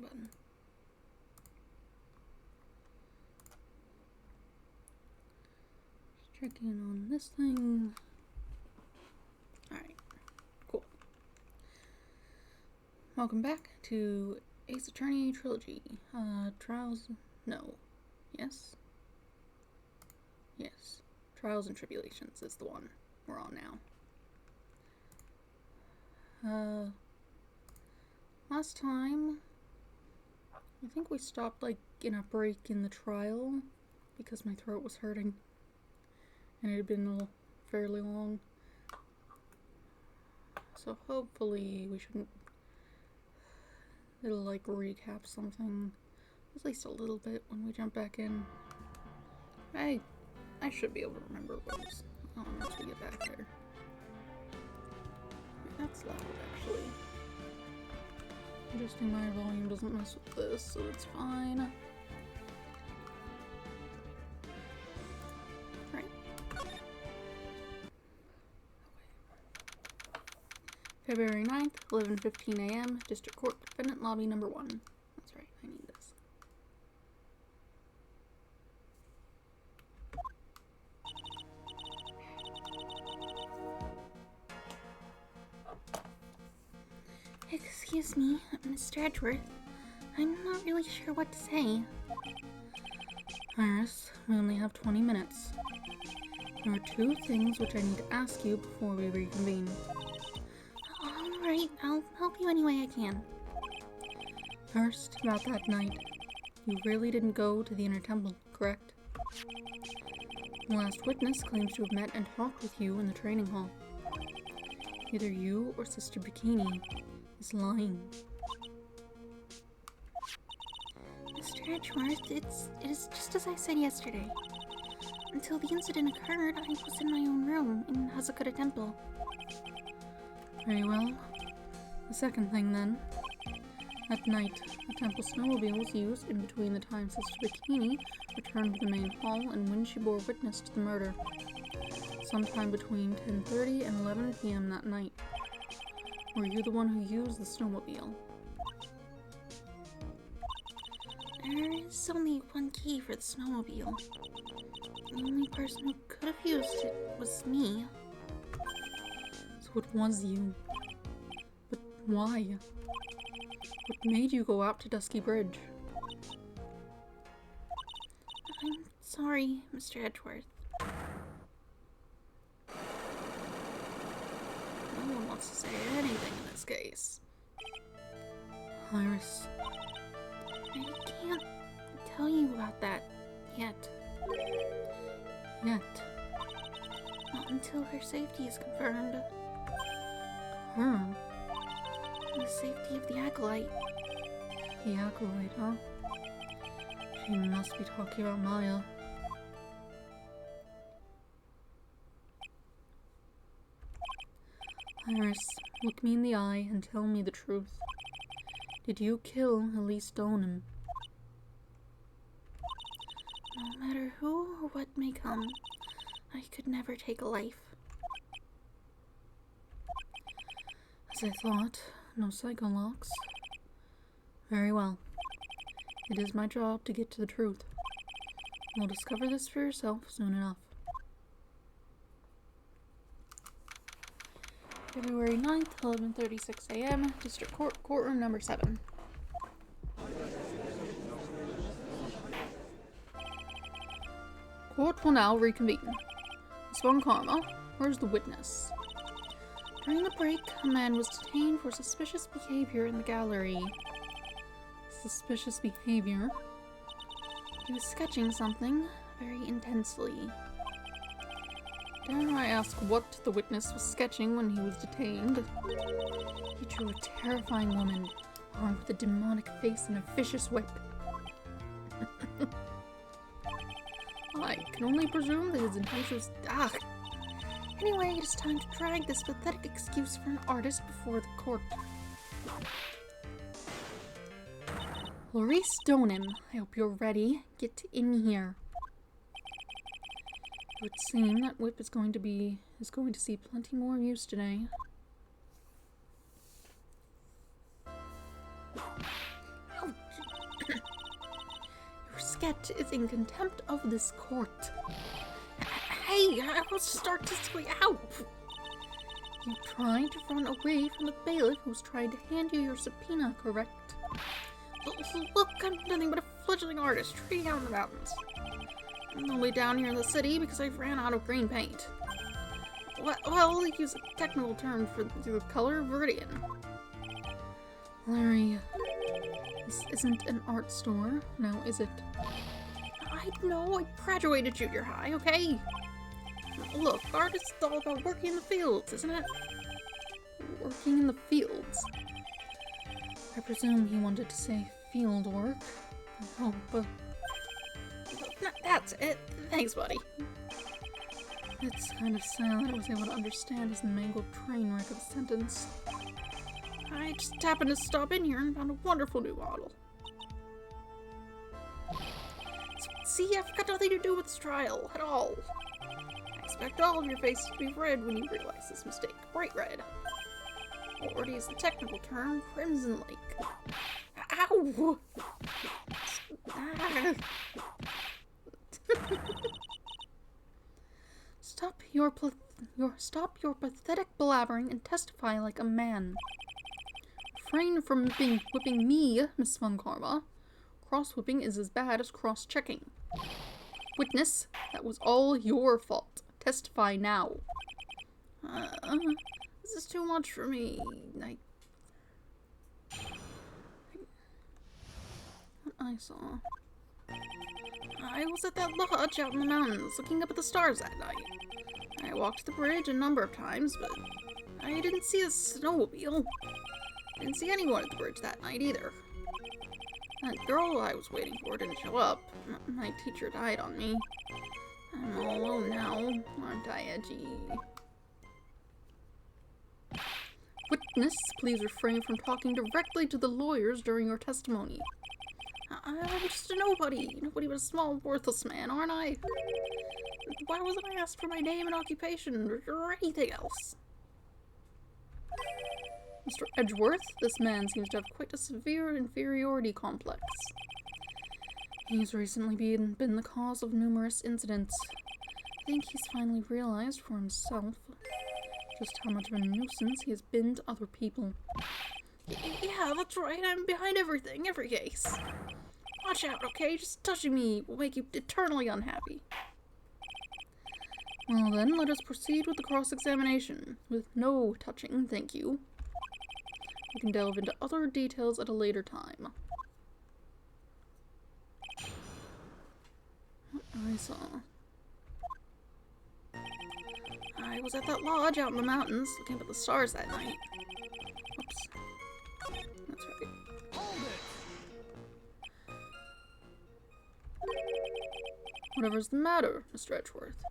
button. Just checking on this thing. Alright, cool. Welcome back to Ace Attorney Trilogy. Trials... no. Yes? Yes. Trials and Tribulations is the one we're on now. Last time, I think we stopped, like, in a break in the trial because my throat was hurting. And it had been fairly long. So hopefully we shouldn't... it'll, like, recap something. At least a little bit when we jump back in. I should be able to remember what was on once we get back there. That's loud, actually. Adjusting my volume doesn't mess with this, so it's fine. Right. February 9th, 11:15 a.m., District Court, Defendant Lobby number 1. That's right, I need this. Excuse me, Mr. Edgeworth. I'm not really sure what to say. Iris, we only have 20 minutes. There are 2 things which I need to ask you before we reconvene. Alright, I'll help you any way I can. First, about that night. You really didn't go to the Inner Temple, correct? The last witness claims to have met and talked with you in the training hall. Either you or Sister Bikini is lying. Mr. Edgeworth, it is just as I said yesterday. Until the incident occurred, I was in my own room in Hazakura Temple. Very well. The second thing, then. At night, the temple snowmobile was used in between the time Sister Bikini returned to the main hall and when she bore witness to the murder. Sometime between 10:30 and 11 p.m. that night. Were you the one who used the snowmobile? There is only one key for the snowmobile. The only person who could have used it was me. So it was you. But why? What made you go out to Dusky Bridge? I'm sorry, Mr. Edgeworth. No one wants to say anything in this case. Iris. I can't tell you about that yet. Yet. Not until her safety is confirmed. Her? The safety of the Acolyte. The Acolyte, huh? She must be talking about Maya. Iris, look me in the eye and tell me the truth. Did you kill Elise Donham? No matter who or what may come, I could never take a life. As I thought, no psycholocks. Very well. It is my job to get to the truth. You'll discover this for yourself soon enough. February 9th, 11:36 a.m., District Court, Courtroom number 7. Court will now reconvene. Miss Von Karma, where's the witness? During the break, a man was detained for suspicious behavior in the gallery. Suspicious behavior? He was sketching something very intensely. Dare I ask what the witness was sketching when he was detained? He drew a terrifying woman, armed with a demonic face and a vicious whip. I can only presume that his intention was... Anyway, it is time to drag this pathetic excuse for an artist before the court. Maurice Donham, I hope you're ready. Get in here. It would seem that whip is going to see plenty more use today. How get is in contempt of this court. Hey, I will start this way out. You tried to run away from the bailiff who's trying to hand you your subpoena, correct? Look, I'm nothing but a fledgling artist trading out in the mountains. I'm only down here in the city because I ran out of green paint. Well, I'll use a technical term for the color Viridian. Larry, this isn't an art store, now is it? I know, I graduated junior high, okay? Look, art is all about working in the fields, isn't it? Working in the fields? I presume he wanted to say field work. Oh, but... That's it. Thanks, buddy. It's kind of sad that I was able to understand his mangled train wreck of a sentence. I just happened to stop in here and found a wonderful new model. See, I've got nothing to do with this trial at all. I expect all of your faces to be red when you realize this mistake. Bright red. Or to use the technical term, Crimson Lake. Ow! Stop your pathetic blabbering and testify like a man. Refrain from whipping me, Miss Von Karma. Cross-whipping is as bad as cross-checking. Witness, that was all your fault. Testify now. This is too much for me. What I saw. I was at that lodge out in the mountains, looking up at the stars that night. I walked the bridge a number of times, but I didn't see a snowmobile. I didn't see anyone at the bridge that night either. That girl I was waiting for didn't show up. My teacher died on me. I'm all alone now, aren't I, Edgy? Witness, please refrain from talking directly to the lawyers during your testimony. I'm just a nobody. Nobody but a small, worthless man, aren't I? Why wasn't I asked for my name and occupation or anything else? Mr. Edgeworth, this man seems to have quite a severe inferiority complex. He's recently been the cause of numerous incidents. I think he's finally realized for himself just how much of a nuisance he has been to other people. Yeah, that's right. I'm behind everything, every case. Watch out, okay? Just touching me will make you eternally unhappy. Well then, let us proceed with the cross-examination. With no touching, thank you. We can delve into other details at a later time. What I saw. I was at that lodge out in the mountains, looking up at the stars that night. Oops. That's right. Hold it! Whatever's the matter, Mr. Edgeworth?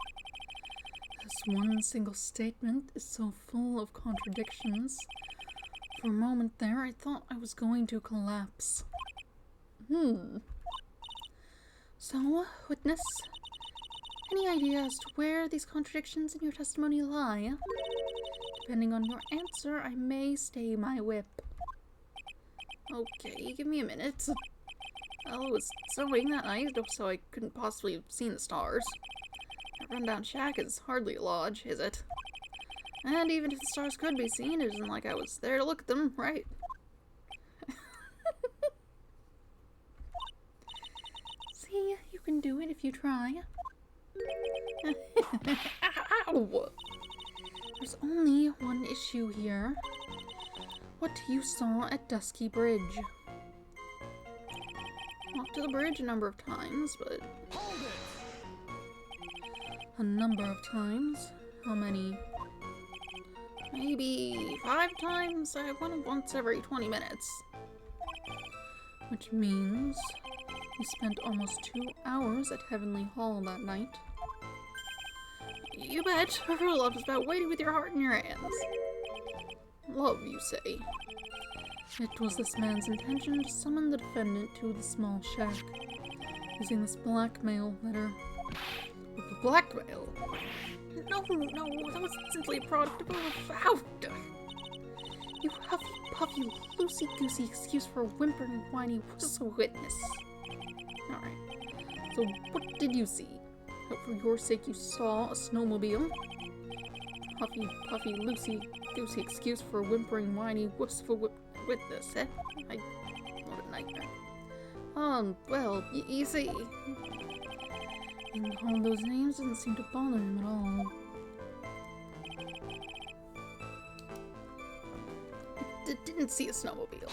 This one single statement is so full of contradictions. For a moment there, I thought I was going to collapse. So, witness, any idea as to where these contradictions in your testimony lie? Depending on your answer, I may stay my whip. Okay, give me a minute. Well, it was snowing that night, so I couldn't possibly have seen the stars. That rundown shack is hardly a lodge, is it? And even if the stars could be seen, it isn't like I was there to look at them, right? See, you can do it if you try. Ow! There's only one issue here. What you saw at Dusky Bridge. Walked to the bridge a number of times, but... Hold it! A number of times? How many? Maybe 5 times? I went once every 20 minutes. Which means you spent almost 2 hours at Heavenly Hall that night. You bet. Love is about waiting with your heart in your hands. Love, you say? It was this man's intention to summon the defendant to the small shack, using this blackmail letter. Blackmail? No, that was simply a product of out. You huffy, puffy, loosey-goosey excuse for a whimpering, whiny whistle witness. Alright. So what did you see? Hope for your sake you saw a snowmobile. Puffy, loosey-goosey excuse for a whimpering, whiny, wistful witness, eh? What a nightmare. Well, you see... Being called those names didn't seem to bother him at all. Didn't see a snowmobile.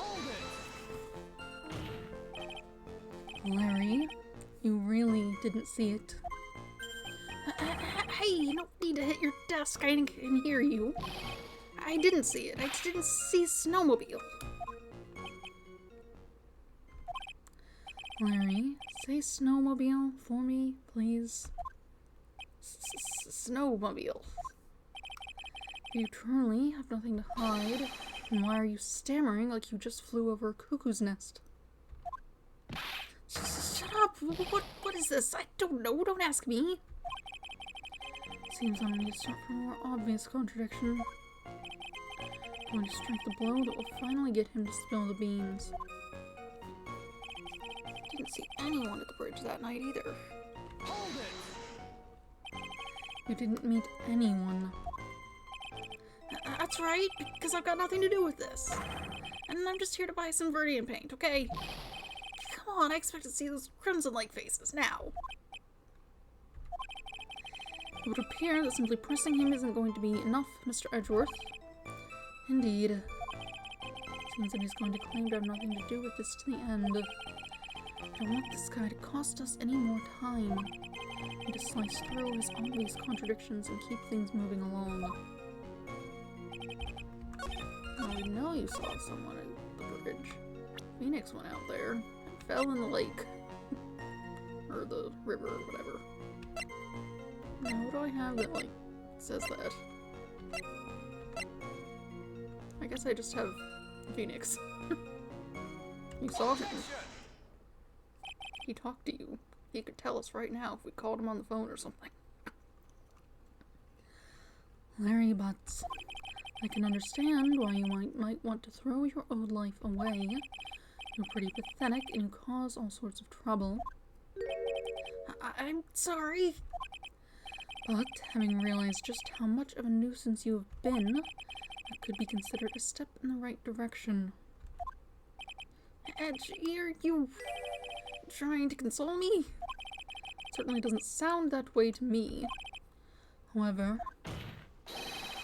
Larry, you really didn't see it. Hey, you don't need to hit your desk. I can hear you. I didn't see it. I just didn't see a snowmobile. Larry, say snowmobile for me, please. Snowmobile. You truly have nothing to hide. And why are you stammering like you just flew over a cuckoo's nest? Shut up! What is this? I don't know. Don't ask me. Seems I need to start for a more obvious contradiction. Going to strike the blow that will finally get him to spill the beans. Didn't see anyone at the bridge that night either. You didn't meet anyone. That's right, because I've got nothing to do with this. And I'm just here to buy some Verdian paint, okay? Come on, I expect to see those crimson-like faces now. It would appear that simply pressing him isn't going to be enough, Mr. Edgeworth. Indeed. Seems that he's going to claim to have nothing to do with this to the end. I don't want this guy to cost us any more time. And to slice through his obvious contradictions and keep things moving along. Now we know you saw someone at the bridge. Phoenix went out there and fell in the lake. Or the river or whatever. Now what do I have that, like, says that? I guess I just have Phoenix. You saw him. He talked to you. He could tell us right now if we called him on the phone or something. Larry Butts, I can understand why you might want to throw your old life away. You're pretty pathetic and you cause all sorts of trouble. I'm sorry. But, having realized just how much of a nuisance you have been, it could be considered a step in the right direction. Edge, are you trying to console me? Certainly doesn't sound that way to me. However,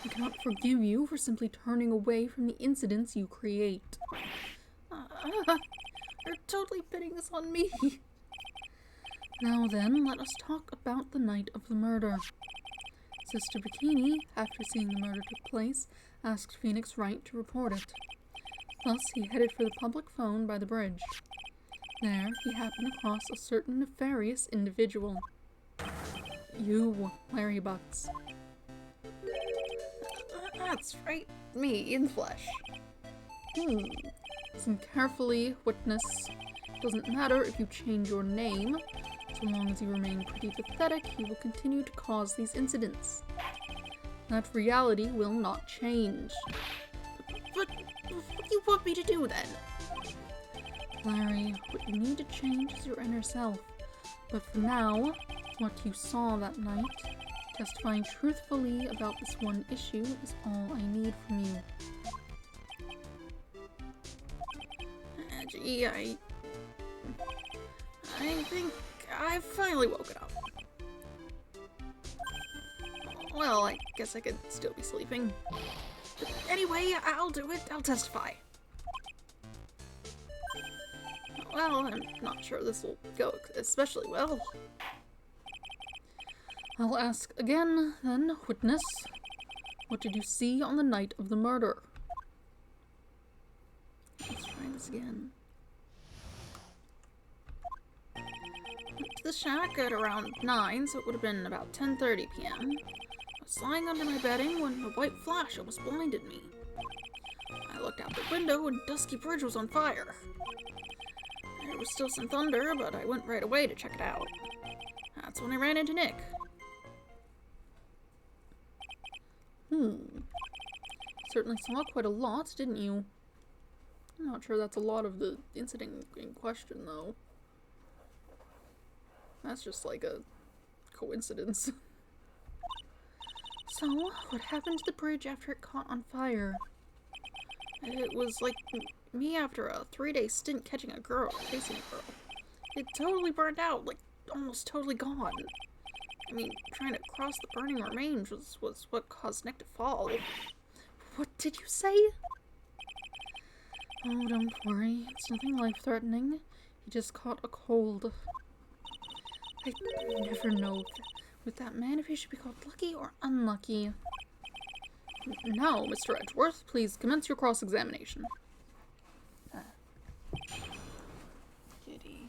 I cannot forgive you for simply turning away from the incidents you create. You're totally pinning this on me. Now then, let us talk about the night of the murder. Sister Bikini, after seeing the murder took place, asked Phoenix Wright to report it. Thus, he headed for the public phone by the bridge. There, he happened across a certain nefarious individual. You, Larry Butts. That's right, me in the flesh. Listen carefully, witness. Doesn't matter if you change your name. So long as you remain pretty pathetic, you will continue to cause these incidents. That reality will not change. But what do you want me to do then? Larry, what you need to change is your inner self. But for now, what you saw that night, testifying truthfully about this one issue, is all I need from you. Gee, I think I've finally woken up. Well, I guess I could still be sleeping. But anyway, I'll do it. I'll testify. Well, I'm not sure this will go especially well. I'll ask again, then, witness. What did you see on the night of the murder? Let's try this again. Went to the shack at around 9, so it would have been about 10:30 p.m. I was lying under my bedding when a white flash almost blinded me. I looked out the window and Dusky Bridge was on fire. There was still some thunder, but I went right away to check it out. That's when I ran into Nick. Certainly saw quite a lot, didn't you? I'm not sure that's a lot of the incident in question, though. That's just like a coincidence. So, what happened to the bridge after it caught on fire? It was like me after a 3-day stint chasing a girl. It totally burned out, like almost totally gone. I mean, trying to cross the burning remains was what caused Nick to fall. What did you say? Oh, don't worry. It's nothing life-threatening. He just caught a cold. I never know with that man if he should be called lucky or unlucky. Now, Mr. Edgeworth, please commence your cross-examination. Kitty.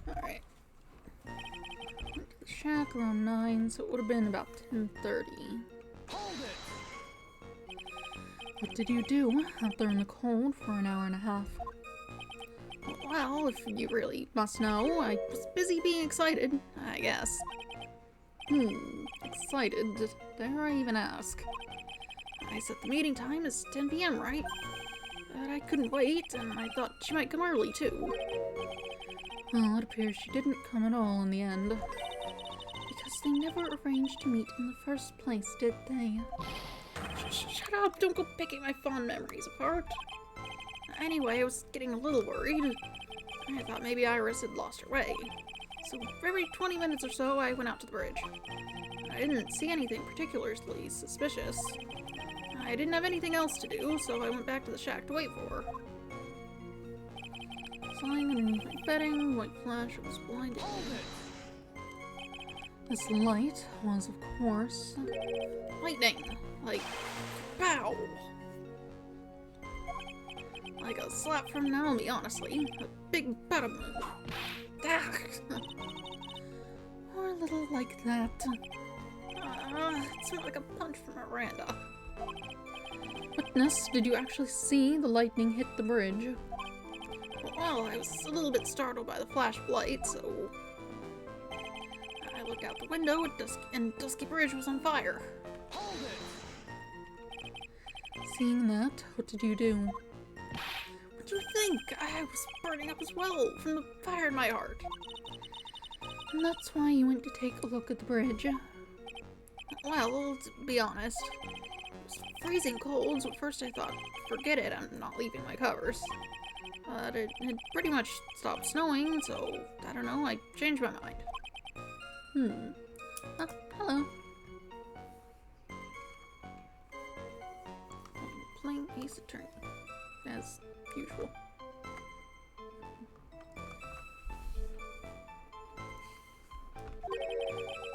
Alright. Went to the shack around 9, so it would have been about 10:30. What did you do out there in the cold for an hour and a half? Well, if you really must know, I was busy being excited, I guess. Excited? Dare I even ask? I set the meeting time as 10 p.m., right? But I couldn't wait, and I thought she might come early, too. Well, it appears she didn't come at all in the end. Because they never arranged to meet in the first place, did they? Shut up! Don't go picking my fond memories apart. Anyway, I was getting a little worried. I thought maybe Iris had lost her way. So every 20 minutes or so, I went out to the bridge. I didn't see anything particularly suspicious. I didn't have anything else to do, so I went back to the shack to wait for her. Lying underneath my bedding, white flash was blinded. This light was, of course, lightning. Like, pow! Like a slap from Naomi, honestly. A big bada-boom. Or a little like that. It's more like a punch from Miranda. Witness, did you actually see the lightning hit the bridge? Well, I was a little bit startled by the flash of light, so I looked out the window and Dusky Bridge was on fire. Seeing that, what did you do? What do you think? I was burning up as well from the fire in my heart. And that's why you went to take a look at the bridge. Well, to be honest, it was freezing cold, so at first I thought, forget it, I'm not leaving my covers. But it had pretty much stopped snowing, so, I don't know, I changed my mind. Hello. Playing Ace Attorney, as usual.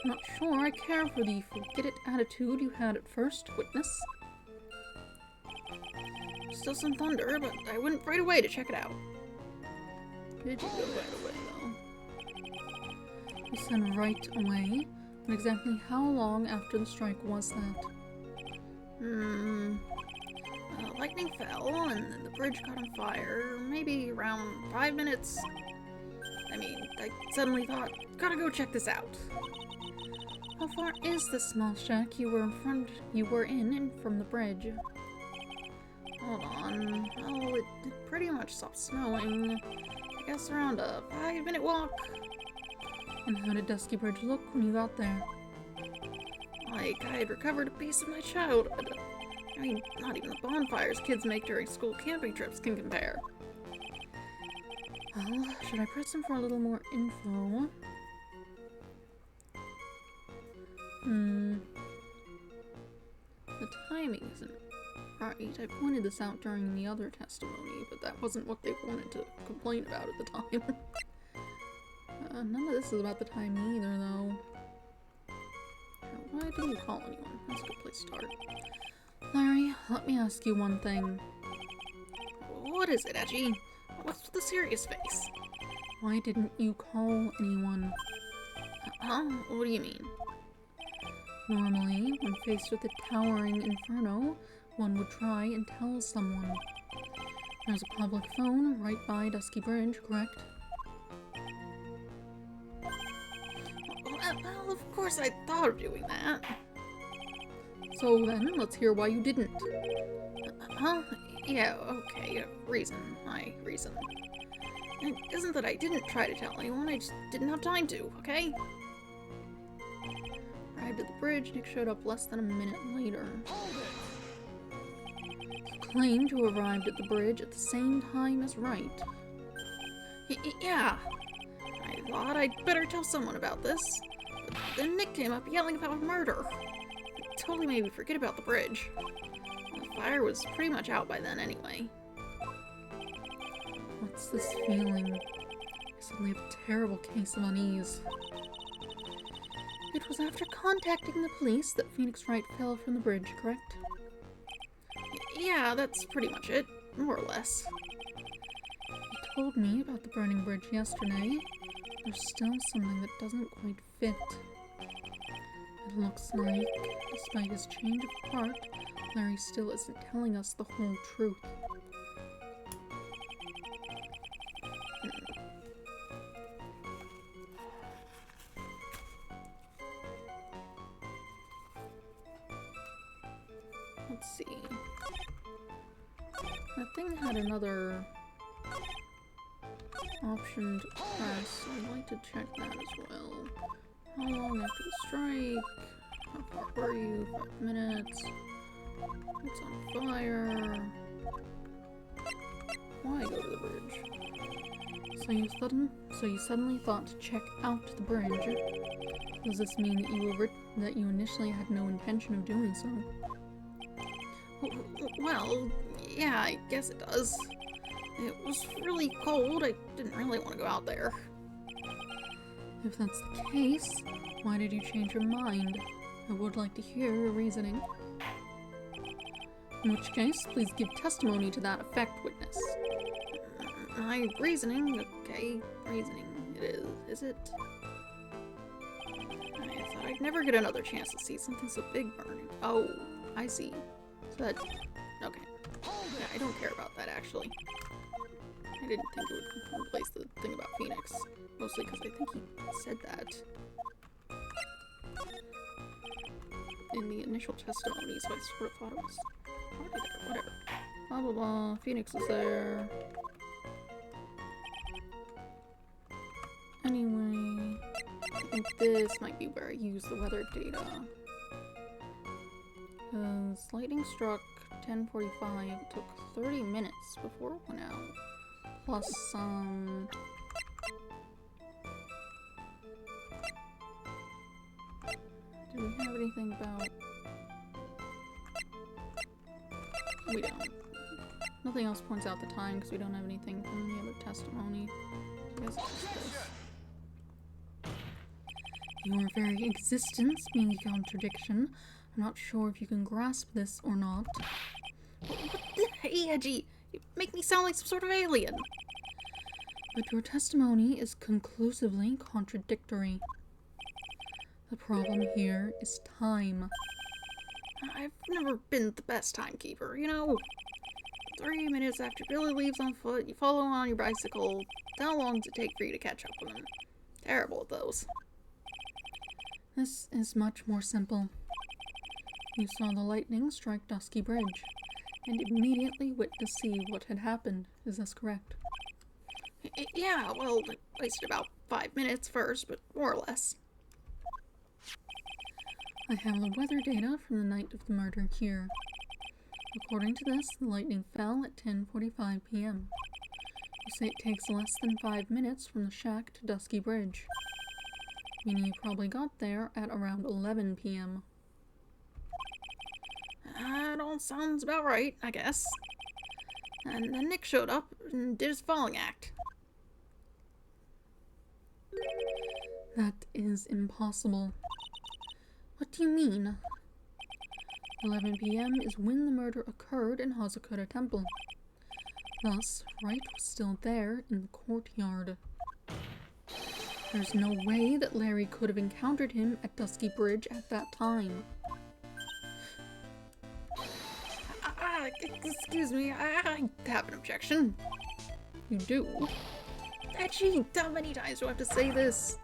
Not sure I care for the forget-it attitude you had at first, Witness. Still some thunder, but I went right away to check it out. Did you go right away, though? You said right away? And exactly how long after the strike was that? Lightning fell, and then the bridge caught on fire, maybe around 5 minutes. I mean, I suddenly thought, gotta go check this out. How far is the small shack you were in from the bridge? Hold on. Oh, it pretty much stopped snowing. I guess around a 5-minute walk. And how did Dusky Bridge look when you got there? Like I had recovered a piece of my childhood. I mean, not even the bonfires kids make during school camping trips can compare. Well, should I press him for a little more info? The timing isn't right. I pointed this out during the other testimony, but that wasn't what they wanted to complain about at the time. None of this is about the time either, though. Why didn't you call anyone? That's a good place to start. Larry, let me ask you one thing. What is it, Edgy? What's with the serious face? Why didn't you call anyone? Huh? What do you mean? Normally, when faced with a towering inferno, one would try and tell someone. There's a public phone right by Dusky Bridge, correct? Well, of course I thought of doing that. So then, let's hear why you didn't. Huh? Yeah, okay, reason. It isn't that I didn't try to tell anyone, I just didn't have time to, okay? Arrived at the bridge, Nick showed up less than a minute later. He claimed to have arrived at the bridge at the same time as Wright. Yeah. I thought I'd better tell someone about this. But then Nick came up yelling about murder. It totally made me forget about the bridge. The fire was pretty much out by then anyway. What's this feeling? I suddenly have a terrible case of unease. It was after contacting the police that Phoenix Wright fell from the bridge, correct? Yeah, that's pretty much it. More or less. You told me about the burning bridge yesterday. There's still something that doesn't quite fit. It looks like, despite his change of heart, Larry still isn't telling us the whole truth. Let's see. That thing had another option to press, so I'd like to check that as well. How long after the strike? How far were you? 5 minutes. It's on fire. Why go to the bridge? So you suddenly thought to check out the bridge. Does this mean that you initially had no intention of doing so? Well, yeah, I guess it does. It was really cold. I didn't really want to go out there. If that's the case, why did you change your mind? I would like to hear your reasoning. In which case, please give testimony to that effect, witness. My reasoning? Okay, reasoning it is it? I thought I'd never get another chance to see something so big burning. Oh, I see. So that... okay. Yeah, I don't care about that, actually. I didn't think it would replace the thing about Phoenix. Mostly because I think he said that in the initial testimony, so I sort of thought it was already there. Whatever. Blah blah blah. Phoenix is there. Anyway, I think this might be where I use the weather data. Because lightning struck 10:45, took 30 minutes before it went out. Plus, do we have anything about... we don't. Nothing else points out the time because we don't have anything from the other testimony. I guess it's just this. Your very existence being a contradiction. I'm not sure if you can grasp this or not. Hey, Edgy! You make me sound like some sort of alien! But your testimony is conclusively contradictory. The problem here is time. I've never been the best timekeeper, you know? 3 minutes after Billy leaves on foot, you follow on your bicycle. How long does it take for you to catch up with him? Terrible at those. This is much more simple. You saw the lightning strike Dusky Bridge, and immediately went to see what had happened. Is this correct? Yeah, well, I wasted about 5 minutes first, but more or less. I have the weather data from the night of the murder here. According to this, the lightning fell at 10:45 p.m. You say it takes less than 5 minutes from the shack to Dusky Bridge, meaning you probably got there at around 11 p.m. That all sounds about right, I guess. And then Nick showed up and did his falling act. That is impossible. What do you mean? 11 p.m. is when the murder occurred in Hazakura Temple. Thus, Wright was still there in the courtyard. There's no way that Larry could have encountered him at Dusky Bridge at that time. Excuse me, I have an objection. You do? Gee, how many times do I have to say this?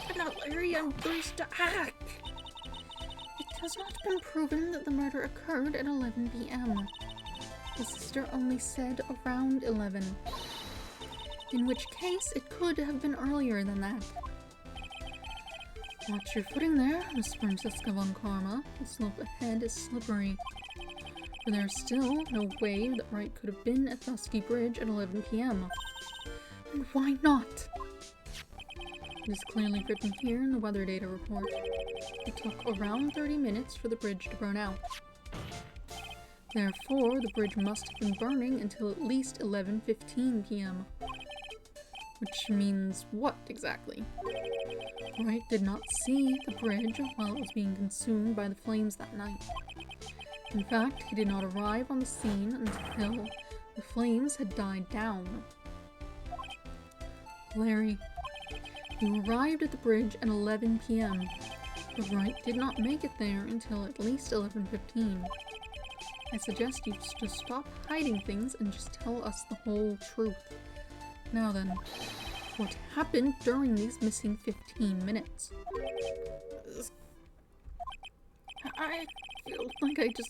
I'm not Larry, I'm Bruce. It has not been proven that the murder occurred at 11 p.m. The sister only said around 11. In which case, it could have been earlier than that. Watch your footing there, Miss Francesca von Karma. The slope ahead is slippery. For there's still no way that Wright could have been at Dusky Bridge at 11 p.m. And why not? It is clearly written here in the weather data report. It took around 30 minutes for the bridge to burn out. Therefore, the bridge must have been burning until at least 11:15 p.m. Which means what exactly? Wright did not see the bridge while it was being consumed by the flames that night. In fact, he did not arrive on the scene until the flames had died down. Larry, you arrived at the bridge at 11 p.m., but Wright did not make it there until at least 11:15. I suggest you just stop hiding things and just tell us the whole truth. Now then, what happened during these missing 15 minutes? I feel like I just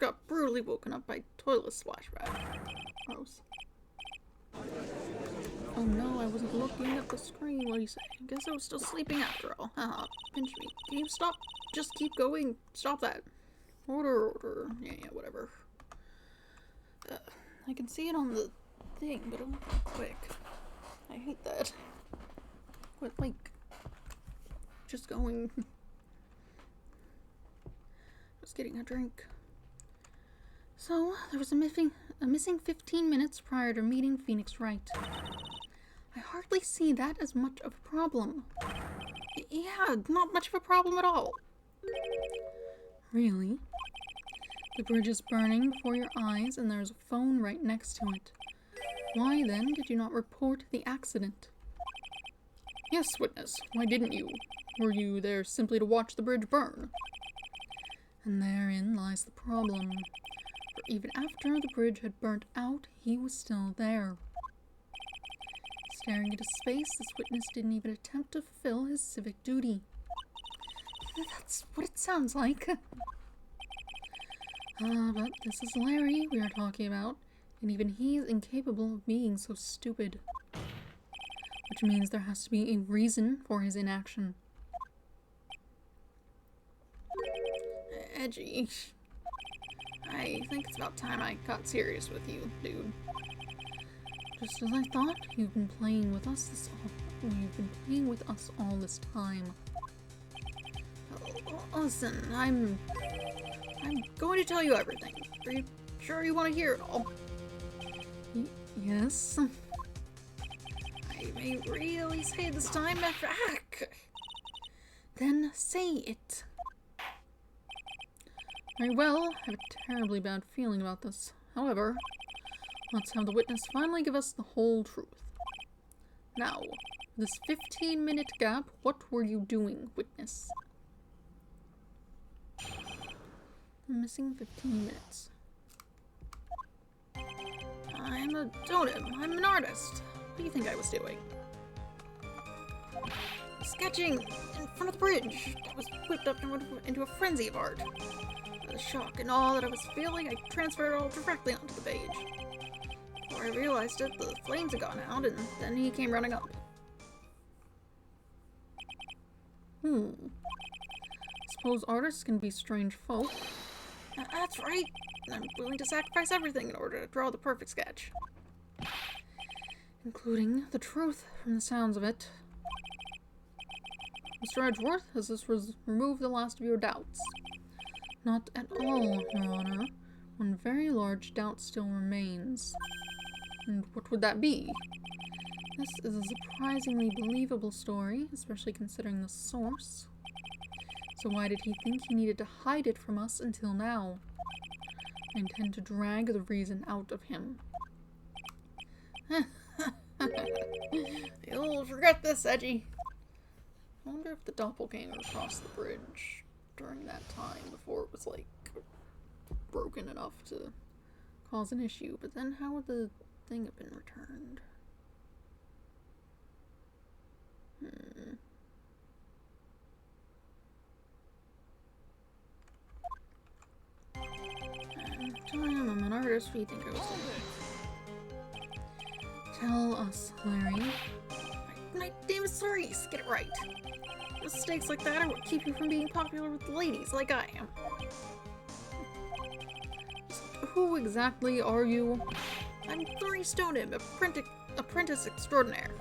got brutally woken up by toilet splashback. Gross. Oh no, I wasn't looking at the screen. What do you say? I guess I was still sleeping after all. Haha, pinch me. Can you stop? Just keep going. Stop that. Order. Yeah, whatever. I can see it on the thing, but it'll look quick. I hate that. But, like, just going. Just getting a drink. So, there was a missing 15 minutes prior to meeting Phoenix Wright. I hardly see that as much of a problem. Yeah, not much of a problem at all. Really? The bridge is burning before your eyes and there's a phone right next to it. Why then did you not report the accident? Yes, witness. Why didn't you? Were you there simply to watch the bridge burn? And therein lies the problem. For even after the bridge had burnt out, he was still there. Staring into space, this witness didn't even attempt to fulfill his civic duty. That's what it sounds like. But this is Larry we are talking about, and even he is incapable of being so stupid. Which means there has to be a reason for his inaction. Edgy. I think it's about time I got serious with you, dude. Just as I thought, you've been playing with us all this time. Listen, I'm going to tell you everything. Are you sure you want to hear it all? Yes. I may really say this time back. Then say it. Very well, I have a terribly bad feeling about this. However, let's have the witness finally give us the whole truth. Now, this 15-minute gap, what were you doing, witness? I'm missing 15 minutes. I'm a totem. I'm an artist. What do you think I was doing? Sketching in front of the bridge. I was whipped up into a frenzy of art. The shock and awe that I was feeling, I transferred it all directly onto the page. Before I realized it, the flames had gone out, and then he came running up. Suppose artists can be strange folk. That's right. I'm willing to sacrifice everything in order to draw the perfect sketch. Including the truth, from the sounds of it. Mr. Edgeworth, has this removed the last of your doubts? Not at all, Your Honor. One very large doubt still remains. And what would that be? This is a surprisingly believable story, especially considering the source. So why did he think he needed to hide it from us until now? I intend to drag the reason out of him. You'll regret this, Edgy. I wonder if the doppelganger crossed the bridge during that time before it was, like, broken enough to cause an issue. But then how would the thing have been returned? I'm an artist. What do you think I was doing? Tell us, Larry. My name is Cerise, get it right. Mistakes like that are what keep you from being popular with the ladies like I am. Who exactly are you? I'm Cerise Stoneham, apprentice extraordinaire.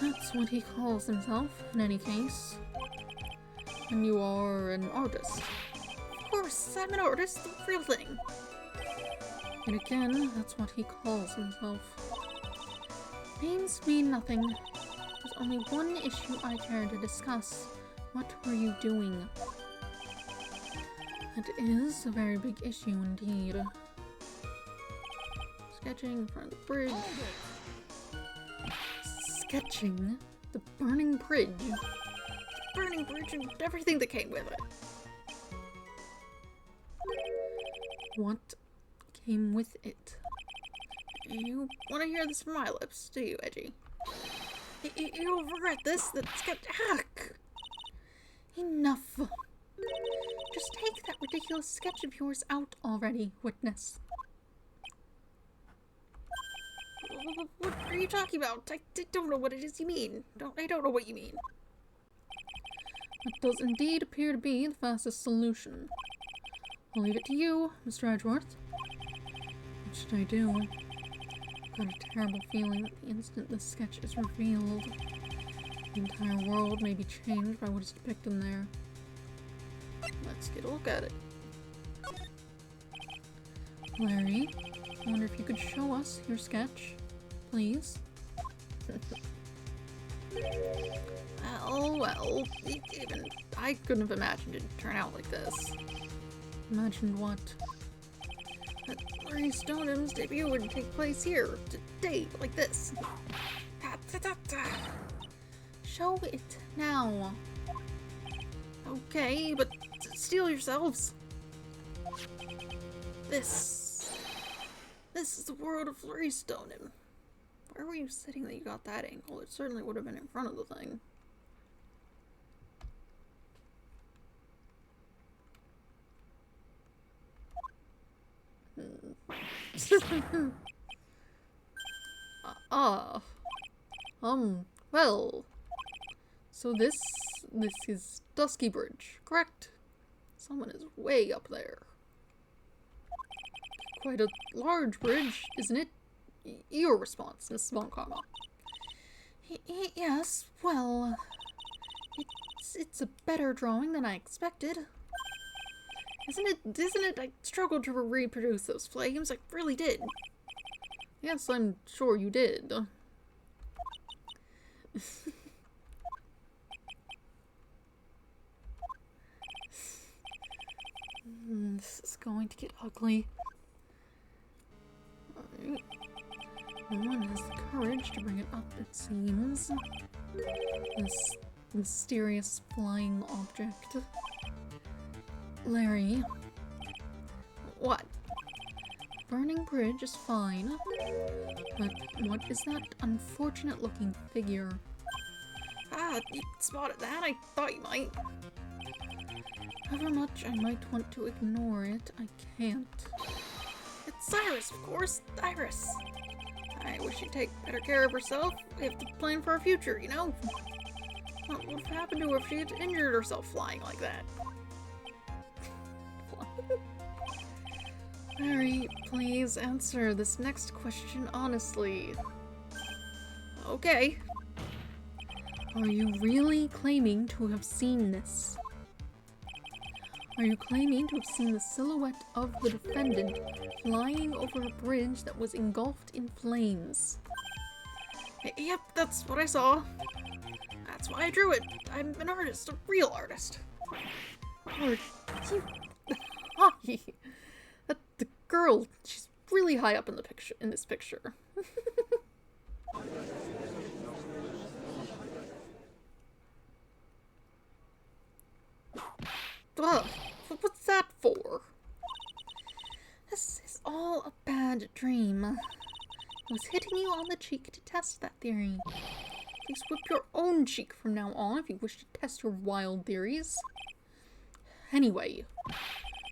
That's what he calls himself, in any case. And you are an artist. Of course, I'm an artist, the real thing. And again, that's what he calls himself. Names mean nothing. There's only one issue I care to discuss. What were you doing? It is a very big issue indeed. Sketching in front of the bridge. Sketching the burning bridge. Burning bridge and everything that came with it. What came with it? You want to hear this from my lips, do you, Edgy? You'll regret this. That's got Enough. Just take that ridiculous sketch of yours out already, witness. What are you talking about? I don't know what it is you mean. I don't know what you mean. That does indeed appear to be the fastest solution. I'll leave it to you, Mr. Edgeworth. What should I do? I've got a terrible feeling that the instant this sketch is revealed, the entire world may be changed by what is depicted in there. Let's get a look at it. Larry, I wonder if you could show us your sketch, please? Well, even I couldn't have imagined it'd turn out like this. Imagined what? That Larry Stoneham's debut would take place here, today, like this. Show it now. Okay, but steel yourselves. This is the world of Larry Stoneham. Where were you sitting that you got that angle? It certainly would have been in front of the thing. Well. So this is Dusky Bridge, correct? Someone is way up there. Quite a large bridge, isn't it? Your response, Miss Bonkarma. Yes, well, it's a better drawing than I expected. Isn't it? I struggled to reproduce those flames, I really did. Yes, I'm sure you did. This is going to get ugly. Alright. No one has the courage to bring it up, it seems. This mysterious flying object. Larry. What? Burning bridge is fine. But what is that unfortunate looking figure? Ah, you spotted that? I thought you might. However much I might want to ignore it, I can't. It's Iris, of course. Iris. I wish she'd take better care of herself. We have to plan for our future, you know? What would have happened to her if she had injured herself flying like that? Larry, please answer this next question honestly. Okay. Are you really claiming to have seen this? Are you claiming to have seen the silhouette of the defendant flying over a bridge that was engulfed in flames? Yep, that's what I saw. That's why I drew it. I'm an artist, a real artist. Art, you... Hi! The girl, she's really high up in the picture, in this picture. Ugh, what's that for? This is all a bad dream. I was hitting you on the cheek to test that theory. Please whip your own cheek from now on if you wish to test your wild theories. Anyway,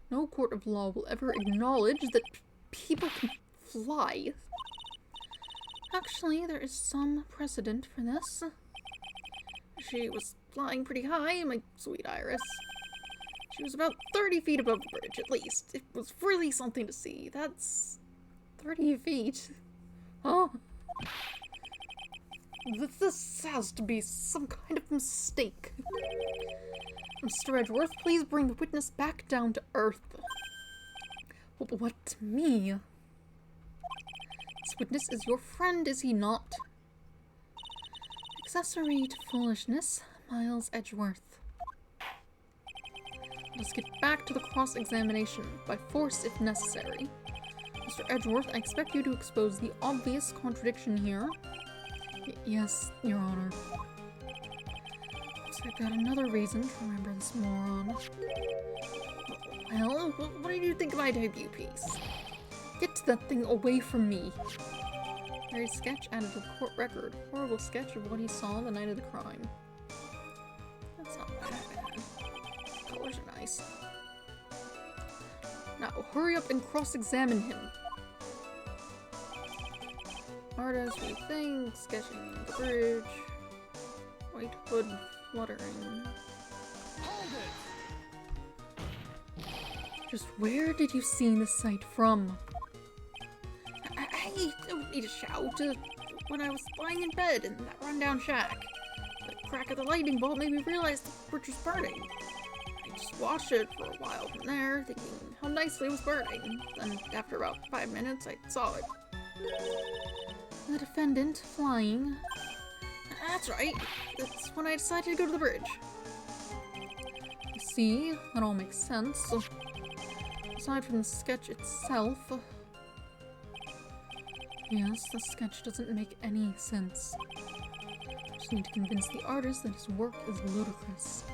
no court of law will ever acknowledge that people can fly. Actually, there is some precedent for this. She was flying pretty high, my sweet Iris. She was about 30 feet above the bridge, at least. It was really something to see. That's 30 feet? Oh. This has to be some kind of mistake. Mr. Edgeworth, please bring the witness back down to earth. What, me? This witness is your friend, is he not? Accessory to foolishness, Miles Edgeworth. Let us get back to the cross-examination, by force if necessary. Mr. Edgeworth, I expect you to expose the obvious contradiction here. Yes, Your Honor. Looks like I got another reason to remember this moron. Well, what did you think of my debut piece? Get that thing away from me. Very sketch added to the court record. Horrible sketch of what he saw the night of the crime. That's not bad. Colors are nice. Now, hurry up and cross-examine him. Artist, what do you think? Sketching the bridge. White hood fluttering. Just where did you see this sight from? I don't need to shout. When I was lying in bed in that rundown shack, the crack of the lightning bolt made me realize the bridge was burning. I just watched it for a while from there, thinking how nicely it was burning. Then, after about 5 minutes, I saw it. The defendant flying. That's right. That's when I decided to go to the bridge. You see, that all makes sense. Aside from the sketch itself. Yes, the sketch doesn't make any sense. Just need to convince the artist that his work is ludicrous.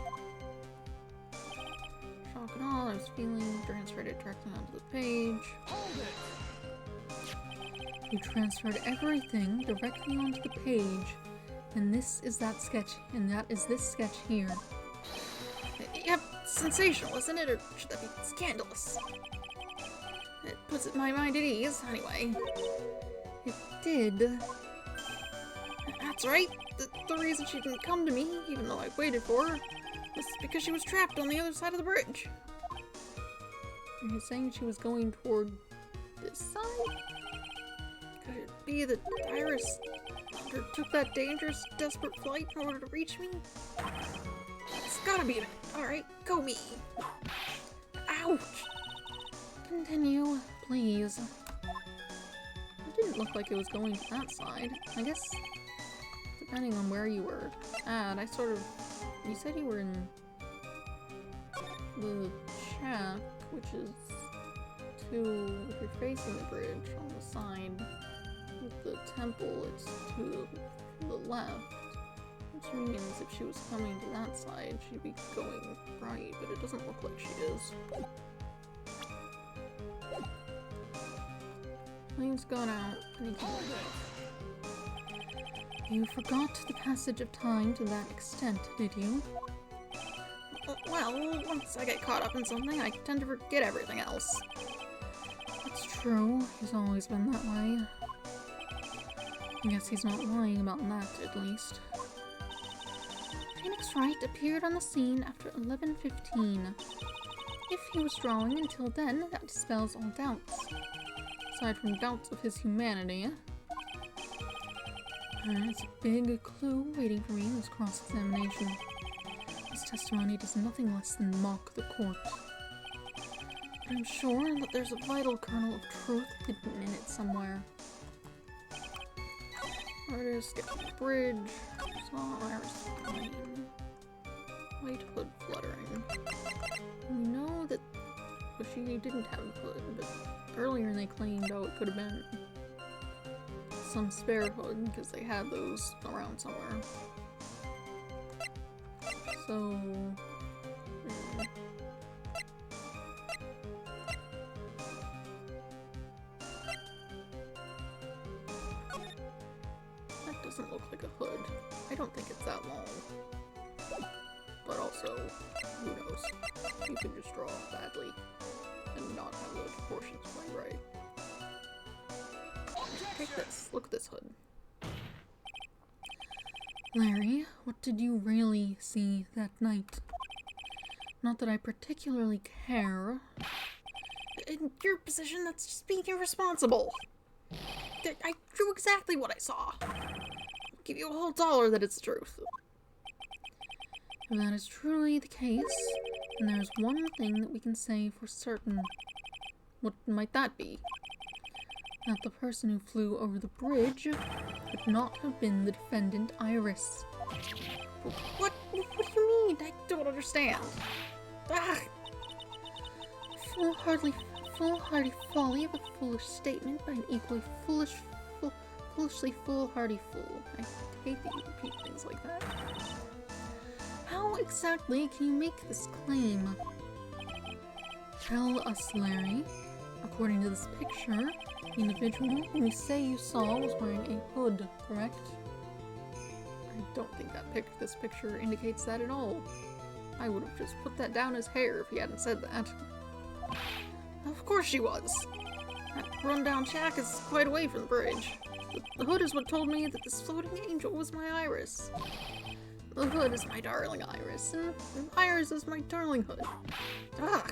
Shock and all I was feeling, transferred it directly onto the page. You transferred everything directly onto the page, and this is that sketch, and that is this sketch here. Yep, sensational, isn't it? Or should that be scandalous? It puts my mind at ease, anyway. It did. That's right. The reason she didn't come to me, even though I waited for her, was because she was trapped on the other side of the bridge. Are you saying she was going toward this side? Could it be that Iris undertook that dangerous, desperate flight in order to reach me? It's gotta be it. Alright, go me. Ouch! Continue, please. It didn't look like it was going to that side. I guess, depending on where you were at, you said you were in the shack, which is if you're facing the bridge on the side. With the temple, it's to the left. Which means if she was coming to that side, she'd be going right, but it doesn't look like she is. Flame's gone out, and you forgot the passage of time to that extent, did you? Well, once I get caught up in something, I tend to forget everything else. That's true. He's always been that way. I guess he's not lying about that, at least. Phoenix Wright appeared on the scene after 11:15. If he was drawing until then, that dispels all doubts. Aside from doubts of his humanity. There's a big clue waiting for me in this cross-examination. His testimony does nothing less than mock the court. But I'm sure that there's a vital kernel of truth hidden in it somewhere. Artist, get to the bridge. Saw Iris flying. White hood fluttering. We know that she didn't have a hood, but earlier they claimed, oh, it could have been some spare hood, because they had those around somewhere. So... that doesn't look like a hood. I don't think it's that long. But also, who knows? You can just draw badly and not have those proportions quite right. Take this. Look at this hood. Larry, what did you really see that night? Not that I particularly care. In your position, that's just being irresponsible. I drew exactly what I saw. I'll give you a whole dollar that it's the truth. If that is truly the case, then there's one thing that we can say for certain. What might that be? That the person who flew over the bridge could not have been the defendant Iris. What do you mean? I don't understand. Ah! Foolhardy folly of a foolish statement by an equally foolishly foolhardy fool. I hate that you repeat things like that. How exactly can you make this claim? Tell us, Larry. According to this picture, the individual whom you say you saw was wearing a hood, correct? I don't think that this picture indicates that at all. I would have just put that down as hair if he hadn't said that. Of course she was. That rundown shack is quite away from the bridge. The hood is what told me that this floating angel was my Iris. The hood is my darling Iris, and Iris is my darling hood. Ah!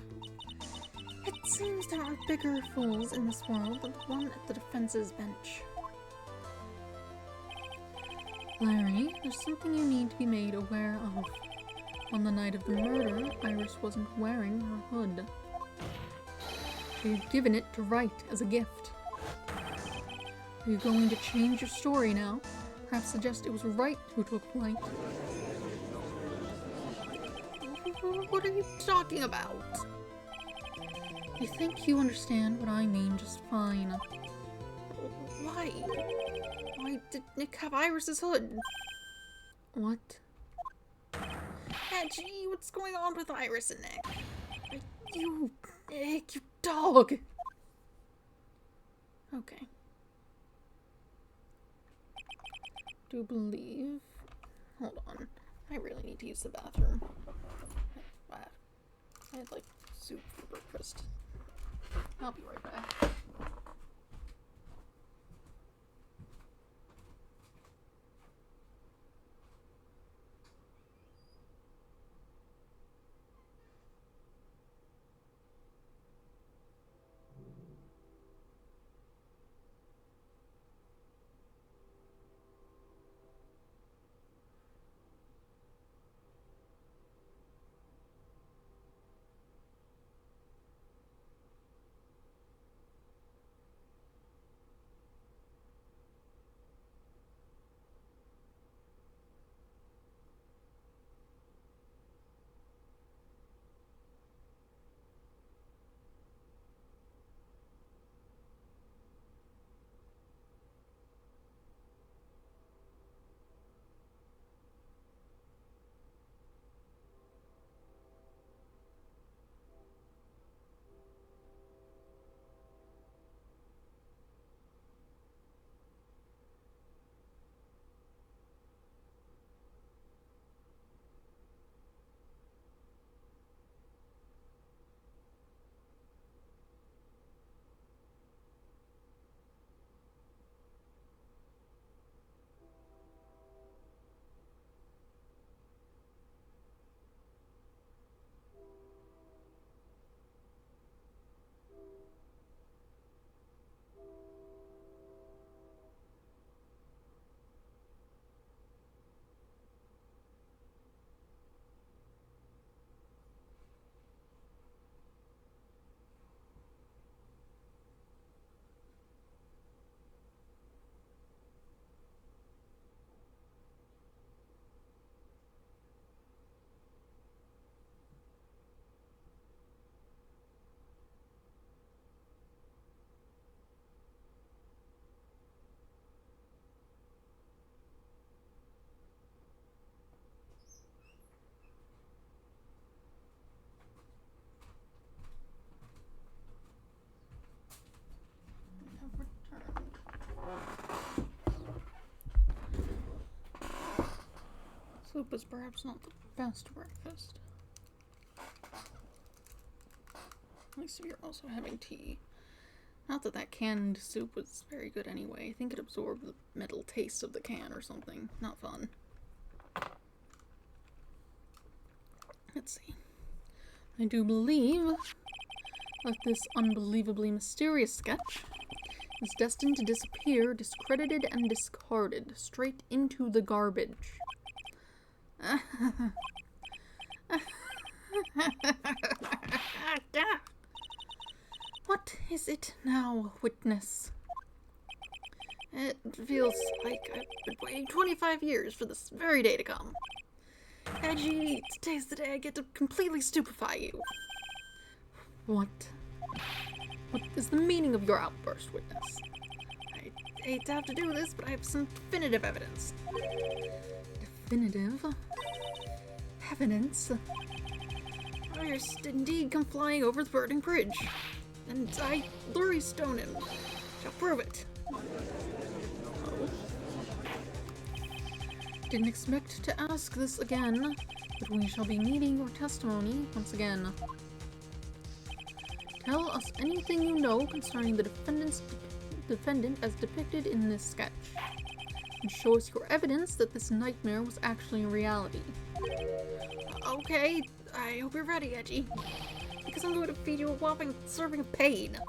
It seems there are bigger fools in this world than the one at the defense's bench. Larry, there's something you need to be made aware of. On the night of the murder, Iris wasn't wearing her hood. She had given it to Wright as a gift. Are you going to change your story now? Perhaps suggest it was Wright who took flight? What are you talking about? I think you understand what I mean just fine. Why? Why did Nick have Iris's hood? What? Gee, what's going on with Iris and Nick? You, Nick, you dog! Okay. Do believe... Hold on. I really need to use the bathroom. I had, like, soup for breakfast. I'll be right back. Soup is perhaps not the best breakfast. At least if you're also having tea. Not that that canned soup was very good anyway. I think it absorbed the metal taste of the can or something. Not fun. Let's see. I do believe that this unbelievably mysterious sketch is destined to disappear, discredited and discarded, straight into the garbage. What is it now, witness? It feels like I've been waiting 25 years for this very day to come. Edgy, today's the day I get to completely stupefy you. What? What is the meaning of your outburst, witness? I hate to have to do this, but I have some definitive evidence. Definitive? Evidence? Iris did indeed come flying over the burning bridge. And I, Lurie Stoneham, shall prove it. Oh. Didn't expect to ask this again, but we shall be needing your testimony once again. Tell us anything you know concerning the defendant as depicted in this sketch, and show us your evidence that this nightmare was actually a reality. Okay, I hope you're ready, Edgy, because I'm going to feed you a whopping serving of pain.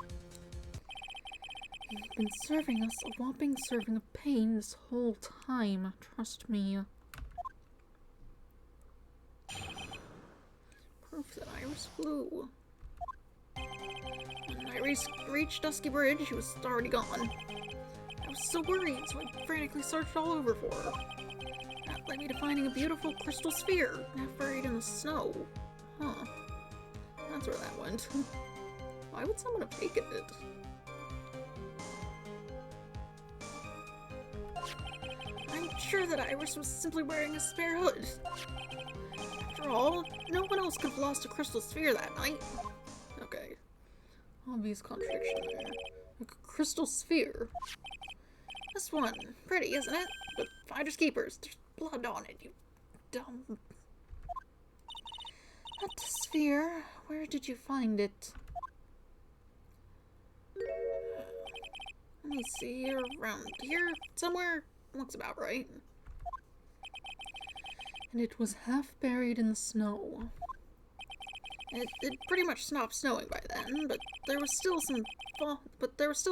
You've been serving us a whopping serving of pain this whole time, trust me. Proof that Iris flew. When I reached Dusky Bridge, she was already gone. I was so worried, so I frantically searched all over for her. That led me to finding a beautiful crystal sphere, half buried in the snow. Huh. That's where that went. Why would someone have taken it? I'm sure that Iris was simply wearing a spare hood. After all, no one else could have lost a crystal sphere that night. Okay. Obvious contradiction there. A crystal sphere. This one. Pretty, isn't it? But finders keepers. There's blood on it, you dumb... That sphere. Where did you find it? Let me see, around here somewhere? Looks about right. And it was half buried in the snow. It pretty much stopped snowing by then, but there was still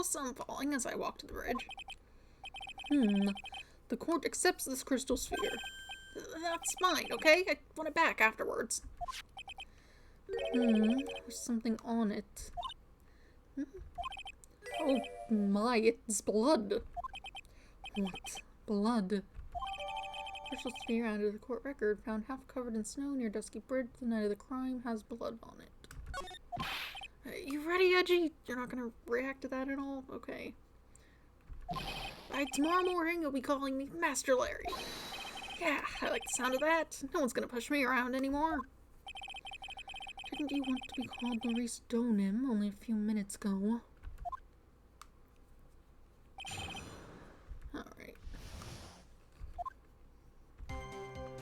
some falling as I walked to the bridge. The court accepts this crystal sphere. That's mine, okay? I want it back afterwards. There's something on it. Oh my, it's blood. What? Blood. Crystal sphere added to the court record, found half covered in snow near Dusky Bridge the night of the crime, has blood on it. You ready, Edgy? You're not gonna react to that at all? Okay. By tomorrow morning, you'll be calling me Master Larry. Yeah, I like the sound of that. No one's gonna push me around anymore. Didn't you want to be called Lurie Stoneham only a few minutes ago? Alright.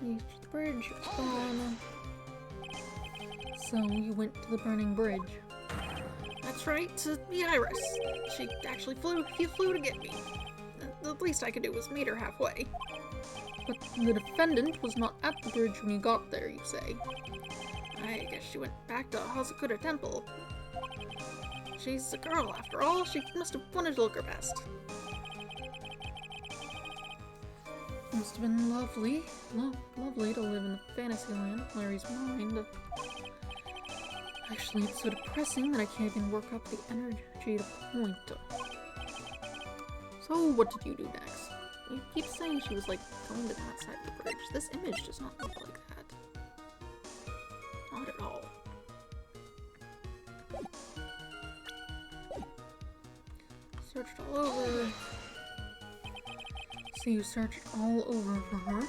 Reached the bridge, it's gone. So you went to the burning bridge. That's right, to the Iris. She actually flew to get me. The least I could do was meet her halfway. But the defendant was not at the bridge when you got there, you say. I guess she went back to Hazakura Temple. She's a girl, after all. She must have wanted to look her best. Must have been lovely. Lovely to live in the fantasy land of Larry's mind. Actually, it's so depressing that I can't even work up the energy to point. So, what did you do next? You keep saying she was, like, going to that side of the bridge. This image does not look like that. Not at all. Searched all over. So you searched all over for her?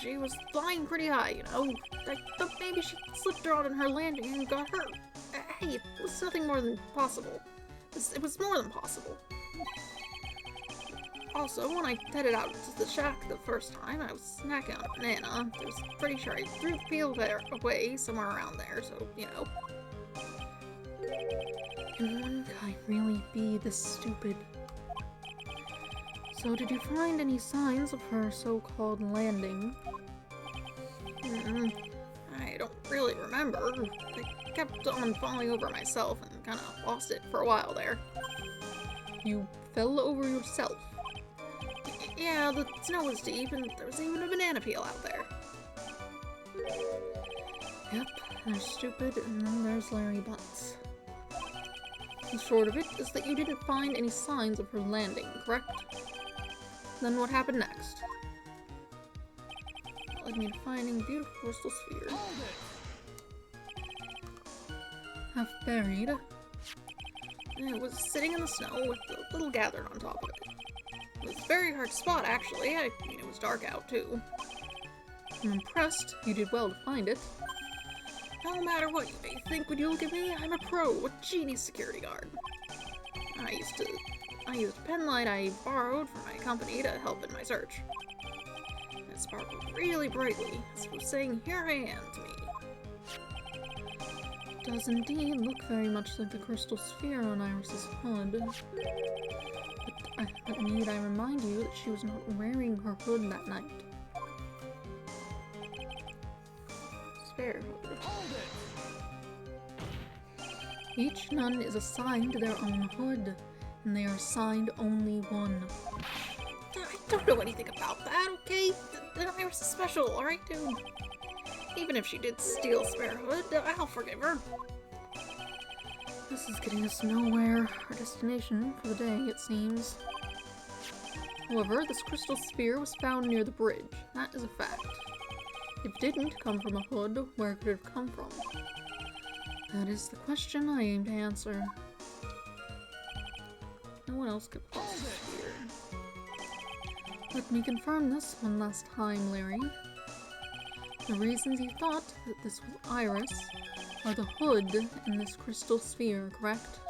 She was flying pretty high, you know. I thought maybe she slipped out on her landing and got hurt. Hey, it was nothing more than possible. It was more than possible. Also, when I headed out to the shack the first time, I was snacking on a banana. I was pretty sure I threw the peel there away somewhere around there, so, you know. Can one guy really be this stupid? So did you find any signs of her so-called landing? I remember. I kept on falling over myself and kind of lost it for a while there. You fell over yourself. Yeah, the snow was deep and there was even a banana peel out there. Yep, there's Stupid, and then there's Larry Butts. The short of it is that you didn't find any signs of her landing, correct? Then what happened next? That led me to finding a beautiful crystal sphere. Half buried. It was sitting in the snow with a little gathered on top of it. It was very hard to spot, actually. I mean, it was dark out, too. I'm impressed. You did well to find it. No matter what you may think when you look at me, I'm a pro, a genius security guard. I used a pen light I borrowed from my company to help in my search. It sparkled really brightly, as if it was saying, "Here I am," to me. It does indeed look very much like the crystal sphere on Iris's hood. But need I remind you that she was not wearing her hood that night. Spare hood. Each nun is assigned their own hood, and they are assigned only one. I don't know anything about that, okay? Iris is special, alright, dude? Even if she did steal Spare Hood, I'll forgive her. This is getting us nowhere. Our destination for the day, it seems. However, this crystal sphere was found near the bridge. That is a fact. If it didn't come from a hood, where could it have come from? That is the question I aim to answer. No one else could cross the sphere. Let me confirm this one last time, Larry. The reasons you thought that this was Iris are the hood in this crystal sphere, correct?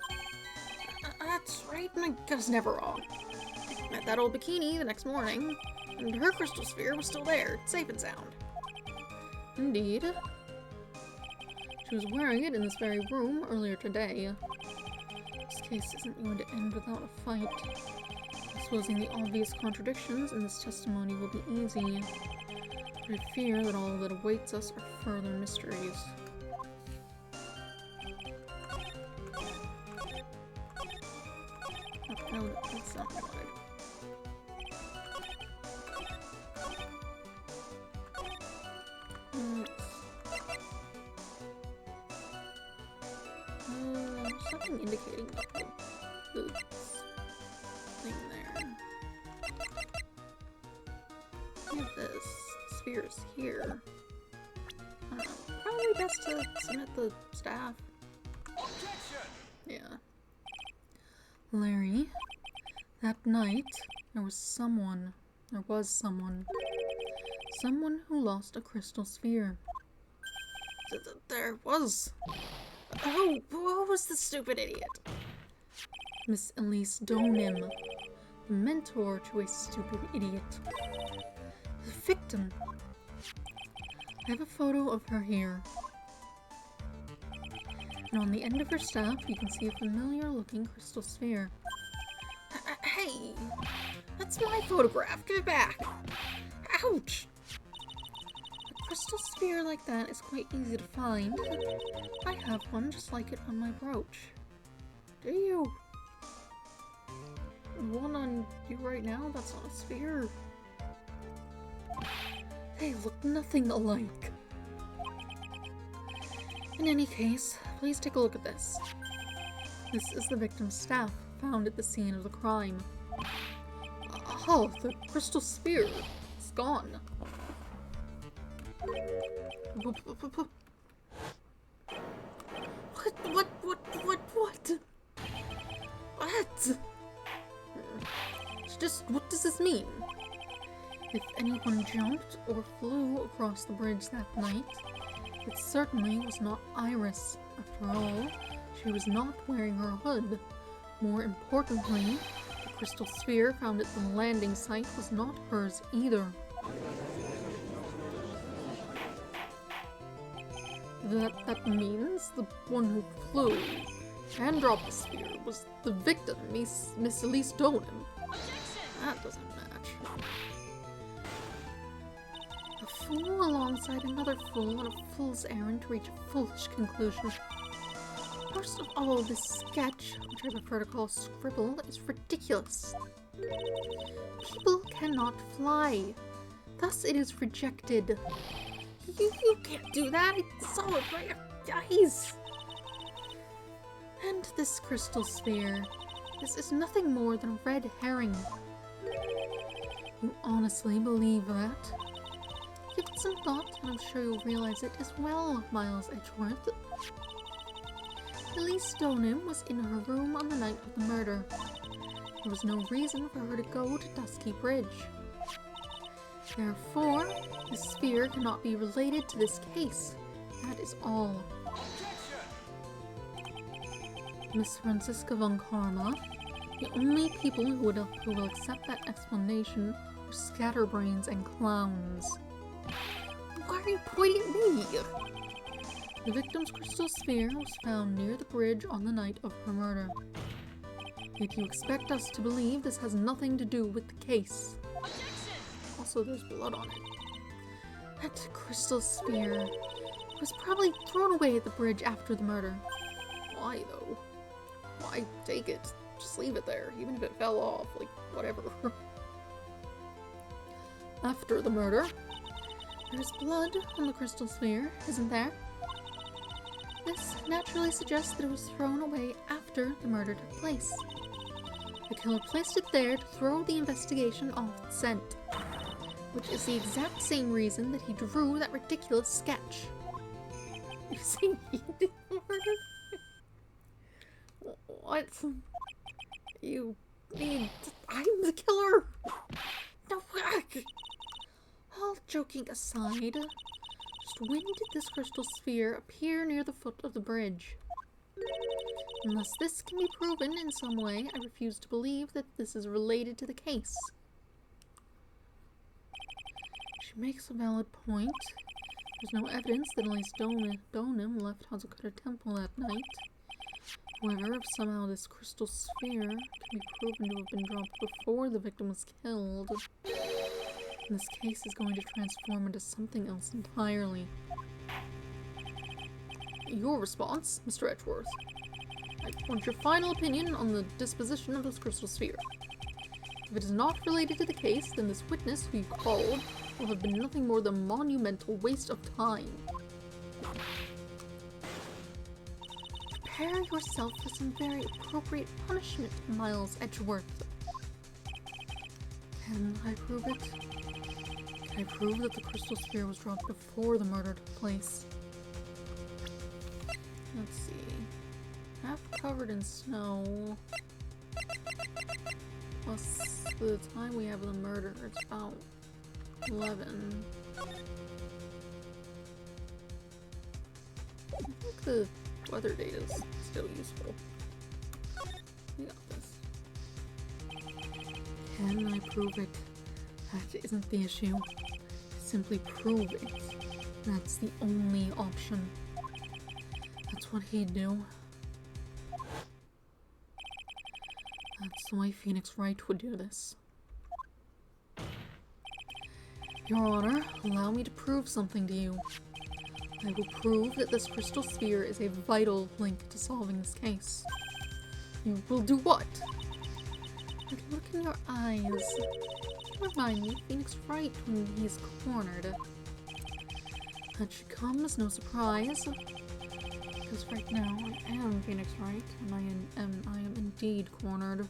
That's right, my gut is never wrong. I met that old bikini the next morning, and her crystal sphere was still there, safe and sound. Indeed. She was wearing it in this very room earlier today. This case isn't going to end without a fight. Exposing the obvious contradictions in this testimony will be easy. But I fear that all that awaits us are further mysteries. Oh, no, that's not good. Something indicating the thing there. Look at this. The sphere is here. I don't know. Probably best to submit the staff. Yeah. Larry, that night, there was someone who lost a crystal sphere. There was. Oh, what was the stupid idiot? Miss Elise Donim, the mentor to a stupid idiot. The victim. I have a photo of her here. And on the end of her staff, you can see a familiar-looking crystal sphere. Hey! That's my photograph. Give it back. Ouch! A crystal sphere like that is quite easy to find. I have one just like it on my brooch. Do you? The one on you right now? That's not a sphere. They look nothing alike. In any case, please take a look at this. This is the victim's staff found at the scene of the crime. Oh, the crystal sphere. It's gone. What? What does this mean? If anyone jumped or flew across the bridge that night, it certainly was not Iris. After all, she was not wearing her hood. More importantly, the crystal sphere found at the landing site was not hers either. That means the one who flew and dropped the sphere was the victim, Miss Elise Donim. That doesn't match. A fool along alongside another fool on a fool's errand to reach a foolish conclusion. First of all, this sketch, which I prefer to call scribble, is ridiculous. People cannot fly. Thus it is rejected. You can't do that. I saw it right in your eyes. And this crystal sphere. This is nothing more than a red herring. You honestly believe that? Give it some thought, and I'm sure you'll realize it as well, Miles Edgeworth. Elise Stoneham was in her room on the night of the murder. There was no reason for her to go to Dusky Bridge. Therefore, the sphere cannot be related to this case. That is all. Miss Franziska von Karma, the only people who will accept that explanation are scatterbrains and clowns. Why are you pointing at me? The victim's crystal sphere was found near the bridge on the night of her murder. Yet you expect us to believe this has nothing to do with the case. Also, there's blood on it. That crystal sphere was probably thrown away at the bridge after the murder. Why, though? Why take it? Just leave it there, even if it fell off, like, whatever. After the murder, there's blood on the crystal sphere, isn't there? This naturally suggests that it was thrown away after the murder took place. The killer placed it there to throw the investigation off the scent, which is the exact same reason that he drew that ridiculous sketch. You say he did the murder? What? You mean I'm the killer? No, all joking aside, just when did this crystal sphere appear near the foot of the bridge? Unless this can be proven in some way, I refuse to believe that this is related to the case. She makes a valid point. There's no evidence that Elise Stoneham left Hazakura Temple that night. However, if somehow this crystal sphere can be proven to have been dropped before the victim was killed, then this case is going to transform into something else entirely. Your response, Mr. Edgeworth. I want your final opinion on the disposition of this crystal sphere. If it is not related to the case, then this witness who you called will have been nothing more than a monumental waste of time. Prepare yourself for some very appropriate punishment, Miles Edgeworth. Can I prove it? Can I prove that the crystal sphere was dropped before the murder took place? Let's see. Half covered in snow. Plus the time we have of the murder, it's about 11. I think the weather data is still useful. We got this. Can I prove it? That isn't the issue. Simply prove it. That's the only option. That's what he'd do. That's the way Phoenix Wright would do this. Your Honor, allow me to prove something to you. I will prove that this crystal sphere is a vital link to solving this case. You will do what? That look in your eyes. Remind me of Phoenix Wright when he's cornered. That should come as no surprise. Because right now I am Phoenix Wright, and I am indeed cornered.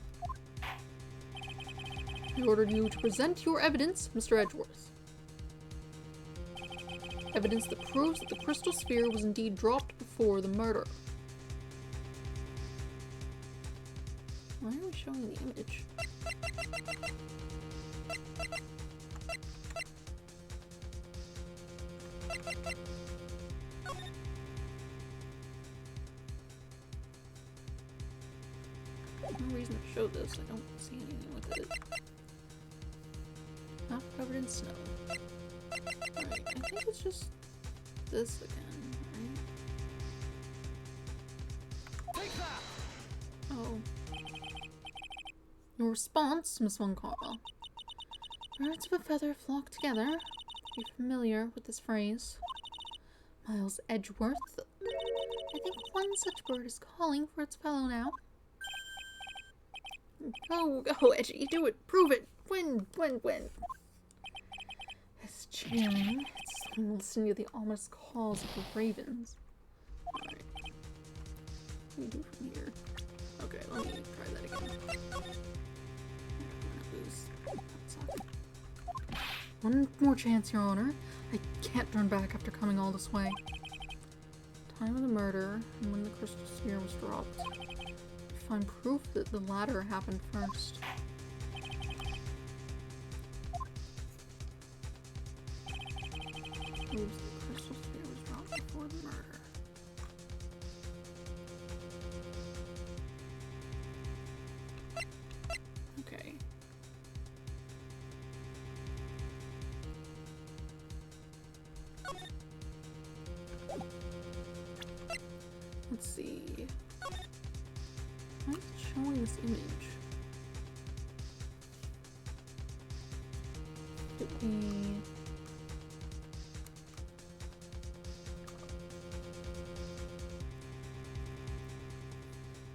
I ordered you to present your evidence, Mr. Edgeworth. Evidence that proves that the crystal sphere was indeed dropped before the murder. Why are we showing the image? No reason to show this. I don't see anything with it. Half covered in snow. Right, I think it's just this again, right? Take that! Oh. Your response, Miss Von Karma. Birds of a feather flock together. be familiar with this phrase. Miles Edgeworth. I think one such bird is calling for its fellow now. Go, Edgy, do it, prove it, win. It's cheering. It's listening to the ominous calls of the ravens. Alright. What do you do from here? Okay, let me try that again. One more chance, Your Honor. I can't turn back after coming all this way. Time of the murder and when the crystal sphere was dropped. I find proof that the latter happened first. Proves the crystal sphere was dropped before the murder. Okay. Let's see. Why is it showing this image? Could be...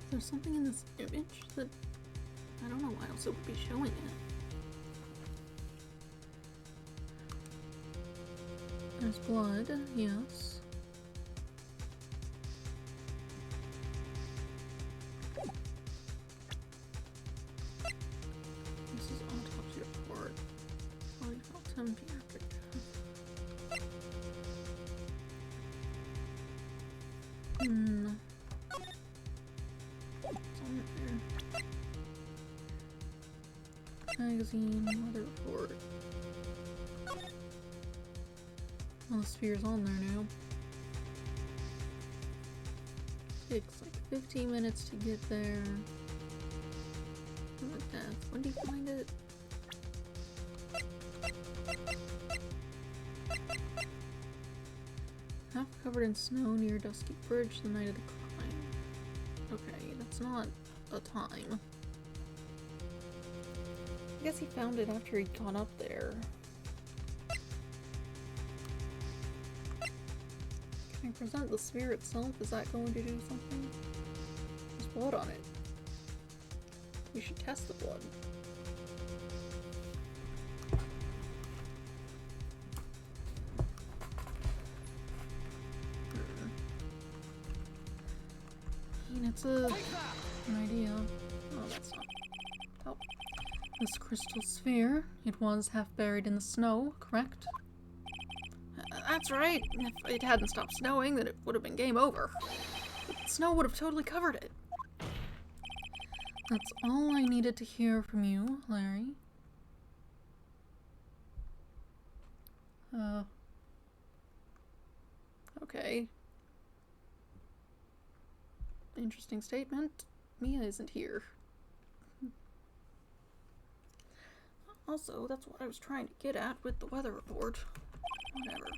Is there something in this image that... I don't know why else it would be showing it. There's blood, yes. This is autopsy report. Body felt empty after death. It's on there. Magazine, weather report. Well, the sphere's on there now. Takes like 15 minutes to get there. From the death. When do you find it? Half covered in snow near Dusky Bridge the night of the climb. Okay, that's not a time. I guess he found it after he'd gone up there. Can I present the sphere itself? Is that going to do something? There's blood on it. We should test the blood. I mean, it's an idea. Oh, that's not. Oh. This crystal sphere, it was half buried in the snow, correct? That's right. If it hadn't stopped snowing, then it would have been game over. The snow would have totally covered it. That's all I needed to hear from you, Larry. Okay. Interesting statement. Mia isn't here. Also, that's what I was trying to get at with the weather report. Whatever.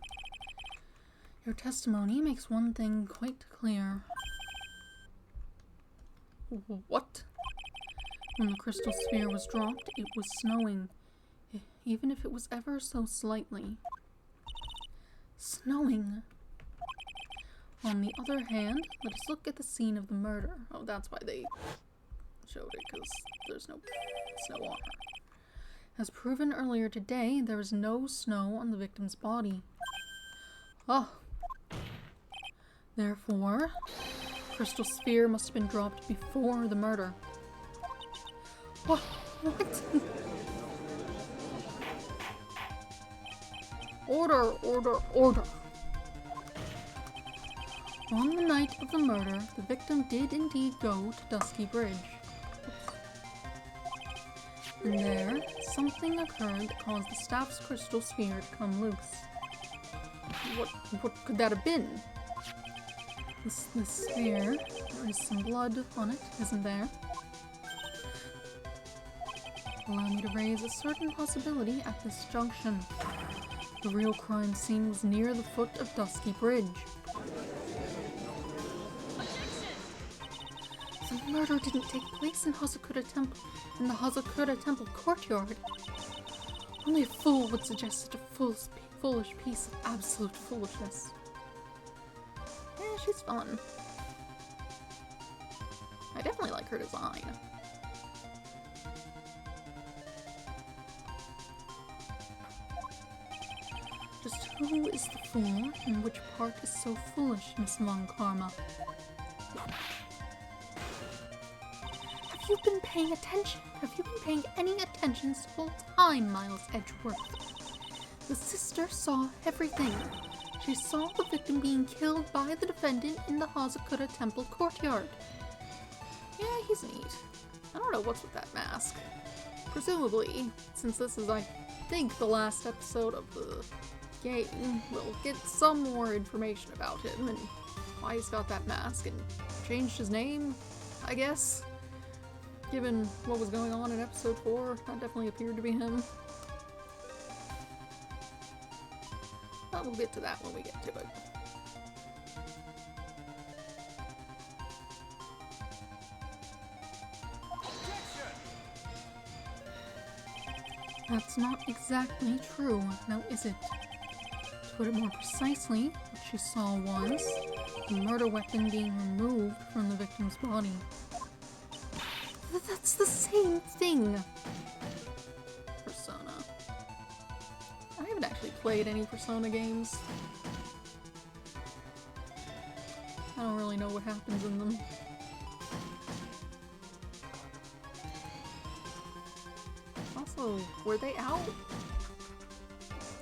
Your testimony makes one thing quite clear. What? When the crystal sphere was dropped, it was snowing. Even if it was ever so slightly. Snowing. On the other hand, let us look at the scene of the murder. Oh, that's why they showed it, because there's no snow on her. As proven earlier today, there is no snow on the victim's body. Oh. Therefore, crystal sphere must have been dropped before the murder. What? Order. On the night of the murder, the victim did indeed go to Dusky Bridge. And there, something occurred that caused the staff's crystal sphere to come loose. What could that have been? This sphere, there is some blood on it, isn't there? Allow me to raise a certain possibility at this junction. The real crime scene was near the foot of Dusky Bridge. The murder didn't take place in the Hazakura Temple courtyard. Only a fool would suggest such a foolish piece of absolute foolishness. Yeah, she's fun. I definitely like her design. Just who is the fool, and which part is so foolish, Miss Von Karma? Have you been paying attention? Have you been paying any attention this whole time, Miles Edgeworth? The sister saw everything. She saw the victim being killed by the defendant in the Hazakura Temple courtyard. Yeah, he's neat. I don't know what's with that mask. Presumably, since this is, I think, the last episode of the game, we'll get some more information about him and why he's got that mask and changed his name, I guess. Given what was going on in episode 4, that definitely appeared to be him. But we'll get to that when we get to it. That's not exactly true, now is it? To put it more precisely, what she saw was the murder weapon being removed from the victim's body. That's the same thing! Persona. I haven't actually played any Persona games. I don't really know what happens in them. Also, were they out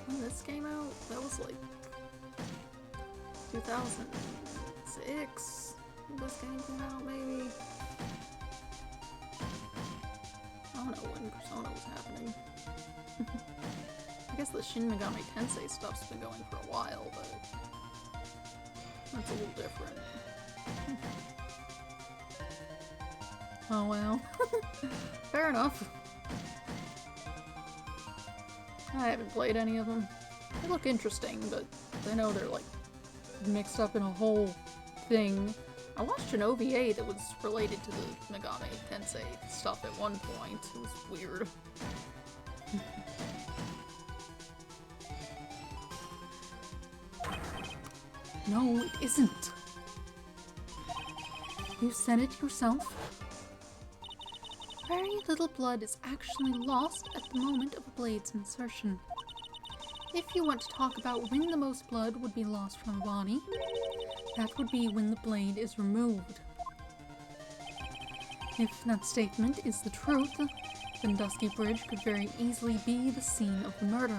when this came out? That was like 2006. This game came out, maybe. I don't know when Persona was happening. I guess the Shin Megami Tensei stuff's been going for a while, but that's a little different. Oh well. Fair enough. I haven't played any of them. They look interesting, but I know they're like mixed up in a whole thing. I watched an OVA that was related to the Megami Tensei stuff at one point. It was weird. No, it isn't. You said it yourself. Very little blood is actually lost at the moment of a blade's insertion. If you want to talk about when the most blood would be lost from a body, that would be when the blade is removed. If that statement is the truth, then Dusky Bridge could very easily be the scene of the murder.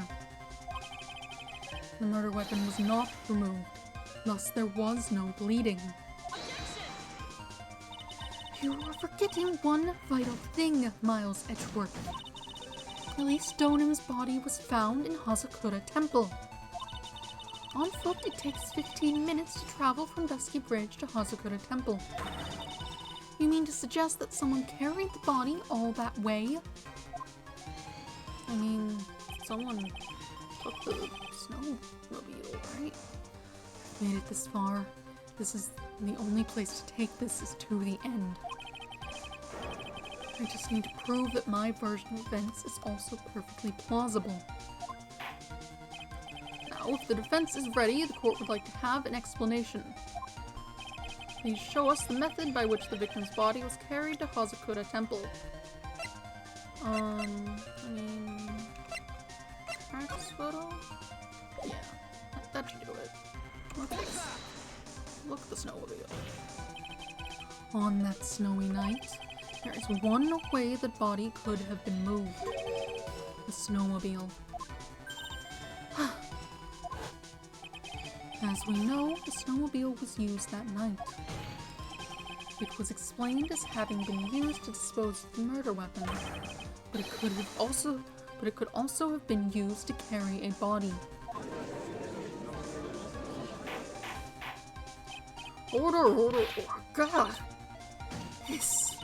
The murder weapon was not removed, thus there was no bleeding. You are forgetting one vital thing, Miles Edgeworth. Elise Donham's body was found in Hazakura Temple. On foot, it takes 15 minutes to travel from Dusky Bridge to Hazakura Temple. You mean to suggest that someone carried the body all that way? I mean, someone took the snowmobile, right? Made it this far. This is the only place to take this is to the end. I just need to prove that my version of events is also perfectly plausible. Now, if the defense is ready, the court would like to have an explanation. Please show us the method by which the victim's body was carried to Hazakura Temple. I mean... practice photo? Yeah, that should do it. Look at the snowmobile. On that snowy night, there is one way the body could have been moved. The snowmobile. As we know, the snowmobile was used that night. It was explained as having been used to dispose of the murder weapon, but it could also have been used to carry a body. Order! Oh God! This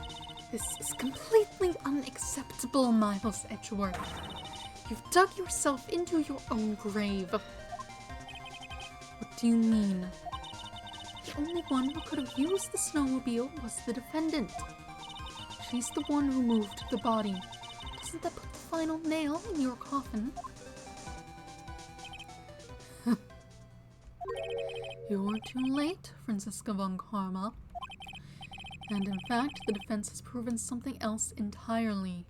is completely unacceptable, Miles Edgeworth. You've dug yourself into your own grave. What do you mean? The only one who could have used the snowmobile was the defendant. She's the one who moved the body. Doesn't that put the final nail in your coffin? You're too late, Franziska von Karma. And in fact, the defense has proven something else entirely.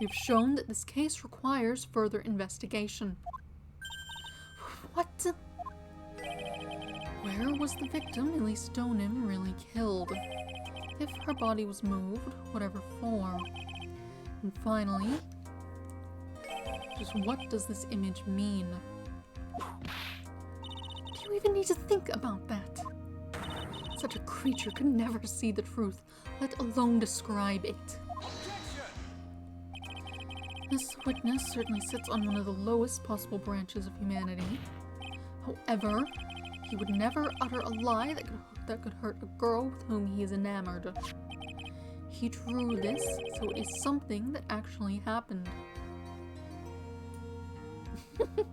We've shown that this case requires further investigation. What? Where was the victim, Elise Donin, really killed? If her body was moved, whatever for? And finally, just what does this image mean? Do you even need to think about that? Such a creature could never see the truth, let alone describe it. This witness certainly sits on one of the lowest possible branches of humanity. However, he would never utter a lie that could hurt a girl with whom he is enamored. He drew this, so it is something that actually happened. The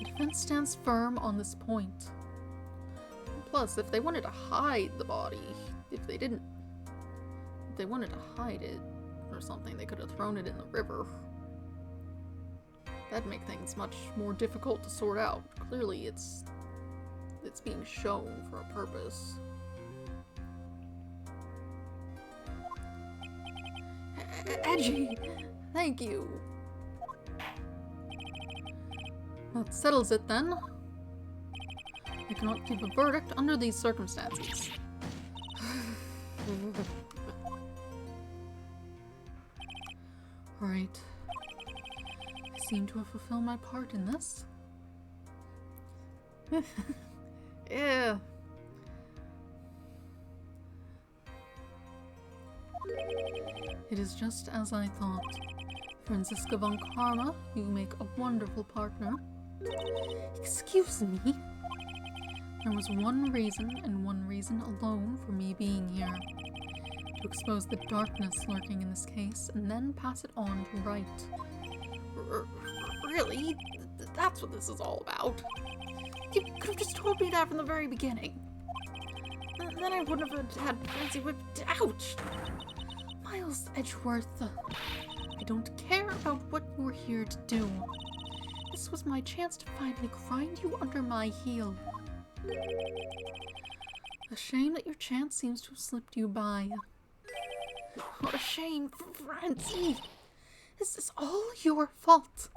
defense stands firm on this point. Plus, if they wanted to hide the body, if they wanted to hide it or something, they could have thrown it in the river. That'd make things much more difficult to sort out. Clearly, it's being shown for a purpose. Edgy! Thank you! That settles it then. I cannot give a verdict under these circumstances. Right. I seem to have fulfilled my part in this. Yeah. It is just as I thought. Franziska von Karma, you make a wonderful partner. Excuse me? There was one reason, and one reason alone, for me being here. To expose the darkness lurking in this case, and then pass it on to Wright. Really? That's what this is all about? You could have just told me that from the very beginning. Then I wouldn't have had Francie whipped out. Miles Edgeworth, I don't care about what you were here to do. This was my chance to finally grind you under my heel. A shame that your chance seems to have slipped you by. What a shame, Francie. This is all your fault.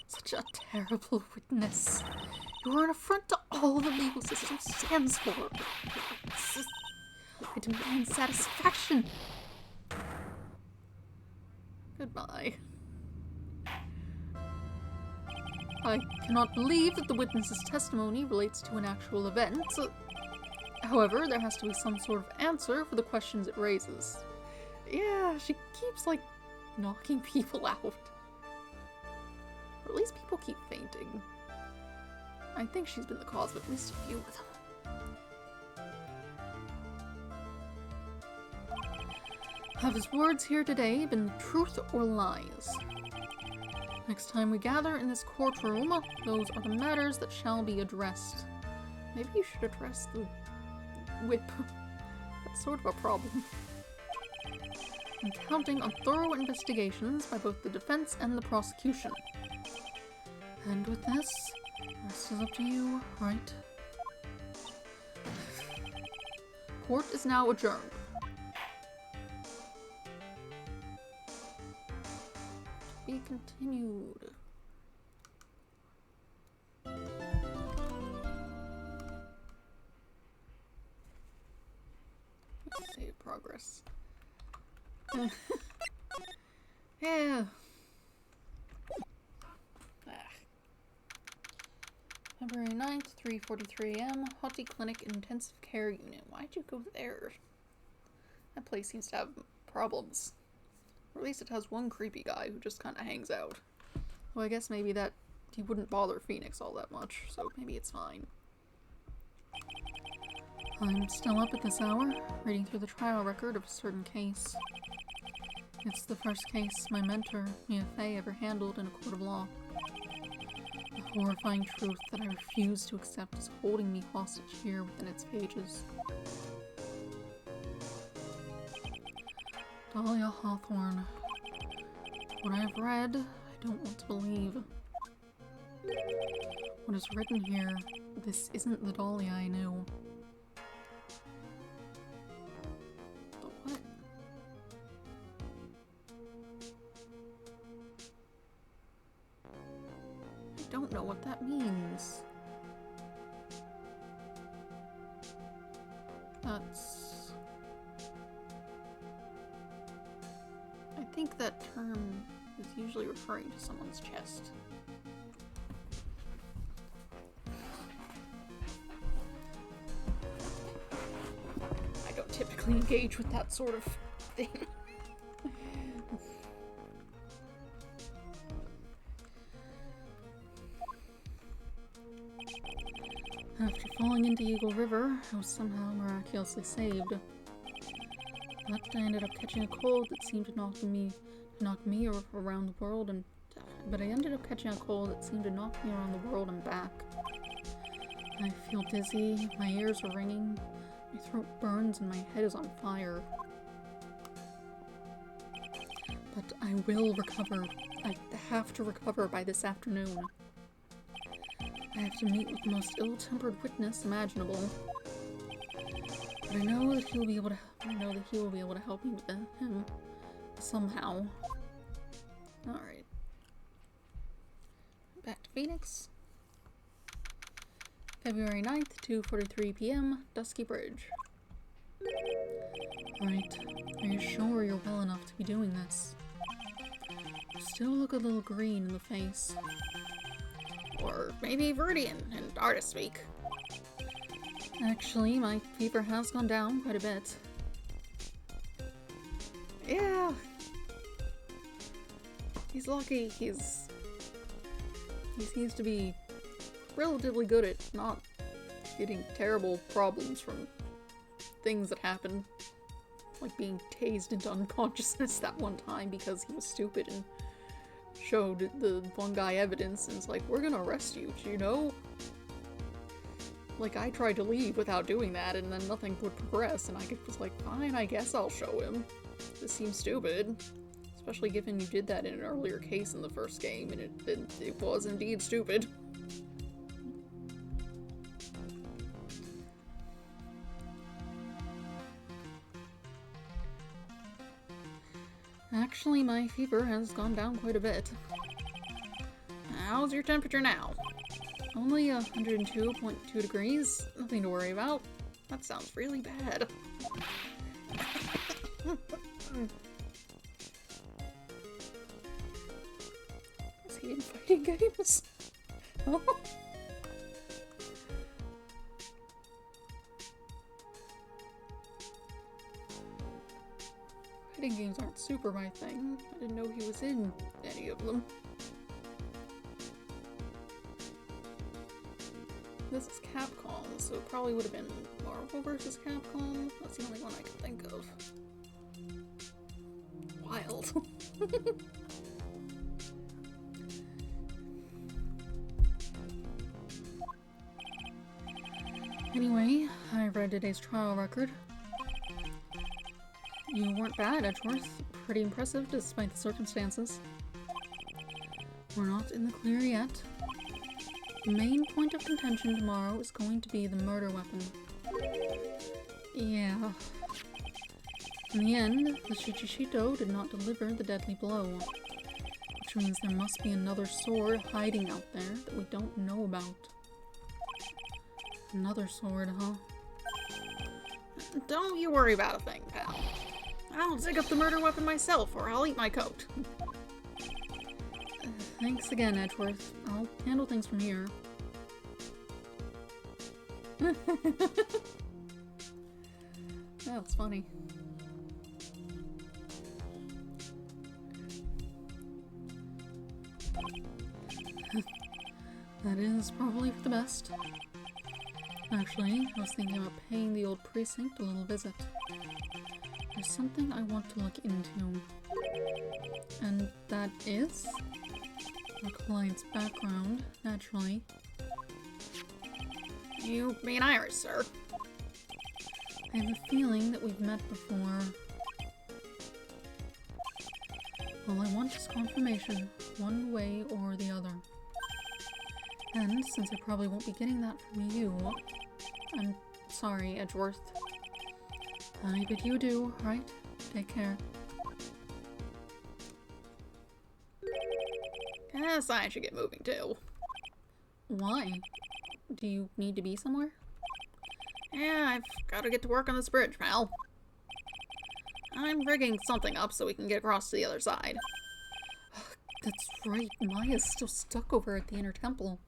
Such a terrible witness. You are an affront to all the legal system stands for. I demand satisfaction. Goodbye. I cannot believe that the witness's testimony relates to an actual event. However, there has to be some sort of answer for the questions it raises. Yeah, she keeps, like, knocking people out. Or at least people keep fainting. I think she's been the cause of at least a few of them. Have his words here today been truth or lies? Next time we gather in this courtroom, those are the matters that shall be addressed. Maybe you should address the whip. That's sort of a problem. I'm counting on thorough investigations by both the defense and the prosecution. And with this, the rest is up to you, right? Court is now adjourned. To be continued. Save progress. Yeah. February 9th, 3:43 a.m. Hottie Clinic Intensive Care Unit. Why'd you go there? That place seems to have problems. Or at least it has one creepy guy who just kind of hangs out. Well, I guess maybe that he wouldn't bother Phoenix all that much, so maybe it's fine. I'm still up at this hour, reading through the trial record of a certain case. It's the first case my mentor, Mia Fey, ever handled in a court of law. The horrifying truth that I refuse to accept is holding me hostage here within its pages. Dahlia Hawthorne. What I have read, I I don't want to believe. What is written here? This isn't the Dahlia I knew. But what? I don't know what that means. That's... I think that term is usually referring to someone's chest. I don't typically engage with that sort of thing. After falling into Eagle River, I was somehow miraculously saved. But I ended up catching a cold that seemed to knock me around the world and back. I feel dizzy, my ears are ringing, my throat burns, and my head is on fire. But I will recover. I have to recover by this afternoon. I have to meet with the most ill-tempered witness imaginable. But I know that he will be able to help me with him somehow. Alright. Back to Phoenix. February 9th, 2:43 p.m., Dusky Bridge. Right. Are you sure you're well enough to be doing this? You still look a little green in the face. Or maybe Viridian in artist speak. Actually, my fever has gone down quite a bit. Yeah. He's lucky. He seems to be relatively good at not getting terrible problems from things that happen. Like being tased into unconsciousness that one time because he was stupid and showed the one guy evidence and it's like, we're gonna arrest you, do you know? Like, I tried to leave without doing that and then nothing would progress and I was like, fine, I guess I'll show him. This seems stupid. Especially given you did that in an earlier case in the first game and it was indeed stupid. Actually, my fever has gone down quite a bit. How's your temperature now? Only 102.2 degrees. Nothing to worry about. That sounds really bad. Is he in fighting games? Fighting games aren't super my thing. I didn't know he was in any of them. This is Capcom, so it probably would have been Marvel vs. Capcom. That's the only one I can think of. Wild. Anyway, I read today's trial record. You weren't bad, Edgeworth. Pretty impressive despite the circumstances. We're not in the clear yet. The main point of contention tomorrow is going to be the murder weapon. Yeah. In the end, the Shichishito did not deliver the deadly blow. Which means there must be another sword hiding out there that we don't know about. Another sword, huh? Don't you worry about a thing, pal. I'll dig up the murder weapon myself, or I'll eat my coat. Thanks again, Edgeworth. I'll handle things from here. That's funny. That is probably for the best. Actually, I was thinking about paying the old precinct a little visit. There's something I want to look into. And that is? Our client's background, naturally. You mean Iris, sir? I have a feeling that we've met before. All I want is confirmation. one way or the other. And since I probably won't be getting that from you, I'm sorry, Edgeworth. I bid you adieu, right? Take care. Guess I should get moving too. Why? Do you need to be somewhere? Yeah, I've got to get to work on this bridge, pal. I'm rigging something up so we can get across to the other side. That's right, Maya's still stuck over at the inner temple.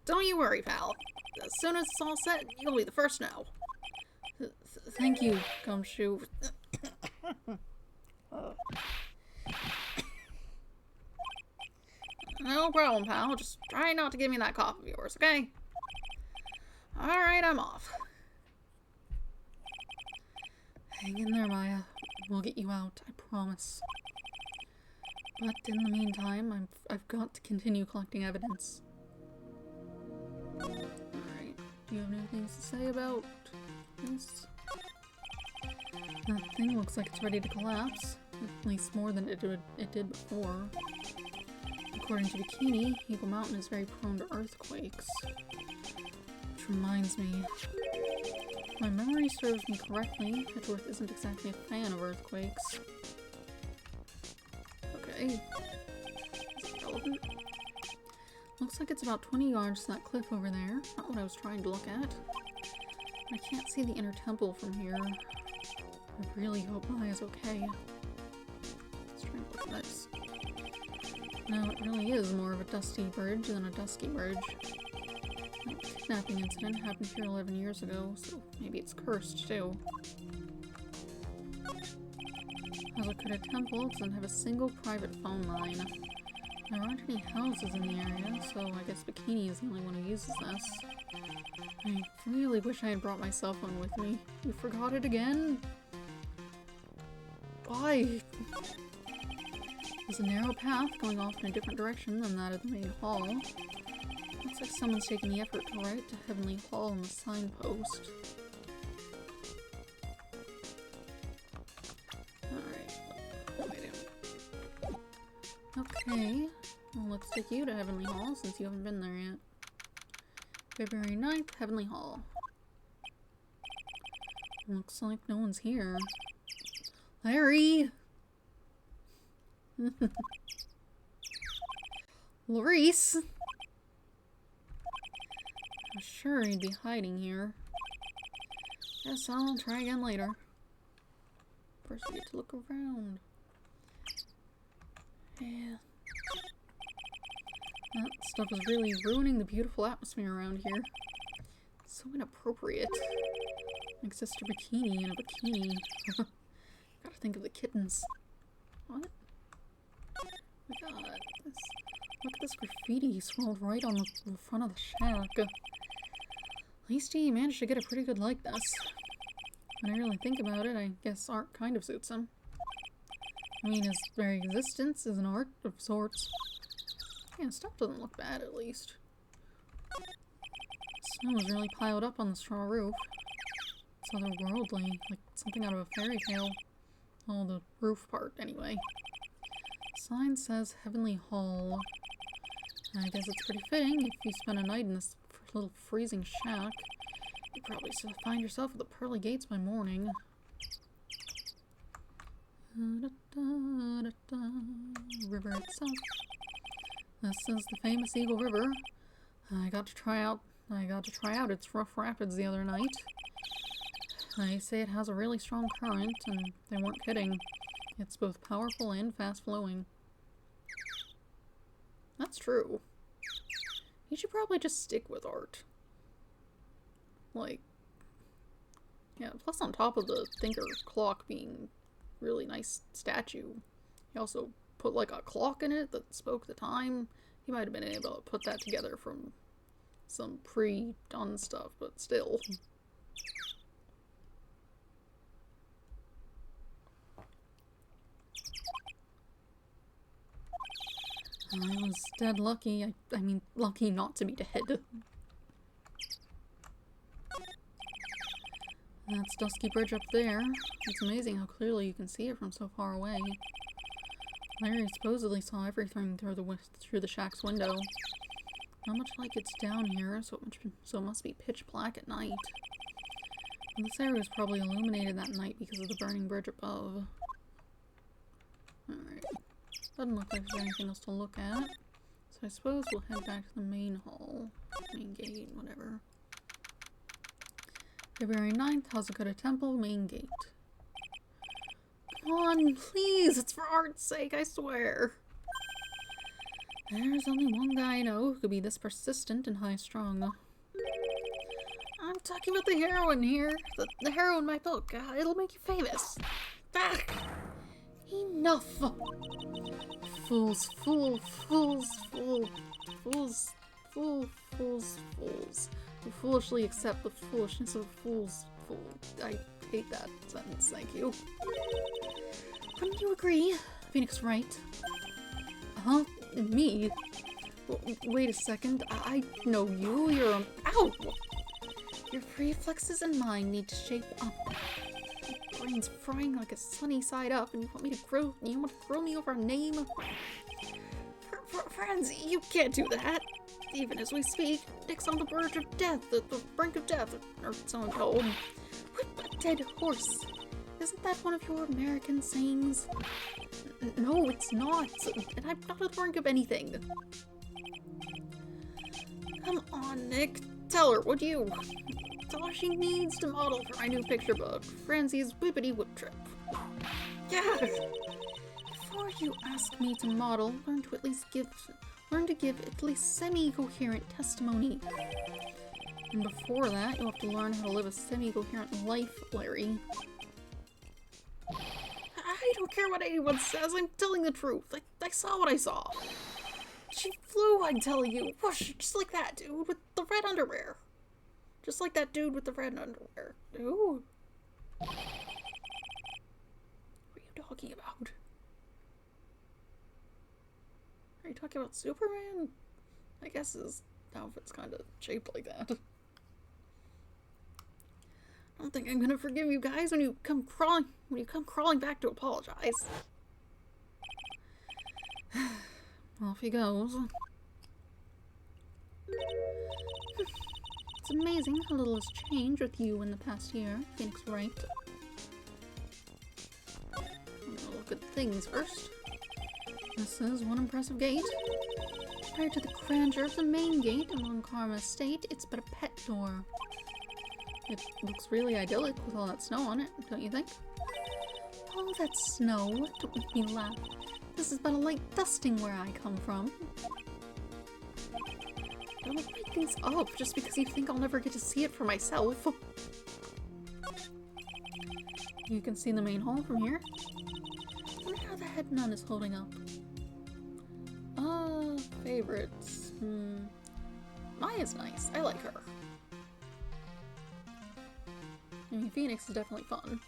Don't you worry, pal. As soon as it's all set, you'll be the first to know. Thank you, Gumshoe. No problem, pal. Just try not to give me that cough of yours, okay? Alright, I'm off. Hang in there, Maya. We'll get you out, I promise. But in the meantime, I've got to continue collecting evidence. Alright, do you have any things to say about this? That thing looks like it's ready to collapse. At least more than it did before. According to Bikini, Eagle Mountain is very prone to earthquakes. Which reminds me, if my memory serves me correctly, Edgeworth isn't exactly a fan of earthquakes. Okay. Is it relevant? Looks like it's about 20 yards to that cliff over there. Not what I was trying to look at. I can't see the inner temple from here. I really hope Maya's okay. Let's try and look at this. No, it really is more of a dusty bridge than a dusky bridge. The kidnapping incident happened here 11 years ago, so maybe it's cursed too. Hazakura Temple doesn't have a single private phone line. There aren't any houses in the area, so I guess Bikini is the only one who uses this. I really wish I had brought my cell phone with me. You forgot it again? Why? There's a narrow path going off in a different direction than that of the main hall. Looks like someone's taken the effort to write to Heavenly Hall on the signpost. Alright, what do I do? Okay, well let's take you to Heavenly Hall since you haven't been there yet. February 9th, Heavenly Hall. Looks like no one's here. Larry! Larice! I'm sure he'd be hiding here. Guess I'll try again later. First we get to look around. Yeah. That stuff is really ruining the beautiful atmosphere around here. So inappropriate. Like Sister Bikini in a bikini. Gotta think of the kittens. What? Oh my god. Look at this graffiti scrawled right on the front of the shack. At least he managed to get a pretty good likeness. When I really think about it, I guess art kind of suits him. I mean, his very existence is an art of sorts. Yeah, stuff doesn't look bad, at least. Snow is really piled up on the straw roof. It's otherworldly, like something out of a fairy tale. Oh, the roof part, anyway. Sign says Heavenly Hall. I guess it's pretty fitting if you spend a night in this little freezing shack. You'll probably still find yourself at the pearly gates by morning. River itself. This is the famous Eagle River. I got to try out its rough rapids the other night. They say it has a really strong current, and they weren't kidding. It's both powerful and fast-flowing. That's true. You should probably just stick with art. Like, yeah, plus on top of the Thinker clock being really nice statue, he also put like a clock in it that spoke the time. He might have been able to put that together from some pre-done stuff, but still. I was dead lucky. I mean, lucky not to be dead. That's Dusky Bridge up there. It's amazing how clearly you can see it from so far away. Larry supposedly saw everything through the shack's window. Not much like it's down here, so it must be pitch black at night. And this area was probably illuminated that night because of the burning bridge above. Alright. Doesn't look like there's anything else to look at. So I suppose we'll head back to the main hall. Main gate, whatever. February 9th, Hazakura Temple, main gate. Come on, please! It's for art's sake, I swear! There's only one guy I know who could be this persistent and high-strung. I'm talking about the heroine here. The heroine in my book. It'll make you famous. Ah! Enough! Fools, fool, fools, fool, fools, fool, fools, fools. Who foolishly accept the foolishness of fools, fool. I hate that sentence, thank you. Wouldn't you agree? Phoenix Wright. Huh? Me? Wait a second. I know you. You're ow! Your reflexes and mine need to shape up. My brain's frying like a sunny side up, and you want to grow me over a name? Friends, you can't do that. Even as we speak, Nick's on the verge of death, the brink of death, or so I'm told. What a dead horse. Isn't that one of your American sayings? No, it's not. And I'm not on the brink of anything. Come on, Nick. Tell her, would you? Tell her she needs to model for my new picture book, Franzie's Whippity Whip Trip. Yeah! Before you ask me to model, learn to give at least semi-coherent testimony. And before that, you'll have to learn how to live a semi-coherent life, Larry. I don't care what anyone says, I'm telling the truth. I saw what I saw. She flew, I'm telling you. Whoosh, just like that dude with the red underwear. Just like that dude with the red underwear. Ooh. What are you talking about? Are you talking about Superman? I guess his outfit's kind of shaped like that. I don't think I'm gonna forgive you guys when you come crawling back to apologize. Off he goes. It's amazing how little has changed with you in the past year, Phoenix Wright. I'm gonna look at things first. This is one impressive gate. Compared to the grandeur of the main gate along Karma Estate, it's but a pet door. It looks really idyllic with all that snow on it, don't you think? All that snow? Don't make me laugh. This is but a light dusting where I come from. Don't make things up just because you think I'll never get to see it for myself. You can see the main hall from here. I wonder how the head nun is holding up. Favorites. Maya's nice. I like her. I mean, Phoenix is definitely fun.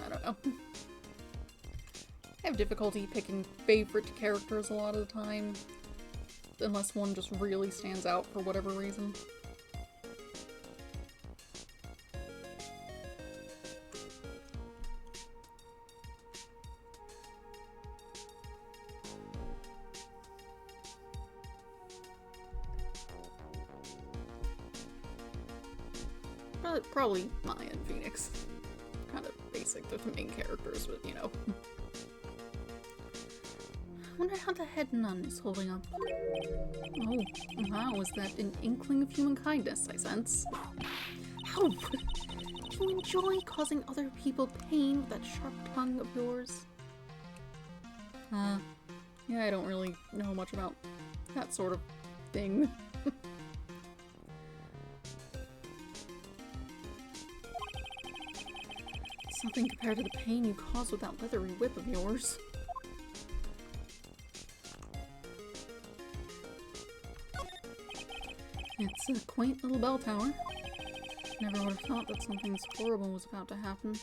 I don't know. I have difficulty picking favorite characters a lot of the time. Unless one just really stands out for whatever reason. But probably Maya and Phoenix. Kind of basic, they're the main characters, but you know. I wonder how the head nun is holding up. Oh, wow, is that an inkling of human kindness, I sense? Ow! Do you enjoy causing other people pain with that sharp tongue of yours? Yeah, I don't really know much about that sort of thing. It's nothing compared to the pain you cause with that leathery whip of yours. It's a quaint little bell tower. Never would have thought that something this horrible was about to happen.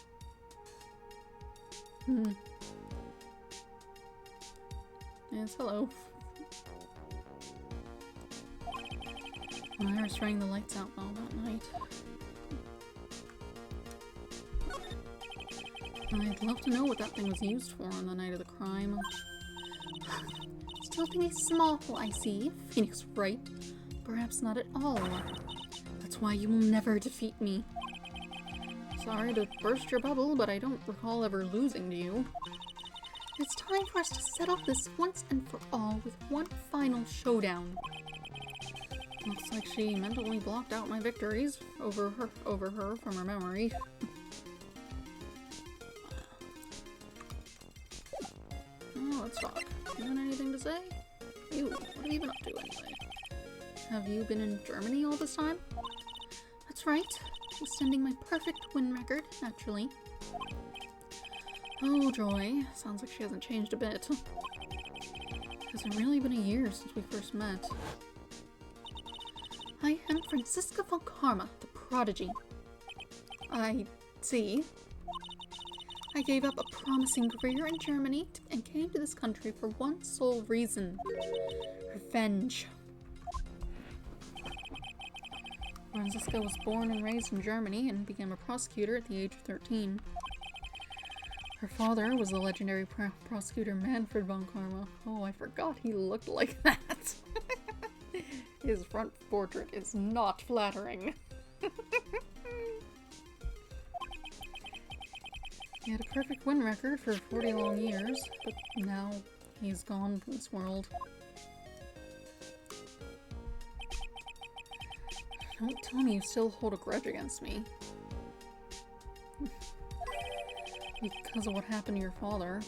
Yes, hello. Iris rang the lights out all that night. I'd love to know what that thing was used for on the night of the crime. Still being a small, I see. Phoenix Wright. Perhaps not at all. That's why you will never defeat me. Sorry to burst your bubble, but I don't recall ever losing to you. It's time for us to settle this once and for all with one final showdown. Looks like she mentally blocked out my victories over her from her memory. Oh, let's talk. You got anything to say? You, what have you been up to anyway? Have you been in Germany all this time? That's right. Extending my perfect win record, naturally. Oh, joy. Sounds like she hasn't changed a bit. Hasn't really been a year since we first met. I am Franziska von Karma, the prodigy. I see. I gave up a promising career in Germany and came to this country for one sole reason. Revenge. Franziska was born and raised in Germany and became a prosecutor at the age of 13. Her father was the legendary prosecutor Manfred von Karma. Oh, I forgot he looked like that. His front portrait is not flattering. He had a perfect win record for 40 long years, but now he's gone from this world. Don't tell me you still hold a grudge against me. Because of what happened to your father.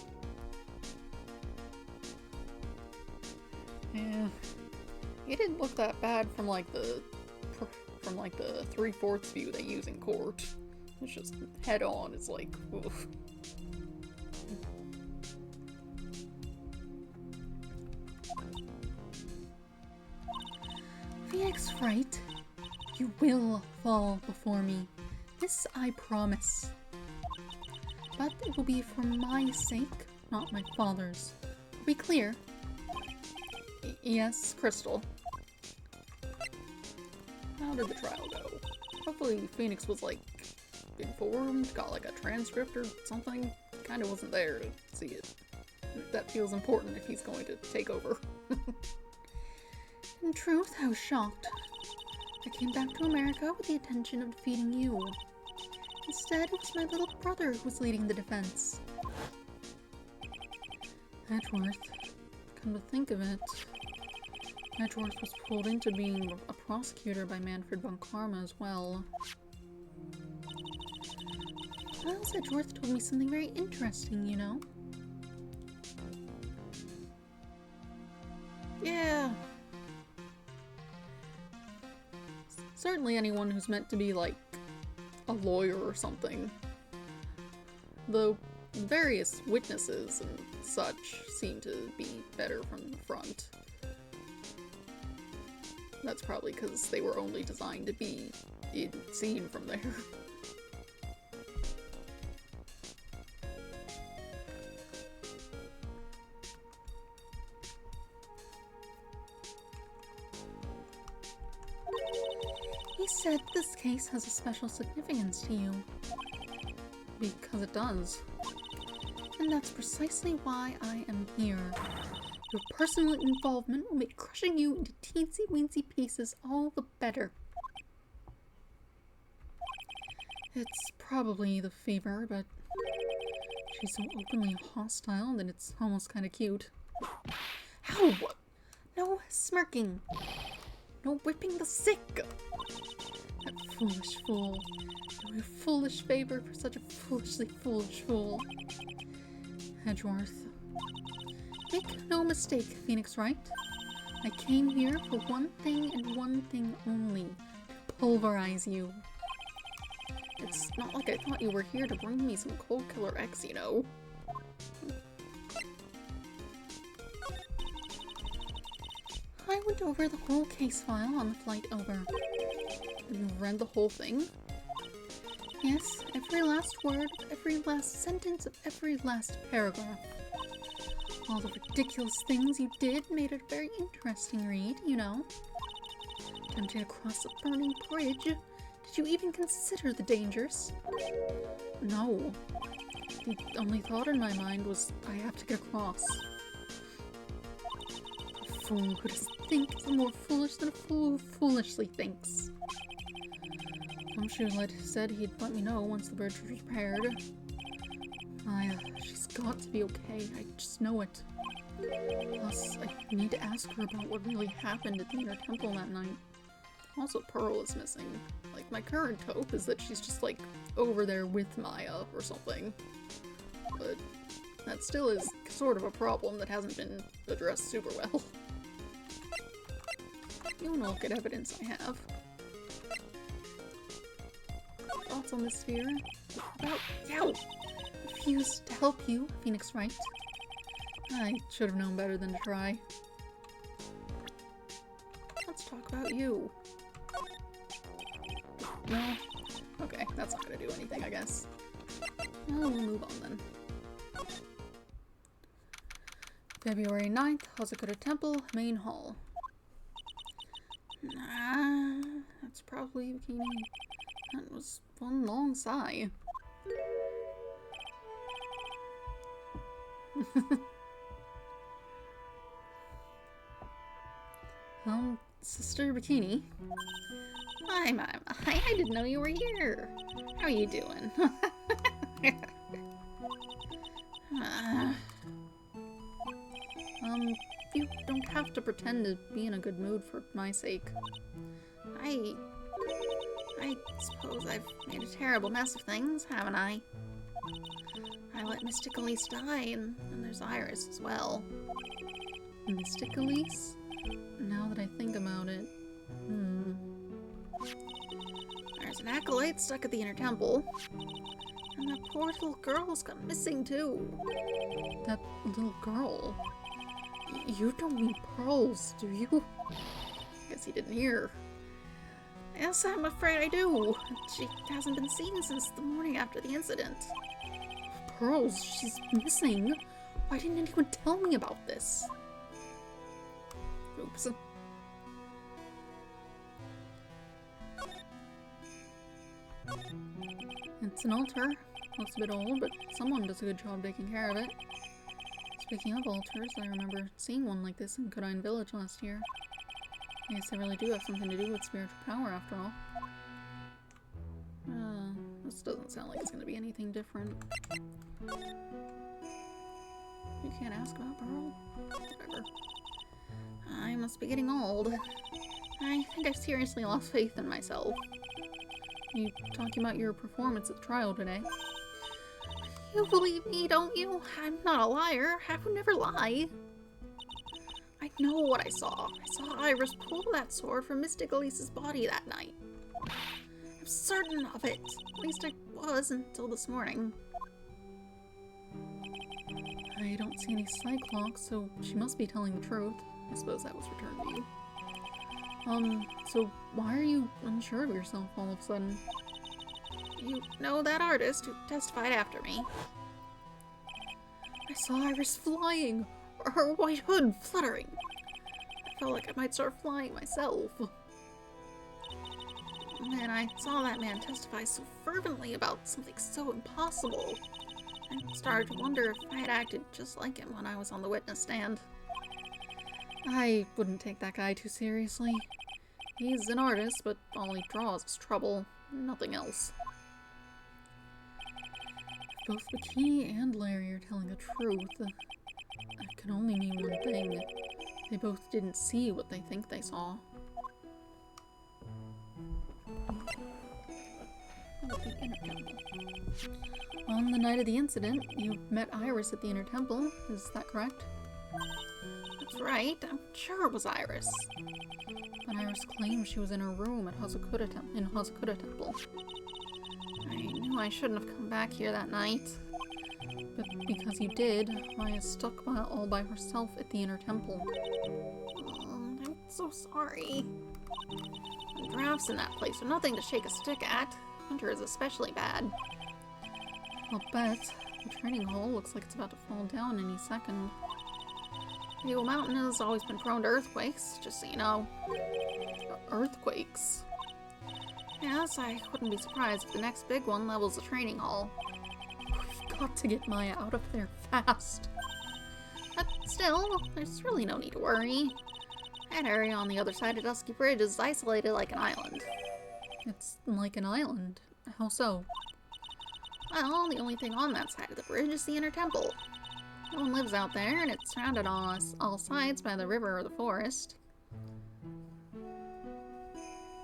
Yeah. He didn't look that bad from like the 3/4 view they use in court. It's just head on, it's like, oof. Phoenix Wright, you will fall before me. This I promise. But it will be for my sake, not my father's. Be clear? Yes, Crystal. How did the trial go? Hopefully Phoenix was like informed, got like a transcript or something. Kinda wasn't there to see it. That feels important if he's going to take over. In truth, I was shocked. I came back to America with the intention of defeating you. Instead, it was my little brother who was leading the defense. Edgeworth. Come to think of it, Edgeworth was pulled into being a prosecutor by Manfred von Karma as well. Miles Edgeworth told me something very interesting, you know? Yeah. Certainly anyone who's meant to be, like, a lawyer or something. Though various witnesses and such seem to be better from the front. That's probably because they were only designed to be seen from there. He said this case has a special significance to you. Because it does. And that's precisely why I am here. Your personal involvement will make crushing you into teensy-weensy pieces all the better. It's probably the fever, but she's so openly hostile that it's almost kind of cute. Ow! No smirking. No whipping the sick. That foolish fool. No foolish favor for such a foolishly foolish fool. Edgeworth. Make no mistake, Phoenix Wright. I came here for one thing and one thing only. To pulverize you. It's not like I thought you were here to bring me some Cold Killer X, you know. I went over the whole case file on the flight over. You read the whole thing? Yes, every last word, every last sentence of every last paragraph. All the ridiculous things you did made it a very interesting read, you know. Attempting to cross a burning bridge. Did you even consider the dangers? No. The only thought in my mind was, I have to get across. A fool who doesn't think is more foolish than a fool who foolishly thinks. Gumshoe said he'd let me know once the bridge was repaired. She's got to be okay, I just know it. Plus, I need to ask her about what really happened at the Inner Temple that night. Also, Pearl is missing. Like, my current hope is that she's just, like, over there with Maya or something. But that still is sort of a problem that hasn't been addressed super well. You wanna look at evidence I have. Thoughts on this sphere? About you! Refused to help you, Phoenix Wright. I should have known better than to try. Let's talk about you. No? Okay, that's not gonna do anything, I guess. Well, we'll move on then. February 9th, Hazakura Temple, Main Hall. Nah, that's probably Bikini. That was one long sigh. Sister Bikini. Hi, Mama. I didn't know you were here. How are you doing? You don't have to pretend to be in a good mood for my sake. I suppose I've made a terrible mess of things, haven't I? I let Mystic Elise die, and there's Iris as well. Mystic Elise? Now that I think about it, There's an acolyte stuck at the Inner Temple. And that poor little girl's gone missing too. That little girl? You don't mean Pearls, do you? Guess you didn't hear. Yes, I'm afraid I do. She hasn't been seen since the morning after the incident. Pearls, she's missing. Why didn't anyone tell me about this? Oops. It's an altar. Looks a bit old, but someone does a good job taking care of it. Speaking of altars, I remember seeing one like this in Kodine Village last year. I guess they really do have something to do with spiritual power after all. This doesn't sound like it's going to be anything different. You can't ask about Pearl? Whatever. I must be getting old. I think I've seriously lost faith in myself. You talking about your performance at the trial today? You believe me, don't you? I'm not a liar. I would never lie. I know what I saw. I saw Iris pull that sword from Mystic Elise's body that night. I'm certain of it. At least I was until this morning. I don't see any Cyclops, so she must be telling the truth. I suppose that was returned to you. So why are you unsure of yourself all of a sudden? You know that artist who testified after me? I saw Iris flying, or her white hood fluttering. I felt like I might start flying myself. And I saw that man testify so fervently about something so impossible. I started to wonder if I had acted just like him when I was on the witness stand. I wouldn't take that guy too seriously. He's an artist, but all he draws is trouble, nothing else. Both Bikini and Larry are telling the truth. That can only mean one thing. They both didn't see what they think they saw. The Inner Temple. On the night of the incident, you met Iris at the Inner Temple, is that correct? That's right, I'm sure it was Iris. But Iris claimed she was in her room at Hazakura Temple. I knew I shouldn't have come back here that night. But because you did, Maya stuck all by herself at the Inner Temple. I'm so sorry. The drafts in that place are nothing to shake a stick at. Winter is especially bad. I'll bet. The training hall looks like it's about to fall down any second. The old mountain has always been prone to earthquakes, just so you know. Earthquakes? Yes, I wouldn't be surprised if the next big one levels the training hall. We've got to get Maya out of there fast. But still, there's really no need to worry. That area on the other side of Dusky Bridge is isolated like an island. It's like an island. How so? Well, the only thing on that side of the bridge is the inner temple. No one lives out there, and it's surrounded on all sides by the river or the forest.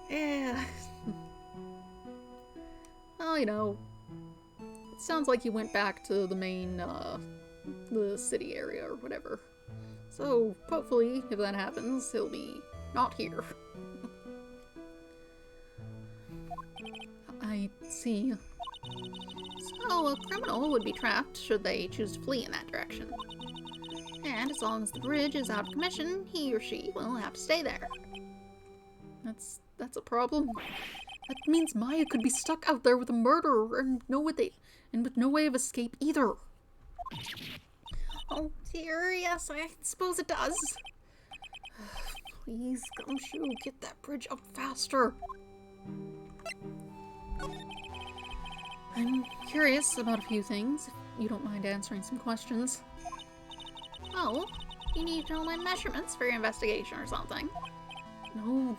Yeah. Well, you know, it sounds like you went back to the main, the city area or whatever. So, hopefully, if that happens, he'll be not here. I see. So, a criminal would be trapped should they choose to flee in that direction. And as long as the bridge is out of commission, he or she will have to stay there. That's a problem. That means Maya could be stuck out there with a murderer and with no way of escape either. Oh dear, yes, I suppose it does. Please, Gumshoe, get that bridge up faster. I'm curious about a few things, if you don't mind answering some questions. Oh, you need to know my measurements for your investigation or something. No.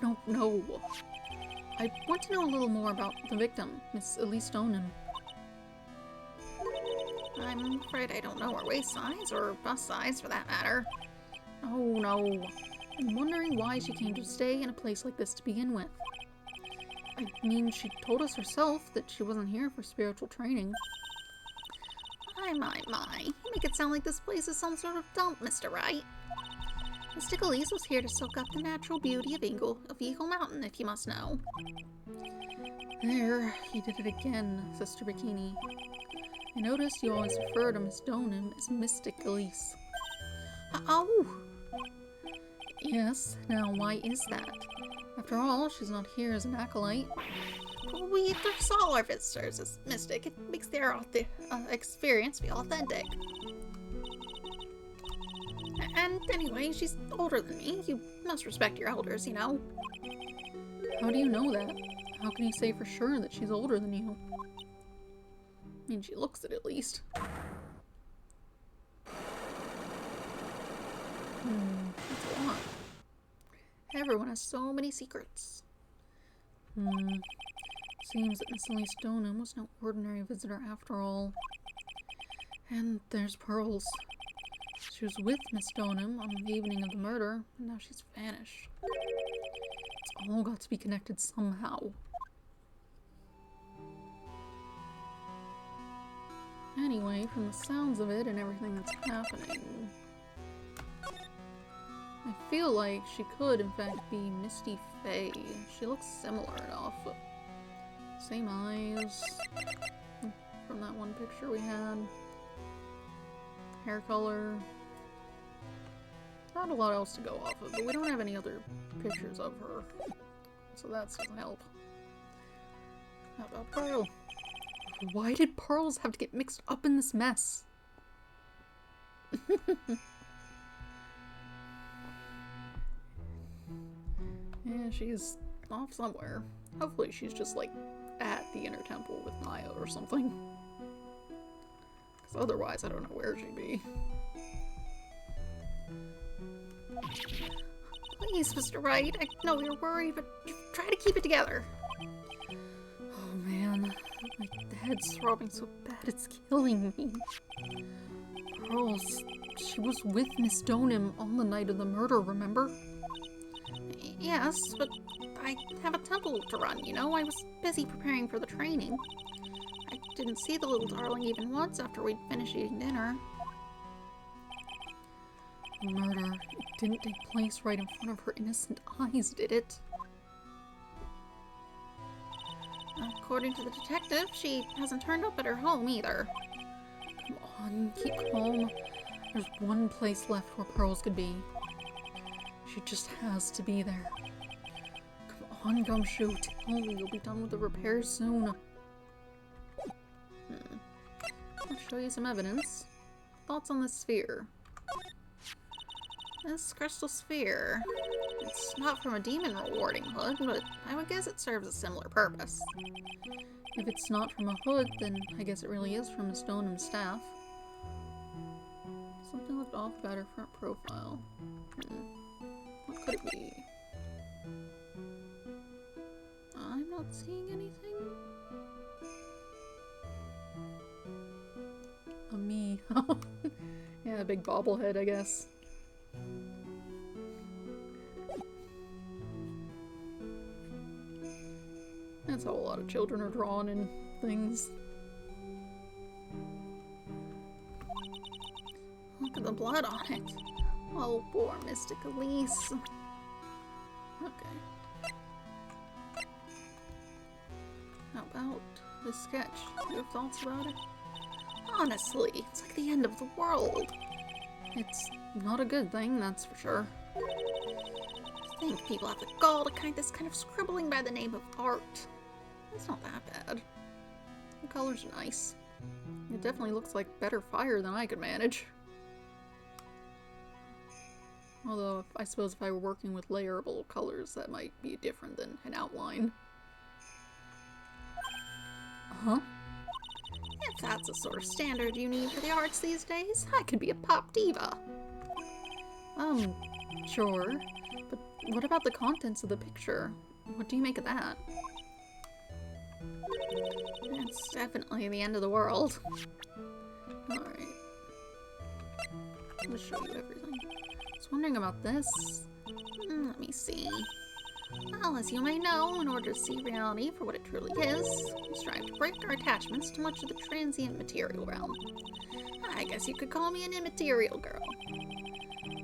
I want to know a little more about the victim, Miss Elise Donan. I'm afraid I don't know her waist size, or bust size for that matter. Oh no. I'm wondering why she came to stay in a place like this to begin with. I mean, she told us herself that she wasn't here for spiritual training. My. You make it sound like this place is some sort of dump, Mr. Wright. Mystic Elise was here to soak up the natural beauty of Eagle Mountain, if you must know. There, you did it again, Sister Bikini. I noticed you always refer to Miss Donan as Mystic Elise. Oh! Yes, now why is that? After all, she's not here as an acolyte. We address all our visitors as mystic. It makes their experience feel authentic. And anyway, she's older than me. You must respect your elders, you know. How do you know that? How can you say for sure that she's older than you? I mean, she looks it at least. That's a lot. Everyone has so many secrets. Seems that Miss Elise Donan was no ordinary visitor after all. And there's Pearls. She was with Miss Donan on the evening of the murder, and now she's vanished. It's all got to be connected somehow. Anyway, from the sounds of it and everything that's happening, I feel like she could, in fact, be Misty Faye. She looks similar enough. Same eyes from that one picture we had. Hair color. Not a lot else to go off of, but we don't have any other pictures of her. So that doesn't help. How about Pearl? Why did Pearls have to get mixed up in this mess? Yeah, she's off somewhere. Hopefully she's just like at the inner temple with Maya or something. Because otherwise I don't know where she'd be. Please, Mr. Wright, I know you're worried, but try to keep it together. Oh man, my head's throbbing so bad it's killing me. Pearls, she was with Miss Donan on the night of the murder, remember? Yes, but I have a temple to run, you know? I was busy preparing for the training. I didn't see the little darling even once after we'd finished eating dinner. The murder, it didn't take place right in front of her innocent eyes, did it? According to the detective, she hasn't turned up at her home either. Come on, keep calm. There's one place left where Pearls could be. She just has to be there. Come on, Gumshoe, tell me you'll be done with the repairs soon. I'll show you some evidence. Thoughts on the sphere? This crystal sphere. It's not from a demon rewarding hood, but I would guess it serves a similar purpose. If it's not from a hood, then I guess it really is from Miss Donham's staff. Something looked off about her front profile. What could it be? I'm not seeing anything. A me. Yeah, a big bobblehead, I guess. That's how a lot of children are drawn in things. Look at the blood on it. Oh, poor Mystic Elise. Okay. How about this sketch? Do you have thoughts about it? Honestly, it's like the end of the world. It's not a good thing, that's for sure. I think people have the gall to this kind of scribbling by the name of art. It's not that bad. The colors are nice. It definitely looks like better fire than I could manage. Although, I suppose if I were working with layerable colors, that might be different than an outline. Huh? If that's the sort of standard you need for the arts these days, I could be a pop diva. Sure. But what about the contents of the picture? What do you make of that? It's definitely the end of the world. Alright. I'm gonna show you everything. I was wondering about this. Let me see. Well, as you may know, in order to see reality for what it truly is, we strive to break our attachments to much of the transient material realm. I guess you could call me an immaterial girl.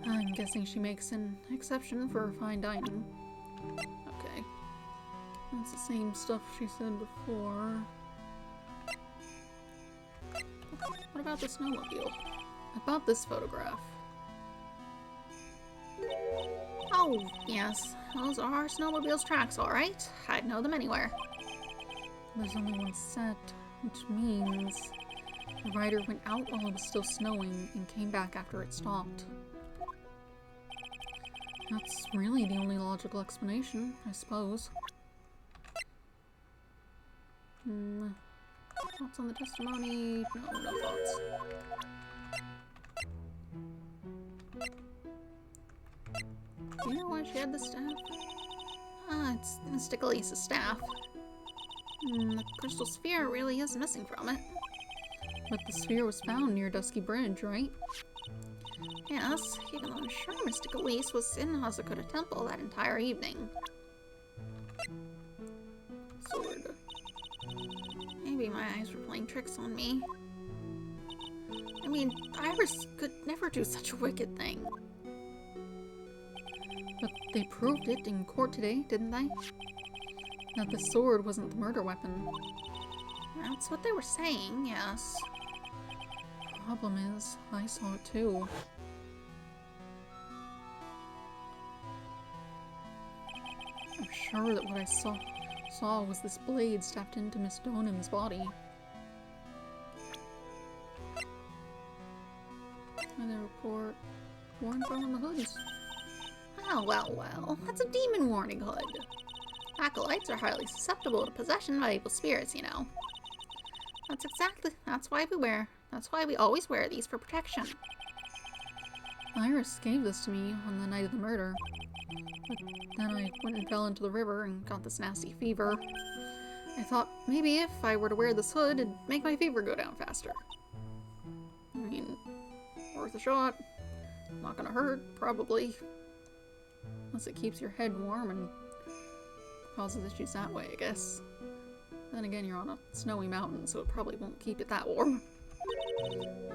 I'm guessing she makes an exception for fine dining. Okay. That's the same stuff she said before. What about the snowmobile? About this photograph. Oh, yes. Those are our snowmobile's tracks, alright. I'd know them anywhere. There's only one set, which means the rider went out while it was still snowing and came back after it stopped. That's really the only logical explanation, I suppose. Thoughts on the testimony? No thoughts. Do you know why she had the staff? It's Mystic Elise's staff. The crystal sphere really is missing from it. But the sphere was found near Dusky Bridge, right? Yes, even though I'm sure Mystic Elise was in Hazakura Temple that entire evening. Sword. Maybe my eyes were playing tricks on me. I mean, Iris could never do such a wicked thing. But they proved it in court today, didn't they? That the sword wasn't the murder weapon. That's what they were saying, yes. Problem is, I saw it too. I'm sure that what I saw was this blade stabbed into Miss Donham's body. And the report warned from the hoods. Oh, well, that's a demon warning hood. Acolytes are highly susceptible to possession by evil spirits, you know. That's why we always wear these for protection. Iris gave this to me on the night of the murder. But then I went and fell into the river and got this nasty fever. I thought maybe if I were to wear this hood, it'd make my fever go down faster. I mean, worth a shot. Not gonna hurt, probably. Unless it keeps your head warm and causes issues that way, I guess. Then again, you're on a snowy mountain, so it probably won't keep it that warm.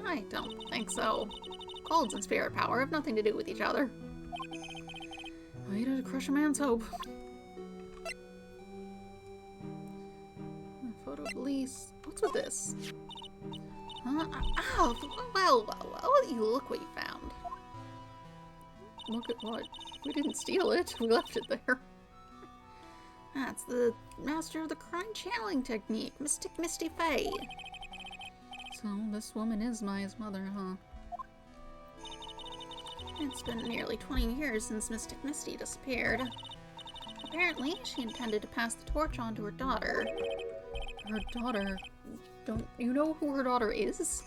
I don't think so. Colds and spirit power have nothing to do with each other. Way to crush a man's hope. A photo of Elise. What's with this? Well, you look what you found. Look at what? We didn't steal it. We left it there. That's the master of the crime channeling technique, Mystic Misty Faye. So this woman is Maya's mother, huh? It's been nearly 20 years since Mystic Misty disappeared. Apparently, she intended to pass the torch on to her daughter. her daughter... Don't you know who her daughter is?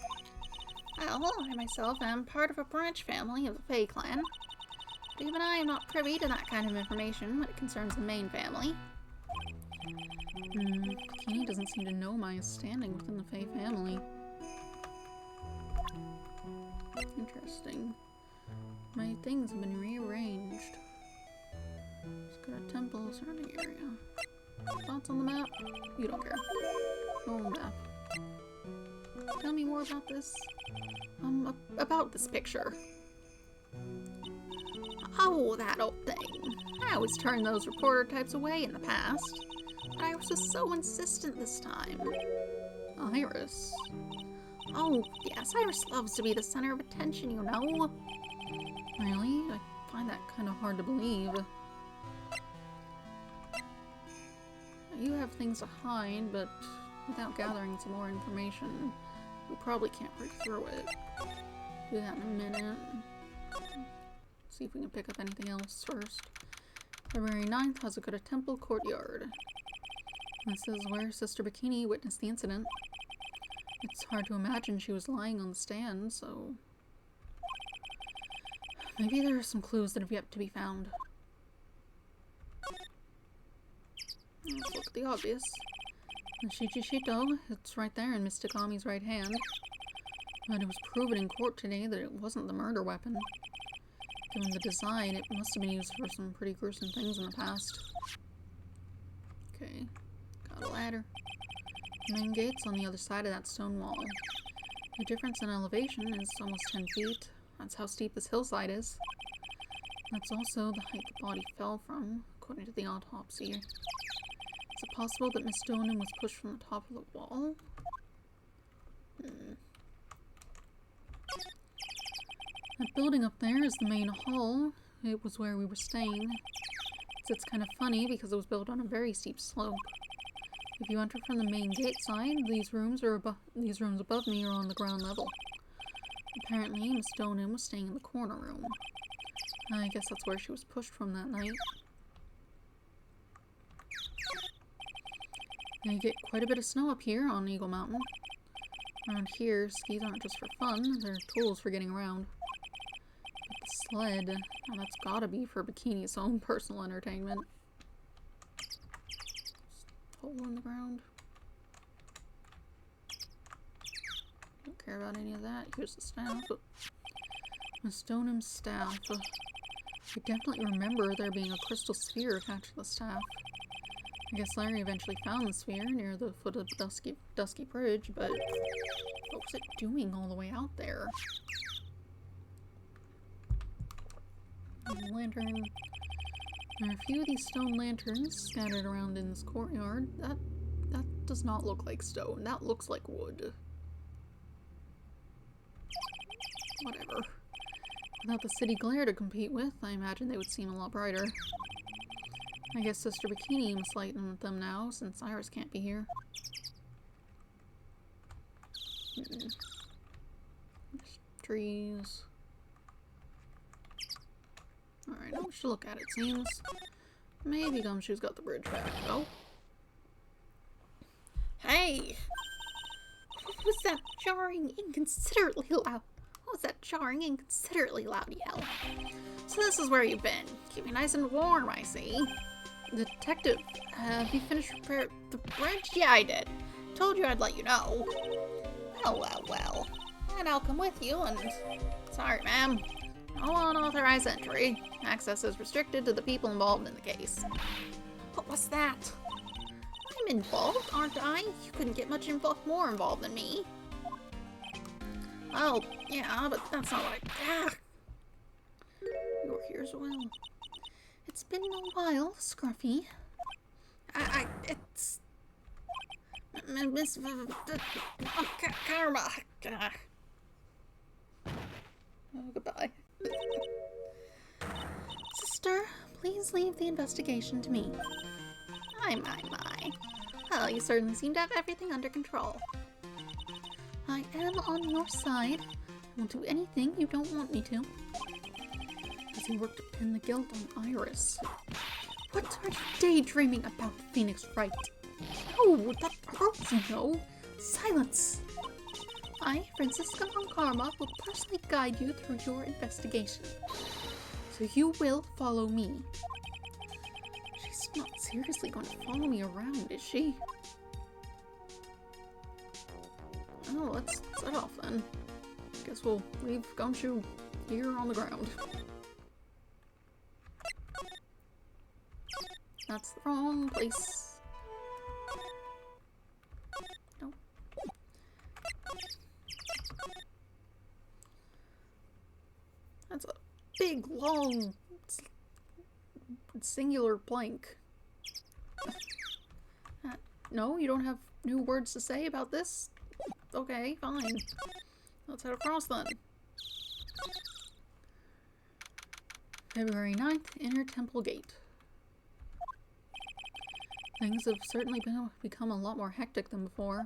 Well, I myself am part of a branch family of the Fae clan. But even I am not privy to that kind of information when it concerns the main family. Bikini doesn't seem to know my standing within the Fae family. Interesting. My things have been rearranged. Let's go to temple surrounding area. Thoughts on the map? You don't care. No map. Tell me more about this. About this picture. Oh, that old thing. I always turned those reporter types away in the past. But Iris was so insistent this time. Iris? Oh, yes, Iris loves to be the center of attention, you know. Really? I find that kind of hard to believe. You have things to hide, but without gathering some more information, we probably can't break through it. Do that in a minute. See if we can pick up anything else first. February 9th, Hazakura Temple Courtyard. This is where Sister Bikini witnessed the incident. It's hard to imagine she was lying on the stand, so... maybe there are some clues that have yet to be found. Let's look at the obvious. The Shichishito, it's right there in Miss Takami's right hand. But it was proven in court today that it wasn't the murder weapon. Given the design, it must have been used for some pretty gruesome things in the past. Okay, got a ladder. The main gate's on the other side of that stone wall. The difference in elevation is almost 10 feet. That's how steep this hillside is. That's also the height the body fell from, according to the autopsy. Is it possible that Miss Stoneham was pushed from the top of the wall? That building up there is the main hall. It was where we were staying. It's kind of funny because it was built on a very steep slope. If you enter from the main gate side, these rooms above me are on the ground level. Apparently, Miss Stoneham was staying in the corner room. I guess that's where she was pushed from that night. Now you get quite a bit of snow up here on Eagle Mountain. Around here, skis aren't just for fun, they're tools for getting around. But the sled, well, that's gotta be for Bikini's own personal entertainment. Hole in the ground. Don't care about any of that. Here's the staff. Miss Stoneham's staff. I definitely remember there being a crystal sphere attached to the staff. I guess Larry eventually found the sphere near the foot of the Dusky Bridge, but what was it doing all the way out there? Lantern. There are a few of these stone lanterns scattered around in this courtyard. That does not look like stone. That looks like wood. Whatever. Without the city glare to compete with, I imagine they would seem a lot brighter. I guess Sister Bikini must lighten them now, since Iris can't be here. Trees. Alright, now we should look at it, seems. Maybe Gumshoe's got the bridge back. Oh. Hey! What was that jarring, inconsiderately loud? What was that jarring, inconsiderately loud yell? So this is where you've been. Keep me nice and warm, I see. Detective, have you finished repairing the bridge? Yeah, I did. Told you I'd let you know. Well. And I'll come with you and... Sorry, ma'am. No unauthorized entry. Access is restricted to the people involved in the case. What was that? I'm involved, aren't I? You couldn't get much more involved than me. Oh, yeah, but that's not what I... You're here as well. It's been a while, Scruffy. It's... Miss... Karma. Oh, goodbye. Sister, please leave the investigation to me. My. Well, you certainly seem to have everything under control. I am on your side. I won't do anything you don't want me to. As he worked to pin the guilt on Iris. What are you daydreaming about, Phoenix Wright? Oh, that pearls, you know. Silence! I, Francisca von Karma, will personally guide you through your investigation. So you will follow me. She's not seriously going to follow me around, is she? Oh, let's set off then. Guess we'll leave Gumshoe here on the ground. That's the wrong place. Nope. That's a big, long, singular blank. No, you don't have new words to say about this? Okay, fine. Let's head across then. February 9th, Inner Temple Gate. Things have certainly become a lot more hectic than before.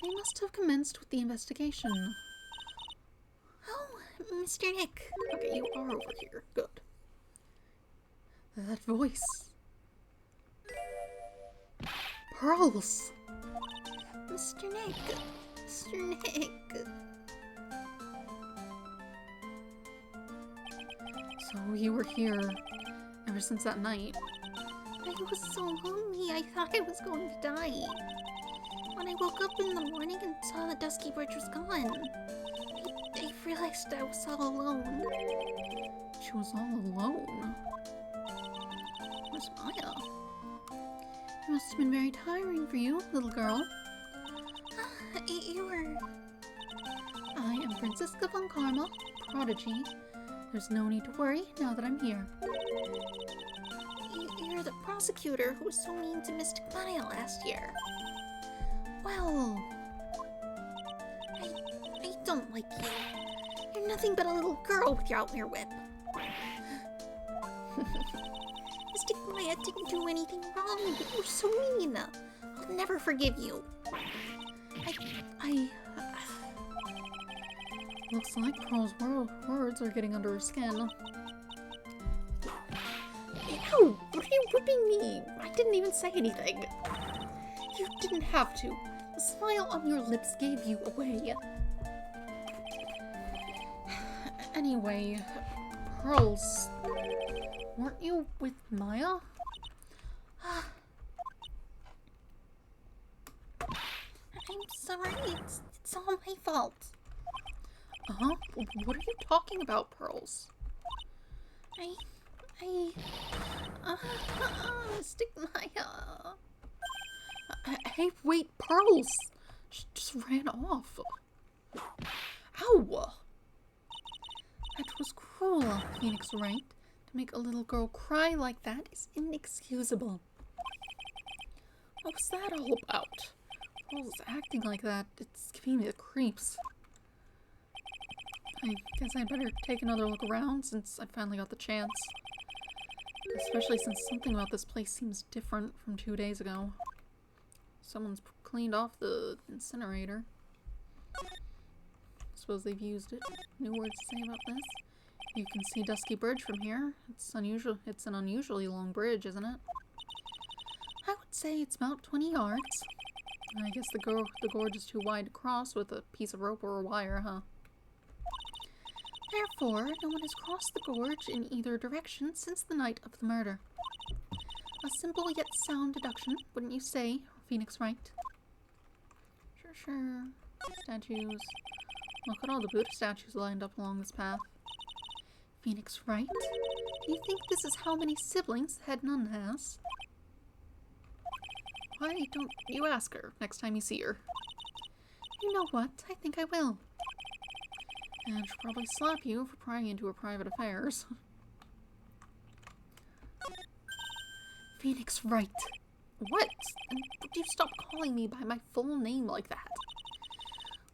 They must have commenced with the investigation. Oh, Mr. Nick. Okay, you are over here. Good. That voice. Pearls! Mr. Nick. Mr. Nick. So you were here ever since that night. I was so lonely, I thought I was going to die. When I woke up in the morning and saw the Dusky Bridge was gone, I realized I was all alone. She was all alone. Where's Maya? It must have been very tiring for you, little girl. You were... I am Francisca von Karma, Prodigy. There's no need to worry now that I'm here. You're the prosecutor who was so mean to Mystic Maya last year. Well... I don't like you. You're nothing but a little girl with your out-your whip. Mystic Maya didn't do anything wrong, but you were so mean. I'll never forgive you. Looks like Pearl's words are getting under her skin. Ew! What are you whipping me? I didn't even say anything. You didn't have to. The smile on your lips gave you away. Anyway, Pearls, weren't you with Maya? I'm sorry. It's all my fault. Uh-huh. What are you talking about, Pearls? Mystic Maya. Hey, wait, Pearls! She just ran off. Ow! That was cruel, Phoenix Wright. To make a little girl cry like that is inexcusable. What was that all about? Pearls acting like that, it's giving me the creeps. I guess I'd better take another look around since I finally got the chance. Especially since something about this place seems different from 2 days ago. Someone's cleaned off the incinerator. Suppose they've used it. New words to say about this? You can see Dusky Bridge from here. It's unusual. It's an unusually long bridge, isn't it? I would say it's about 20 yards. I guess the gorge is too wide to cross with a piece of rope or a wire, huh? Therefore, no one has crossed the gorge in either direction since the night of the murder. A simple yet sound deduction, wouldn't you say, Phoenix Wright? Sure. Statues. Look at all the Buddha statues lined up along this path. Phoenix Wright? Do you think this is how many siblings the head nun has? Why don't you ask her next time you see her? You know what? I think I will. And she'll probably slap you for prying into her private affairs. Phoenix Wright. What? And would you stop calling me by my full name like that?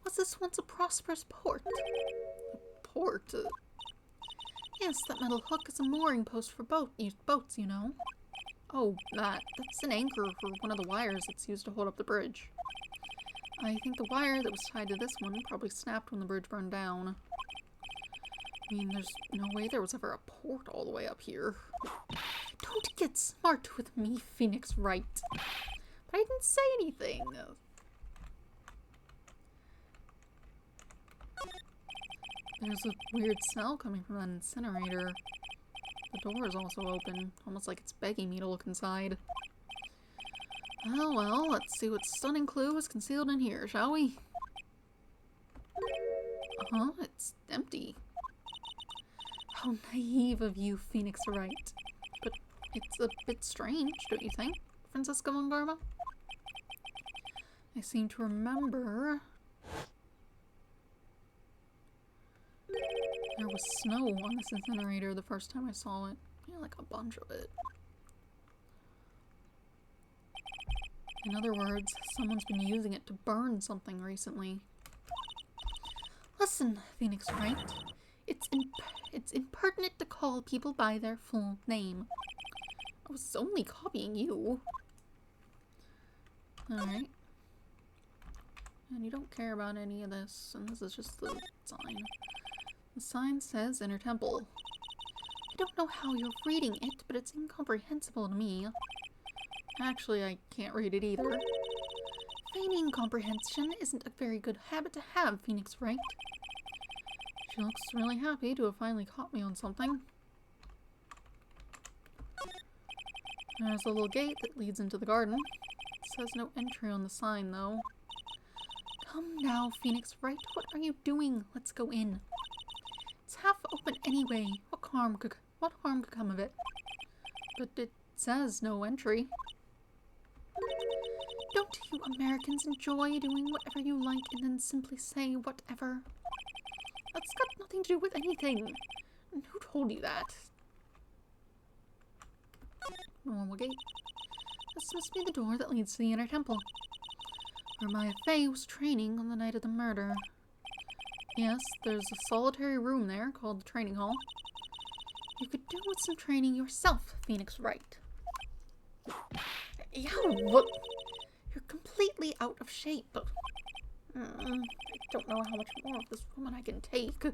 Was this once a prosperous port? A port? Yes, that metal hook is a mooring post for boats, you know. Oh, that's an anchor for one of the wires that's used to hold up the bridge. I think the wire that was tied to this one probably snapped when the bridge burned down. I mean, there's no way there was ever a port all the way up here. Don't get smart with me, Phoenix Wright. But I didn't say anything. There's a weird smell coming from that incinerator. The door is also open, almost like it's begging me to look inside. Well, let's see what stunning clue is concealed in here, shall we? It's empty. How naive of you, Phoenix Wright. But it's a bit strange, don't you think, Francisca Mongarma? I seem to remember there was snow on this incinerator the first time I saw it. Yeah, like a bunch of it. In other words, someone's been using it to burn something recently. Listen, Phoenix Wright. It's impertinent to call people by their full name. I was only copying you. Alright. And you don't care about any of this, and this is just the sign. The sign says Inner Temple. I don't know how you're reading it, but it's incomprehensible to me. Actually, I can't read it either. Feigning comprehension isn't a very good habit to have, Phoenix Wright. She looks really happy to have finally caught me on something. There's a little gate that leads into the garden. It says no entry on the sign, though. Come now, Phoenix Wright. What are you doing? Let's go in. It's half open anyway. What harm could come of it? But it says no entry. Don't you Americans enjoy doing whatever you like and then simply say whatever? That's got nothing to do with anything. And who told you that? Normal gate. This must be the door that leads to the Inner Temple, where Maya Fey was training on the night of the murder. Yes, there's a solitary room there called the training hall. You could do with some training yourself, Phoenix Wright. Yeah, what? You're completely out of shape. I don't know how much more of this woman I can take.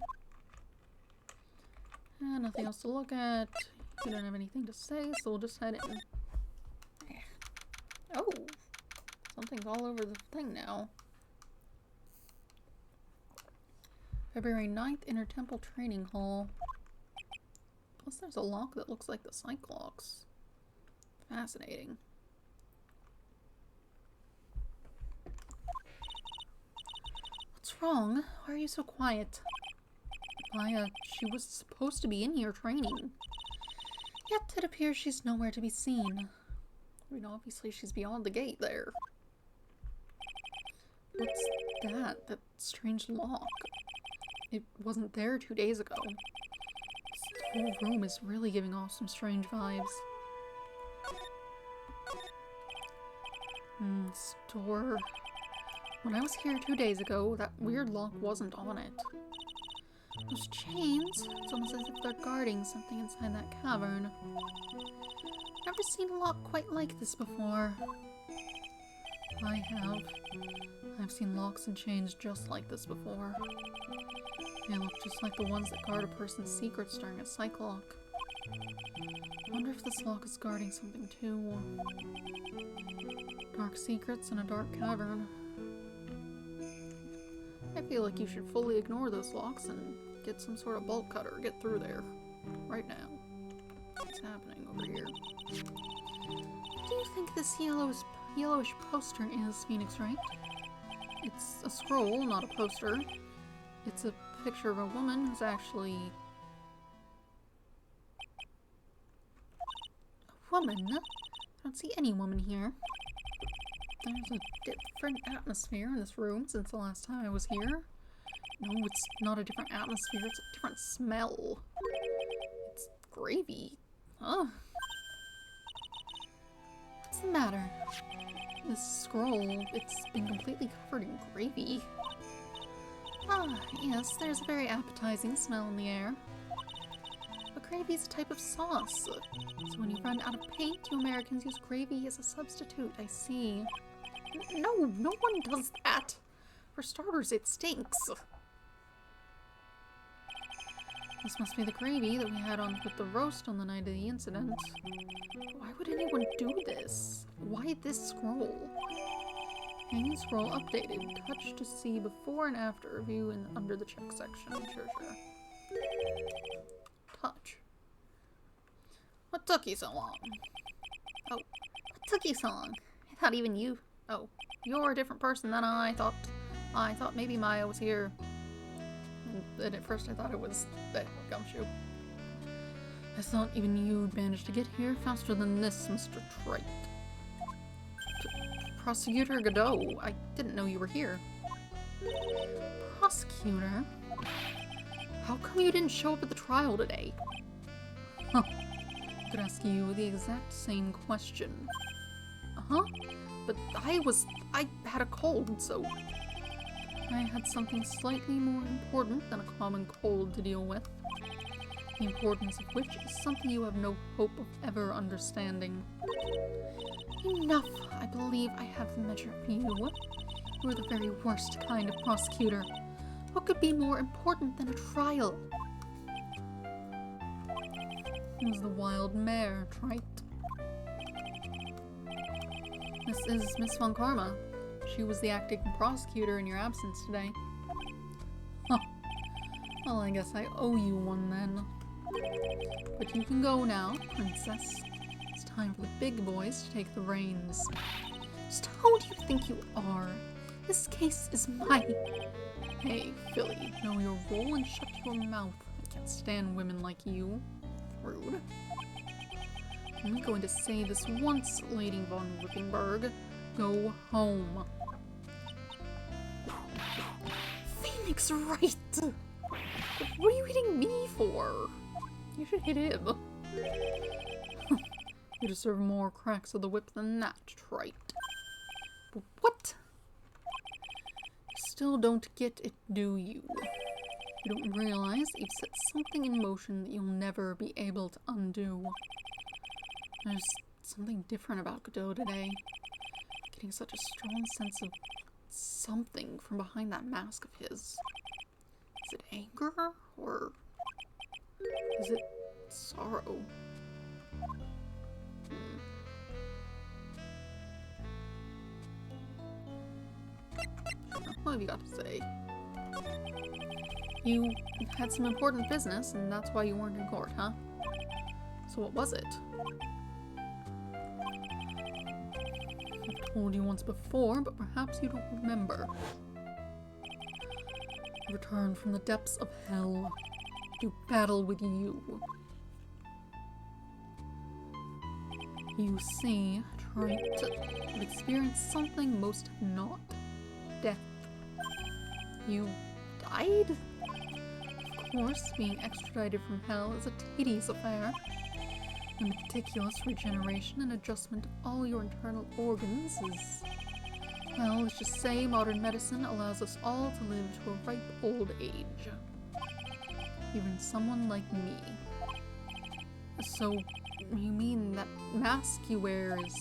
Nothing else to look at. You don't have anything to say, so we'll just head in. Oh, something's all over the thing now. February 9th, Inner Temple Training Hall. Plus there's a lock that looks like the Cyclops. Fascinating. What's wrong? Why are you so quiet? Maya, she was supposed to be in here training. Yet it appears she's nowhere to be seen. I mean, obviously she's beyond the gate there. What's that? That strange lock? It wasn't there 2 days ago. This whole room is really giving off some strange vibes. This door. When I was here 2 days ago, that weird lock wasn't on it. Those chains, it's almost as if they're guarding something inside that cavern. Never seen a lock quite like this before. I have. I've seen locks and chains just like this before. They look just like the ones that guard a person's secrets during a cyclock. Wonder if this lock is guarding something too. Dark secrets in a dark cavern. I feel like you should fully ignore those locks and get some sort of bolt cutter, get through there. Right now. What's happening over here? What do you think this yellowish poster is, Phoenix Wright? It's a scroll, not a poster. It's a picture of a woman who's actually... a woman? I don't see any woman here. There's a different atmosphere in this room since the last time I was here. No, it's not a different atmosphere, it's a different smell. It's gravy. Huh? What's the matter? This scroll, it's been completely covered in gravy. Ah, yes, there's a very appetizing smell in the air. But gravy is a type of sauce. So when you run out of paint, you Americans use gravy as a substitute, I see. No, no one does that. For starters, it stinks. This must be the gravy that we had on with the roast on the night of the incident. Why would anyone do this? Why this scroll? Hanging scroll updated. Touch to see before and after view in under the check section. Sure. Touch. What took you so long? Oh, what took you so long? I thought even you... Oh, you're a different person than I thought. I thought maybe Maya was here. And at first I thought it was that Gumshoe. I thought even you'd managed to get here faster than this, Mr. Trite. Prosecutor Godot, I didn't know you were here. Prosecutor? How come you didn't show up at the trial today? Huh. I could ask you the exact same question. Uh-huh. But I had a cold, so... I had something slightly more important than a common cold to deal with. The importance of which is something you have no hope of ever understanding. Enough! I believe I have the measure for you. You're the very worst kind of prosecutor. What could be more important than a trial? It was the wild mare, Trite. This is Miss Von Karma. She was the acting prosecutor in your absence today. Huh. Well, I guess I owe you one then. But you can go now, princess. It's time for the big boys to take the reins. Just who do you think you are? This case is mine. Hey, Philly, know your role and shut your mouth. I can't stand women like you. Rude. I'm going to say this once, Lady von Wippenberg. Go home. Phoenix Wright! What are you hitting me for? You should hit him. You deserve more cracks of the whip than that, Trite. But what? You still don't get it, do you? You don't realize you've set something in motion that you'll never be able to undo. There's something different about Godot today. Getting such a strong sense of something from behind that mask of his. Is it anger? Or is it sorrow? What have you got to say? You had some important business, and that's why you weren't in court, huh? So what was it? I've told you once before, but perhaps you don't remember. I returned from the depths of hell to battle with you. You see, Trite, you've experienced something most have not. Death. You died? Of course, being extradited from hell is a tedious affair. The meticulous regeneration and adjustment of all your internal organs is... Well, let's just say modern medicine allows us all to live to a ripe old age. Even someone like me. So, you mean that mask you wear is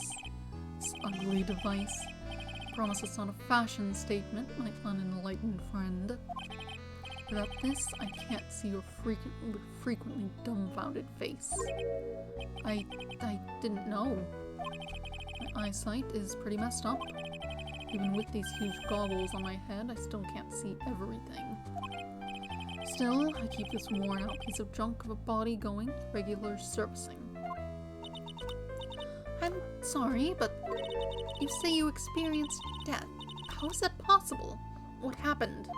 this ugly device? Promise it's not a fashion statement, my unenlightened friend. Without this, I can't see your frequently dumbfounded face. I didn't know. My eyesight is pretty messed up. Even with these huge goggles on my head, I still can't see everything. Still, I keep this worn-out piece of junk of a body going with regular servicing. I'm sorry, but you say you experienced death. How is that possible? What happened?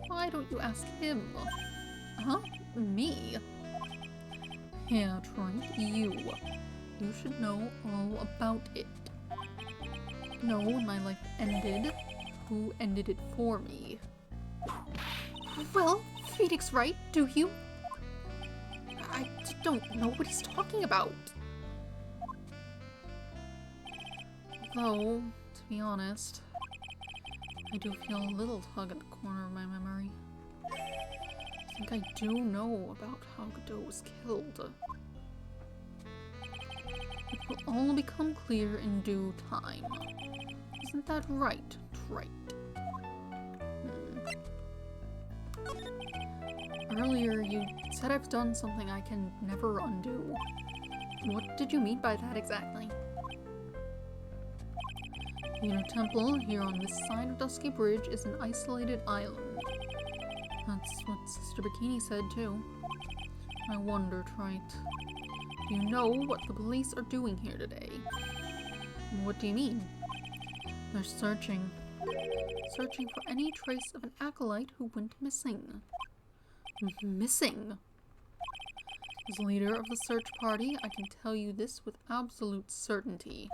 Why don't you ask him? Huh? Me? Yeah, Trite, you. You should know all about it. Know when my life ended, who ended it for me. Well, Phoenix Wright, do you? I don't know what he's talking about. Though, to be honest, I do feel a little tug at the corner of my memory. I think I do know about how Godot was killed. It will all become clear in due time. Isn't that right, Trite? said I've done something I can never undo. What did you mean by that exactly? The inner temple here on this side of Dusky Bridge is an isolated island. That's what Sister Bikini said too. I wonder, Trite, do you know what the police are doing here today? What do you mean? They're searching for any trace of an acolyte who went missing. Missing? As leader of the search party, I can tell you this with absolute certainty.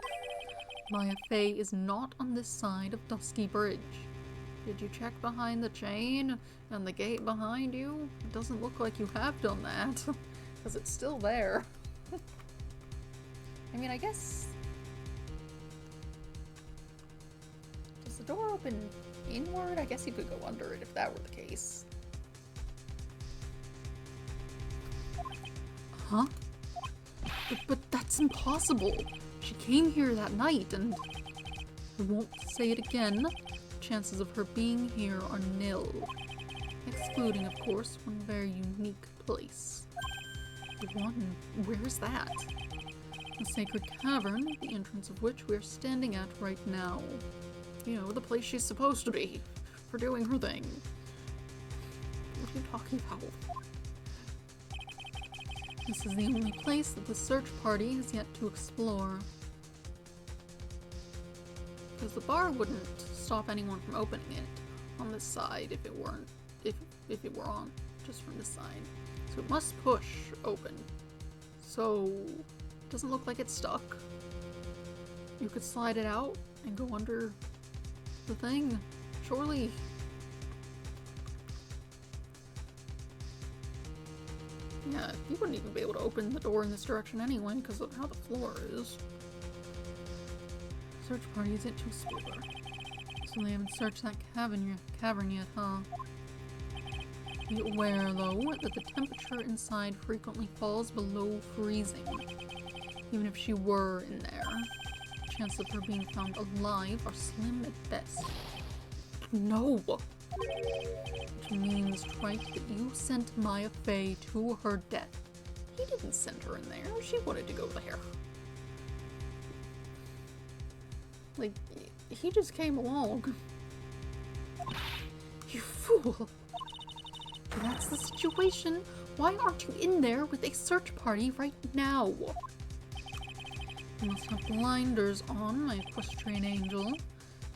Maya Fey is not on this side of Dusky Bridge. Did you check behind the chain and the gate behind you? It doesn't look like you have done that, because it's still there. I mean, I guess... Does the door open inward? I guess you could go under it if that were the case. Huh? But that's impossible. She came here that night and... I won't say it again. Chances of her being here are nil. Excluding, of course, one very unique place. One? Where's that? The Sacred Cavern, the entrance of which we're standing at right now. You know, the place she's supposed to be, for doing her thing. What are you talking about? This is the only place that the search party has yet to explore. Because the bar wouldn't stop anyone from opening it on this side if it weren't, if it were on just from this side. So it must push open. So it doesn't look like it's stuck. You could slide it out and go under the thing, surely. Yeah, you wouldn't even be able to open the door in this direction anyway because of how the floor is. Search party isn't too super. So they haven't searched that cavern yet, huh? Be aware, though, that the temperature inside frequently falls below freezing. Even if she were in there, the chances of her being found alive are slim at best. No! Which means, Trite, that you sent Maya Fey to her death. He didn't send her in there. She wanted to go there. Like, he just came along. You fool! If that's the situation, why aren't you in there with a search party right now? You must have blinders on, my equestrian angel.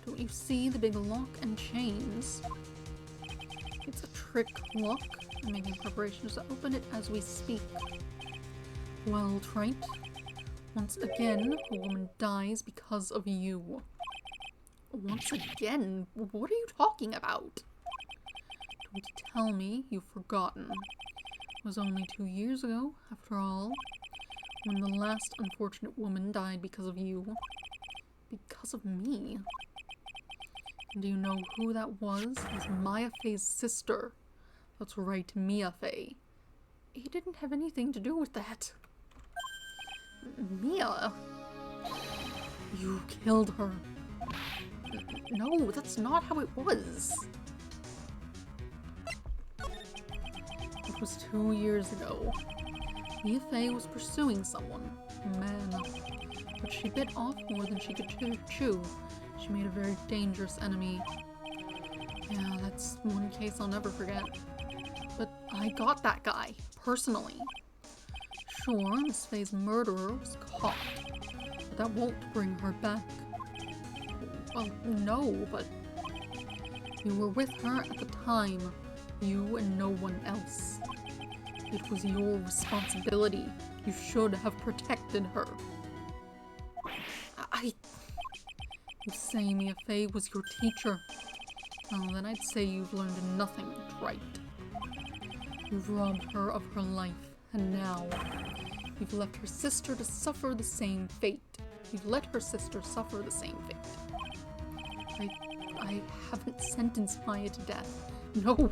Don't you see the big lock and chains? It's a trick lock. I'm making preparations to open it as we speak. Well, Trite, once again, a woman dies because of you. Once again? What are you talking about? Don't tell me you've forgotten. It was only 2 years ago, after all, when the last unfortunate woman died because of you. Because of me. And do you know who that was? It was Maya Fey's sister. That's right, Mia Fey. He didn't have anything to do with that. Mia? You killed her. No, that's not how it was. It was 2 years ago. Mia Fey was pursuing someone, a man, but she bit off more than she could chew. She made a very dangerous enemy. Yeah, that's one case I'll never forget. But I got that guy, personally. Sure, Miss Fey's murderer was caught, but that won't bring her back. Well, no, but you were with her at the time. You and no one else. It was your responsibility. You should have protected her. You say Mia Fey was your teacher. Well, then I'd say you've learned nothing right. You've robbed her of her life, and now you've left her sister to suffer the same fate. You've let her sister suffer the same fate. I haven't sentenced Maya to death. No.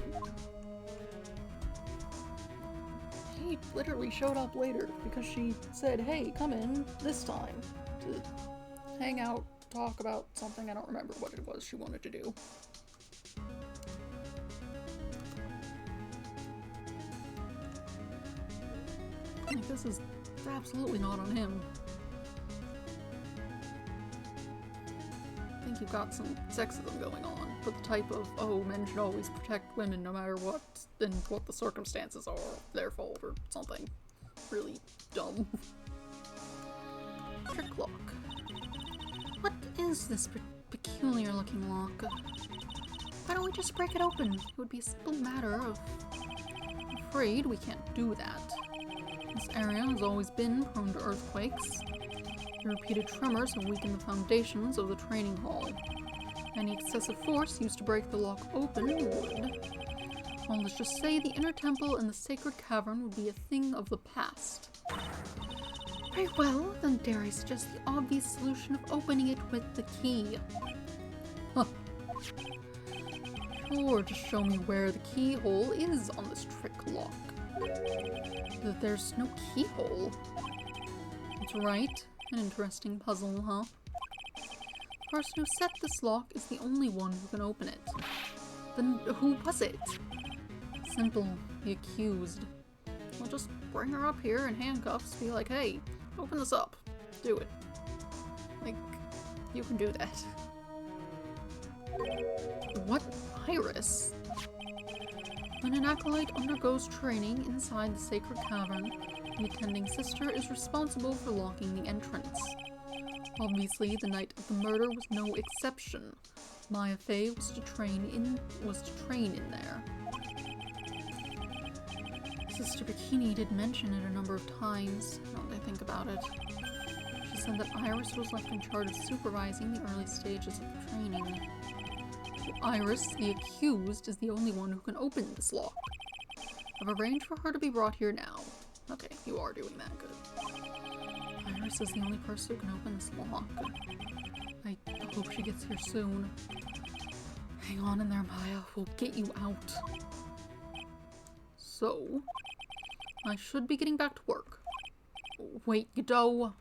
He literally showed up later because she said, hey, come in this time to hang out, talk about something. I don't remember what it was she wanted to do. Like, this is absolutely not on him. I think you've got some sexism going on, but the type of, oh, men should always protect women no matter what, and what the circumstances are, their fault or something. Really dumb. Trick lock. What is this peculiar looking lock? Why don't we just break it open? It would be a simple matter of... I'm afraid we can't do that. This area has always been prone to earthquakes. The repeated tremors have weakened the foundations of the training hall. Any excessive force used to break the lock open would... Well, let's just say the inner temple and the sacred cavern would be a thing of the past. Very well, then dare I suggest the obvious solution of opening it with the key. Huh. Or just show me where the keyhole is on this trick lock. There's no keyhole. That's right. An interesting puzzle, huh? The person who set this lock is the only one who can open it. Then who was it? Simple. The accused. We'll just bring her up here in handcuffs, be like, hey, open this up. Do it. Like, you can do that. What? Iris? When an acolyte undergoes training inside the sacred cavern, the attending sister is responsible for locking the entrance. Obviously, the night of the murder was no exception. Maya Fey was to train in there. Sister Bikini did mention it a number of times, now that I think about it. She said that Iris was left in charge of supervising the early stages of the training. Iris, the accused, is the only one who can open this lock. I've arranged for her to be brought here now. Okay, you are doing that, good. Iris is the only person who can open this lock. I hope she gets here soon. Hang on in there, Maya. We'll get you out. So, I should be getting back to work. Wait, Godot.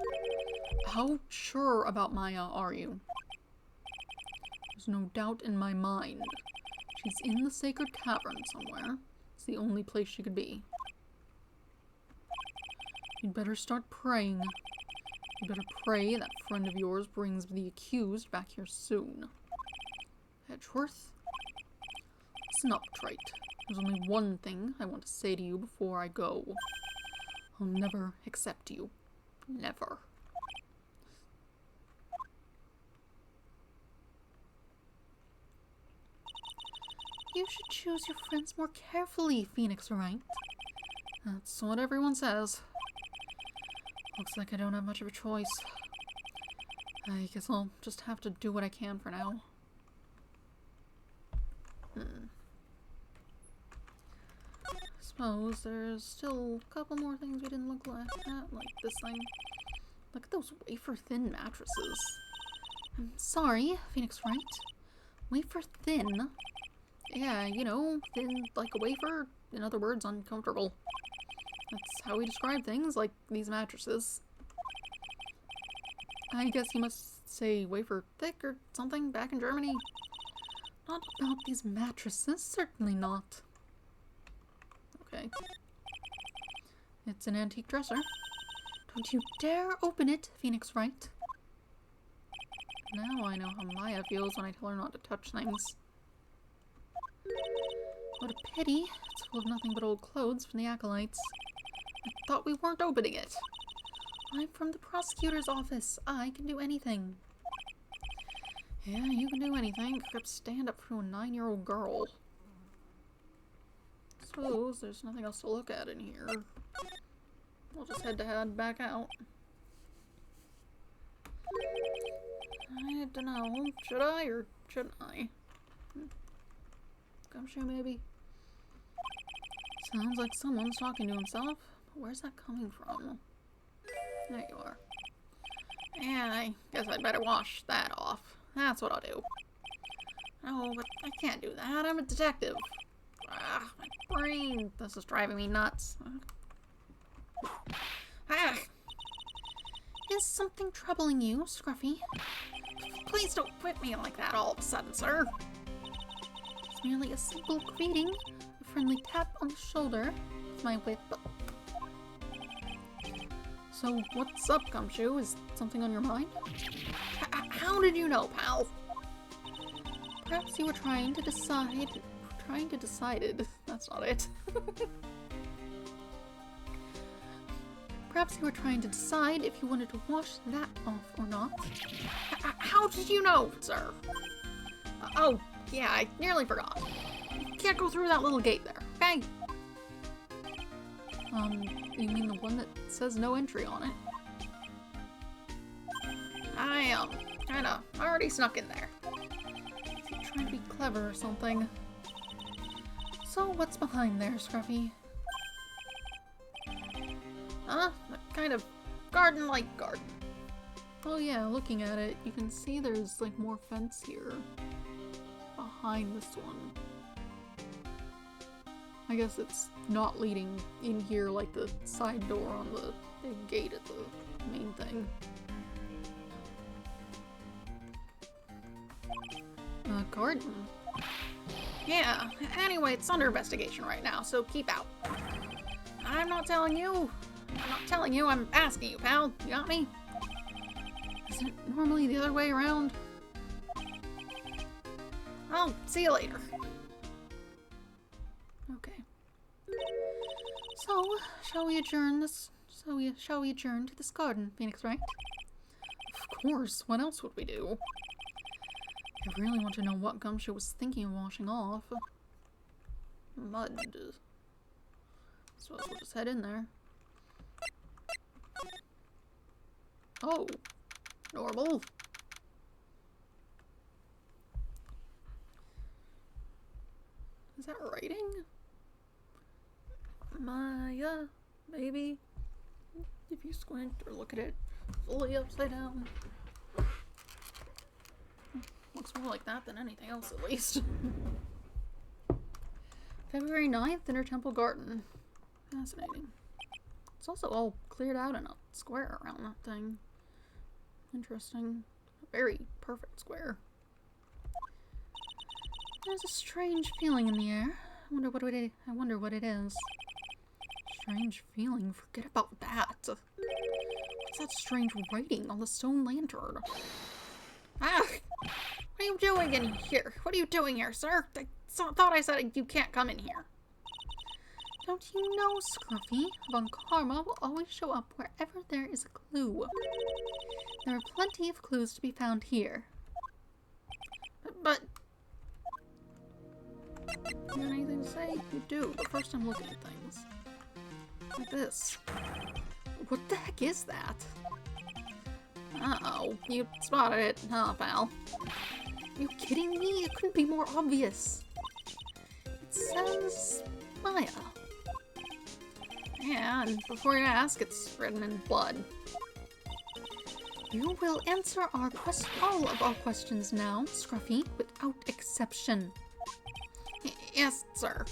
How sure about Maya are you? There's no doubt in my mind. She's in the sacred cavern somewhere. It's the only place she could be. You'd better start praying. You better pray that friend of yours brings the accused back here soon. Edgeworth? Listen up, Wright. There's only one thing I want to say to you before I go. I'll never accept you. Never. You should choose your friends more carefully, Phoenix Wright. That's what everyone says. Looks like I don't have much of a choice. I guess I'll just have to do what I can for now. Suppose there's still a couple more things we didn't look at, like this thing. Look at those wafer-thin mattresses. I'm sorry, Phoenix Wright. Wafer-thin? Yeah, you know, thin like a wafer. In other words, uncomfortable. That's how we describe things, like these mattresses. I guess you must say wafer thick or something back in Germany. Not about these mattresses, certainly not. Okay. It's an antique dresser. Don't you dare open it, Phoenix Wright. Now I know how Maya feels when I tell her not to touch things. What a pity. It's full of nothing but old clothes from the acolytes. I thought we weren't opening it. I'm from the prosecutor's office. I can do anything. Yeah, you can do anything except stand up for a 9-year-old girl. Suppose there's nothing else to look at in here. We'll just head back out. I don't know. Should I or shouldn't I? Gumshoe, maybe? Sounds like someone's talking to himself. But where's that coming from? There you are. Yeah, I guess I'd better wash that off. That's what I'll do. Oh, but I can't do that. I'm a detective. Ah, my brain. This is driving me nuts. Ah. Is something troubling you, Scruffy? Please don't whip me like that all of a sudden, sir. It's merely a simple greeting, a friendly tap on the shoulder with my whip. So, what's up, Gumshoe? Is something on your mind? How did you know, pal? Perhaps you were trying to decide... That's not it. Perhaps you were trying to decide if you wanted to wash that off or not. How did you know, sir? Oh, yeah, I nearly forgot. You can't go through that little gate there, okay? You mean the one that says no entry on it? I, kinda already snuck in there. Trying to be clever or something. So, what's behind there, Scruffy? A kind of garden-like garden. Oh yeah, looking at it, you can see there's like more fence here. Behind this one. I guess it's not leading in here like the side door on the big gate at the main thing. Garden. Yeah, anyway, it's under investigation right now, so keep out. I'm not telling you. I'm asking you, pal. You got me? Isn't it normally the other way around? I'll see you later. Okay. So, shall we adjourn to this garden, Phoenix, Wright? Of course, what else would we do? I really want to know what Gumshoe was thinking of washing off. Mud. Suppose we'll just head in there. Oh, normal. Is that writing? Maya, maybe? If you squint or look at it fully upside down. Looks more like that than anything else, at least. February 9th, Inner Temple Garden. Fascinating. It's also all cleared out in a square around that thing. Interesting. A very perfect square. There's a strange feeling in the air. I wonder what it is. Strange feeling? Forget about that. What's that strange writing on the stone lantern? Ah! What are you doing in here? What are you doing here, sir? I thought I said you can't come in here. Don't you know, Scruffy? Von Karma will always show up wherever there is a clue. There are plenty of clues to be found here. But... You have anything to say? You do, but first I'm looking at things. Like this. What the heck is that? Uh-oh, you spotted it, huh, pal? Are you kidding me? It couldn't be more obvious. It says Maya. Yeah, and before you ask, it's written in blood. You will answer all of our questions now, Scruffy, without exception. Yes, sir.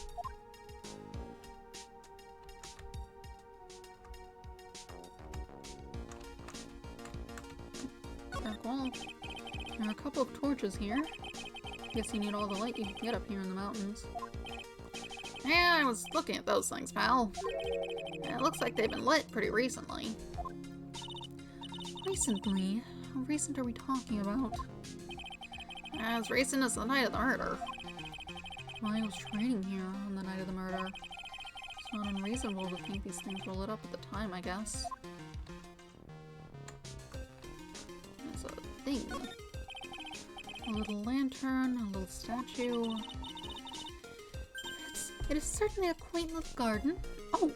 Well, there are a couple of torches here. Guess you need all the light you can get up here in the mountains. Yeah, I was looking at those things, pal. And it looks like they've been lit pretty recently. Recently? How recent are we talking about? As recent as the night of the murder. Well, I was training here on the night of the murder. It's not unreasonable to think these things were lit up at the time, I guess. That's a thing. A little lantern, a little statue. It is certainly a quaint little garden. Oh!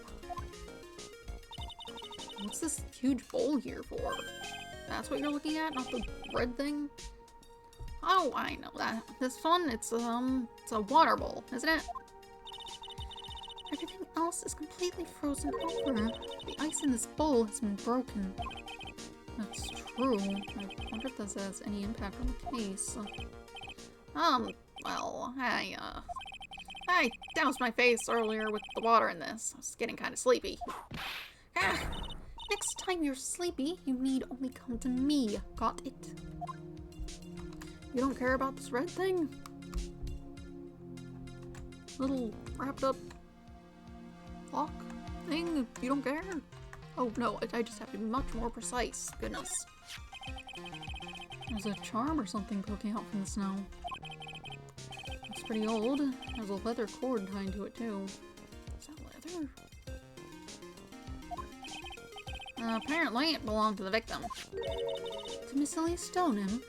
What's this huge bowl here for? That's what you're looking at, not the red thing? Oh, I know that. This one, it's a water bowl, isn't it? Everything else is completely frozen over. The ice in this bowl has been broken. That's true. I wonder if this has any impact on the case. Well, I doused my face earlier with the water in this. I was getting kind of sleepy. Ah, next time you're sleepy, you need only come to me. Got it? You don't care about this red thing? Little wrapped up lock thing? You don't care? Oh no, I just have to be much more precise. Goodness. There's a charm or something poking out from the snow. Looks pretty old. There's a leather cord tied to it too. Is that leather? Apparently it belonged to the victim. To Miss Elise Stoneham?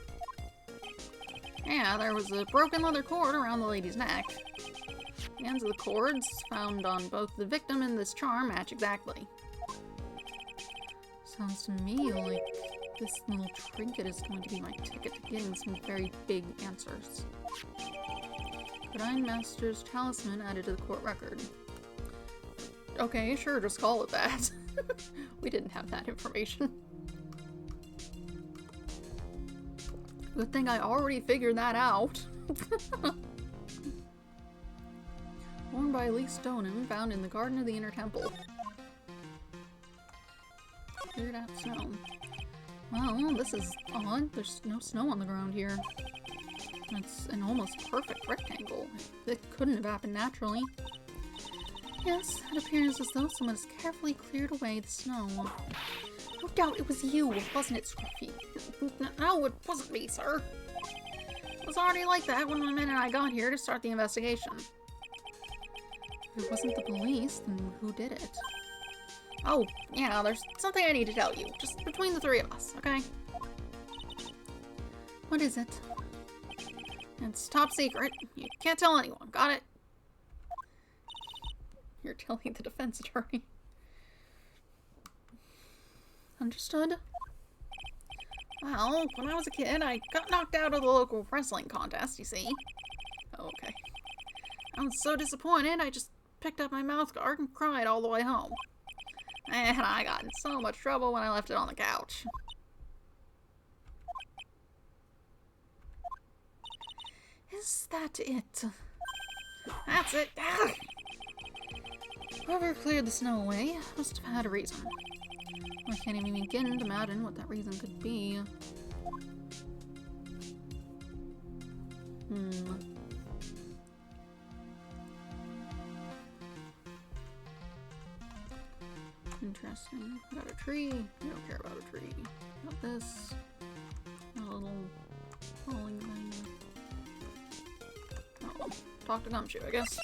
Yeah, there was a broken leather cord around the lady's neck. The ends of the cords found on both the victim and this charm match exactly. Sounds to me like this little trinket is going to be my ticket to getting some very big answers. Grindmaster's talisman added to the court record. Okay, sure, just call it that. We didn't have that information. Good thing I already figured that out. Worn by Elise Stoneham, found in the garden of the Inner Temple. Cleared out snow. Well, this is odd. There's no snow on the ground here. It's an almost perfect rectangle. It couldn't have happened naturally. Yes, it appears as though someone has carefully cleared away the snow. No doubt it was you, wasn't it, Scruffy? No, it wasn't me, sir. It was already like that when the minute I got here to start the investigation. If it wasn't the police, then who did it? Oh, yeah, there's something I need to tell you. Just between the three of us, okay? What is it? It's top secret. You can't tell anyone. Got it? You're telling the defense attorney. Understood? Well, when I was a kid, I got knocked out of the local wrestling contest, you see. Oh, okay. I was so disappointed, I just picked up my mouth guard and cried all the way home. And I got in so much trouble when I left it on the couch. Is that it? That's it. Ah! Whoever cleared the snow away must have had a reason. I can't even begin to imagine what that reason could be. Interesting. Got a tree. You don't care about a tree. Got this. A little falling thing. Oh, talk to Gumshoe, I guess.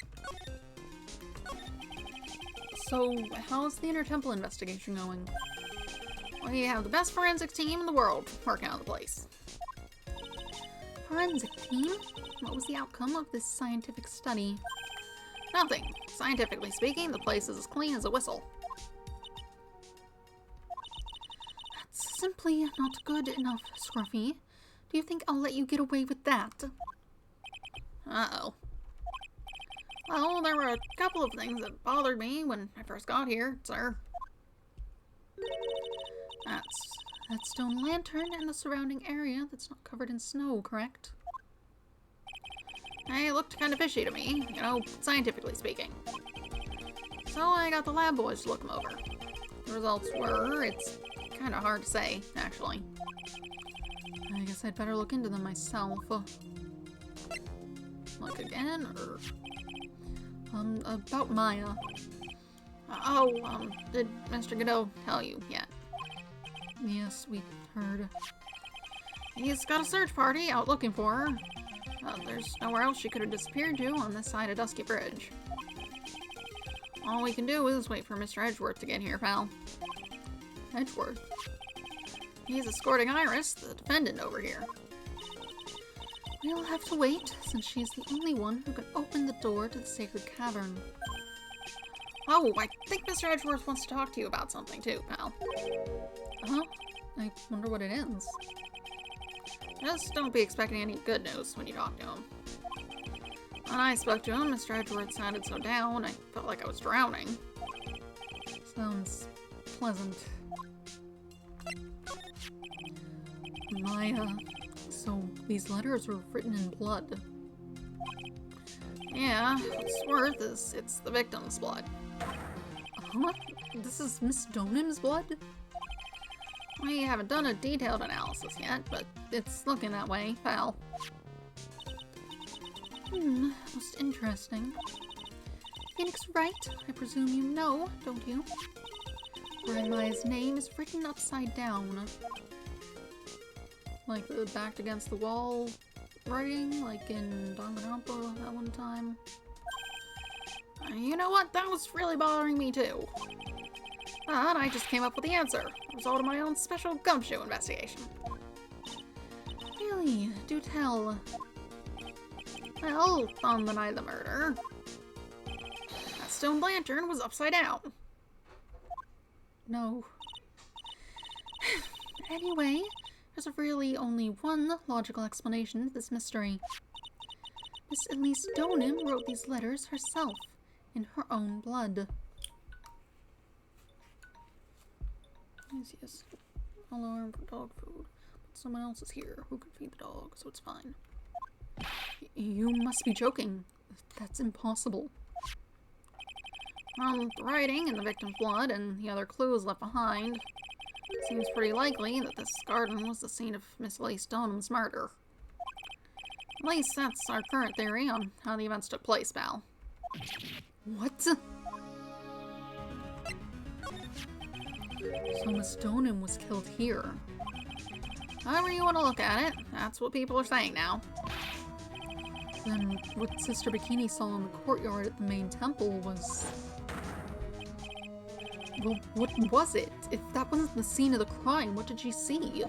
So, how's the Inner Temple investigation going? We have the best forensic team in the world working on the place. Forensic team? What was the outcome of this scientific study? Nothing. Scientifically speaking, the place is as clean as a whistle. That's simply not good enough, Scruffy. Do you think I'll let you get away with that? Uh-oh. Well, there were a couple of things that bothered me when I first got here, sir. That's that stone lantern and the surrounding area that's not covered in snow, correct? They looked kind of fishy to me, you know, scientifically speaking. So I got the lab boys to look them over. The results were, it's kind of hard to say, actually. I guess I'd better look into them myself. Like again, or... About Maya. Did Mr. Godot tell you yet? Yes, we heard. He's got a search party out looking for her. There's nowhere else she could have disappeared to on this side of Dusky Bridge. All we can do is wait for Mr. Edgeworth to get here, pal. Edgeworth? He's escorting Iris, the defendant, over here. We'll have to wait, since she's the only one who can open the door to the sacred cavern. Oh, I think Mr. Edgeworth wants to talk to you about something too, pal. Huh? I wonder what it is. Just don't be expecting any good news when you talk to him. When I spoke to him, Mr. Edgeworth sounded so down, I felt like I was drowning. Sounds pleasant. Maya. So these letters were written in blood. Yeah, what's worth is it's the victim's blood. Huh? This is Miss Stoneham blood? We haven't done a detailed analysis yet, but it's looking that way, pal. Most interesting. Phoenix Wright, I presume you know, don't you? Grandma's name is written upside down. Like backed against the wall writing, like in Danganronpa that one time. You know what? That was really bothering me too. But I just came up with the answer. Result of my own special gumshoe investigation. Really? Do tell. Well, on the night of the murder, that stone lantern was upside down. No. Anyway, there's really only one logical explanation to this mystery. Miss Elise Donim wrote these letters herself, in her own blood. Yes. Alarm for dog food. But someone else is here who can feed the dog, so it's fine. You must be joking. That's impossible. The writing in the victim's blood and the other clues left behind, it seems pretty likely that this garden was the scene of Miss Elise Donham's murder. At least that's our current theory on how the events took place, pal. What? So Miss Donham was killed here. However you want to look at it, that's what people are saying now. Then what Sister Bikini saw in the courtyard at the main temple was... Well, what was it? If that wasn't the scene of the crime, what did she see?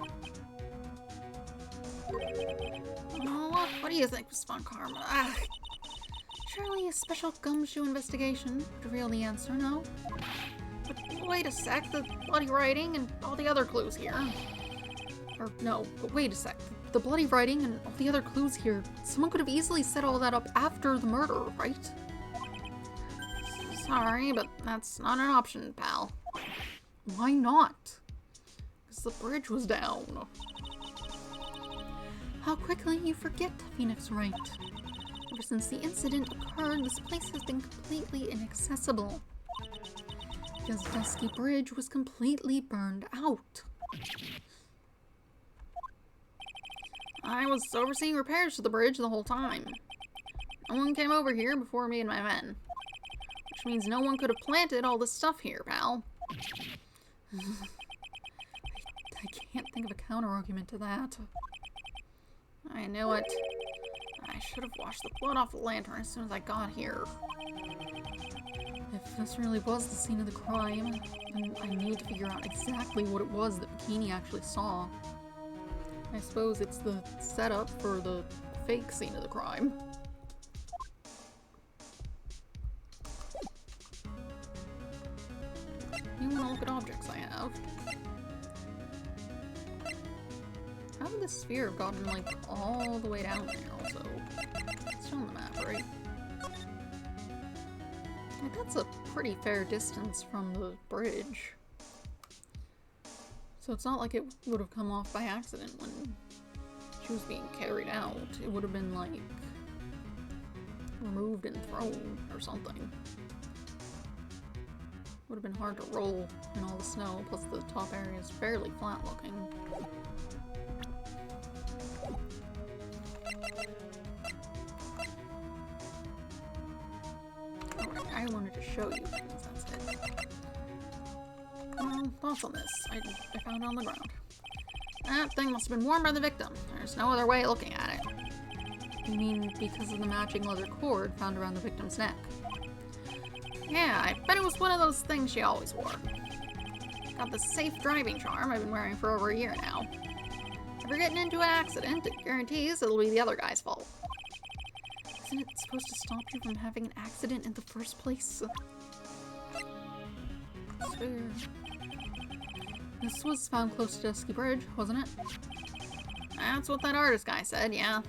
Oh, what do you think, Miss Von Karma? Surely a special gumshoe investigation would reveal the answer, no? But wait a sec, the bloody writing and all the other clues here. Or no, but wait a sec. The bloody writing and all the other clues here, someone could have easily set all that up after the murder, right? Sorry, but that's not an option, pal. Why not? Because the bridge was down. How quickly you forget, Phoenix Wright. Ever since the incident occurred, this place has been completely inaccessible. Because Dusky Bridge was completely burned out. I was overseeing repairs to the bridge the whole time. No one came over here before me and my men. Which means no one could have planted all this stuff here, pal. I can't think of a counter-argument to that. I knew it. I should have washed the blood off the lantern as soon as I got here. If this really was the scene of the crime, then I need to figure out exactly what it was that Bikini actually saw. I suppose it's the setup for the fake scene of the crime. You want to look at objects I have. How would this sphere have gotten, like, all the way down there, also? It's on the map, right? Like, that's a pretty fair distance from the bridge. So it's not like it would have come off by accident when she was being carried out. It would have been, like, removed and thrown or something. Would have been hard to roll in all the snow, plus the top area is fairly flat looking. Alright, I wanted to show you things, that's it. Well, thoughts on this. I found it on the ground. That thing must have been worn by the victim. There's no other way of looking at it. You mean because of the matching leather cord found around the victim's neck? Yeah, I bet it was one of those things she always wore. Got the safe driving charm I've been wearing for over a year now. If you're getting into an accident, it guarantees it'll be the other guy's fault. Isn't it supposed to stop you from having an accident in the first place? It's fair. This was found close to Dusky Bridge, wasn't it? That's what that artist guy said, yeah.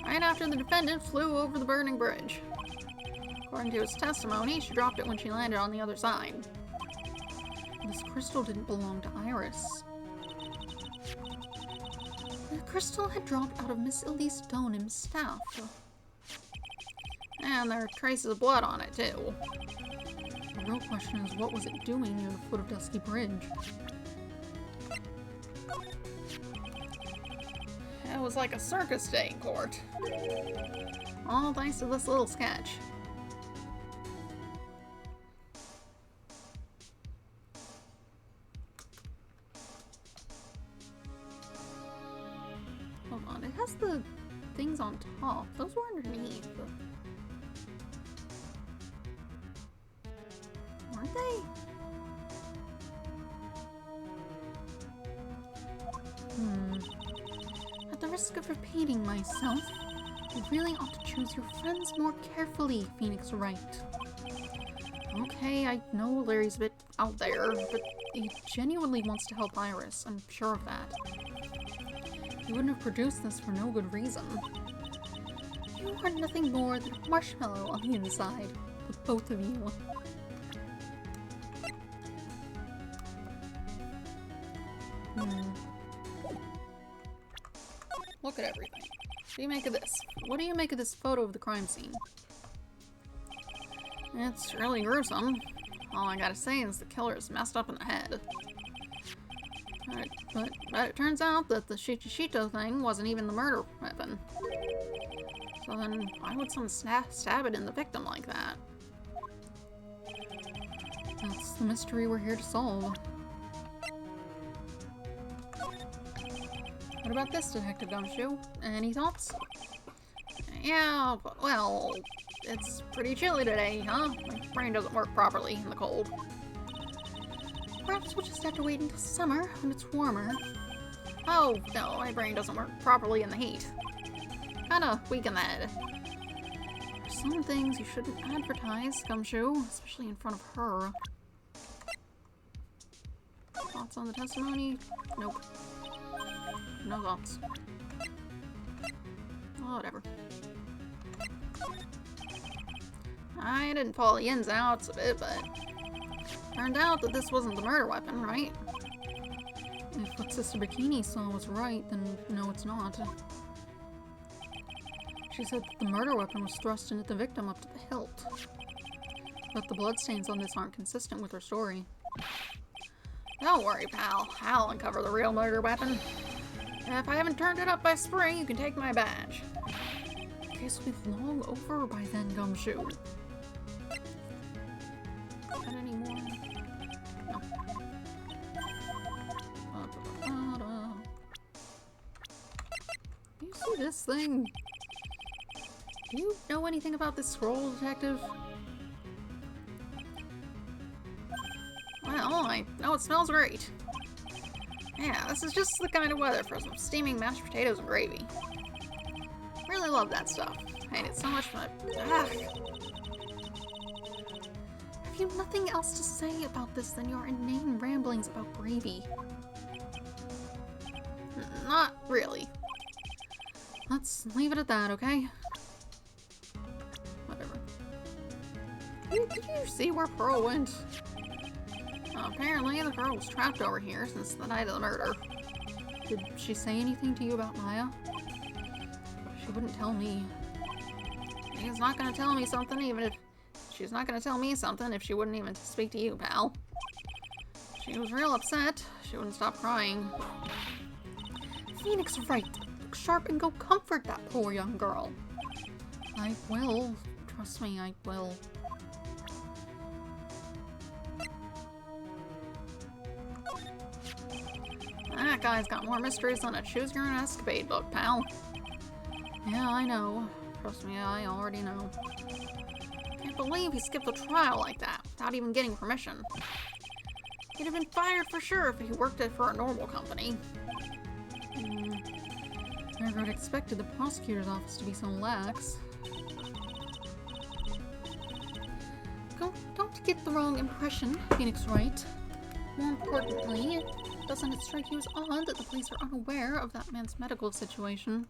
Right after the defendant flew over the burning bridge. According to his testimony, she dropped it when she landed on the other side. This crystal didn't belong to Iris. The crystal had dropped out of Miss Elise Donham's staff. And there are traces of blood on it, too. The real question is, what was it doing near the foot of Dusky Bridge? It was like a circus day in court. All thanks to this little sketch. risk of repeating myself, you really ought to choose your friends more carefully, Phoenix Wright. Okay, I know Larry's a bit out there, but he genuinely wants to help Iris. I'm sure of that. He wouldn't have produced this for no good reason. You are nothing more than a marshmallow on the inside, the both of you. Look at everything. What do you make of this? What do you make of this photo of the crime scene? It's really gruesome. All I gotta say is the killer is messed up in the head. But it turns out that the Shichishito thing wasn't even the murder weapon. So then why would someone stab it in the victim like that? That's the mystery we're here to solve. What about this, Detective Gumshoe? Any thoughts? Yeah, well, it's pretty chilly today, huh? My brain doesn't work properly in the cold. Perhaps we'll just have to wait until summer when it's warmer. Oh, no, my brain doesn't work properly in the heat. Kinda weak in the head. There's some things you shouldn't advertise, Gumshoe, especially in front of her. Thoughts on the testimony? Nope. No thoughts. Oh, whatever. I didn't follow the ins and outs of it, but turned out that this wasn't the murder weapon, right? If what Sister Bikini saw was right, then no, it's not. She said that the murder weapon was thrust into the victim up to the hilt. But the bloodstains on this aren't consistent with her story. Don't worry, pal. I'll uncover the real murder weapon. If I haven't turned it up by spring, you can take my badge. Guess we've long over by then, Gumshoe. Got any more? No. Do you see this thing? Do you know anything about this scroll, Detective? Well, I know it smells great. Yeah, this is just the kind of weather for some steaming mashed potatoes and gravy. Really love that stuff. I ate it so much fun. Have you nothing else to say about this than your inane ramblings about gravy? Not really. Let's leave it at that, okay? Whatever. Did you see where Pearl went? Apparently, the girl was trapped over here since the night of the murder. Did she say anything to you about Maya? She wouldn't tell me. She's not gonna tell me something even if... She's not gonna tell me something if she wouldn't even speak to you, pal. She was real upset. She wouldn't stop crying. Phoenix Wright, look sharp and go comfort that poor young girl. I will. Trust me, I will. That guy's got more mysteries than a Choose Your Own Escapade book, pal. Yeah, I know. Trust me, I already know. Can't believe he skipped a trial like that without even getting permission. He'd have been fired for sure if he worked it for a normal company. Never would expected the prosecutor's office to be so lax. Don't get the wrong impression, Phoenix Wright. More importantly, doesn't it strike you as odd that the police are unaware of that man's medical situation?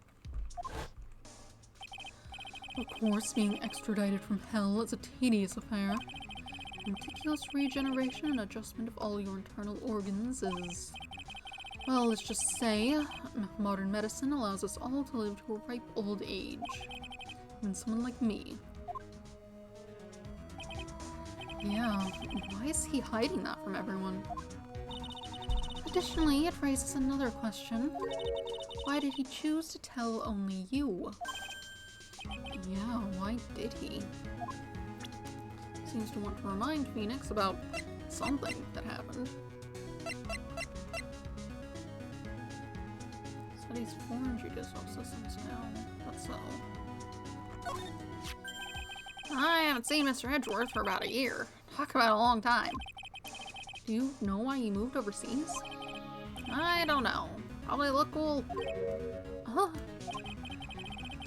Of course, being extradited from hell is a tedious affair. Meticulous regeneration and adjustment of all your internal organs is... Well, let's just say, modern medicine allows us all to live to a ripe old age. Even someone like me. Yeah, why is he hiding that from everyone? Additionally, it raises another question. Why did he choose to tell only you? Yeah, why did he? Seems to want to remind Phoenix about something that happened. Studies foreign judicial systems now. That's so. I haven't seen Mr. Edgeworth for about a year. Talk about a long time. Do you know why he moved overseas? I don't know. Probably local...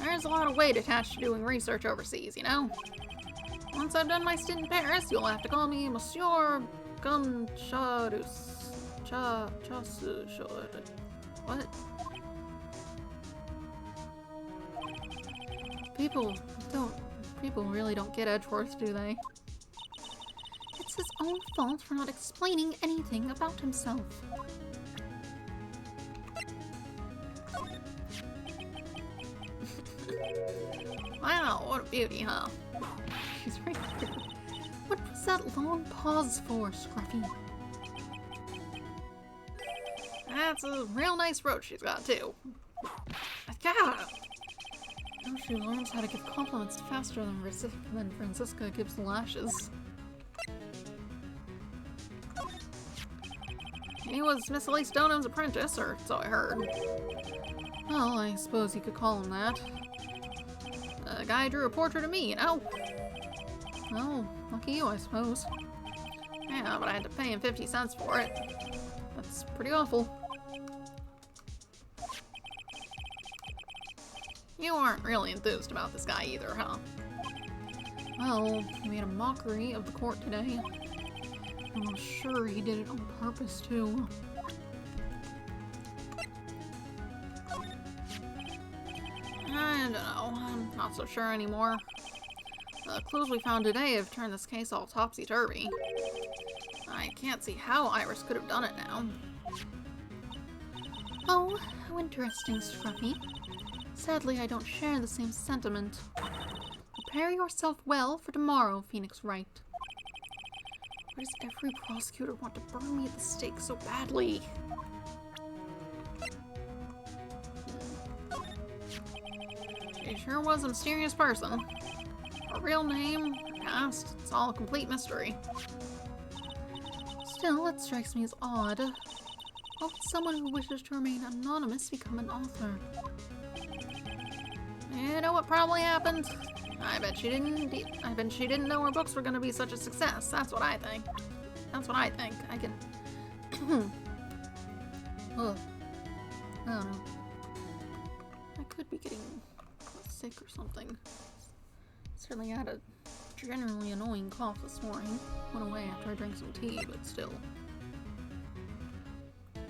There's a lot of weight attached to doing research overseas, you know? Once I've done my stint in Paris, you'll have to call me Monsieur Gunchadus. What? People really don't get Edgeworth, do they? It's his own fault for not explaining anything about himself. Wow, what a beauty, huh? She's right there. What was that long pause for, Scruffy? That's a real nice throat she's got, too. God! Now she learns how to give compliments faster than Francisca gives lashes. He was Miss Elise Stonham's apprentice, or so I heard. Well, I suppose you could call him that. The guy drew a portrait of me, you know? Well, lucky you, I suppose. Yeah, but I had to pay him 50 cents for it. That's pretty awful. You aren't really enthused about this guy either, huh? Well, he made a mockery of the court today. I'm sure he did it on purpose, too. I don't know. I'm not so sure anymore. The clues we found today have turned this case all topsy-turvy. I can't see how Iris could have done it now. Oh, how interesting, Scruffy. Sadly, I don't share the same sentiment. Prepare yourself well for tomorrow, Phoenix Wright. Why does every prosecutor want to burn me at the stake so badly? She sure was a mysterious person. Her real name, her past, it's all a complete mystery. Still, it strikes me as odd. How would someone who wishes to remain anonymous become an author? You know what probably happened? I bet she didn't know her books were going to be such a success. That's what I think. That's what I think. I can... Ugh. I don't know. I could be getting sick or something. Certainly had a generally annoying cough this morning. Went away after I drank some tea, but still.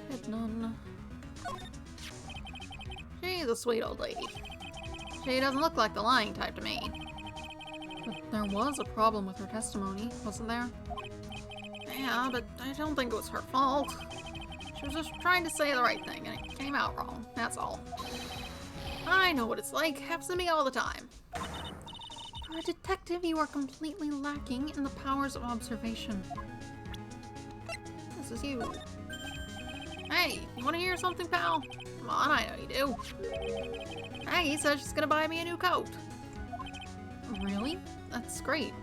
Had none. She's a sweet old lady. She doesn't look like the lying type to me. But there was a problem with her testimony, wasn't there? Yeah, but I don't think it was her fault. She was just trying to say the right thing, and it came out wrong. That's all. I know what it's like. Happens to me all the time. For a detective, you are completely lacking in the powers of observation. This is you. Hey, you want to hear something, pal? Come on, I know you do. Maggie says she's gonna buy me a new coat. Really? That's great.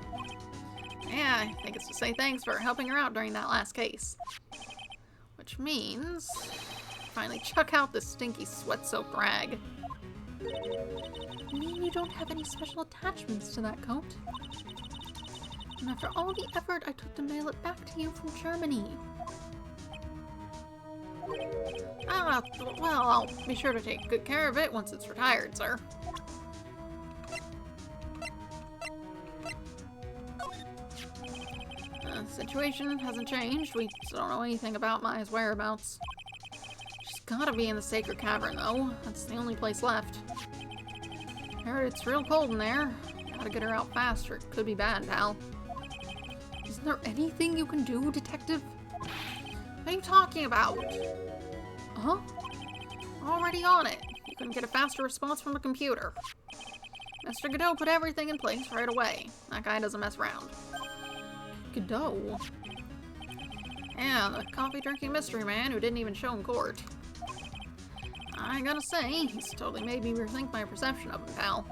Yeah, I think it's to say thanks for helping her out during that last case. Which means... finally chuck out this stinky sweat-soaked rag. You mean you don't have any special attachments to that coat? And after all the effort I took to mail it back to you from Germany. Well, I'll be sure to take good care of it once it's retired, sir. The situation hasn't changed. We still don't know anything about Maya's whereabouts. She's gotta be in the Sacred Cavern, though. That's the only place left. Heard it's real cold in there. Gotta get her out faster. It could be bad, pal. Isn't there anything you can do, detective? What are you talking about? Huh? We're already on it. You couldn't get a faster response from the computer. Mr. Godot put everything in place right away. That guy doesn't mess around. Godot? Yeah, the coffee-drinking mystery man who didn't even show in court. I gotta say, he's totally made me rethink my perception of him, pal.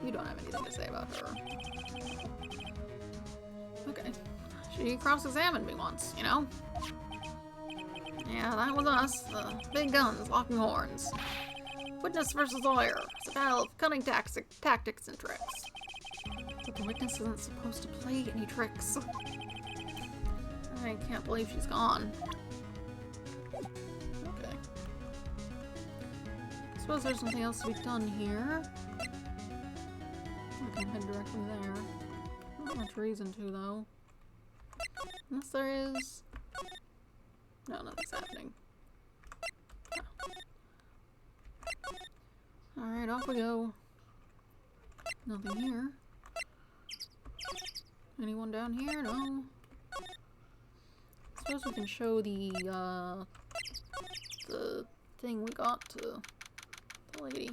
You don't have anything to say about her. Okay. She cross-examined me once, you know? Yeah, that was us. The big guns locking horns. Witness versus lawyer. It's a battle of cunning tactics and tricks. But the witness isn't supposed to play any tricks. I can't believe she's gone. Okay. suppose there's something else to be done here. I can head directly there. Not much reason to, though. Unless there is... No, nothing's happening. No. Alright, off we go. Nothing here. Anyone down here? No. I suppose we can show the thing we got to the lady.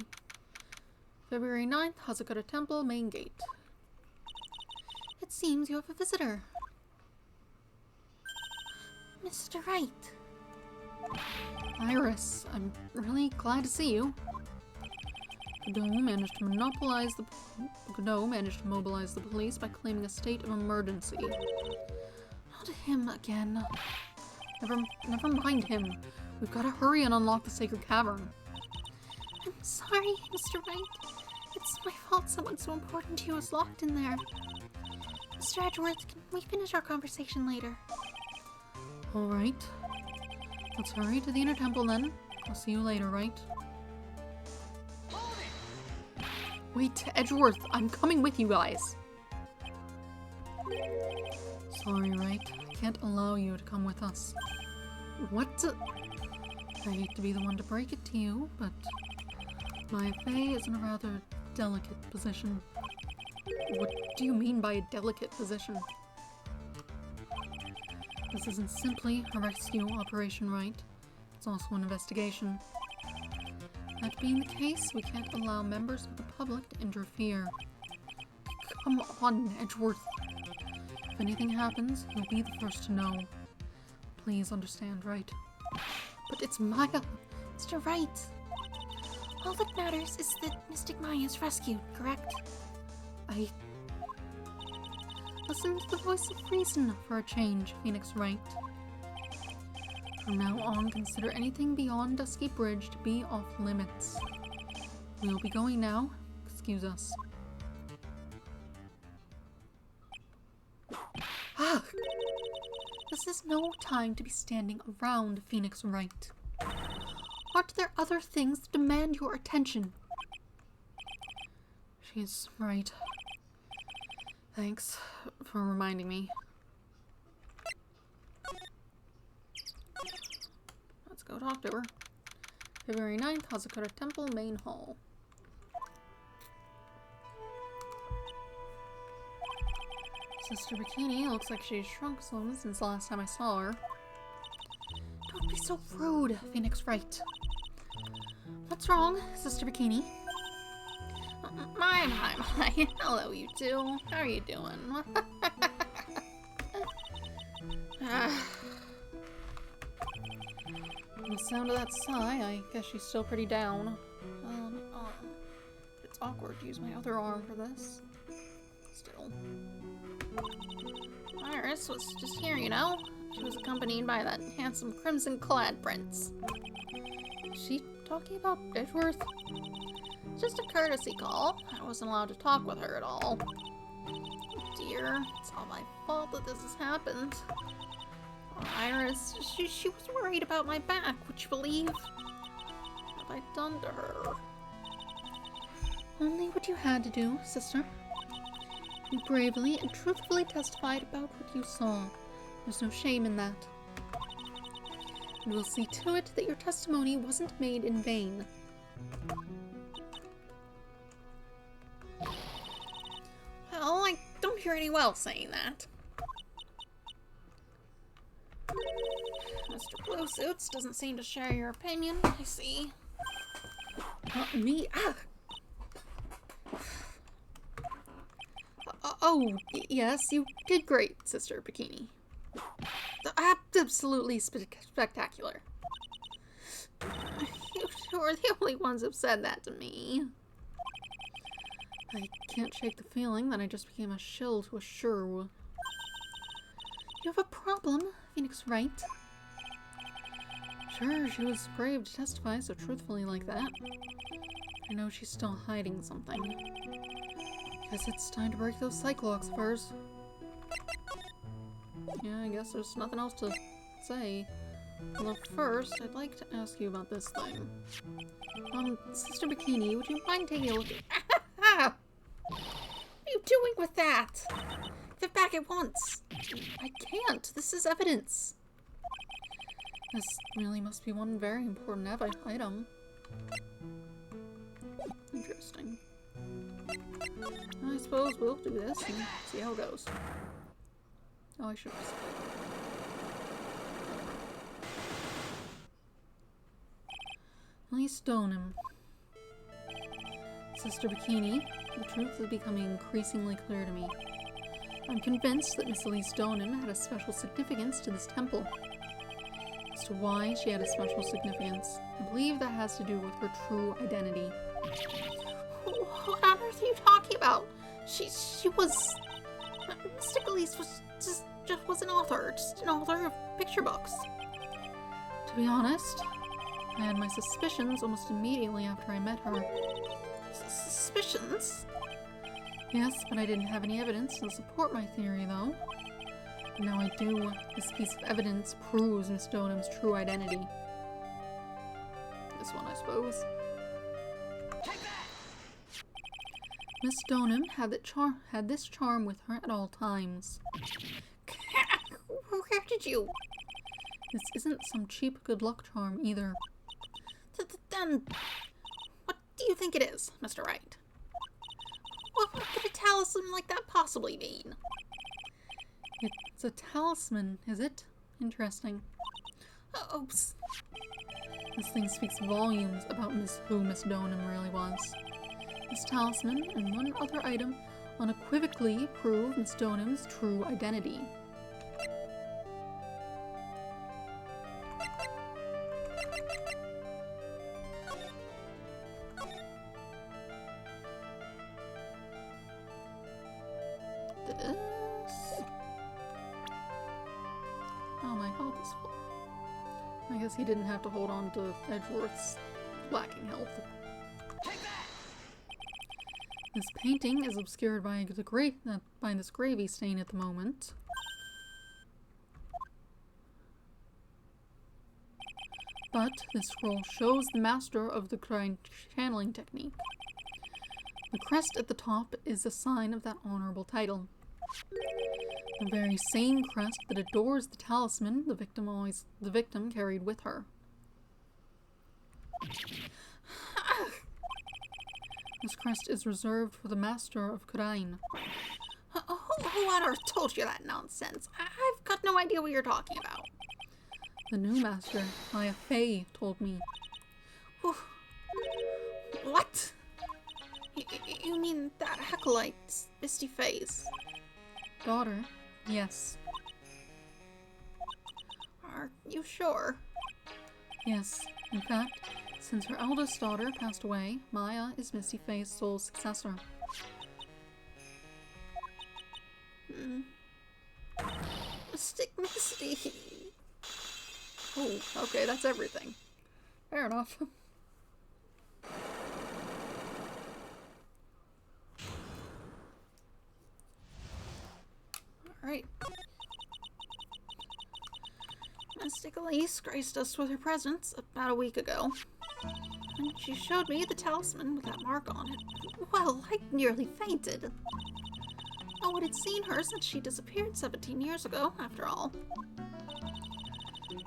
February 9th, Hazakura Temple, main gate. It seems you have a visitor. Mr. Wright. Iris, I'm really glad to see you. Godot managed to mobilize the police by claiming a state of emergency. Not him again. Never mind him. We've got to hurry and unlock the sacred cavern. I'm sorry, Mr. Wright. It's my fault someone so important to you is locked in there. Mr. Edgeworth, can we finish our conversation later? Alright. Let's hurry to the inner temple then. I'll see you later, right? Wait, Edgeworth, I'm coming with you guys. Sorry, Wright. I can't allow you to come with us. What? I hate to be the one to break it to you, but my Fae is in a rather delicate position. What do you mean by a delicate position? This isn't simply a rescue operation, Wright. It's also an investigation. That being the case, we can't allow members of the public to interfere. Come on, Edgeworth. If anything happens, you'll be the first to know. Please understand, right? But it's Maya! Mr. Wright. All that matters is that Mystic Maya is rescued, correct? Listen to the voice of reason for a change, Phoenix Wright. From now on, consider anything beyond Dusky Bridge to be off limits. We'll be going now. Excuse us. Ah! This is no time to be standing around, Phoenix Wright. Aren't there other things that demand your attention? She's right. Thanks for reminding me. Let's go talk to her. February 9th, Hazakura Temple, Main Hall. Sister Bikini looks like she's shrunk some since the last time I saw her. Don't be so rude, Phoenix Wright. What's wrong, Sister Bikini? My. Hello, you two. How are you doing? From the sound of that sigh, I guess she's still pretty down. It's awkward to use my other arm for this. Still. Iris was just here, you know? She was accompanied by that handsome crimson-clad prince. Is she talking about Edgeworth? Just a courtesy call. I wasn't allowed to talk with her at all. Oh dear, it's all my fault that this has happened. Poor Iris, she was worried about my back, would you believe? What have I done to her? Only what you had to do, sister. You bravely and truthfully testified about what you saw. There's no shame in that. And we'll see to it that your testimony wasn't made in vain. Well, I don't hear any well saying that. Mr. Blue Suits doesn't seem to share your opinion, I see. Me? Ah! Yes, you did great, Sister Bikini. Absolutely spectacular. You were the only ones who've said that to me. I can't shake the feeling that I just became a shill to a shrew. You have a problem, Phoenix Wright. Sure, she was brave to testify so truthfully like that. I know she's still hiding something. Guess it's time to break those cyclocks of hers. Yeah, I guess there's nothing else to say. Although first, I'd like to ask you about this thing. Sister Bikini, would you mind taking a look at... What are you doing with that? Give it back at once. I can't. This is evidence. This really must be one very important item. Interesting. I suppose we'll do this and see how it goes. Oh, I should have... Elise Stoneham. Sister Bikini, the truth is becoming increasingly clear to me. I'm convinced that Miss Elise Stoneham had a special significance to this temple. As to why she had a special significance, I believe that has to do with her true identity. What on earth are you talking about? She was... Mystic Elise was just was an author. Just an author of picture books. To be honest, I had my suspicions almost immediately after I met her. Suspicions? Yes, but I didn't have any evidence to support my theory, though. And now I do. This piece of evidence proves Miss Stoneham's true identity. This one, I suppose. Miss Stoneham had this charm with her at all times. Where did you? This isn't some cheap good luck charm either. Then, what do you think it is, Mr. Wright? What could a talisman like that possibly mean? It's a talisman, is it? Interesting. Oops. This thing speaks volumes about who Miss Stoneham really was. This talisman and one other item unequivocally prove Miss Stoneham's true identity. Oh, my health is full. I guess he didn't have to hold on to Edgeworth's lacking health. This painting is obscured by this gravy stain at the moment. But this scroll shows the master of the channeling technique. The crest at the top is a sign of that honorable title. The very same crest that adores the talisman the victim carried with her. This crest is reserved for the master of Kurain. Who on earth told you that nonsense? I've got no idea what you're talking about. The new master, Maya Fey, told me. What? You mean that acolyte's Misty Face? Daughter, yes. Are you sure? Yes. In fact, since her eldest daughter passed away, Maya is Misty Faye's sole successor. Mystic Misty. Oh, okay, that's everything. Fair enough. Alright. Mystic Elise graced us with her presence about a week ago. And she showed me the talisman with that mark on it. Well, I nearly fainted. No one had seen her since she disappeared 17 years ago, after all.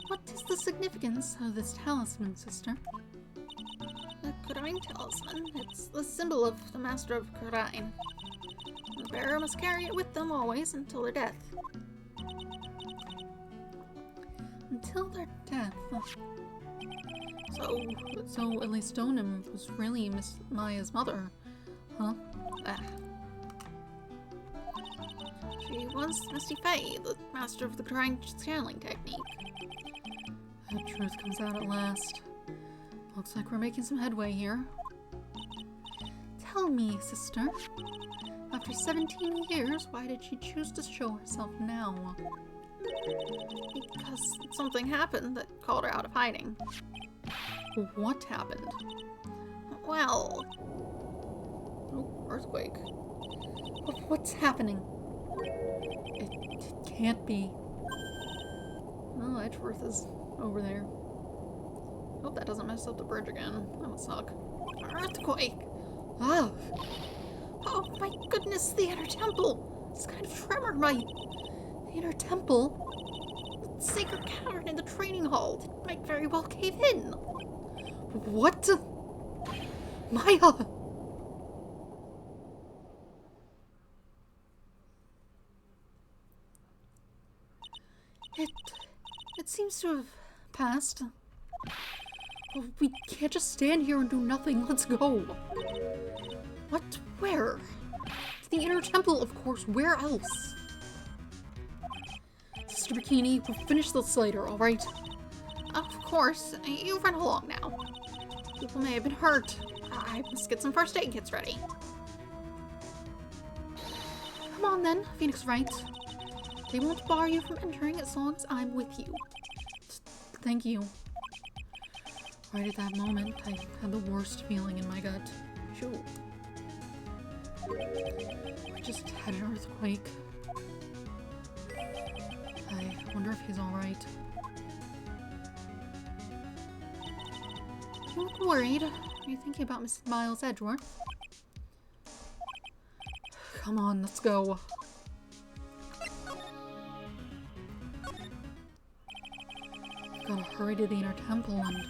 What is the significance of this talisman, sister? The Kurain talisman. It's the symbol of the Master of Kurain. The bearer must carry it with them always until their death. Until their death. So at least Stoneham was really Miss Maya's mother, huh? She was Misty Faye, the master of the Kurain channeling technique. The truth comes out at last. Looks like we're making some headway here. Tell me, sister. After 17 years, why did she choose to show herself now? Because something happened that called her out of hiding. What happened? Well... Oh, earthquake. What's happening? It can't be. Oh, Edgeworth is over there. Hope that doesn't mess up the bridge again. That would suck. Earthquake! Ah, Oh my goodness, the inner temple! It's kind of tremor, right? the inner temple? The sacred cavern in the training hall. It might very well cave in. What? Maya! It seems to have passed. Well, we can't just stand here and do nothing. Let's go. What? Where? To the inner temple, of course. Where else? Sister Bikini, we'll finish this later, alright? Of course. You run along now. People may have been hurt. I must get some first aid kits ready. Come on then, Phoenix Wright. They won't bar you from entering as long as I'm with you. Thank you. Right at that moment, I had the worst feeling in my gut. Shoo. I just had an earthquake. I wonder if he's alright. You look worried. Are you thinking about Mrs. Miles Edgeworth? Come on, let's go. I've gotta hurry to the inner temple and...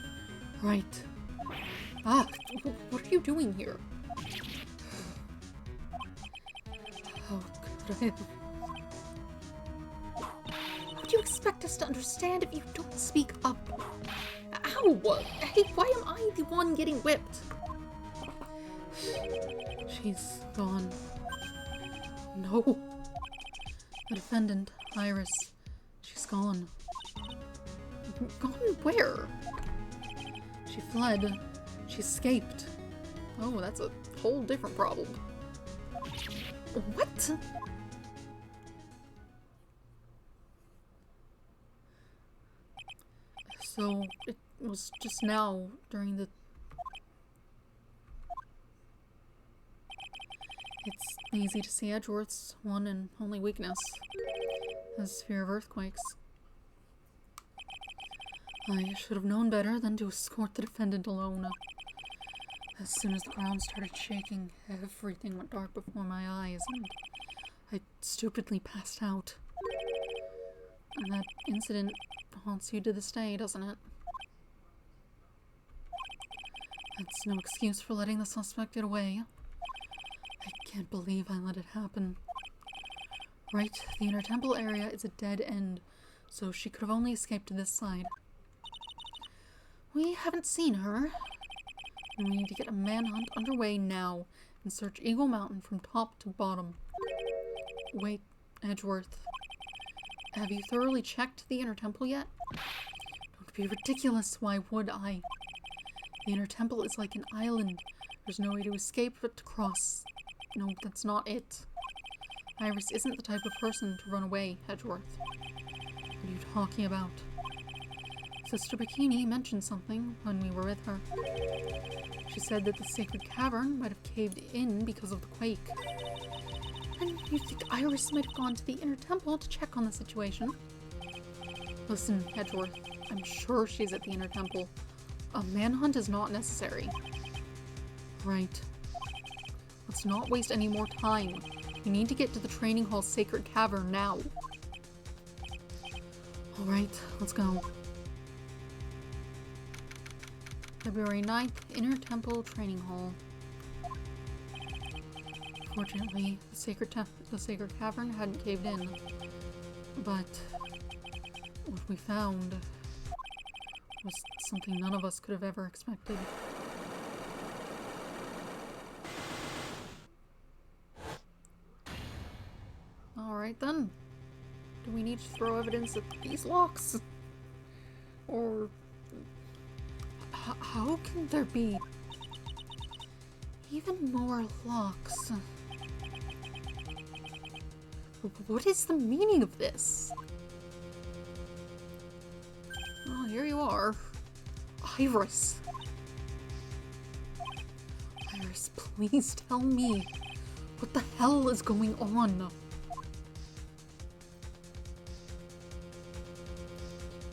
Right. Ah, what are you doing here? Oh, could I have... How do you expect us to understand if you don't speak up? Ow! Hey, why am I the one getting whipped? She's gone. No. The defendant, Iris. She's gone. Gone where? She fled. She escaped. Oh, that's a whole different problem. What? So, it was just now, during the... It's easy to see Edgeworth's one and only weakness. His fear of earthquakes. I should have known better than to escort the defendant alone. As soon as the ground started shaking, everything went dark before my eyes, and I stupidly passed out. And that incident haunts you to this day, doesn't it? That's no excuse for letting the suspect get away. I can't believe I let it happen. Right, the inner temple area is a dead end, so she could have only escaped to this side. We haven't seen her. And we need to get a manhunt underway now and search Eagle Mountain from top to bottom. Wait, Edgeworth. Have you thoroughly checked the inner temple yet? Don't be ridiculous, why would I? The inner temple is like an island. There's no way to escape but to cross. No, that's not it. Iris isn't the type of person to run away, Edgeworth. What are you talking about? Sister Bikini mentioned something when we were with her. She said that the sacred cavern might have caved in because of the quake. And you think Iris might have gone to the inner temple to check on the situation? Listen, Edgeworth, I'm sure she's at the inner temple. A manhunt is not necessary. Right. Let's not waste any more time. We need to get to the training hall's sacred cavern now. Alright, let's go. February 9th, Inner Temple Training Hall. Fortunately, the sacred cavern hadn't caved in, but what we found was something none of us could have ever expected. Alright then. Do we need to throw evidence at these locks? Or... how can there be even more locks? What is the meaning of this? Oh, here you are. Iris. Iris, please tell me what the hell is going on?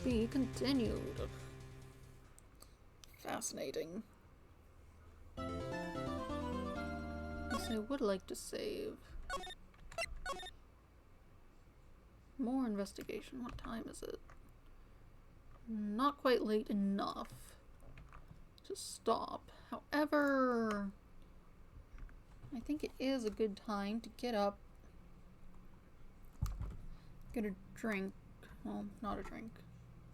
Be continued. fascinating. Yes, I would like to save. More investigation. What time is it? Not quite late enough to stop. However, I think it is a good time to get up, get a drink. Well, not a drink.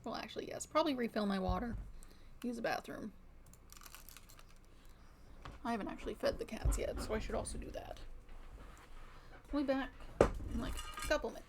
Well, actually, yes. Probably refill my water. Use the bathroom. I haven't actually fed the cats yet, so I should also do that. We'll be back in like a couple minutes.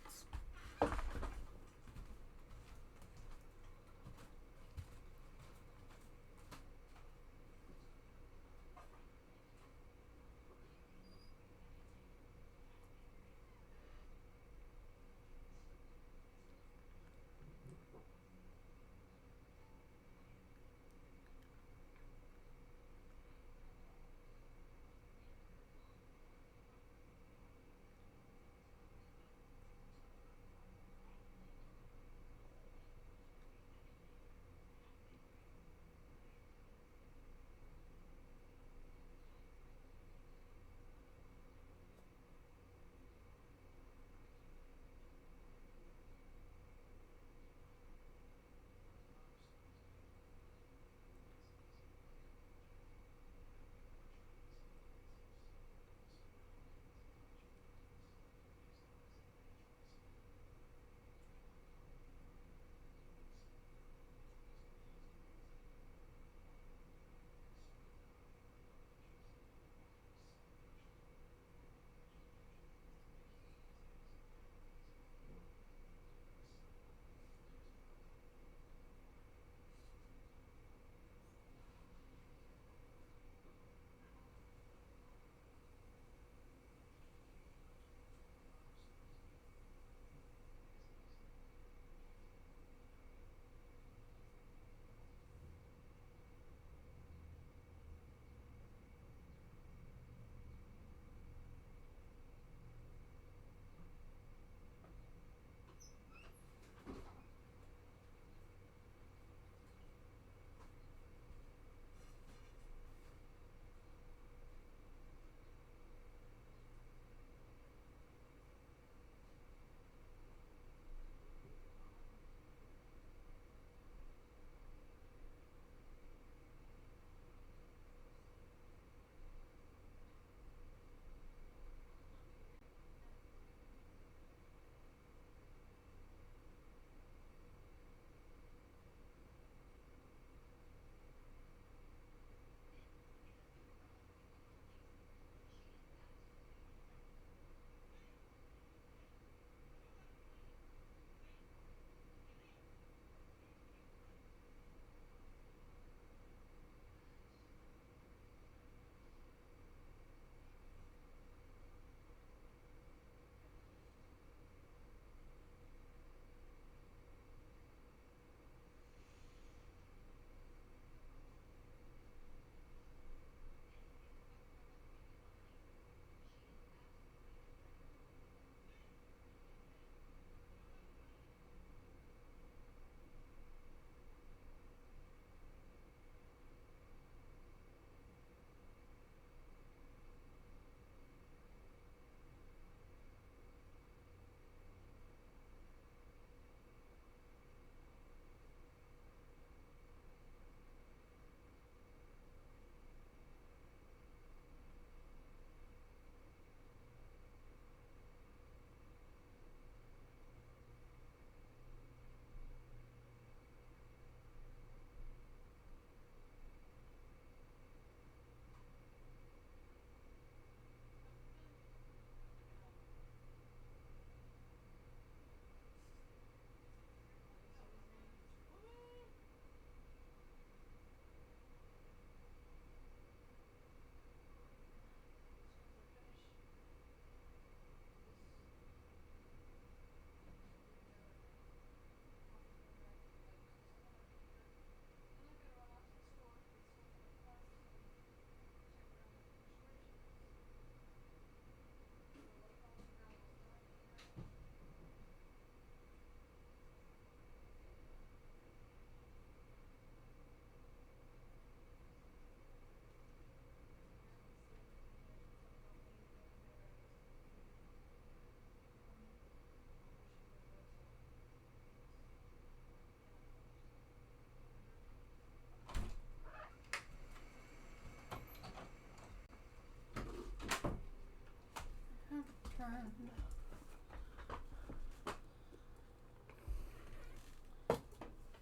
friend.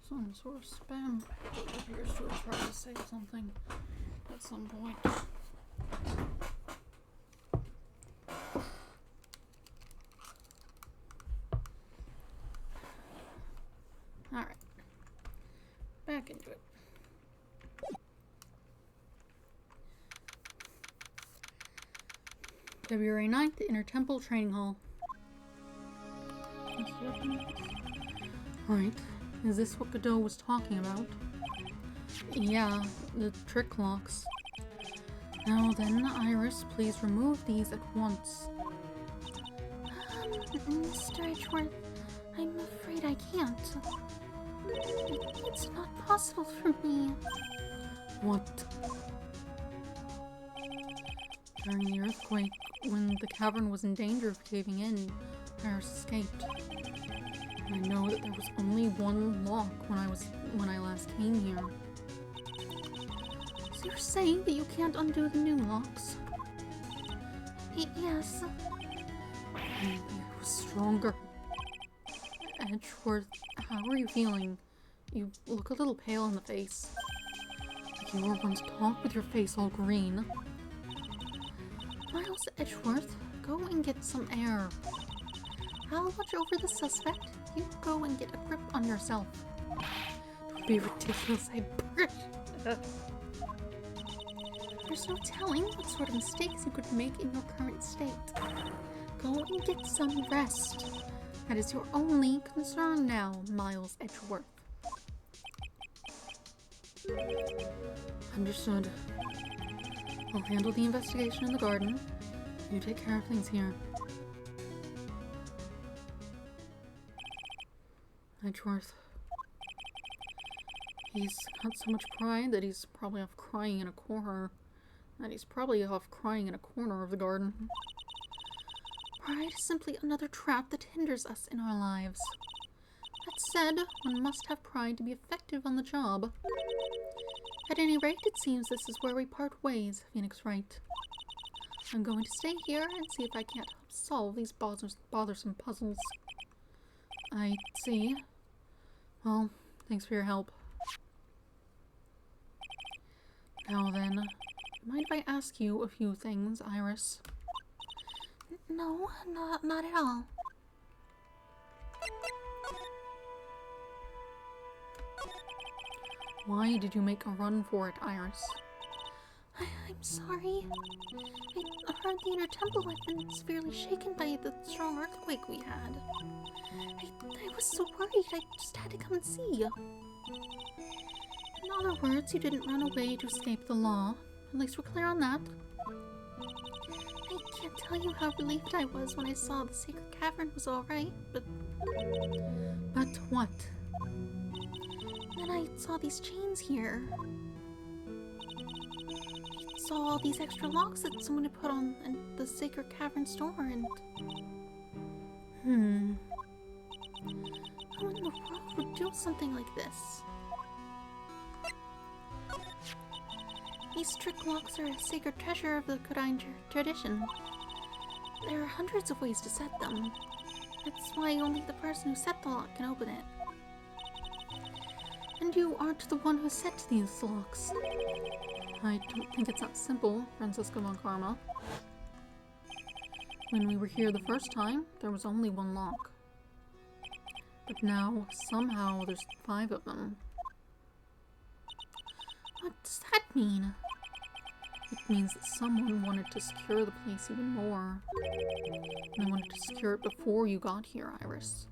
Some sort of spam appears to have tried to say something at some point. Alright. Back into it. February 9th, Inner Temple Training Hall. Right. Is this what Godot was talking about? Yeah, the trick locks. Now then, Iris, please remove these at once. Mr. Edgeworth, I'm afraid I can't. It's not possible for me. What? During the earthquake, when the cavern was in danger of caving in, Iris escaped. And I know that there was only one lock when I last came here. So you're saying that you can't undo the new locks? Yes. It was stronger. Edgeworth, how are you feeling? You look a little pale in the face. Like you were once talk with your face all green. Miles Edgeworth, go and get some air. I'll watch over the suspect. You go and get a grip on yourself. Don't be ridiculous, There's no telling what sort of mistakes you could make in your current state. Go and get some rest. That is your only concern now, Miles Edgeworth. Understood. I'll handle the investigation in the garden. You take care of things here. Edgeworth. He's got so much pride that he's probably off crying in a corner. Of the garden. Pride is simply another trap that hinders us in our lives. That said, one must have pride to be effective on the job. At any rate, it seems this is where we part ways, Phoenix Wright. I'm going to stay here and see if I can't help solve these bothersome puzzles. I see. Well, thanks for your help. Now then, mind if I ask you a few things, Iris? No, not at all. Why did you make a run for it, Iris? I'm sorry. I heard the Inner Temple had been severely shaken by the strong earthquake we had. I was so worried, I just had to come and see. In other words, you didn't run away to escape the law. At least we're clear on that. I can't tell you how relieved I was when I saw the sacred cavern was alright, but... But what? Then I saw these chains here. I saw all these extra locks that someone had put on in the sacred cavern's door, and... Who in the world would do something like this? These trick locks are a sacred treasure of the Kodine tradition. There are hundreds of ways to set them. That's why only the person who set the lock can open it. And you aren't the one who set these locks. I don't think it's that simple, Francisco von Karma. When we were here the first time, there was only one lock. But now, somehow, there's 5 of them. What does that mean? It means that someone wanted to secure the place even more. And they wanted to secure it before you got here, Iris.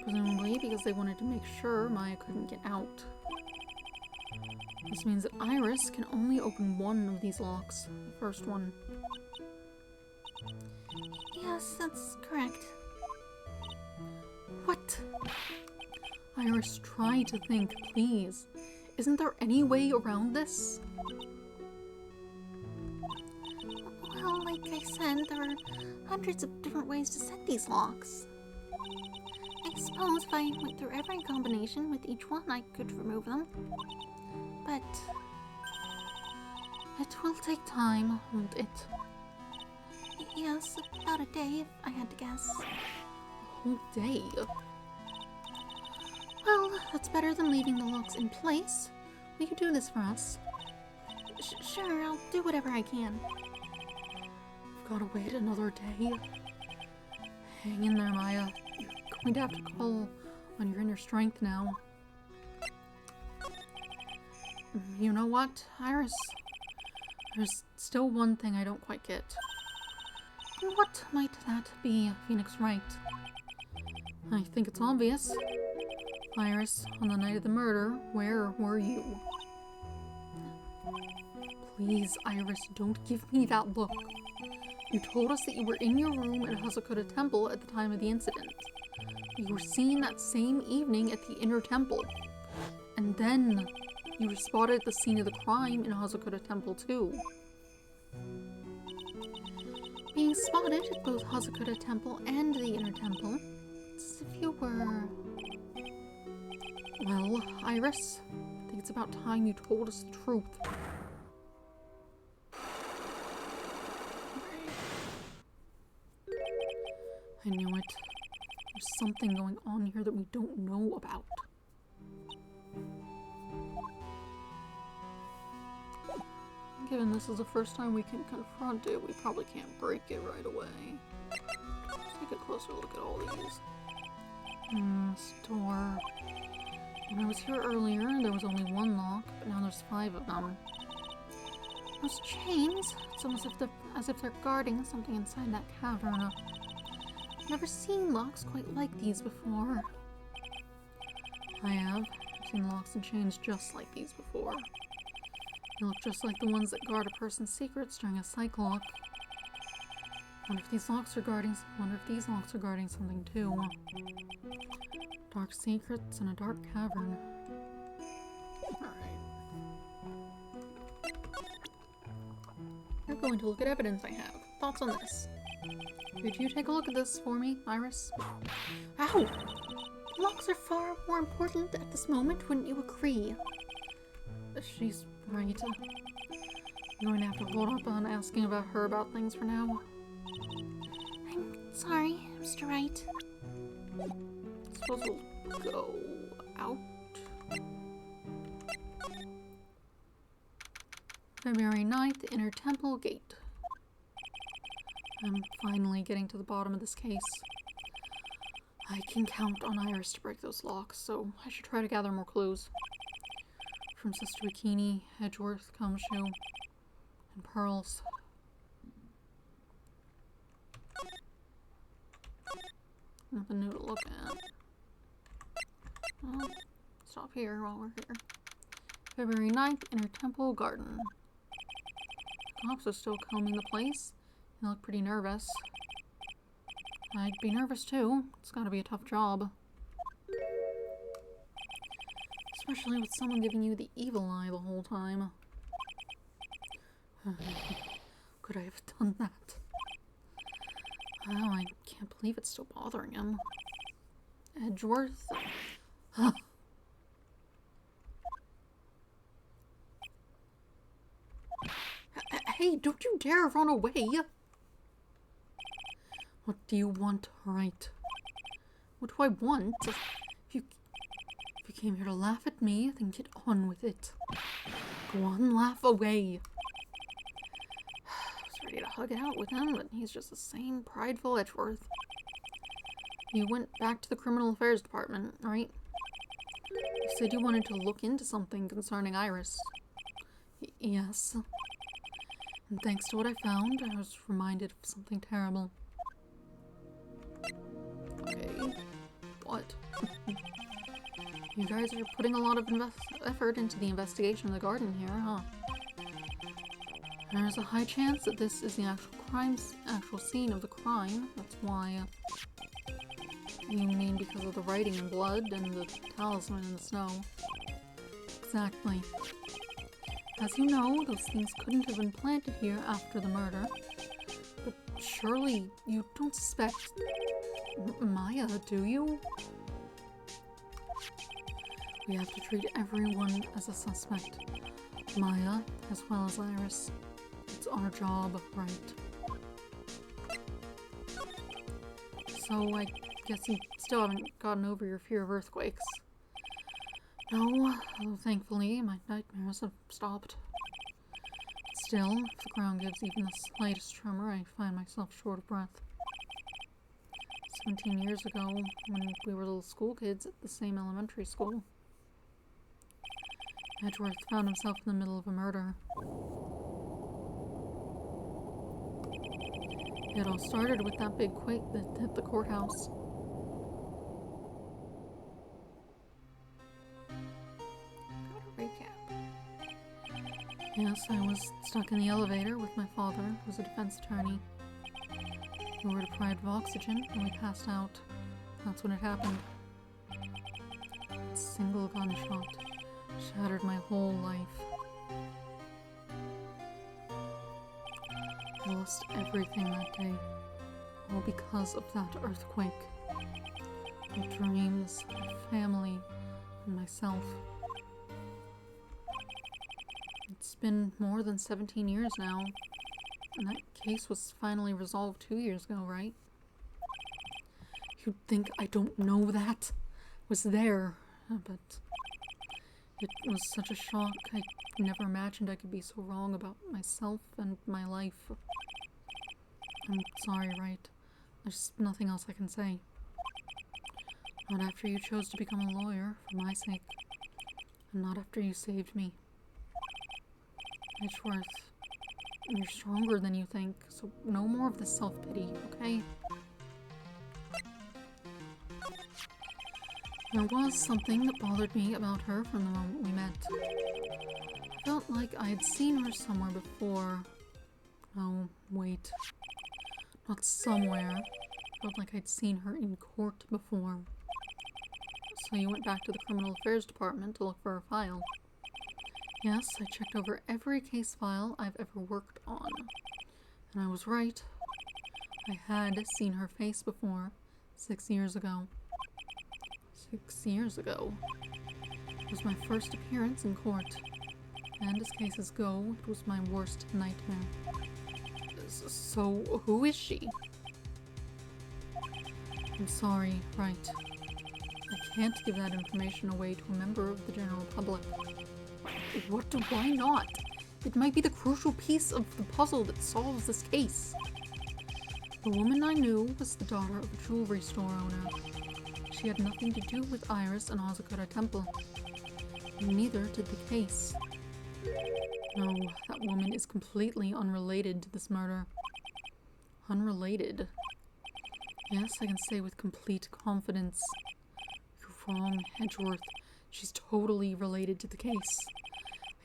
Presumably because they wanted to make sure Maya couldn't get out. This means that Iris can only open one of these locks, the first one. Yes, that's correct. What? Iris, try to think, please. Isn't there any way around this? Well, like I said, there are hundreds of different ways to set these locks. I suppose if I went through every combination with each one, I could remove them. But... it will take time, won't it? Yes, about a day if I had to guess. A whole day? Well, that's better than leaving the locks in place. Will you do this for us? Sure, I'll do whatever I can. I've gotta wait another day. Hang in there, Maya. You're going to have to call on your inner strength now. You know what, Iris? There's still one thing I don't quite get. And what might that be, Phoenix Wright? I think it's obvious. Iris, on the night of the murder, where were you? Please, Iris, don't give me that look. You told us that you were in your room at Hazukuta Temple at the time of the incident. You were seen that same evening at the Inner Temple. And then you were spotted at the scene of the crime in Hazukuta Temple too. Being spotted at both Hazukuta Temple and the Inner Temple, it's as if you were... Well, Iris, I think it's about time you told us the truth. I knew it. There's something going on here that we don't know about. Given this is the first time we can confront it, we probably can't break it right away. Let's take a closer look at all these. Store. When I was here earlier, there was only one lock, but now there's 5 of them. Those chains, it's almost as if they're guarding something inside that cavern. I've never seen locks quite like these before. I have. I've seen locks and chains just like these before. They look just like the ones that guard a person's secrets during a psych lock. Wonder if these locks are guarding something too. Dark secrets in a dark cavern. Alright. You're going to look at evidence I have. Thoughts on this? Could you take a look at this for me, Iris? Ow! Locks are far more important at this moment, wouldn't you agree? She's right. I'm going to have to hold up on asking about her about things for now. I'm sorry, Mr. Wright. I suppose we'll go out. February 9th, Inner Temple Gate. I'm finally getting to the bottom of this case. I can count on Iris to break those locks, so I should try to gather more clues. From Sister Bikini, Edgeworth, Kamshu, and Pearls. Nothing new to look at. Well, stop here while we're here. February 9th, Inner Temple Garden. The cops are still combing the place. They look pretty nervous. I'd be nervous too. It's gotta be a tough job. Especially with someone giving you the evil eye the whole time. Could I have done that? Oh, I can't believe it's still bothering him. Edgeworth? Hey, don't you dare run away! What do you want, Wright? What do I want? If you came here to laugh at me, then get on with it. Go on, laugh away. I was ready to hug it out with him, but he's just the same prideful Edgeworth. You went back to the Criminal Affairs Department, right? You said you wanted to look into something concerning Iris. Yes. And thanks to what I found, I was reminded of something terrible. Okay. What? You guys are putting a lot of effort into the investigation of the garden here, huh? There's a high chance that this is the actual scene of the crime. That's why. You mean because of the writing in blood and the talisman in the snow? Exactly. As you know, those things couldn't have been planted here after the murder. But surely you don't suspect Maya, do you? We have to treat everyone as a suspect. Maya, as well as Iris. It's our job, right? So I guess you still haven't gotten over your fear of earthquakes. No, although thankfully my nightmares have stopped. Still, if the ground gives even the slightest tremor, I find myself short of breath. 17 years ago, when we were little school kids at the same elementary school, Edgeworth found himself in the middle of a murder. It all started with that big quake that hit the courthouse. Recap. Yes, I was stuck in the elevator with my father, who was a defense attorney. We were deprived of oxygen, and we passed out. That's when it happened. A single gunshot shattered my whole life. I lost everything that day, all because of that earthquake. My dreams, my family, and myself. It's been more than 17 years now, and that case was finally resolved 2 years ago, right? You'd think I don't know that was there, but it was such a shock. I never imagined I could be so wrong about myself and my life. I'm sorry, Wright. There's nothing else I can say. Not after you chose to become a lawyer for my sake, and not after you saved me. Edgeworth, you're stronger than you think, so no more of this self-pity, okay? There was something that bothered me about her from the moment we met. I felt like I had seen her somewhere before. Oh, wait. Not somewhere. I felt like I'd seen her in court before. So you went back to the Criminal Affairs Department to look for her file. Yes, I checked over every case file I've ever worked on. And I was right. I had seen her face before, 6 years ago. 6 years ago. It was my first appearance in court. And as cases go, it was my worst nightmare. So, who is she? I'm sorry, Wright. I can't give that information away to a member of the general public. Why not? It might be the crucial piece of the puzzle that solves this case. The woman I knew was the daughter of a jewelry store owner. She had nothing to do with Iris and Azakura Temple. And neither did the case. No, that woman is completely unrelated to this murder. Unrelated. Yes, I can say with complete confidence. You're wrong, Edgeworth. She's totally related to the case.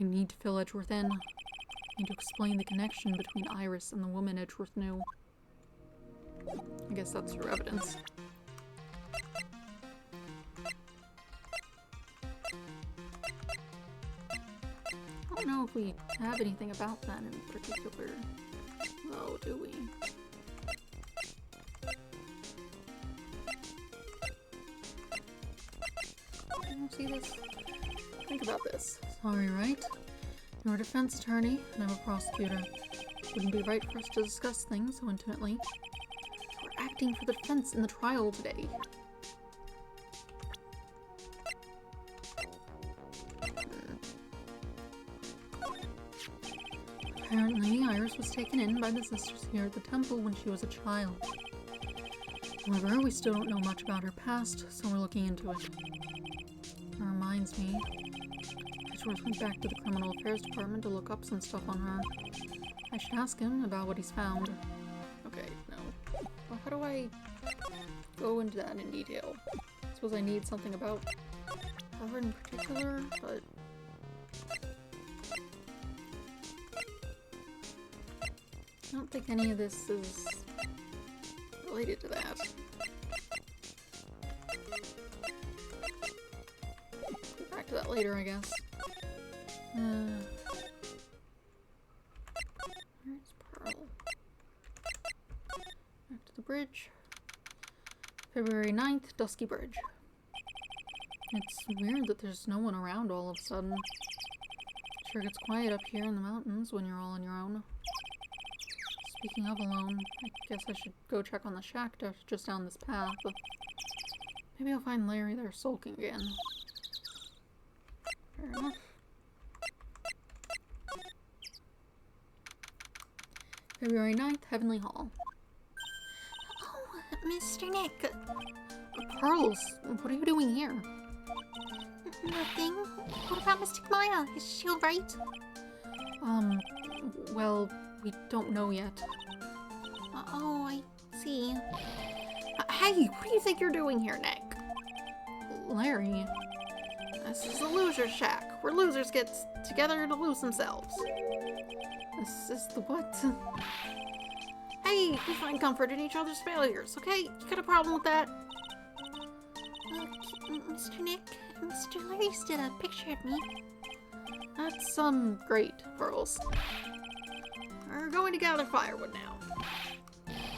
I need to fill Edgeworth in. I need to explain the connection between Iris and the woman Edgeworth knew. I guess that's your evidence. I don't know if we have anything about that in particular, though, do we? I don't see this. Think about this. Sorry, Wright. You're a defense attorney, and I'm a prosecutor. Wouldn't be right for us to discuss things so intimately. We're acting for the defense in the trial today. Apparently, Iris was taken in by the sisters here at the temple when she was a child. However, we still don't know much about her past, so we're looking into it. That reminds me, Edgeworth went back to the Criminal Affairs Department to look up some stuff on her. I should ask him about what he's found. Okay, no. Well, how do I go into that in detail? I suppose I need something about her in particular, but... I don't think any of this is related to that. Get back to that later, I guess. Where's Pearl? Back to the bridge. February 9th, Dusky Bridge. It's weird that there's no one around all of a sudden. Sure gets quiet up here in the mountains when you're all on your own. Speaking of alone, I guess I should go check on the shack just down this path. Maybe I'll find Larry there sulking again. Fair enough. February 9th, Heavenly Hall. Oh, Mr. Nick. Pearls, what are you doing here? Nothing. What about Mystic Maya? Is she alright? Well, we don't know yet. Oh, I see. Hey, what do you think you're doing here, Nick? Larry. This is the loser shack, where losers get together to lose themselves. This is the what? Hey, we find comfort in each other's failures, okay? You got a problem with that? Mr. Nick, Mr. Larry's did a picture of me. That's, great, Pearls. We're going to gather firewood now.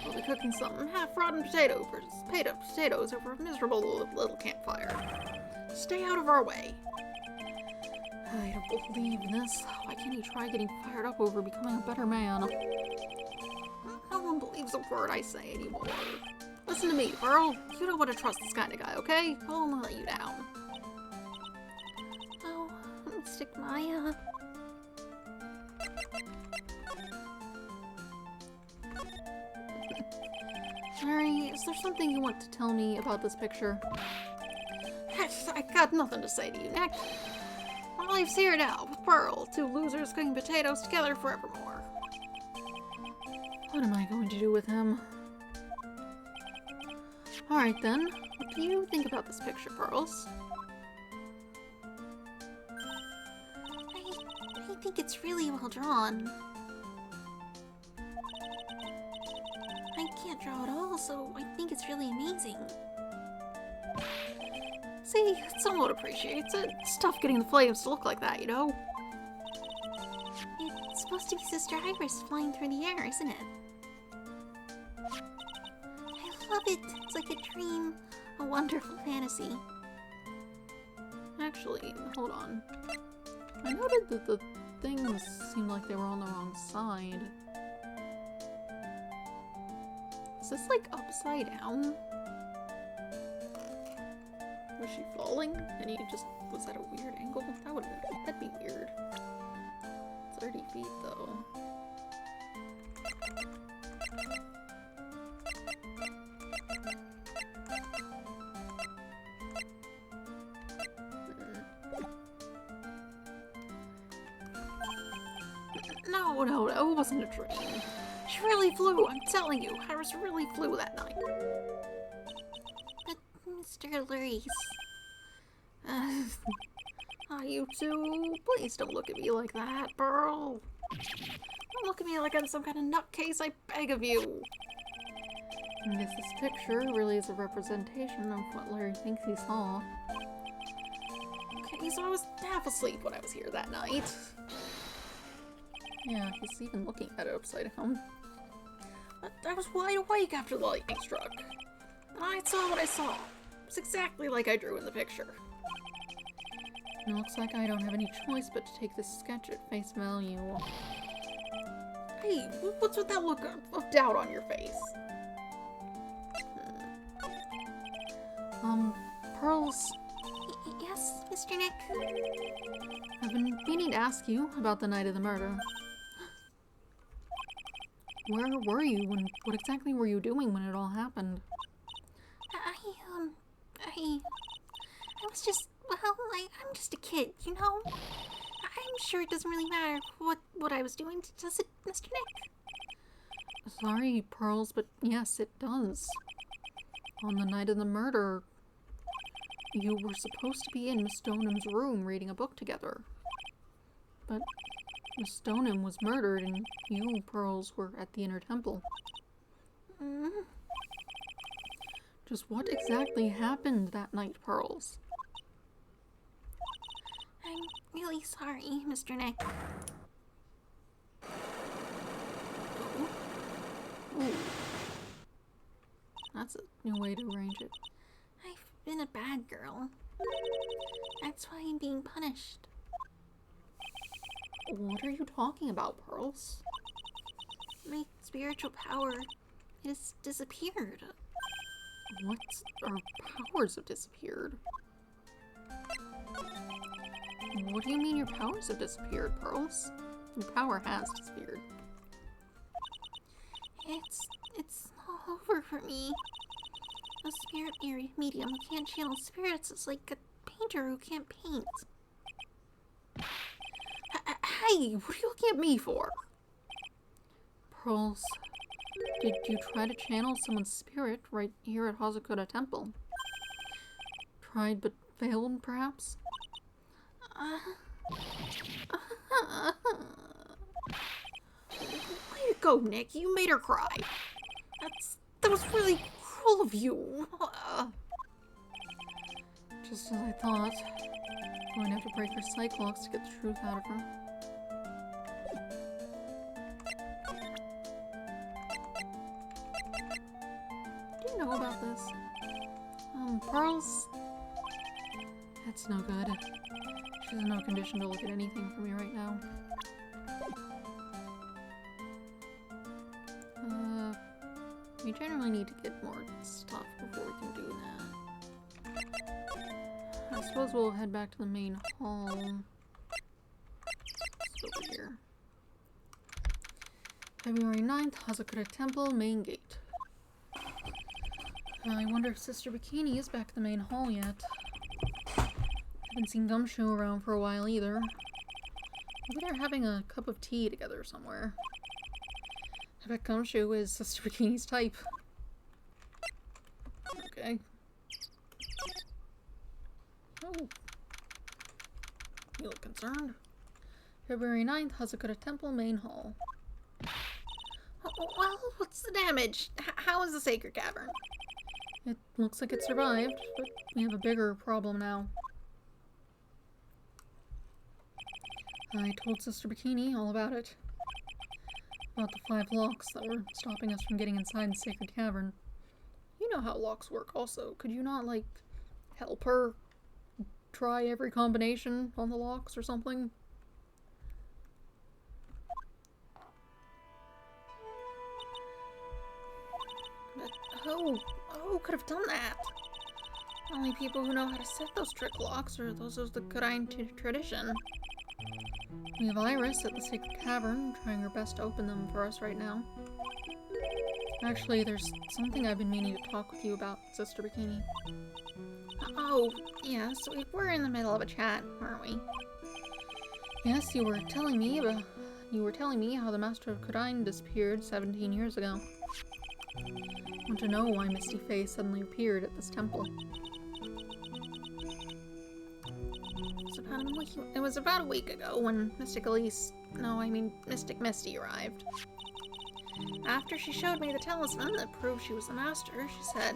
We'll be cooking some half-rotten potatoes over a miserable little campfire. Stay out of our way. I don't believe this. Why can't he try getting fired up over becoming a better man? No one believes a word I say anymore. Listen to me, Pearl. You don't want to trust this kind of guy, okay? I'll only let you down. Oh, Mystic Maya. Larry, is there something you want to tell me about this picture? I got nothing to say to you, Nick. My life's here now, with Pearl, two losers cooking potatoes together forevermore. What am I going to do with him? Alright then, what do you think about this picture, Pearls? I think it's really well drawn. I can't draw at all, so I think it's really amazing. See, someone appreciates it. It's tough getting the flames to look like that, you know? It's supposed to be Sister Iris flying through the air, isn't it? I love it. It's like a dream, a wonderful fantasy. Actually, hold on. I noted that the things seemed like they were on the wrong side. Is this like upside down? Was she falling and he just was at a weird angle? That'd be weird. 30 feet though. No, it wasn't a dream. She really flew, I'm telling you. Iris really flew that night. But Mr. Lurries... You two, please don't look at me like that, Pearl. Don't look at me like I'm some kind of nutcase, I beg of you. I guess this picture really is a representation of what Larry thinks he saw. Okay, so I was half asleep when I was here that night. Yeah, he's even looking at it upside down. But I was wide awake after the lightning struck. And I saw what I saw. It was exactly like I drew in the picture. It looks like I don't have any choice but to take this sketch at face value. Hey, what's with that look of doubt on your face? Pearls, Yes, Mr. Nick? I've been meaning to ask you about the night of the murder. Where were you and what exactly were you doing when it all happened? I was just, well, I'm just a kid, you know? I'm sure it doesn't really matter what I was doing, does it, Mr. Nick? Sorry, Pearls, but yes, it does. On the night of the murder, you were supposed to be in Miss Stoneham's room reading a book together. But Miss Stoneham was murdered and you, Pearls, were at the Inner Temple. Just what exactly happened that night, Pearls? I'm really sorry, Mr. Nick. Ooh. That's a new way to arrange it. I've been a bad girl. That's why I'm being punished. What are you talking about, Pearls? my spiritual power has disappeared. What? Our powers have disappeared. What do you mean your powers have disappeared, Pearls? Your power has disappeared. It's all over for me. A spirit medium who can't channel spirits is like a painter who can't paint. Hey, what are you looking at me for? Pearls, did you try to channel someone's spirit right here at Hazakura Temple? Tried but failed, perhaps? Way to go, Nick. You made her cry. That was really cruel of you. Just as I thought. Going to have to break her psych locks to get the truth out of her. Do you know about this? Pearls? That's no good. She's in no condition to look at anything for me right now. We generally need to get more stuff before we can do that. I suppose we'll head back to the main hall. It's over here. February 9th, Hazakura Temple, main gate. I wonder if Sister Bikini is back at the main hall yet. Haven't seen Gumshoe around for a while either. Maybe they're having a cup of tea together somewhere. I bet Gumshoe is Sister Bikini's type. Okay. Oh. You look concerned. February 9th, Hazakura Temple, main hall. Well, what's the damage? How is the sacred cavern? It looks like it survived, but we have a bigger problem now. I told Sister Bikini all about it. About the 5 locks that were stopping us from getting inside the sacred cavern. You know how locks work also. Could you not, like, help her try every combination on the locks or something? But who could have done that? Only people who know how to set those trick locks are those of the Kurain tradition. We have Iris at the sacred cavern, trying her best to open them for us right now. Actually, there's something I've been meaning to talk with you about, Sister Bikini. Oh, yes, we were in the middle of a chat, weren't we? Yes, you were telling me how the Master of Kurain disappeared 17 years ago. I want to know why Misty Faye suddenly appeared at this temple. It was about a week ago when Mystic Misty arrived. After she showed me the talisman that proved she was the master, she said,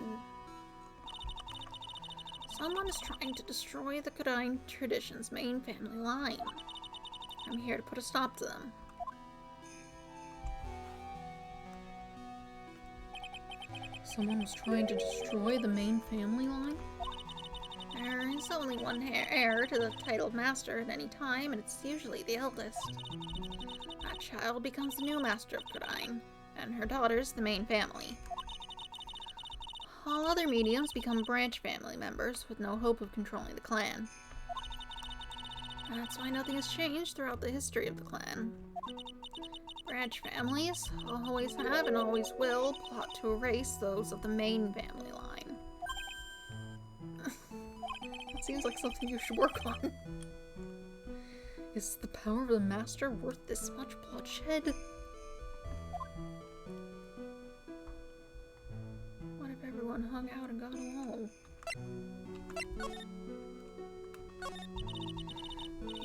"Someone is trying to destroy the Kurain tradition's main family line. I'm here to put a stop to them." Someone was trying to destroy the main family line? There is only one heir to the title of master at any time, and it's usually the eldest. That child becomes the new master of Kurain, and her daughters the main family. All other mediums become branch family members with no hope of controlling the clan. That's why nothing has changed throughout the history of the clan. Branch families always have and always will plot to erase those of the main family line. That seems like something you should work on. Is the power of the master worth this much bloodshed? What if everyone hung out and got along?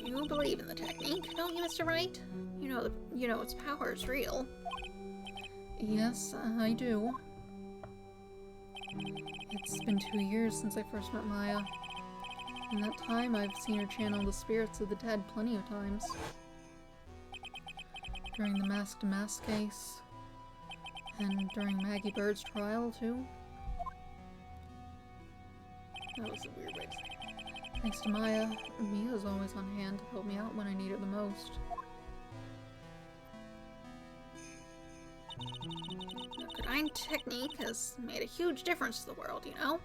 You believe in the technique, don't you, Mr. Wright? You know its power is real. Yes, I do. It's been 2 years since I first met Maya. In that time, I've seen her channel the spirits of the dead plenty of times. During the Mask to Mask case, and during Maggie Bird's trial, too. That was a weird way to say it. Thanks to Maya, Mia's always on hand to help me out when I need it the most. The Godine technique has made a huge difference to the world, you know?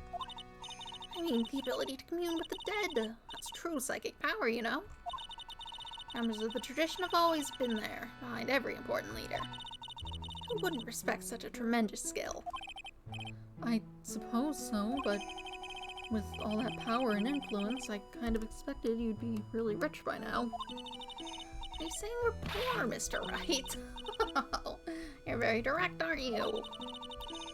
I mean, the ability to commune with the dead. That's true psychic power, you know? Members of the tradition have always been there, behind every important leader. Who wouldn't respect such a tremendous skill? I suppose so, but with all that power and influence, I kind of expected you'd be really rich by now. Are you saying we're poor, Mr. Wright? You're very direct, aren't you?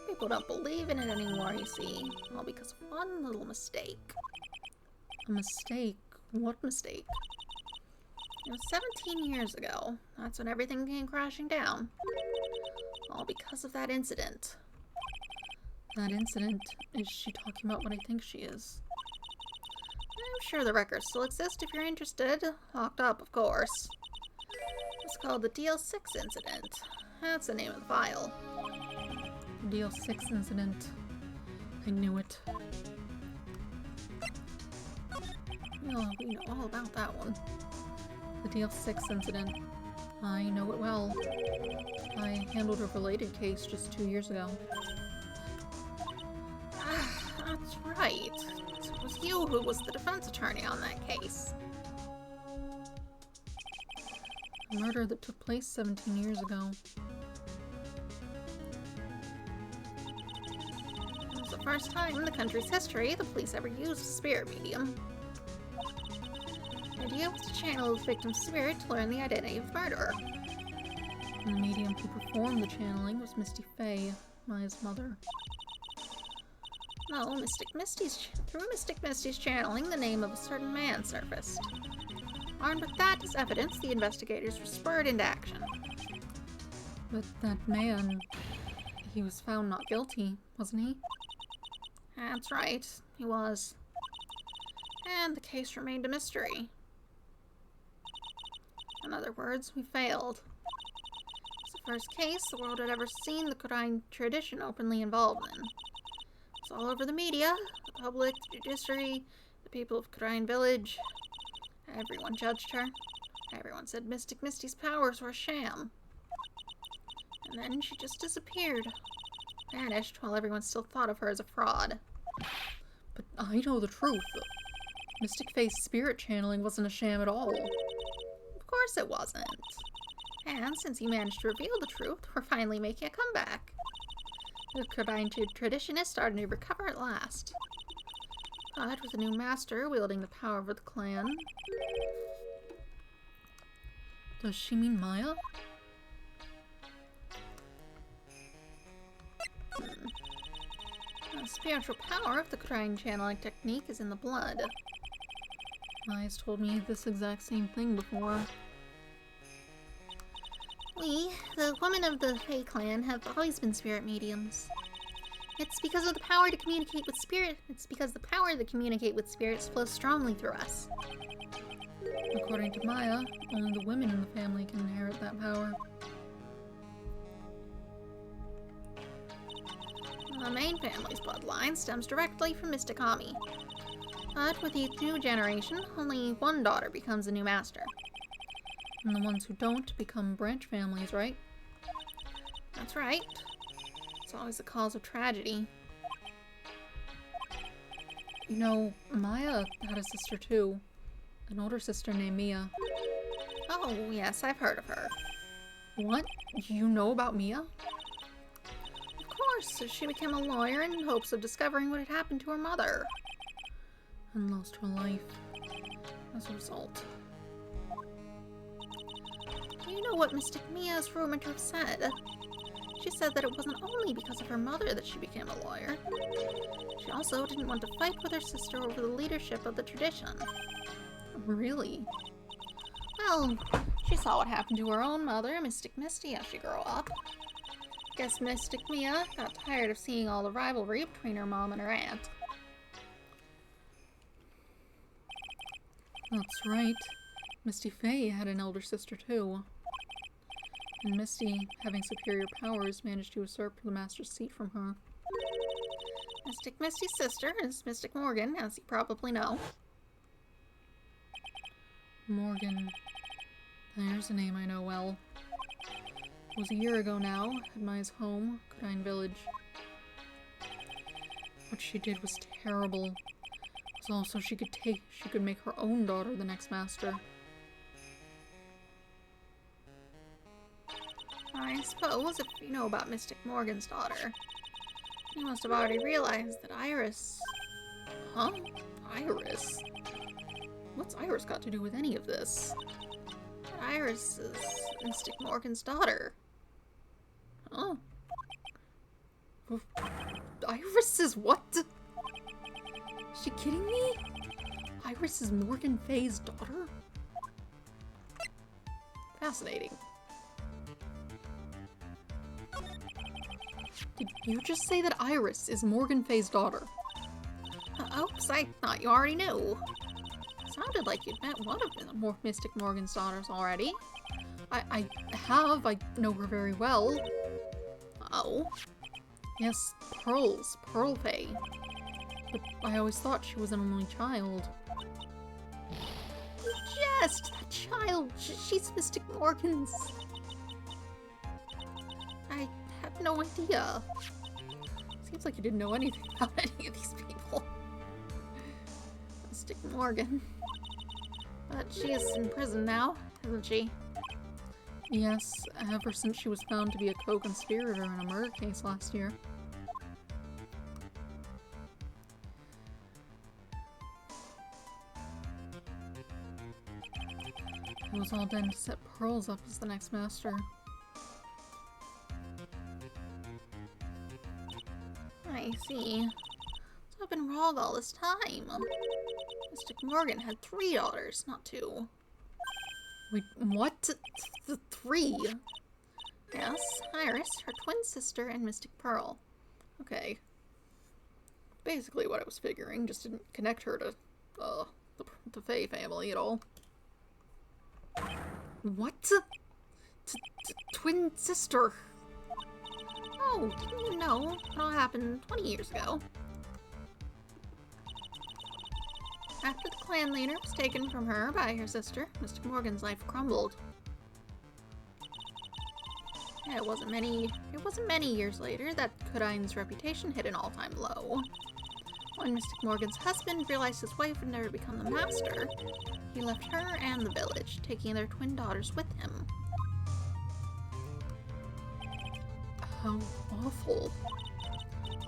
People don't believe in it anymore, you see. All because of one little mistake. A mistake? What mistake? It was 17 years ago. That's when everything came crashing down. All because of that incident. That incident? Is she talking about what I think she is? I'm sure the records still exist if you're interested. Locked up, of course. It's called the DL6 incident. That's the name of the file. Deal 6 incident. I knew it. Oh, we know all about that one. The Deal 6 incident. I know it well. I handled a related case just 2 years ago. That's right. It was you who was the defense attorney on that case. A murder that took place 17 years ago. It was the first time in the country's history the police ever used a spirit medium. The idea was to channel the victim's spirit to learn the identity of the murderer. And the medium who performed the channeling was Misty Faye, Maya's mother. No, through Mystic Misty's channeling, the name of a certain man surfaced. Armed with that as evidence, the investigators were spurred into action. But that man, he was found not guilty, wasn't he? That's right, he was. And the case remained a mystery. In other words, we failed. It's the first case the world had ever seen the Godine tradition openly involved in. It's all over the media, the public, the judiciary, the people of Godine Village. Everyone judged her. Everyone said Mystic Misty's powers were a sham. And then she just disappeared. Vanished while everyone still thought of her as a fraud. But I know the truth. Mystic Faye's spirit channeling wasn't a sham at all. Of course it wasn't. And since you managed to reveal the truth, we're finally making a comeback. The Godine tradition is starting to recover at last. But with a new master wielding the power of the clan. Does she mean Maya? The spiritual power of the Godine channeling technique is in the blood. Maya's told me this exact same thing before. We, the women of the Fae clan, have always been spirit mediums. It's because of the power to communicate with spirit. It's because the power to communicate with spirits flows strongly through us. According to Maya, only the women in the family can inherit that power. The main family's bloodline stems directly from Mystic Ami. But with each new generation, only one daughter becomes a new master. And the ones who don't become branch families, right? That's right. It's always the cause of tragedy. You know, Maya had a sister too. An older sister named Mia. Oh, yes, I've heard of her. What? You know about Mia? Of course, she became a lawyer in hopes of discovering what had happened to her mother. And lost her life as a result. Do you know what Mystic Mia is rumored to have said? She said that it wasn't only because of her mother that she became a lawyer. She also didn't want to fight with her sister over the leadership of the tradition. Really? Well, she saw what happened to her own mother, Mystic Misty, as she grew up. Guess Mystic Mia got tired of seeing all the rivalry between her mom and her aunt. That's right. Misty Faye had an elder sister too. And Misty, having superior powers, managed to usurp the master's seat from her. Mystic Misty's sister is Mystic Morgan, as you probably know. Morgan. There's a name I know well. It was a year ago now, at Maya's home, Kudine Village. What she did was terrible. It was also she could make her own daughter the next master. I suppose if you know about Mystic Morgan's daughter, you must have already realized that Iris... Huh? Iris? What's Iris got to do with any of this? That Iris is Mystic Morgan's daughter. Huh? Iris is what? Is she kidding me? Iris is Morgan Fay's daughter? Fascinating. Did you just say that Iris is Morgan Fay's daughter? Oops, I thought you already knew. Sounded like you'd met one of the Mystic Morgan's daughters already. I have. I know her very well. Oh? Yes, Pearl Fay. But I always thought she was an only child. Just that child. She's Mystic Morgan's. I had no idea. Seems like you didn't know anything about any of these people. Mystic Morgan. But she is in prison now, isn't she? Yes, ever since she was found to be a co-conspirator in a murder case last year. It was all done to set Pearls up as the next master. I see. So I've been wrong all this time. Mystic Morgan had 3 daughters, not 2. Wait, what? The 3? Yes, Iris, her twin sister, and Mystic Pearl. Okay. Basically what I was figuring, just didn't connect her to, the Fay family at all. What? Twin sister? Oh, didn't you know? It all happened 20 years ago. After the clan leader was taken from her by her sister, Mystic Morgan's life crumbled. It wasn't many years later that Kudine's reputation hit an all-time low. When Mystic Morgan's husband realized his wife would never become the master, he left her and the village, taking their twin daughters with him. How awful.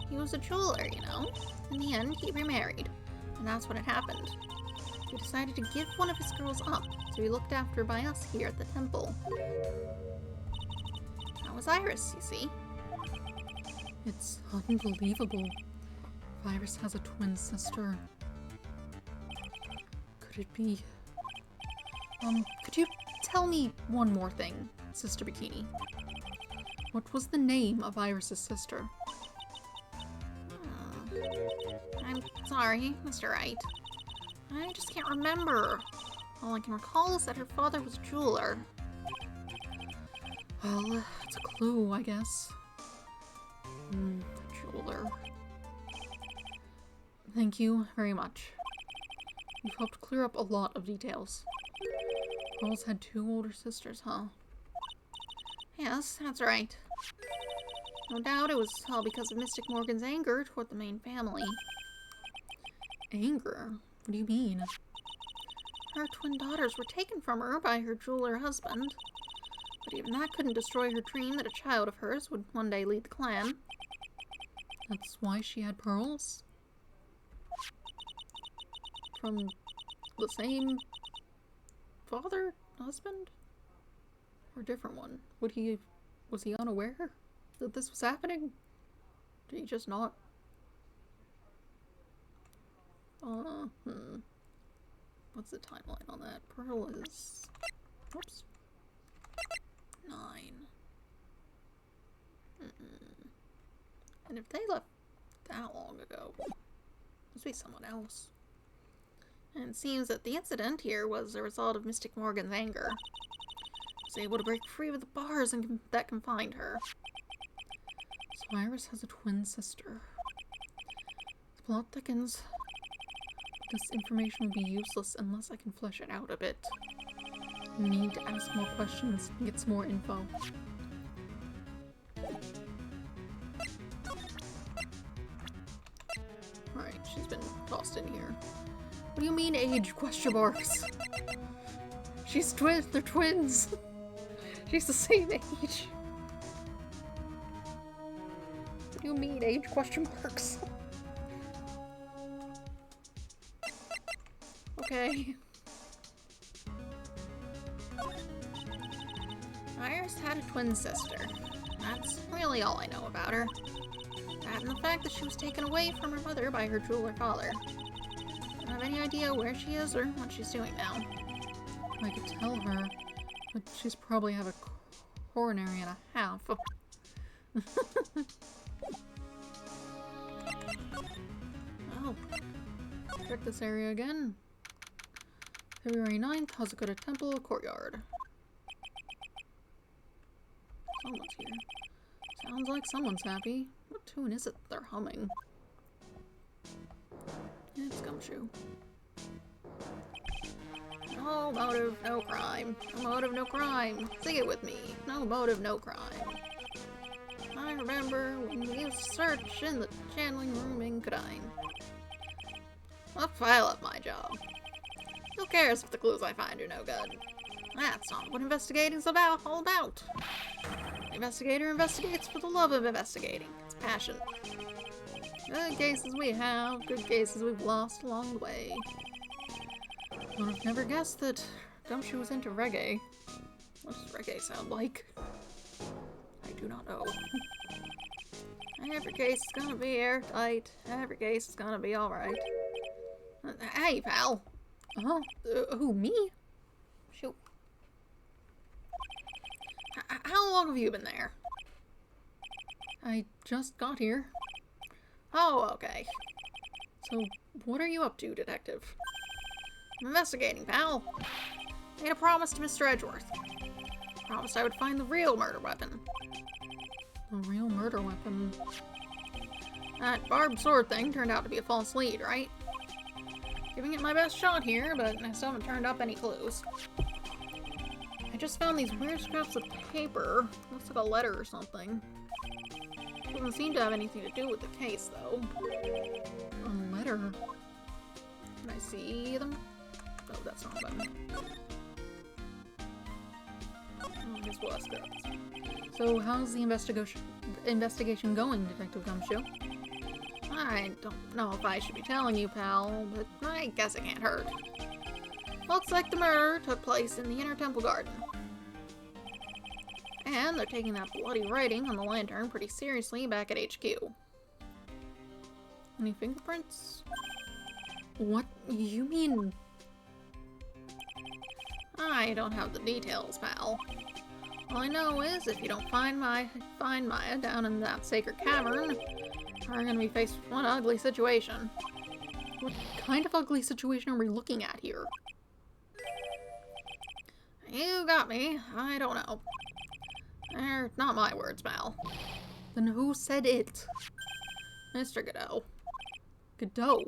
He was a jeweler, you know. In the end, he remarried. And that's when it happened. He decided to give one of his girls up to be looked after by us here at the temple. That was Iris, you see. It's unbelievable. If Iris has a twin sister. Could it be... could you tell me one more thing, Sister Bikini? What was the name of Iris's sister? I'm sorry, Mr. Wright. I just can't remember. All I can recall is that her father was a jeweler. Well, it's a clue, I guess. Jeweler. Thank you very much. You've helped clear up a lot of details. Pearls had 2 older sisters, huh? Yes, that's right. No doubt it was all because of Mystic Morgan's anger toward the main family. Anger? What do you mean? Her twin daughters were taken from her by her jeweler husband. But even that couldn't destroy her dream that a child of hers would one day lead the clan. That's why she had pearls? From the same father, husband? Or a different one? Was he unaware that this was happening? Did he just not? What's the timeline on that? Pearl is... Oops. 9. And if they left that long ago, must be someone else. And it seems that the incident here was a result of Mystic Morgan's anger. She was able to break free of the bars that confined her. So Iris has a twin sister. The plot thickens. This information will be useless unless I can flesh it out a bit. I need to ask more questions and get some more info. she's been tossed in here. What do you mean age question marks? She's twins. They're twins. She's the same age. What do you mean age question marks? Okay. Iris had a twin sister. That's really all I know about her. That and the fact that she was taken away from her mother by her jeweler father. I don't have any idea where she is or what she's doing now. I could tell her, but she's probably have a coronary and a half. Oh. Check this area again. February 9th, Hazakura Temple Courtyard. Someone's here. Sounds like someone's happy. What tune is it they're humming? It's Gumshoe. No motive, no crime. No motive, no crime. Sing it with me. No motive, no crime. I remember when we used to search in the channeling room in Kadine. I'll file up my job. Who cares if the clues I find are no good? That's not what investigating's all about. The investigator investigates for the love of investigating. It's passion. Good cases we have, good cases we've lost along the way. I would have never guessed that Gumshoe was into reggae. What does reggae sound like? I do not know. Every case is gonna be airtight. Every case is gonna be alright. Hey, pal. Oh, who, me? Shoot. How long have you been there? I just got here. Oh, okay. So, what are you up to, detective? I'm investigating, pal. Made a promise to Mr. Edgeworth. Promised I would find the real murder weapon. A real murder weapon. That barbed sword thing turned out to be a false lead, right? Giving it my best shot here, but I still haven't turned up any clues. I just found these weird scraps of paper. Looks like a letter or something. Doesn't seem to have anything to do with the case, though. A letter? Can I see them? Oh, that's not a button. Oh, I guess we'll ask that. So, how's the investigation going, Detective Gumshoe? I don't know if I should be telling you, pal, but I guess it can't hurt. Looks like the murder took place in the inner temple garden. And they're taking that bloody writing on the lantern pretty seriously back at HQ. Any fingerprints? What? You mean... I don't have the details, pal. All I know is if you don't find Maya down in that sacred cavern, we're gonna be faced with one ugly situation. What kind of ugly situation are we looking at here? You got me. I don't know. They're not my words, pal. Then who said it? Mr. Godot. Godot?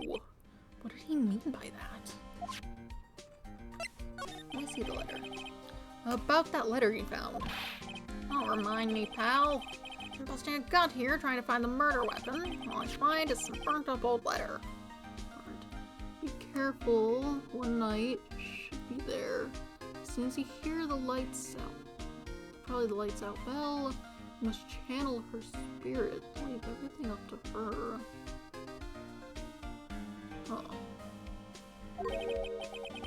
What did he mean by that? Let me see the letter. About that letter you found. Don't remind me, pal. I'm busting a gut here trying to find the murder weapon. All I find is some burnt up old letter. Be careful. One night should be there. As soon as you hear the lights out, probably the lights out bell, you must channel her spirit. Leave everything up to her.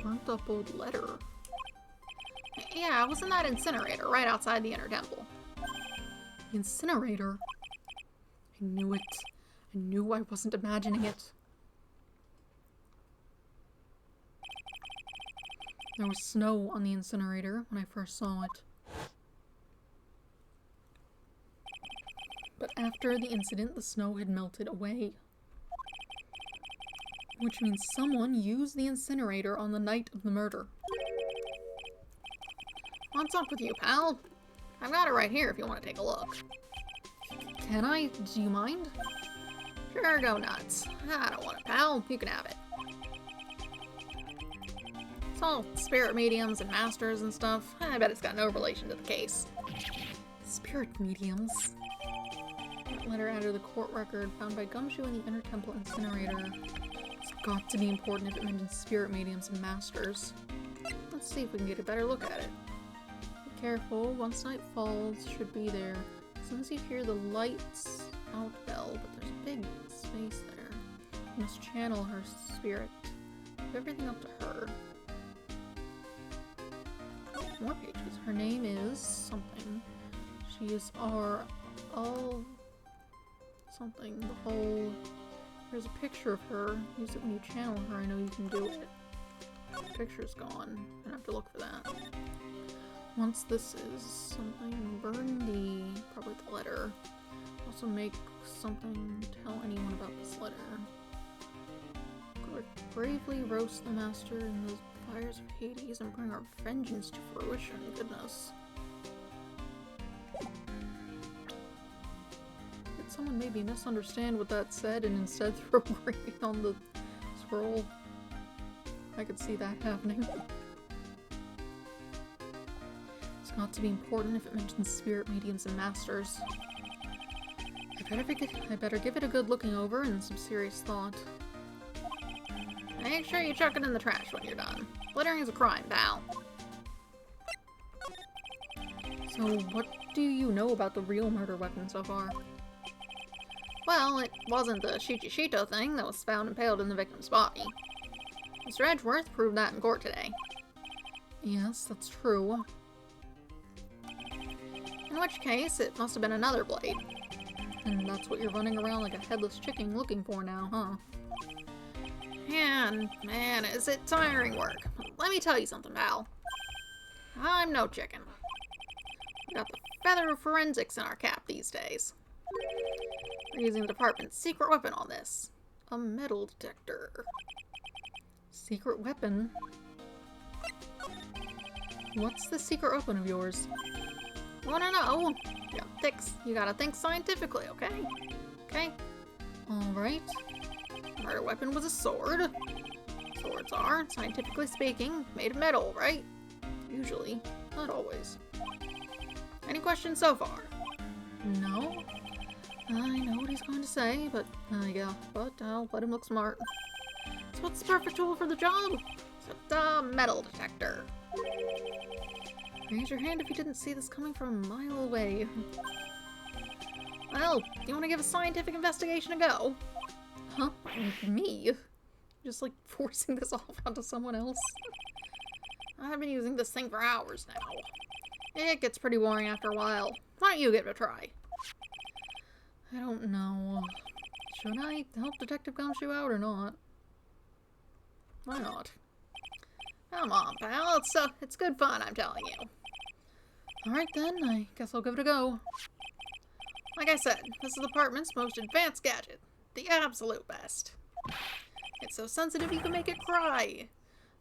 Burnt up old letter. Yeah, it was in that incinerator right outside the inner temple. The incinerator? I knew it. I knew I wasn't imagining it. There was snow on the incinerator when I first saw it. But after the incident, the snow had melted away. Which means someone used the incinerator on the night of the murder. What's up with you, pal? I've got it right here if you want to take a look. Can I? Do you mind? Sure, go nuts. I don't want it, pal. You can have it. It's all spirit mediums and masters and stuff. I bet it's got no relation to the case. Spirit mediums? That letter added to the court record found by Gumshoe in the Inner Temple Incinerator. It's got to be important if it mentions spirit mediums and masters. Let's see if we can get a better look at it. Be careful, once night falls, should be there. As soon as you hear the lights out bell, but there's a big space there. You must channel her spirit. Give everything up to her. More pages. Her name is something. She is our all something. The whole. There's a picture of her. Use it when you channel her. I know you can do it. The picture's gone. I have to look for that. Once this is something. Burn the probably the letter. Also make something. Tell anyone about this letter. Bravely roast the master in those fires of Hades and bring our vengeance to fruition. Goodness. Did someone maybe misunderstand what that said and instead throw gravy on the scroll? I could see that happening. It's got to be important if it mentions spirit mediums and masters. I better give it a good looking over and some serious thought. Make sure you chuck it in the trash when you're done. Littering is a crime, pal. So, what do you know about the real murder weapon so far? Well, it wasn't the Shichishito thing that was found impaled in the victim's body. Mr. Edgeworth proved that in court today. Yes, that's true. In which case, it must have been another blade. And that's what you're running around like a headless chicken looking for now, huh? And, man, is it tiring work. Let me tell you something, pal. I'm no chicken. We got the feather of forensics in our cap these days. We're using the department's secret weapon on this. A metal detector. Secret weapon? What's the secret weapon of yours? Wanna know? You gotta think scientifically, okay? Okay? Alright. Murder weapon was a sword. Swords are, scientifically speaking, made of metal, right? Usually. Not always. Any questions so far? No. I know what he's going to say, but I'll let him look smart. So what's the perfect tool for the job? It's a metal detector. Raise your hand if you didn't see this coming from a mile away. Well, you want to give a scientific investigation a go? Huh? Me? Just like forcing this off onto someone else? I've been using this thing for hours now. It gets pretty boring after a while. Why don't you give it a try? I don't know. Should I help Detective Gumshoe out or not? Why not? Come on, pal. It's good fun, I'm telling you. Alright then, I guess I'll give it a go. Like I said, this is the department's most advanced gadget. The absolute best. It's so sensitive you can make it cry.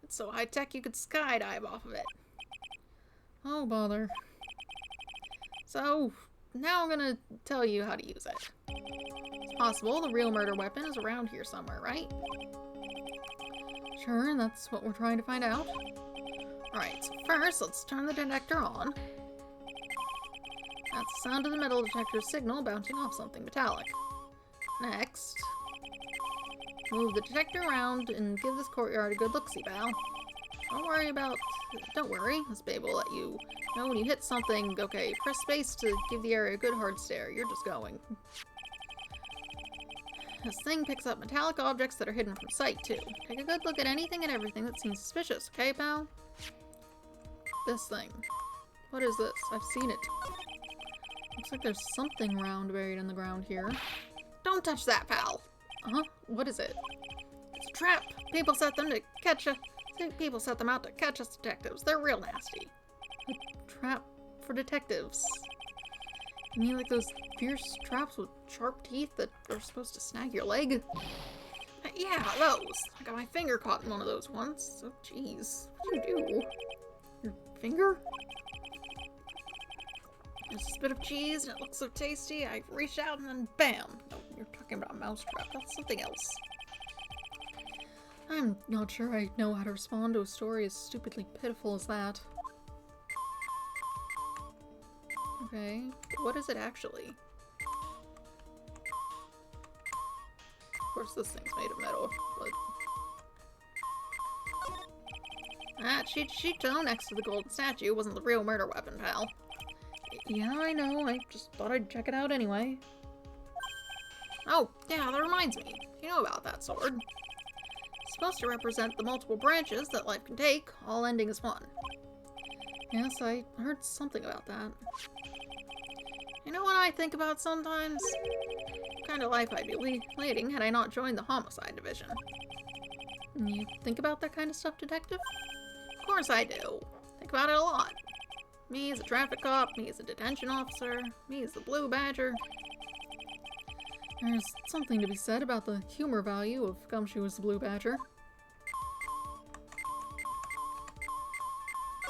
It's so high-tech you could skydive off of it. Oh, bother. So, now I'm gonna tell you how to use it. It's possible the real murder weapon is around here somewhere, right? Sure, that's what we're trying to find out. Alright, so first, let's turn the detector on. That's the sound of the metal detector's signal bouncing off something metallic. Next, move the detector around and give this courtyard a good look-see, pal. Don't worry, this babe will let you know when you hit something. Okay, press space to give the area a good hard stare. You're just going. This thing picks up metallic objects that are hidden from sight, too. Take a good look at anything and everything that seems suspicious, okay, pal? This thing. What is this? I've seen it. Looks like there's something round buried in the ground here. Don't touch that, pal. Uh-huh. What is it? It's a trap. People set them to catch us. People set them out to catch us detectives. They're real nasty. A trap for detectives? You mean like those fierce traps with sharp teeth that are supposed to snag your leg? Yeah, those. I got my finger caught in one of those once. Oh, jeez. What'd you do? Your finger? There's a bit of cheese and it looks so tasty. I reached out and then bam. Oh, you're talking about a mousetrap. That's something else. I'm not sure I know how to respond to a story as stupidly pitiful as that. Okay, what is it actually? course, this thing's made of metal, but... That sheet toe next to the golden statue wasn't the real murder weapon, pal. Yeah, I know. I just thought I'd check it out anyway. Oh, yeah, that reminds me. You know about that sword. It's supposed to represent the multiple branches that life can take, all ending as one. Yes, I heard something about that. You know what I think about sometimes? What kind of life I'd be leading had I not joined the homicide division. You think about that kind of stuff, Detective? Of course I do. Think about it a lot. Me as a traffic cop, me as a detention officer, me as the Blue Badger. There's something to be said about the humor value of Gumshoe as the Blue Badger.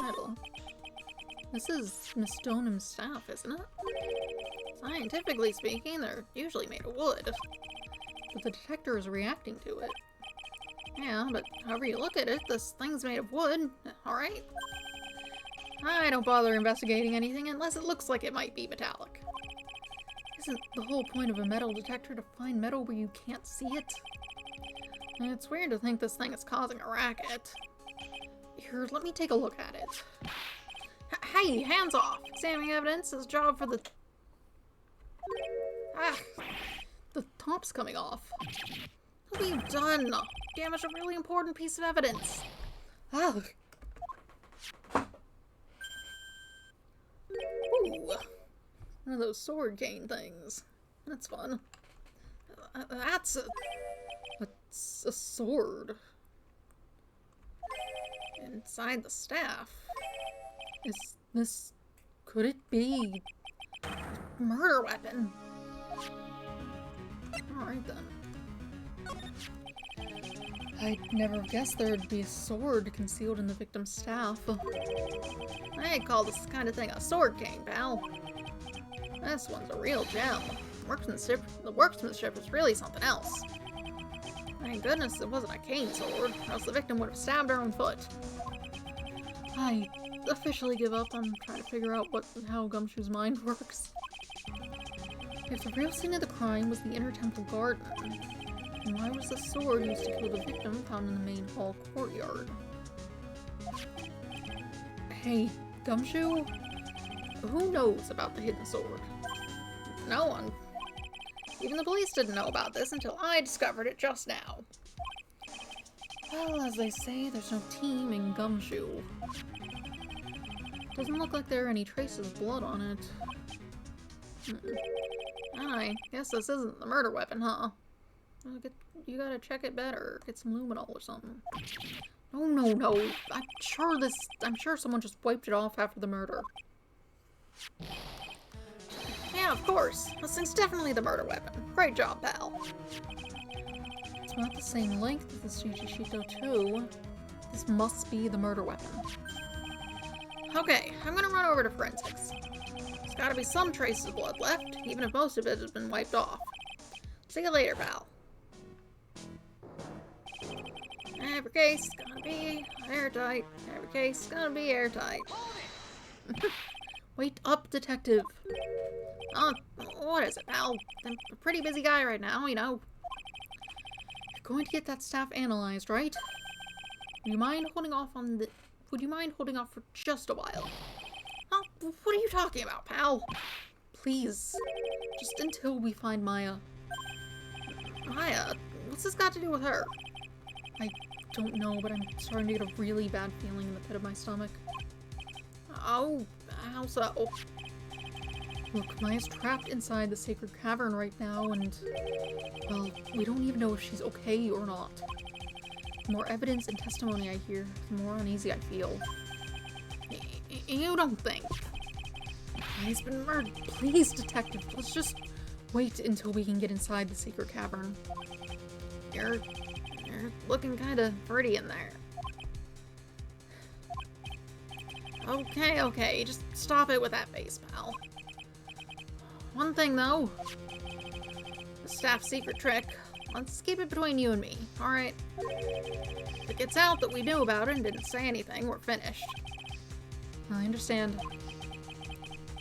Metal. This is Miss Stonham's Staff, isn't it? Scientifically speaking, they're usually made of wood. but the detector is reacting to it. Yeah, but however you look at it, this thing's made of wood, alright? I don't bother investigating anything unless it looks like it might be metallic. Isn't the whole point of a metal detector to find metal where you can't see it? It's weird to think this thing is causing a racket. Here, let me take a look at it. Hey, hands off! Examining evidence is a job for the... Ah, The top's coming off. what have you done? Damaged a really important piece of evidence. Ah! Ooh, One of those sword cane things. That's fun. that's a... It's a sword. inside the staff. Is this... could it be... Murder weapon. Alright then. I'd never guessed there'd be a sword concealed in the victim's staff. I'd call this kind of thing a sword cane, pal. This one's a real gem. The workmanship is really something else. Thank goodness it wasn't a cane sword, or else the victim would have stabbed her own foot. I officially give up on trying to figure out how Gumshoe's mind works. If the real scene of the crime was the inner temple garden, then why was the sword used to kill the victim found in the main hall courtyard? Hey, Gumshoe? Who knows about the hidden sword? No one. Even the police didn't know about this until I discovered it just now. Well, as they say, there's no team in Gumshoe. Doesn't look like there are any traces of blood on it. I guess this isn't the murder weapon, huh? You gotta check it better. Get some luminol or something. No. I'm sure someone just wiped it off after the murder. Yeah, of course. This thing's definitely the murder weapon. Great job, pal. It's not the same length as the Shito 2. This must be the murder weapon. Okay, I'm gonna run over to forensics. There's gotta be some traces of blood left, even if most of it has been wiped off. See you later, pal. Every case is gonna be airtight. Every case is gonna be airtight. Wait up, detective. Oh, what is it, pal? I'm a pretty busy guy right now, you know. You're going to get that staff analyzed, right? Would you mind holding off for just a while? Oh, what are you talking about, pal? Please. Just until we find Maya. Maya? What's this got to do with her? I don't know, but I'm starting to get a really bad feeling in the pit of my stomach. Oh, how so? Look, Maya's trapped inside the sacred cavern right now, and, well, we don't even know if she's okay or not. The more evidence and testimony I hear, the more uneasy I feel. You don't think Maya's been murdered. Please, detective, let's just wait until we can get inside the sacred cavern. you're looking kind of pretty in there. Okay, just stop it with that face, pal. One thing, though. The staff's secret trick. Let's keep it between you and me, alright? If it gets out that we knew about it and didn't say anything, we're finished. I understand.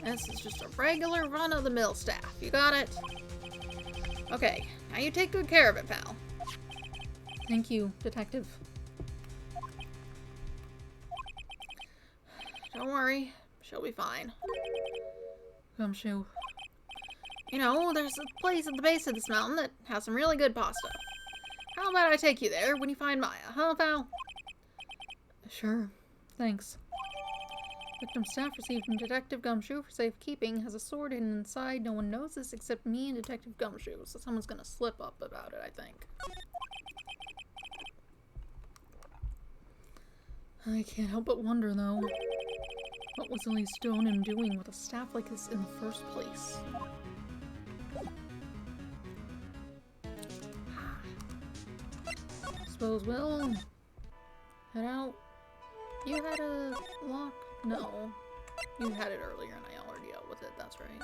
This is just a regular run-of-the-mill staff. You got it? Okay, Now you take good care of it, pal. Thank you, Detective. Don't worry. She'll be fine. Gumshoe. You know, there's a place at the base of this mountain that has some really good pasta. How about I take you there when you find Maya, huh, pal? Sure. Thanks. Victim staff received from Detective Gumshoe for safekeeping has a sword hidden inside. No one knows this except me and Detective Gumshoe, so someone's gonna slip up about it, I think. I can't help but wonder, though, what was Ellie Stone in doing with a staff like this in the first place? Suppose we'll head out. You had a lock? No. You had it earlier and I already dealt with it, that's right.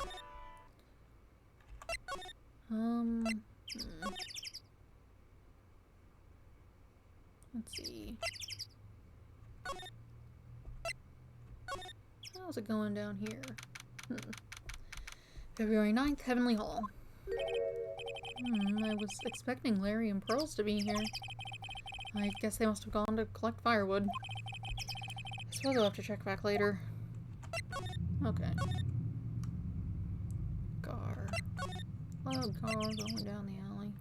Let's see. How's it going down here? February 9th, Heavenly Hall. I was expecting Larry and Pearls to be here. I guess they must have gone to collect firewood. I suppose I'll have to check back later. Okay. Car. Loud car going down the alley.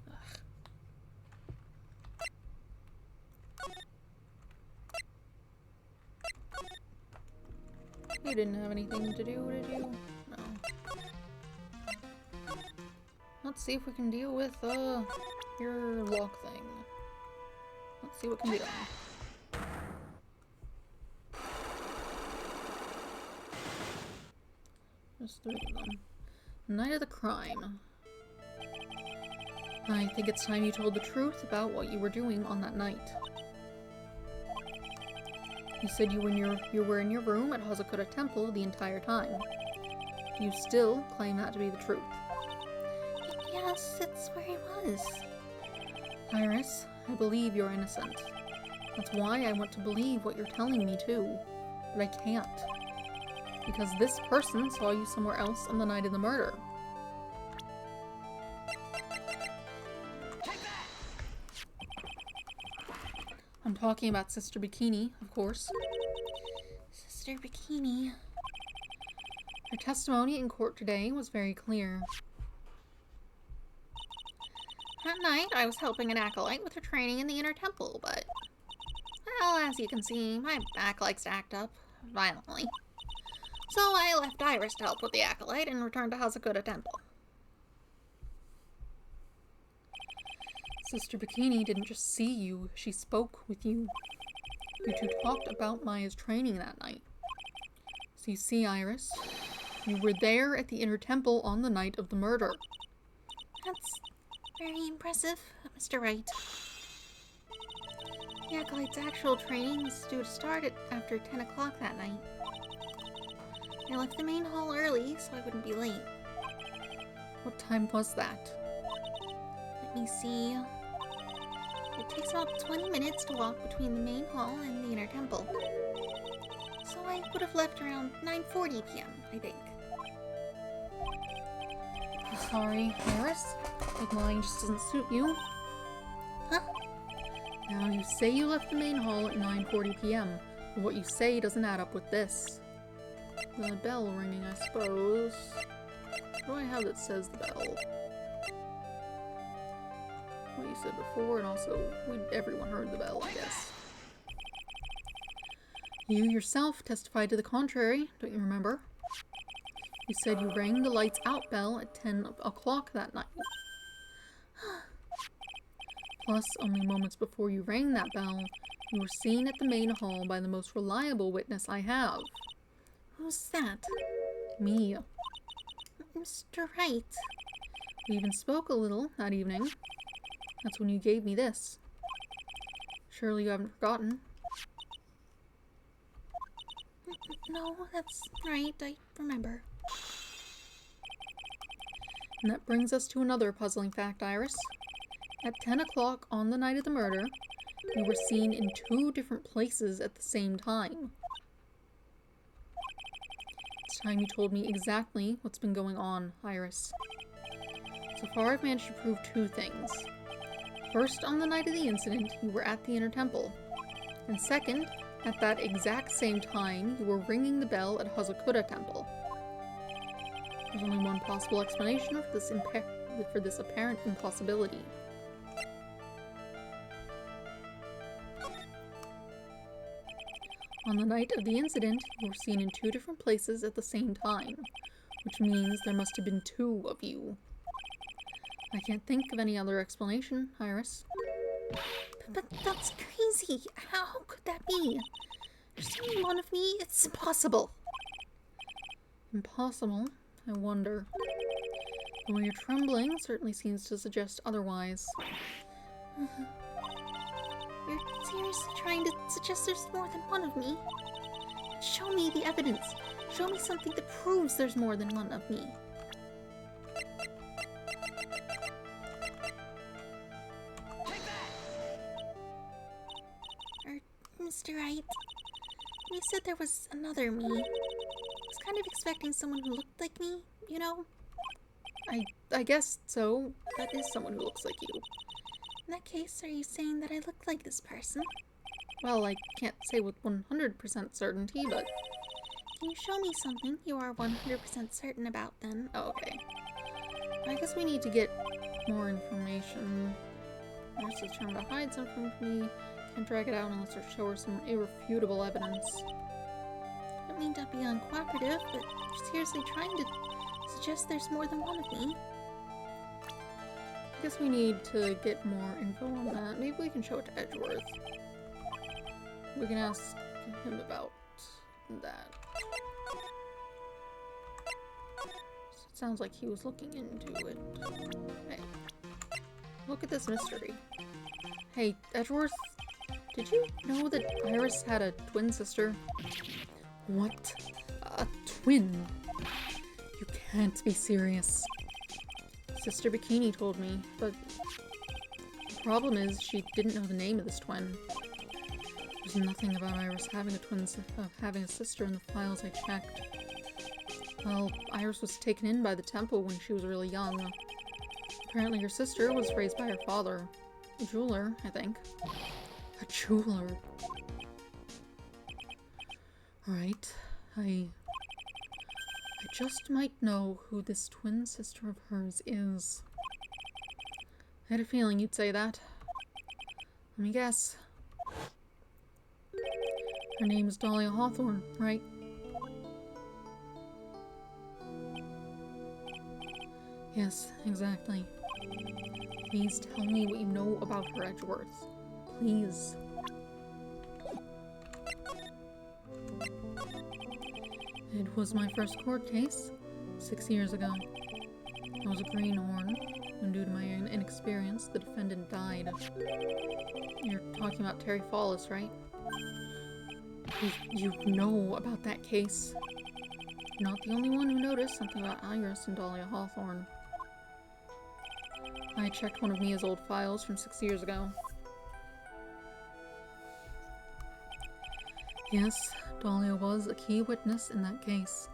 Ugh. You didn't have anything to do, did you? No. Let's see if we can deal with, your lock thing. Let's see what can be done. Just 3 of them. Night of the crime. I think it's time you told the truth about what you were doing on that night. You said you were in your room at Hazakura Temple the entire time. You still claim that to be the truth. Yes, it's where I was. Iris, I believe you're innocent. That's why I want to believe what you're telling me too. But I can't. Because this person saw you somewhere else on the night of the murder. I'm talking about Sister Bikini, of course. Sister Bikini. Her testimony in court today was very clear. That night, I was helping an acolyte with her training in the inner temple, but... well, as you can see, my back likes to act up violently. So I left Iris to help with the acolyte and returned to Hazakura Temple. Sister Bikini didn't just see you, she spoke with you. You two talked about Maya's training that night. So you see, Iris, you were there at the inner temple on the night of the murder. That's very impressive, Mr. Wright. The acolyte's actual training was due to start at after 10 o'clock that night. I left the main hall early so I wouldn't be late. What time was that? Let me see. It takes about 20 minutes to walk between the main hall and the inner temple. So I would have left around 9:40 p.m., I think. I'm sorry, Iris. Like lying just doesn't suit you. Huh? Now, you say you left the main hall at 9:40 p.m., but what you say doesn't add up with this. The bell ringing, I suppose. What do I have that says the bell? What you said before, and also, everyone heard the bell, I guess. You yourself testified to the contrary, don't you remember? You said you rang the lights out bell at 10 o'clock that night. Plus, only moments before you rang that bell, you were seen at the main hall by the most reliable witness I have. Who's that? Me. Mr. Wright. We even spoke a little that evening. That's when you gave me this. Surely you haven't forgotten. No, that's right. I remember. And that brings us to another puzzling fact, Iris. At 10 o'clock on the night of the murder, you were seen in 2 different places at the same time. It's time you told me exactly what's been going on, Iris. So far, I've managed to prove two things. First, on the night of the incident, you were at the Inner Temple. And second, at that exact same time, you were ringing the bell at Hazakura Temple. There's only one possible explanation for this apparent impossibility. On the night of the incident, you were seen in two different places at the same time, which means there must have been two of you. I can't think of any other explanation, Iris. But that's crazy. How could that be? There's only one of me. It's impossible. Impossible? I wonder. The way you're trembling certainly seems to suggest otherwise. You're seriously trying to suggest there's more than one of me? Show me the evidence. Show me something that proves there's more than one of me. Mr. Wright, you said there was another me. I was kind of expecting someone who looked like me, you know? I guess so. That is someone who looks like you. In that case, are you saying that I look like this person? Well, I can't say with 100% certainty, but... Can you show me something you are 100% certain about, then? Oh, okay. I guess we need to get more information. Nurse is trying to hide something from me. Can't drag it out unless I show her some irrefutable evidence. I don't mean to be uncooperative, but you're seriously trying to suggest there's more than one of me. I guess we need to get more info on that. Maybe we can show it to Edgeworth. We can ask him about that. It sounds like he was looking into it. Hey, look at this mystery. Hey, Edgeworth, did you know that Iris had a twin sister? What? A twin? You can't be serious. Sister Bikini told me, but the problem is she didn't know the name of this twin. There's nothing about Iris having a sister in the files I checked. Well, Iris was taken in by the temple when she was really young. Apparently her sister was raised by her father. A jeweler, I think. A jeweler. Right. I just might know who this twin sister of hers is. I had a feeling you'd say that. Let me guess. Her name is Dahlia Hawthorne, right? Yes, exactly. Please tell me what you know about her, Edgeworth. Please. It was my first court case, 6 years ago. I was a greenhorn, and due to my inexperience, the defendant died. You're talking about Terry Follis, right? You know about that case. You're not the only one who noticed something about Iris and Dahlia Hawthorne. I checked one of Mia's old files from 6 years ago. Yes, Dahlia was a key witness in that case.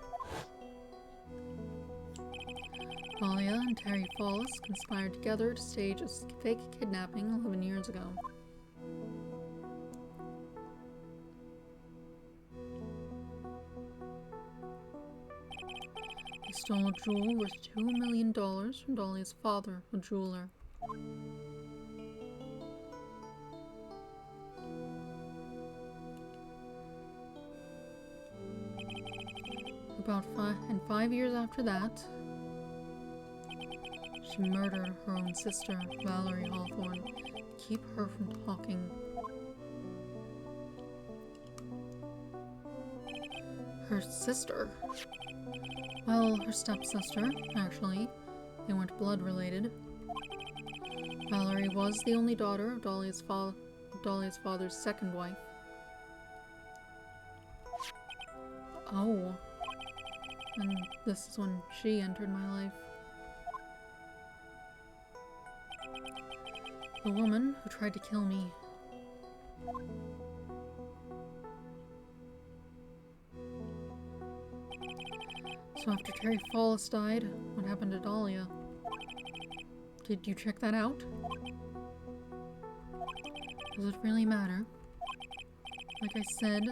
Dahlia and Terry Follis conspired together to stage a fake kidnapping 11 years ago. They stole a jewel worth $2 million from Dahlia's father, a jeweler. About 5 years after that, she murdered her own sister, Valerie Hawthorne, to keep her from talking. Her sister? Well, her stepsister, actually. They weren't blood-related. Valerie was the only daughter of Dahlia's father's second wife. Oh. And this is when she entered my life. The woman who tried to kill me. So after Terry Follis died, what happened to Dahlia? Did you check that out? Does it really matter? Like I said,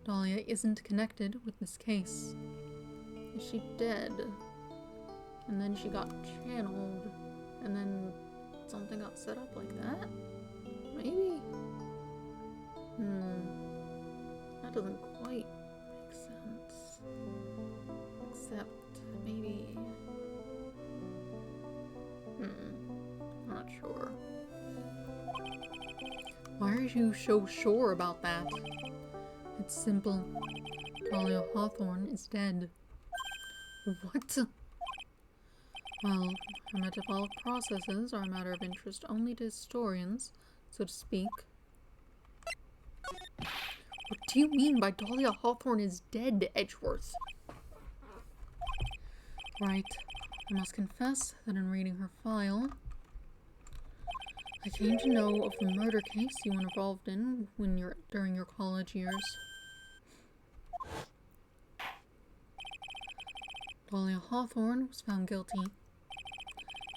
Dahlia isn't connected with this case. Is she dead? And then she got channeled, and then something got set up like that? Maybe? That doesn't quite make sense. Except, maybe... I'm not sure. Why are you so sure about that? It's simple. Dahlia Hawthorne is dead. What? Well, her metabolic processes are a matter of interest only to historians, so to speak. What do you mean by Dahlia Hawthorne is dead, Edgeworth? Right. I must confess that in reading her file, I came to know of the murder case you were involved in during your college years. Dahlia Hawthorne was found guilty,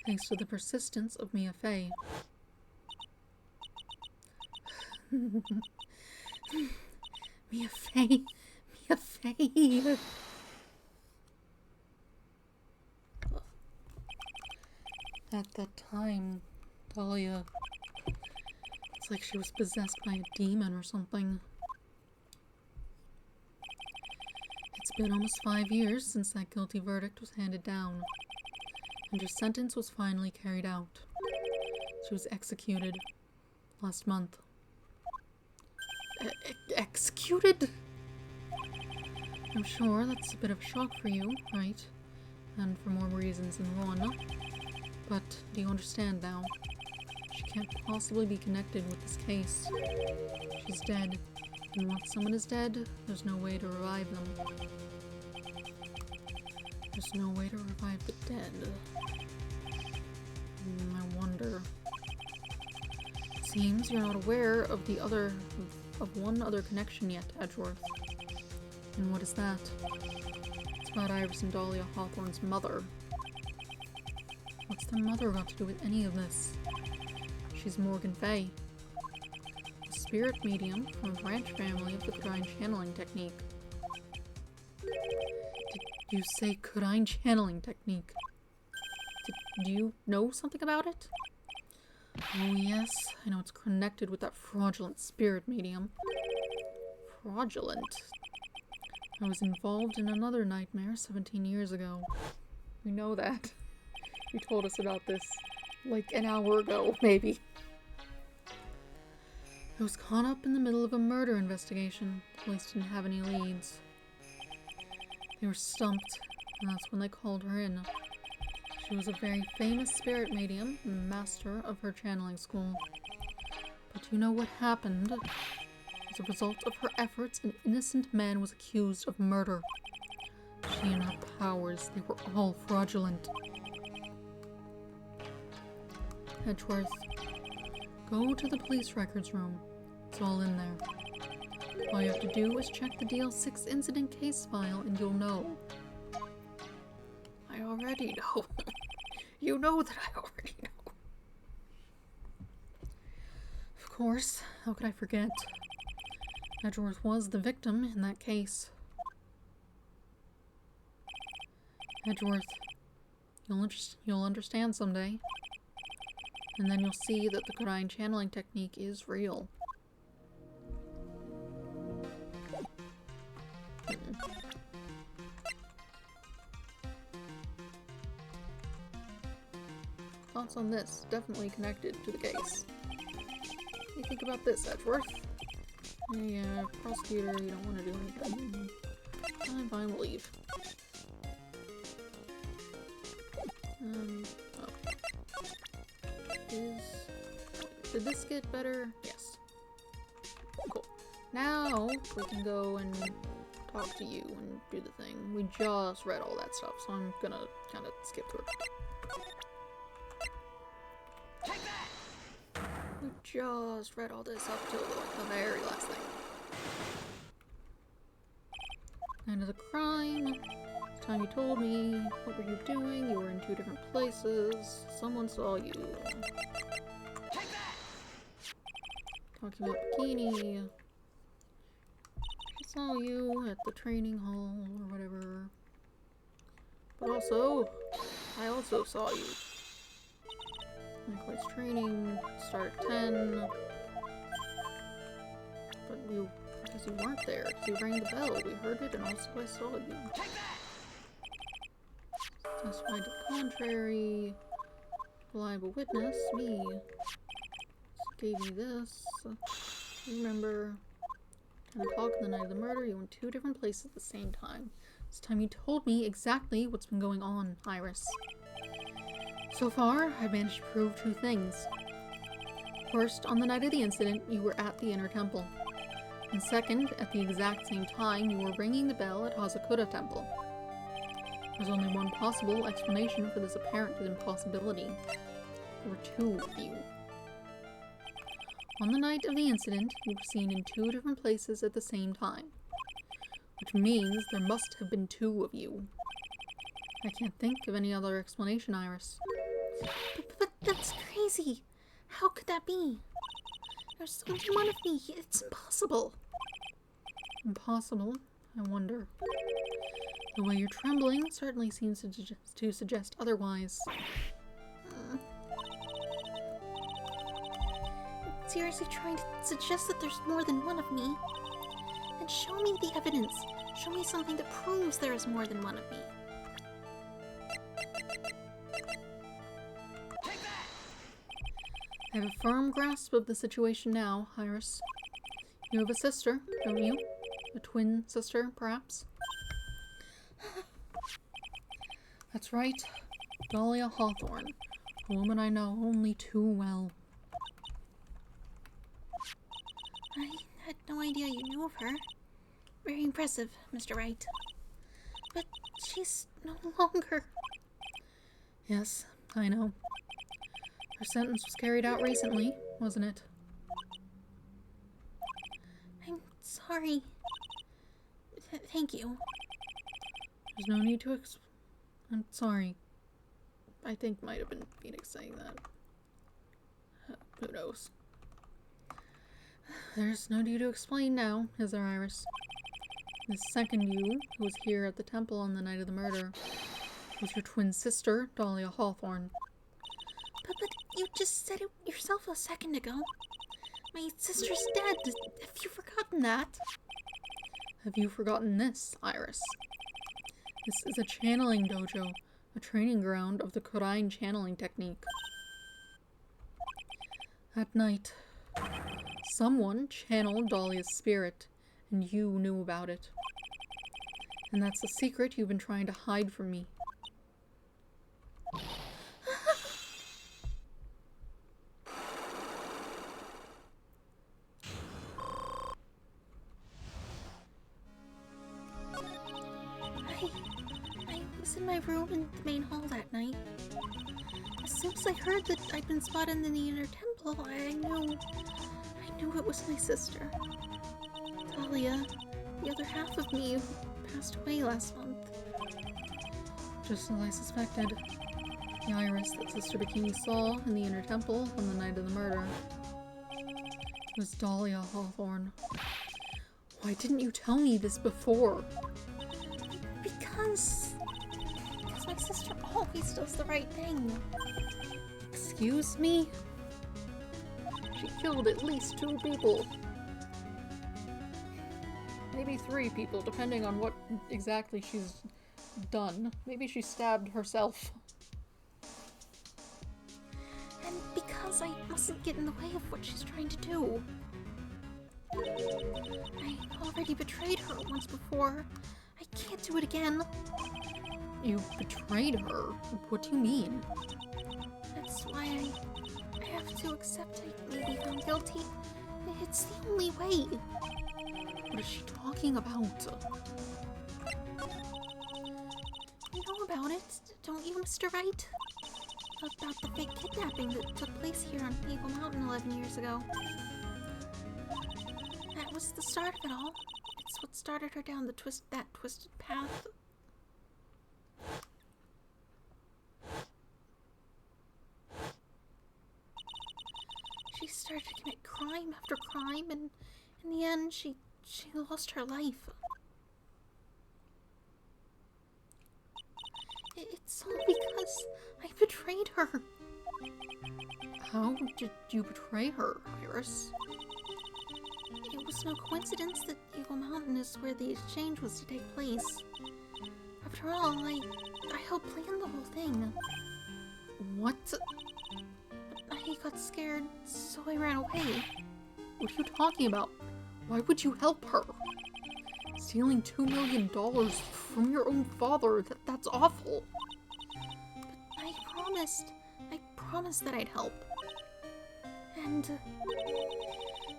thanks to the persistence of Mia Fey. Mia Fey! Mia Fey! At that time, Dahlia, it's like she was possessed by a demon or something. It's been almost 5 years since that guilty verdict was handed down, and her sentence was finally carried out. She was executed last month. Executed? I'm sure that's a bit of a shock for you, right? And for more reasons than one. But do you understand now? She can't possibly be connected with this case. She's dead. And once someone is dead, there's no way to revive them. There's no way to revive the dead. I wonder. It seems you're not aware of one other connection yet, Edgeworth. And what is that? It's about Iris and Dahlia Hawthorne's mother. What's the mother got to do with any of this? She's Morgan Fey, a spirit medium from a branch family of the Kudine channeling technique. Did you say Kudine channeling technique? Do you know something about it? Oh yes, I know it's connected with that fraudulent spirit medium. Fraudulent? I was involved in another nightmare 17 years ago. We know that. You told us about this like an hour ago, maybe. I was caught up in the middle of a murder investigation. Police didn't have any leads. They were stumped, and that's when they called her in. She was a very famous spirit medium and master of her channeling school. But you know what happened? As a result of her efforts, an innocent man was accused of murder. She and her powers, they were all fraudulent. Edgeworth, go to the police records room. It's all in there. All you have to do is check the DL6 incident case file and you'll know. I already know. You know that I already know. Of course. How could I forget? Edgeworth was the victim in that case. Edgeworth, you'll understand someday. And then you'll see that the Kudine channeling technique is real. Thoughts on this? Definitely connected to the case. What do you think about this, Edgeworth? Hey, prosecutor, you don't want to do anything. Fine, we'll leave. Did this get better? Yes. Cool. Now we can go and talk to you and do the thing. We just read all that stuff, so I'm gonna kind of skip through it. We just read all this up to like the very last thing. End of the crime. time you told me, what were you doing? You were in 2 different places. Someone saw you. Talking about bikini. I saw you at the training hall or whatever. But also, I also saw you. Likewise training, start at 10. But because you weren't there, because you rang the bell, we heard it, and also I saw you. Testified to the contrary. Reliable witness, me. Gave you this. Remember, 10 o'clock the night of the murder, you were in 2 different places at the same time. This time you told me exactly what's been going on, Iris. So far, I've managed to prove 2 things. First, on the night of the incident, you were at the Inner Temple. And second, at the exact same time, you were ringing the bell at Hazakura Temple. There's only one possible explanation for this apparent impossibility. There were 2 of you. On the night of the incident, you were seen in 2 different places at the same time. Which means there must have been 2 of you. I can't think of any other explanation, Iris. But that's crazy. How could that be? There's only one of me. It's impossible. Impossible? I wonder. The way you're trembling certainly seems to suggest otherwise. Seriously trying to suggest that there's more than one of me? Then show me the evidence. Show me something that proves there is more than one of me. I have a firm grasp of the situation now, Iris. You have a sister, don't you? A twin sister, perhaps? That's right. Dahlia Hawthorne. A woman I know only too well. I had no idea you knew of her. Very impressive, Mr. Wright. But she's no longer... Yes, I know. Her sentence was carried out recently, wasn't it? I'm sorry. Thank you. There's no need to I'm sorry. I think might have been Phoenix saying that. Who knows? There's no need to explain now, is there, Iris? The second you, who was here at the temple on the night of the murder, was your twin sister, Dahlia Hawthorne. But you just said it yourself a second ago. My sister's dead. Have you forgotten that? Have you forgotten this, Iris? This is a channeling dojo, a training ground of the Korean channeling technique. At night, someone channeled Dahlia's spirit, and you knew about it. And that's the secret you've been trying to hide from me. I was in my room in the main hall that night. As soon as I heard that I'd been spotted in the Inner Temple, I knew it was my sister. Dahlia, the other half of me, who passed away last month. Just as I suspected. The Iris that Sister Bikini saw in the Inner Temple on the night of the murder was Dahlia Hawthorne. Why didn't you tell me this before? Because my sister always does the right thing. Excuse me? She killed at least 2 people. Maybe 3 people, depending on what exactly she's done. Maybe she stabbed herself. And because I mustn't get in the way of what she's trying to do. I already betrayed her once before. I can't do it again. You betrayed her? What do you mean? That's why I have to accept I may be found guilty. It's the only way. What is she talking about? You know about it, don't you, Mr. Wright? About the fake kidnapping that took place here on Maple Mountain 11 years ago. That was the start of it all. It's what started her down that twisted path. she started to commit crime after crime, and in the end, she lost her life. It's all because I betrayed her. How did you betray her, Iris? It was no coincidence that Eagle Mountain is where the exchange was to take place. After all, I helped plan the whole thing. What? I got scared, so I ran away. What are you talking about? Why would you help her? Stealing $2 million from your own father, that's awful. But I promised that I'd help. And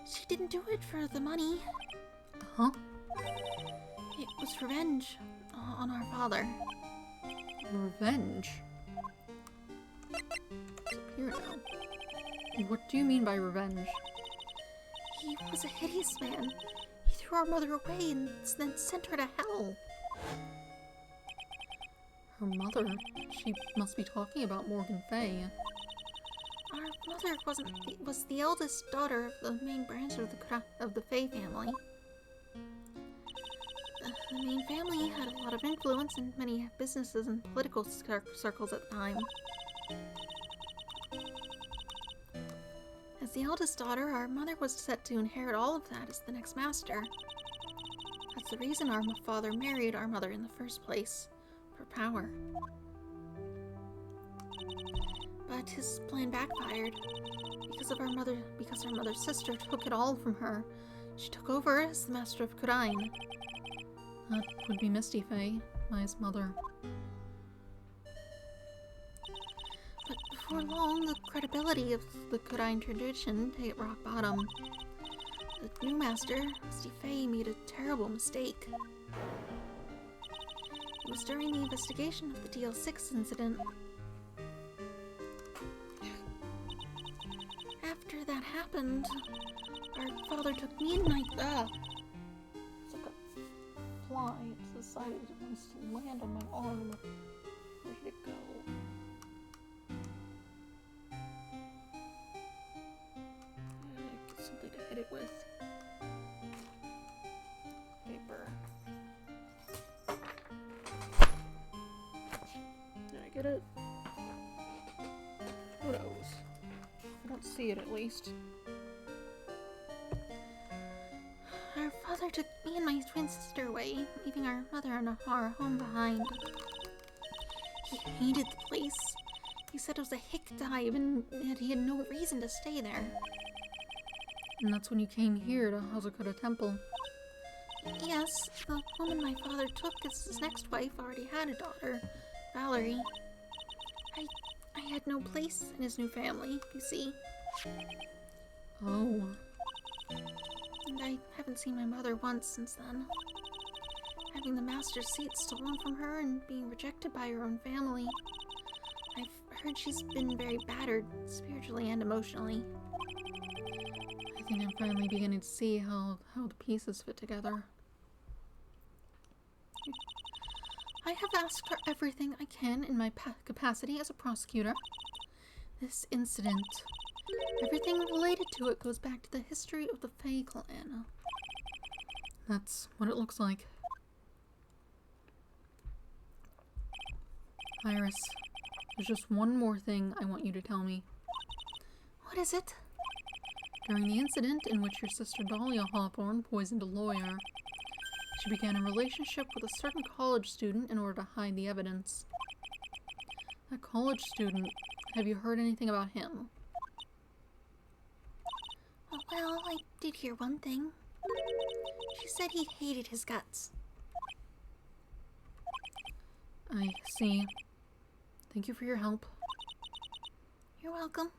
she didn't do it for the money. Huh? It was revenge on our father. Revenge? It's up here now. What do you mean by revenge? He was a hideous man. He threw our mother away and then sent her to hell. Her mother? She must be talking about Morgan Fay. Our mother was the eldest daughter of the main branch of the Fay family. The main family had a lot of influence in many businesses and political circles at the time. As the eldest daughter, our mother was set to inherit all of that as the next master. That's the reason our father married our mother in the first place, for power. But his plan backfired because our mother's sister took it all from her. She took over as the master of Kurain. That would be Misty Fay, Mai's mother. But before long, the credibility of the Kurain tradition hit rock bottom. The new master, Misty Fay, made a terrible mistake. It was during the investigation of the DL6 incident. After that happened, our father took me and it's like a fly. It's decided it wants to land on my arm. Where did it go? Get something to hit it with. Paper. Did I get it? Photos. I don't see it, at least. Our father took me and my twin sister away, leaving our mother and our home behind. He hated the place. He said it was a hick dive and that he had no reason to stay there. And that's when you came here to Hazakura Temple. Yes, the woman my father took as his next wife already had a daughter, Valerie. I had no place in his new family, you see. Oh. And I haven't seen my mother once since then. Having the master's seat stolen from her and being rejected by her own family. I've heard she's been very battered, spiritually and emotionally. I think I'm finally beginning to see how the pieces fit together. I have asked for everything I can in my capacity as a prosecutor. This incident, everything related to it goes back to the history of the Fay clan. That's what it looks like. Iris, there's just one more thing I want you to tell me. What is it? During the incident in which your sister Dahlia Hawthorne poisoned a lawyer, she began a relationship with a certain college student in order to hide the evidence. That college student, have you heard anything about him? Well, I did hear one thing. She said he hated his guts. I see. Thank you for your help. You're welcome.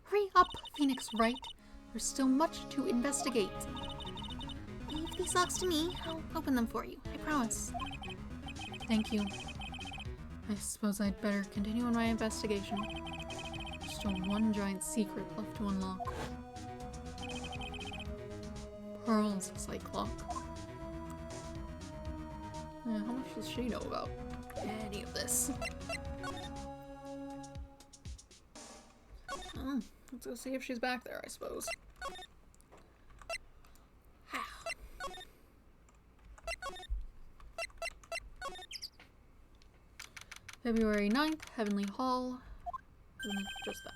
Hurry up, Phoenix Wright. There's still much to investigate. Leave these locks to me. I'll open them for you. I promise. Thank you. I suppose I'd better continue on my investigation. There's still one giant secret left to unlock. Pearl's Cyclock. Yeah, how much does she know about any of this? Oh, let's go see if she's back there, I suppose. February 9th, Heavenly Hall. Just that.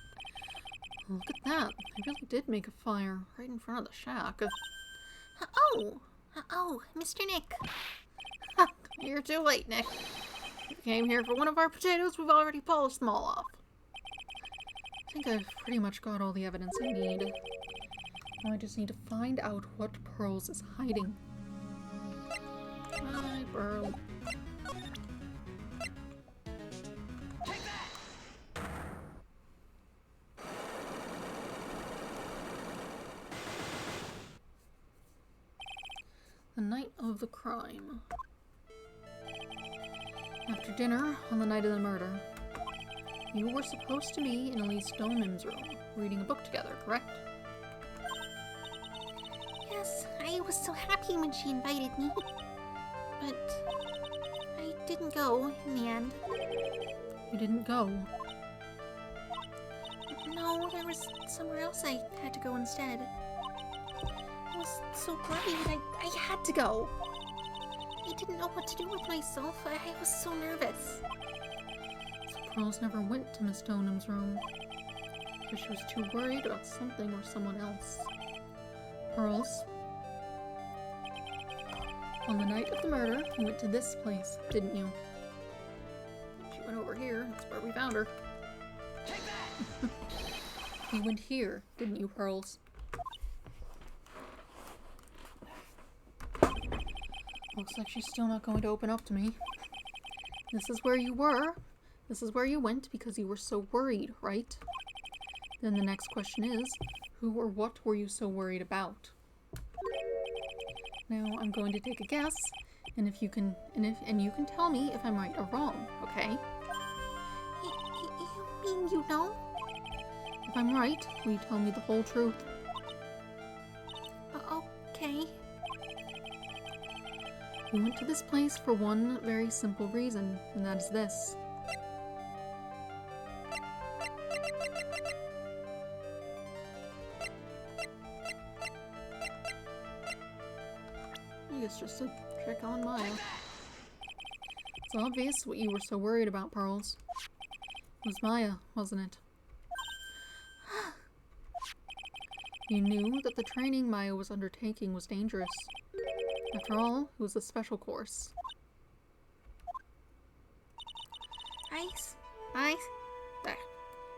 Look at that. They really did make a fire right in front of the shack. Oh, Mr. Nick. You're too late, Nick. You came here for one of our potatoes. We've already polished them all off. I think I've pretty much got all the evidence I need. Now I just need to find out what Pearls is hiding. Hi, Pearl. The night of the crime. After dinner, on the night of the murder, you were supposed to be in Elise Doman's room, reading a book together, correct? Yes, I was so happy when she invited me. But I didn't go in the end. You didn't go. No, there was somewhere else I had to go instead. I was so worried. I had to go. I didn't know what to do with myself. I was so nervous. So Pearls never went to Miss Donham's room because she was too worried about something or someone else. Pearls, on the night of the murder, you went to this place, didn't you? She went over here. That's where we found her. You went here, didn't you, Pearls? Looks like she's still not going to open up to me. This is where you were. This is where you went because you were so worried, right? Then the next question is, who or what were you so worried about? Now I'm going to take a guess, and if you can, you can tell me if I'm right or wrong, okay? You mean you know? If I'm right, will you tell me the whole truth? Okay. You went to this place for one very simple reason, and that is this. I guess just to check on Maya. It's obvious what you were so worried about, Pearls. It was Maya, wasn't it? You knew that the training Maya was undertaking was dangerous. After all, it was a special course.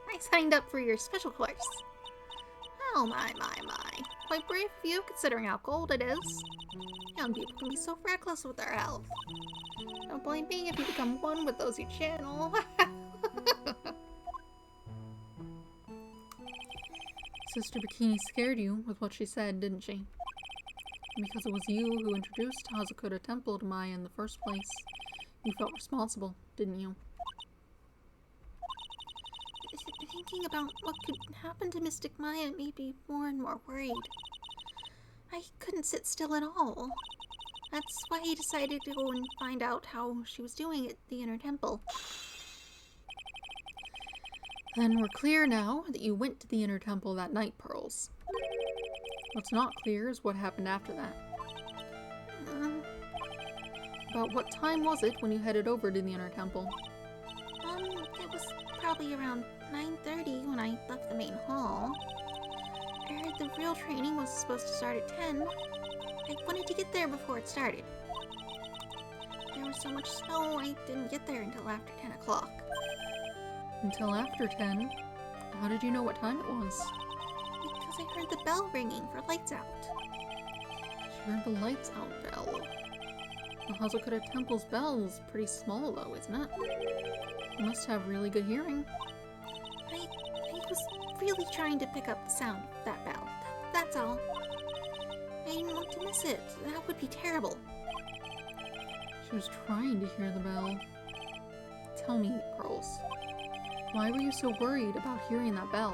I signed up for your special course. Oh my. Quite brave of you, considering how cold it is. Young people can be so reckless with their health. Don't blame me if you become one with those you channel. Sister Bikini scared you with what she said, didn't she? Because it was you who introduced Hazakura Temple to Maya in the first place. You felt responsible, didn't you? Thinking about what could happen to Mystic Maya made me more and more worried. I couldn't sit still at all. That's why I decided to go and find out how she was doing at the Inner Temple. Then we're clear now that you went to the Inner Temple that night, Pearls. What's not clear is what happened after that. About what time was it when you headed over to the Inner Temple? It was probably around 9:30 when I left the main hall. I heard the real training was supposed to start at 10. I wanted to get there before it started. There was so much snow, I didn't get there until after 10 o'clock. Until after 10? How did you know what time it was? Because I heard the bell ringing for lights out. She heard the lights out bell. The Hazakura Temple's bell is pretty small though, isn't it? You must have really good hearing. I was really trying to pick up the sound of that bell. That's all. I didn't want to miss it. That would be terrible. She was trying to hear the bell. Tell me, Pearls, why were you so worried about hearing that bell?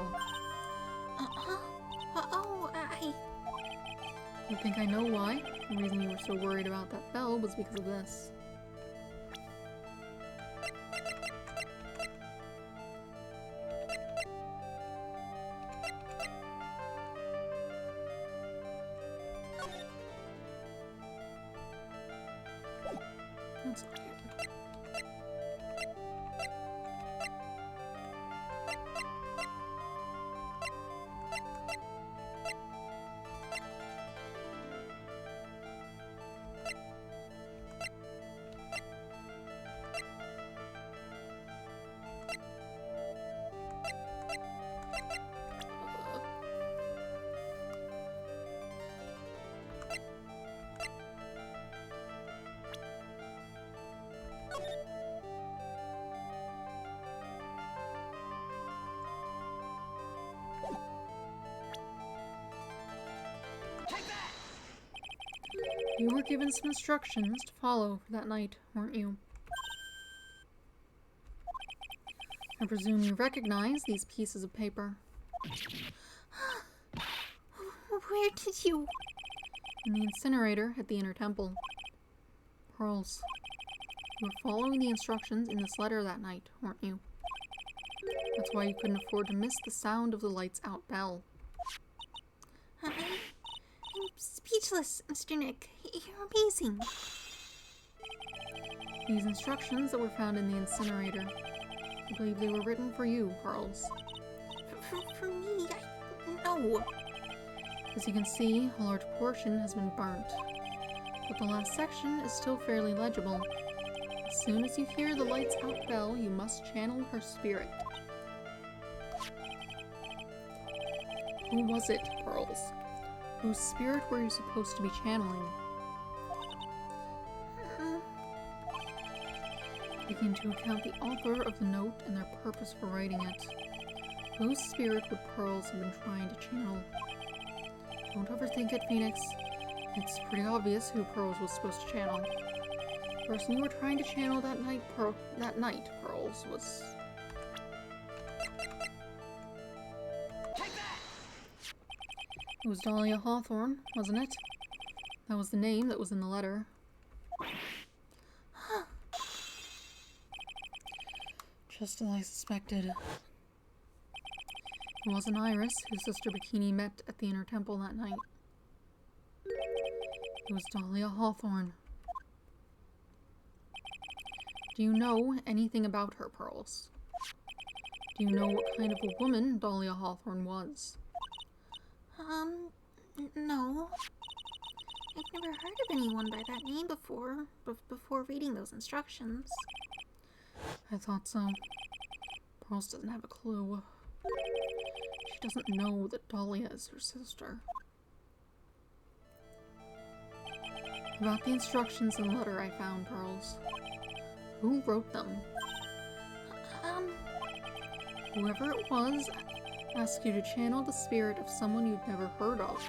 You think I know why? The reason you were so worried about that bell was because of this. You were given some instructions to follow for that night, weren't you? I presume you recognize these pieces of paper. Where did you... In the incinerator at the inner temple. Pearls, you were following the instructions in this letter that night, weren't you? That's why you couldn't afford to miss the sound of the lights out bell. I'm speechless, Mr. Nick. You're amazing. These instructions that were found in the incinerator, I believe they were written for you, Pearls. For me? No. As you can see, a large portion has been burnt, but the last section is still fairly legible. As soon as you hear the lights out bell, you must channel her spirit. Who was it, Pearls? Whose spirit were you supposed to be channeling? Taking into account the author of the note and their purpose for writing it, whose spirit would Pearls have been trying to channel? Don't overthink it, Phoenix. It's pretty obvious who Pearls was supposed to channel. The person you were trying to channel that night, Pearls, was... It was Dahlia Hawthorne, wasn't it? That was the name that was in the letter. Just as I suspected. It wasn't Iris who Sister Bikini met at the inner temple that night. It was Dahlia Hawthorne. Do you know anything about her, Pearls? Do you know what kind of a woman Dahlia Hawthorne was? No. I've never heard of anyone by that name before reading those instructions. I thought so. Pearls doesn't have a clue. She doesn't know that Dahlia is her sister. About the instructions in the letter I found, Pearls. Who wrote them? Whoever it was asked you to channel the spirit of someone you've never heard of.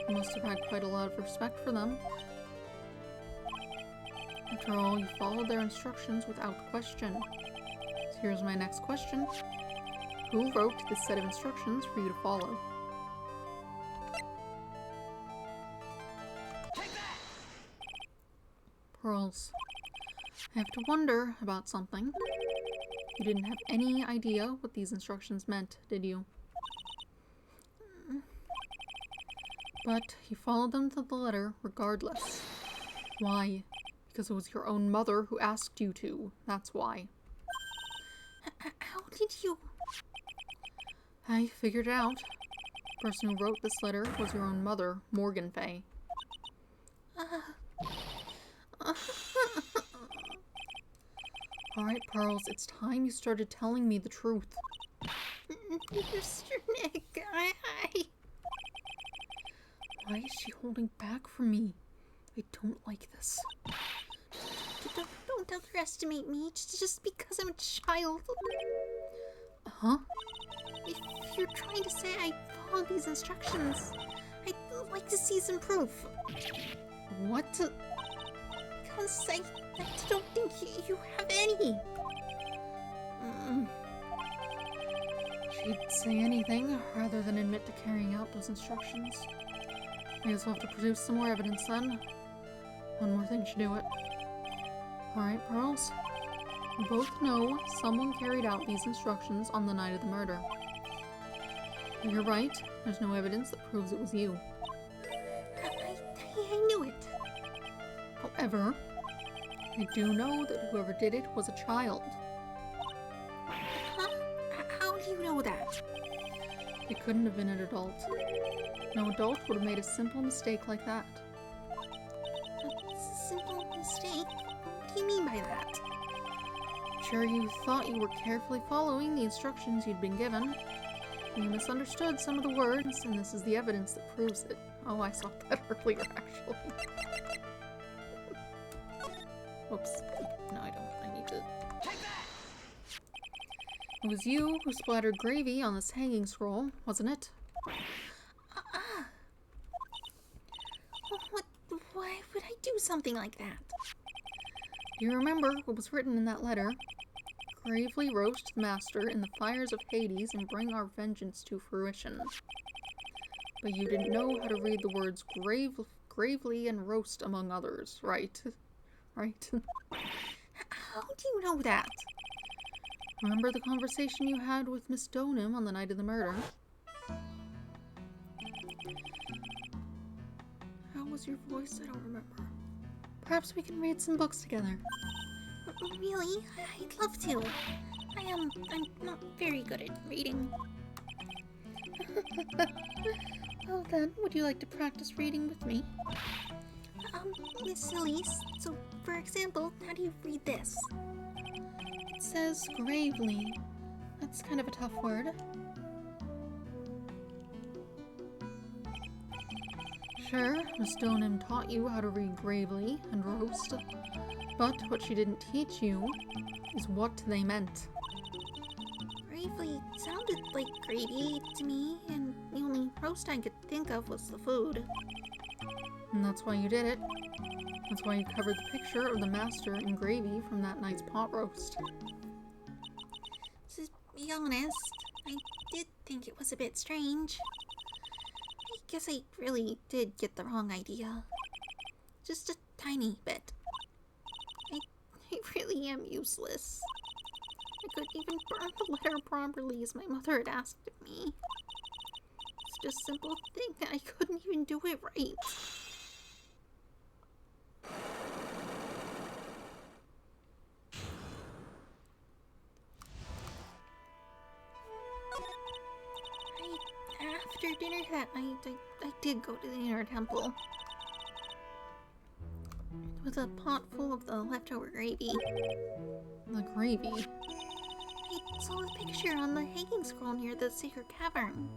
You must have had quite a lot of respect for them. After all, you followed their instructions without question. So here's my next question. Who wrote this set of instructions for you to follow? Pearls, I have to wonder about something. You didn't have any idea what these instructions meant, did you? But you followed them to the letter regardless. Why? Because it was your own mother who asked you to. That's why. How did you... I figured it out. The person who wrote this letter was your own mother, Morgan Fay. Alright, Pearls, it's time you started telling me the truth. Mr. Nick, Why is she holding back from me? I don't like this. Don't underestimate me just because I'm a child. Huh? If you're trying to say I followed these instructions, I'd like to see some proof. What? Because I don't think you have any. She'd say anything rather than admit to carrying out those instructions. I guess we'll have to produce some more evidence then. One more thing should do it. Alright, Pearls. We both know someone carried out these instructions on the night of the murder. But you're right, there's no evidence that proves it was you. I knew it. However, I do know that whoever did it was a child. Huh? How do you know that? It couldn't have been an adult. No adult would have made a simple mistake like that. A simple mistake? What do you mean by that? Sure, you thought you were carefully following the instructions you'd been given. You misunderstood some of the words, and this is the evidence that proves it. Oh, I saw that earlier, actually. Whoops. No, I don't. I need to... It was you who splattered gravy on this hanging scroll, wasn't it? What? do something like that? Do you remember what was written in that letter? Gravely roast the master in the fires of Hades and bring our vengeance to fruition. But you didn't know how to read the words gravely and roast among others, right? Right? How do you know that? Remember the conversation you had with Miss Donham on the night of the murder? How was your voice? I don't remember. Perhaps we can read some books together. Really? I'd love to. I'm not very good at reading. Well then, would you like to practice reading with me? Miss Elise, so for example, how do you read this? It says gravely. That's kind of a tough word. Sure, Miss Donham taught you how to read gravely and roast, but what she didn't teach you is what they meant. Gravely sounded like gravy to me, and the only roast I could think of was the food. And that's why you did it. That's why you covered the picture of the master in gravy from that night's pot roast. To be honest, I did think it was a bit strange. I guess I really did get the wrong idea. Just a tiny bit. I really am useless. I couldn't even burn the letter properly as my mother had asked of me. It's just a simple thing that I couldn't even do it right. After dinner that night, I did go to the inner temple. With a pot full of the leftover gravy. The gravy. I saw a picture on the hanging scroll near the sacred cavern.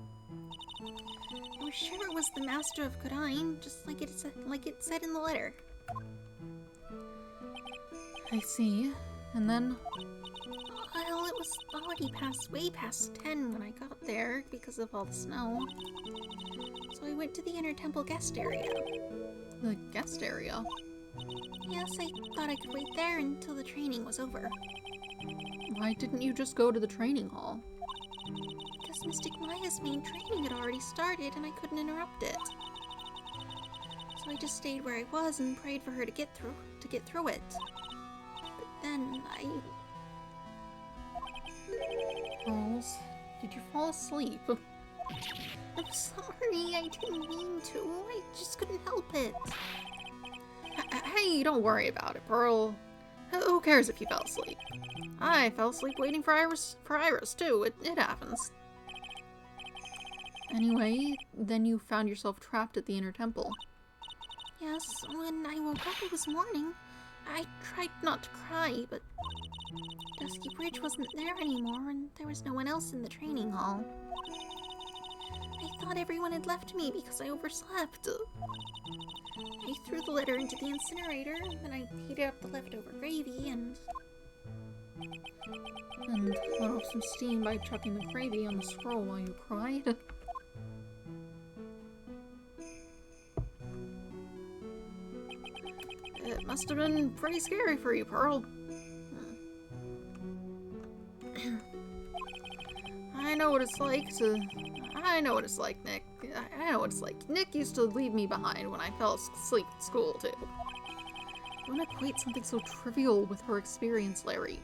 I was sure it was the Master of Kurain, just like it said in the letter. I see. And then? Well, it was already way past 10 when I got there because of all the snow. So I went to the inner temple guest area. The guest area? Yes, I thought I could wait there until the training was over. Why didn't you just go to the training hall? Because Mystic Maya's main training had already started and I couldn't interrupt it. So I just stayed where I was and prayed for her to get through it. But then Pearls, did you fall asleep? I'm sorry, I didn't mean to. I just couldn't help it. Hey, don't worry about it, Pearl. Who cares if you fell asleep? I fell asleep waiting for Iris too. It happens. Anyway, then you found yourself trapped at the inner temple. Yes, when I woke up it was morning. I tried not to cry, but Dusky Bridge wasn't there anymore and there was no one else in the training hall. I thought everyone had left me because I overslept. I threw the letter into the incinerator, and then I heated up the leftover gravy and let off some steam by chucking the gravy on the scroll while you cried. It must have been pretty scary for you, Pearl. I know what it's like, Nick. I know what it's like. Nick used to leave me behind when I fell asleep at school, too. Don't equate something so trivial with her experience, Larry.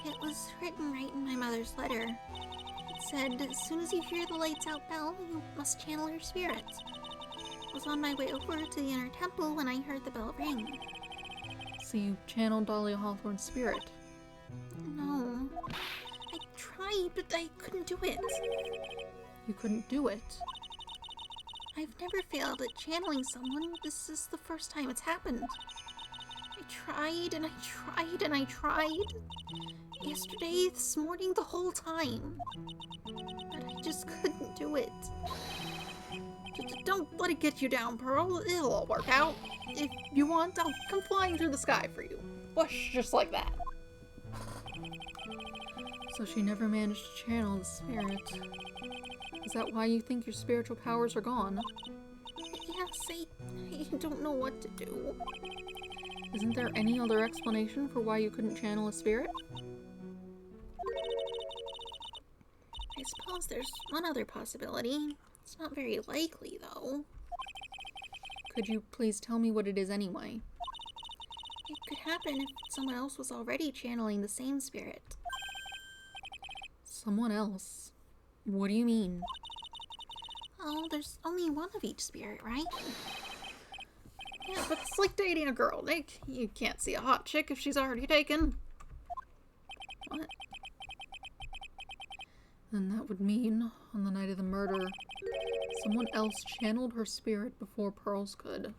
it was written right in my mother's letter. It said, as soon as you hear the lights out bell, you must channel your spirit. I was on my way over to the inner temple when I heard the bell ring. So you channeled Dahlia Hawthorne's spirit. No. I tried, but I couldn't do it. You couldn't do it. I've never failed at channeling someone. This is the first time it's happened. I tried and I tried and I tried. Yesterday, this morning, the whole time. But I just couldn't do it. Don't let it get you down, Pearl. It'll all work out. If you want, I'll come flying through the sky for you. Whoosh, just like that. So she never managed to channel the spirit. Is that why you think your spiritual powers are gone? don't know what to do. Isn't there any other explanation for why you couldn't channel a spirit? I suppose there's one other possibility. It's not very likely, though. Could you please tell me what it is anyway? It could happen if someone else was already channeling the same spirit. Someone else? What do you mean? Oh, there's only one of each spirit, right? Yeah, but it's like dating a girl, Nick. You can't see a hot chick if she's already taken. What? Then that would mean, on the night of the murder, someone else channeled her spirit before Pearls could.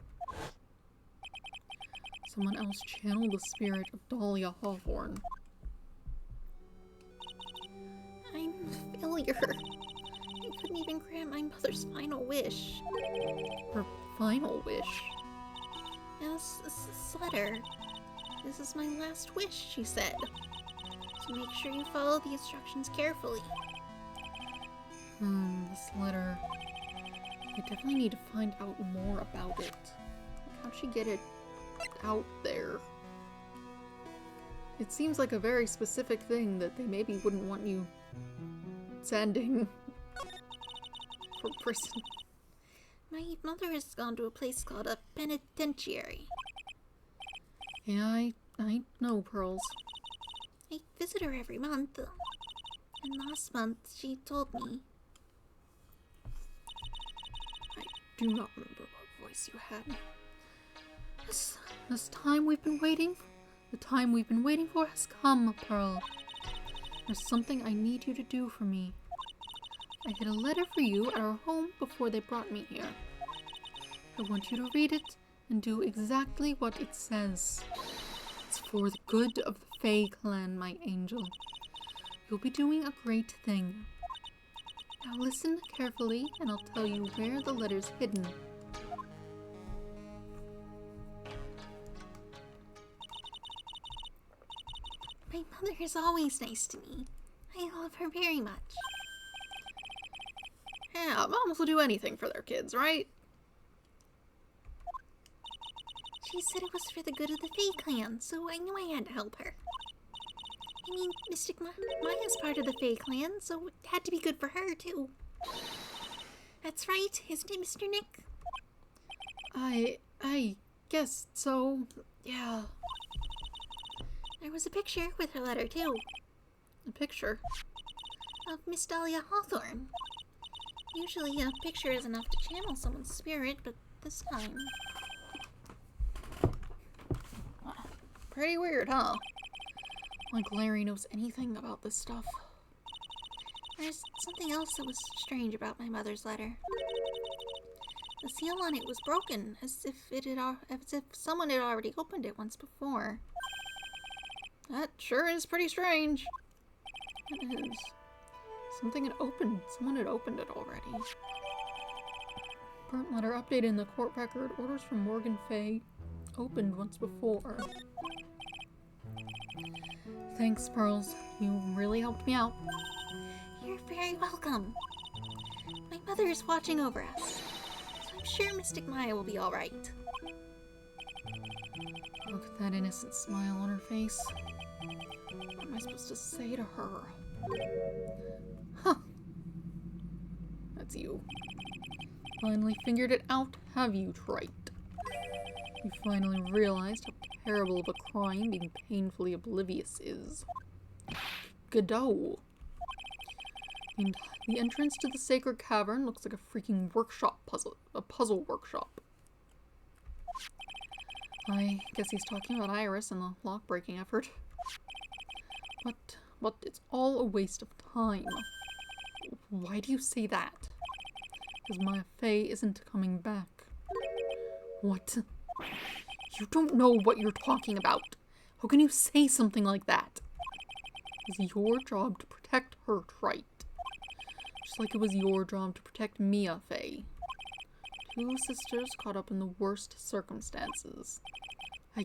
Someone else channeled the spirit of Dahlia Hawthorne. I'm a failure. I couldn't even grant my mother's final wish. Her final wish? Yes, this letter. This is my last wish, she said. So make sure you follow the instructions carefully. This letter. I definitely need to find out more about it. Like, how'd she get it out there? It seems like a very specific thing that they maybe wouldn't want you sending for prison. My mother has gone to a place called a penitentiary. Yeah, I know, Pearls. I visit her every month. And last month, she told me. I do not remember what voice you had. This time we've been waiting, the time we've been waiting for has come, Pearl. There's something I need you to do for me. I hid a letter for you at our home before they brought me here. I want you to read it and do exactly what it says. It's for the good of the Fae clan, my angel. You'll be doing a great thing. Now listen carefully and I'll tell you where the letter's hidden. My mother is always nice to me. I love her very much. Yeah, moms will do anything for their kids, right? She said it was for the good of the Fae clan, so I knew I had to help her. I mean, Mystic Maya's part of the Fae clan, so it had to be good for her, too. That's right, isn't it, Mr. Nick? I guess so. Yeah. There was a picture with her letter, too. A picture? Of Miss Dahlia Hawthorne. Usually a picture is enough to channel someone's spirit, but this time... Pretty weird, huh? Like Larry knows anything about this stuff. There's something else that was strange about my mother's letter. The seal on it was broken, as if someone had already opened it once before. That sure is pretty strange. It is. Something had opened. Someone had opened it already. Burnt letter updated in the court record. Orders from Morgan Fay opened once before. Thanks, Pearls. You really helped me out. You're very welcome. My mother is watching over us, so I'm sure Mystic Maya will be alright. Look at that innocent smile on her face. What am I supposed to say to her? Huh. That's you. Finally figured it out, have you, Wright? You finally realized how terrible of a crime being painfully oblivious is. Godot. The entrance to the sacred cavern looks like a freaking workshop puzzle. A puzzle workshop. I guess he's talking about Iris and the lock-breaking effort. But it's all a waste of time. Why do you say that? Because Maya Fey isn't coming back. What? You don't know what you're talking about. How can you say something like that? It's your job to protect her, Wright. Just like it was your job to protect Mia Fey. Two sisters caught up in the worst circumstances. I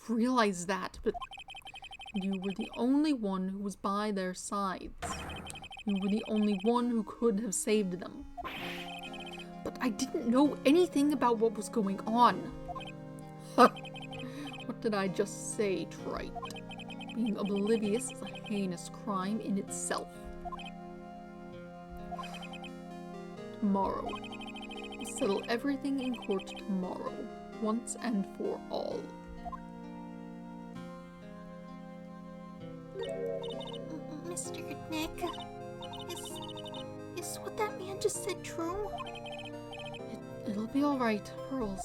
realize that, but you were the only one who was by their sides. You were the only one who could have saved them. but I didn't know anything about what was going on. What did I just say, Trite? Being oblivious is a heinous crime in itself. Tomorrow. We'll settle everything in court tomorrow, once and for all. Mr. Nick, is what that man just said true? It'll be alright, Pearls.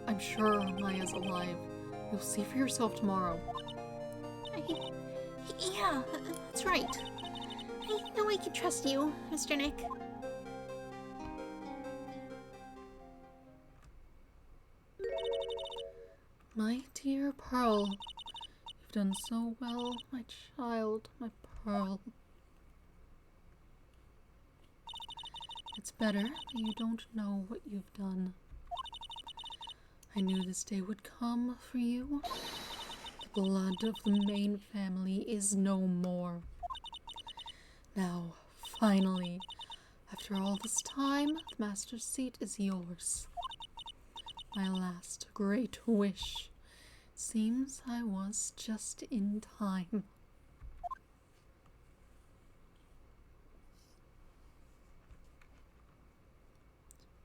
I'm sure Maya's alive. You'll see for yourself tomorrow. Yeah, that's right. I know I can trust you, Mr. Nick. My dear Pearl, you've done so well, my child, my Pearl. It's better that you don't know what you've done. I knew this day would come for you. The blood of the main family is no more. Now, finally, after all this time, the master's seat is yours. My last great wish. Seems I was just in time.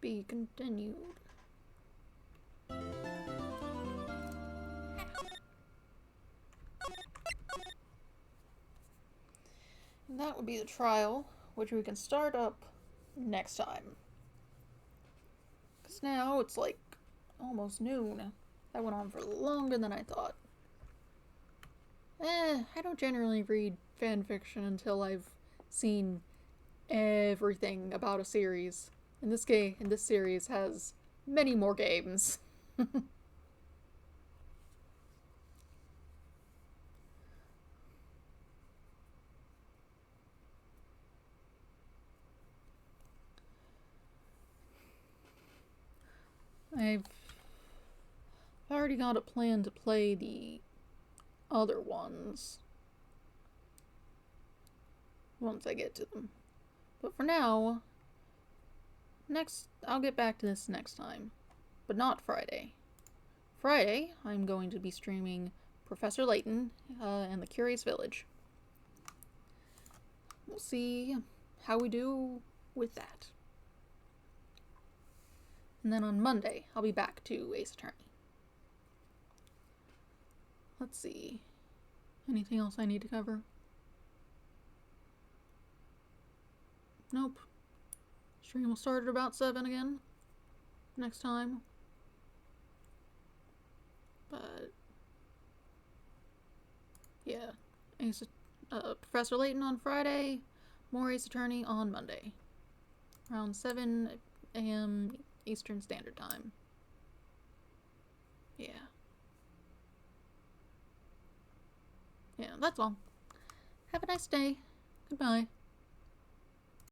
Be continued. And that would be the trial, which we can start up next time. Because now it's like almost noon. That went on for longer than I thought. I don't generally read fanfiction until I've seen everything about a series. And this series has many more games. I've already got a plan to play the other ones once I get to them. But for now, I'll get back to this next time. But not Friday. Friday, I'm going to be streaming Professor Layton and the Curious Village. We'll see how we do with that. And then on Monday, I'll be back to Ace Attorney. Let's see. Anything else I need to cover? Nope. Stream will start at about 7 again. Next time. But yeah. Professor Layton on Friday. More Ace Attorney on Monday. Around 7 a.m. Eastern Standard Time. Yeah. Yeah, that's all. Have a nice day. Goodbye.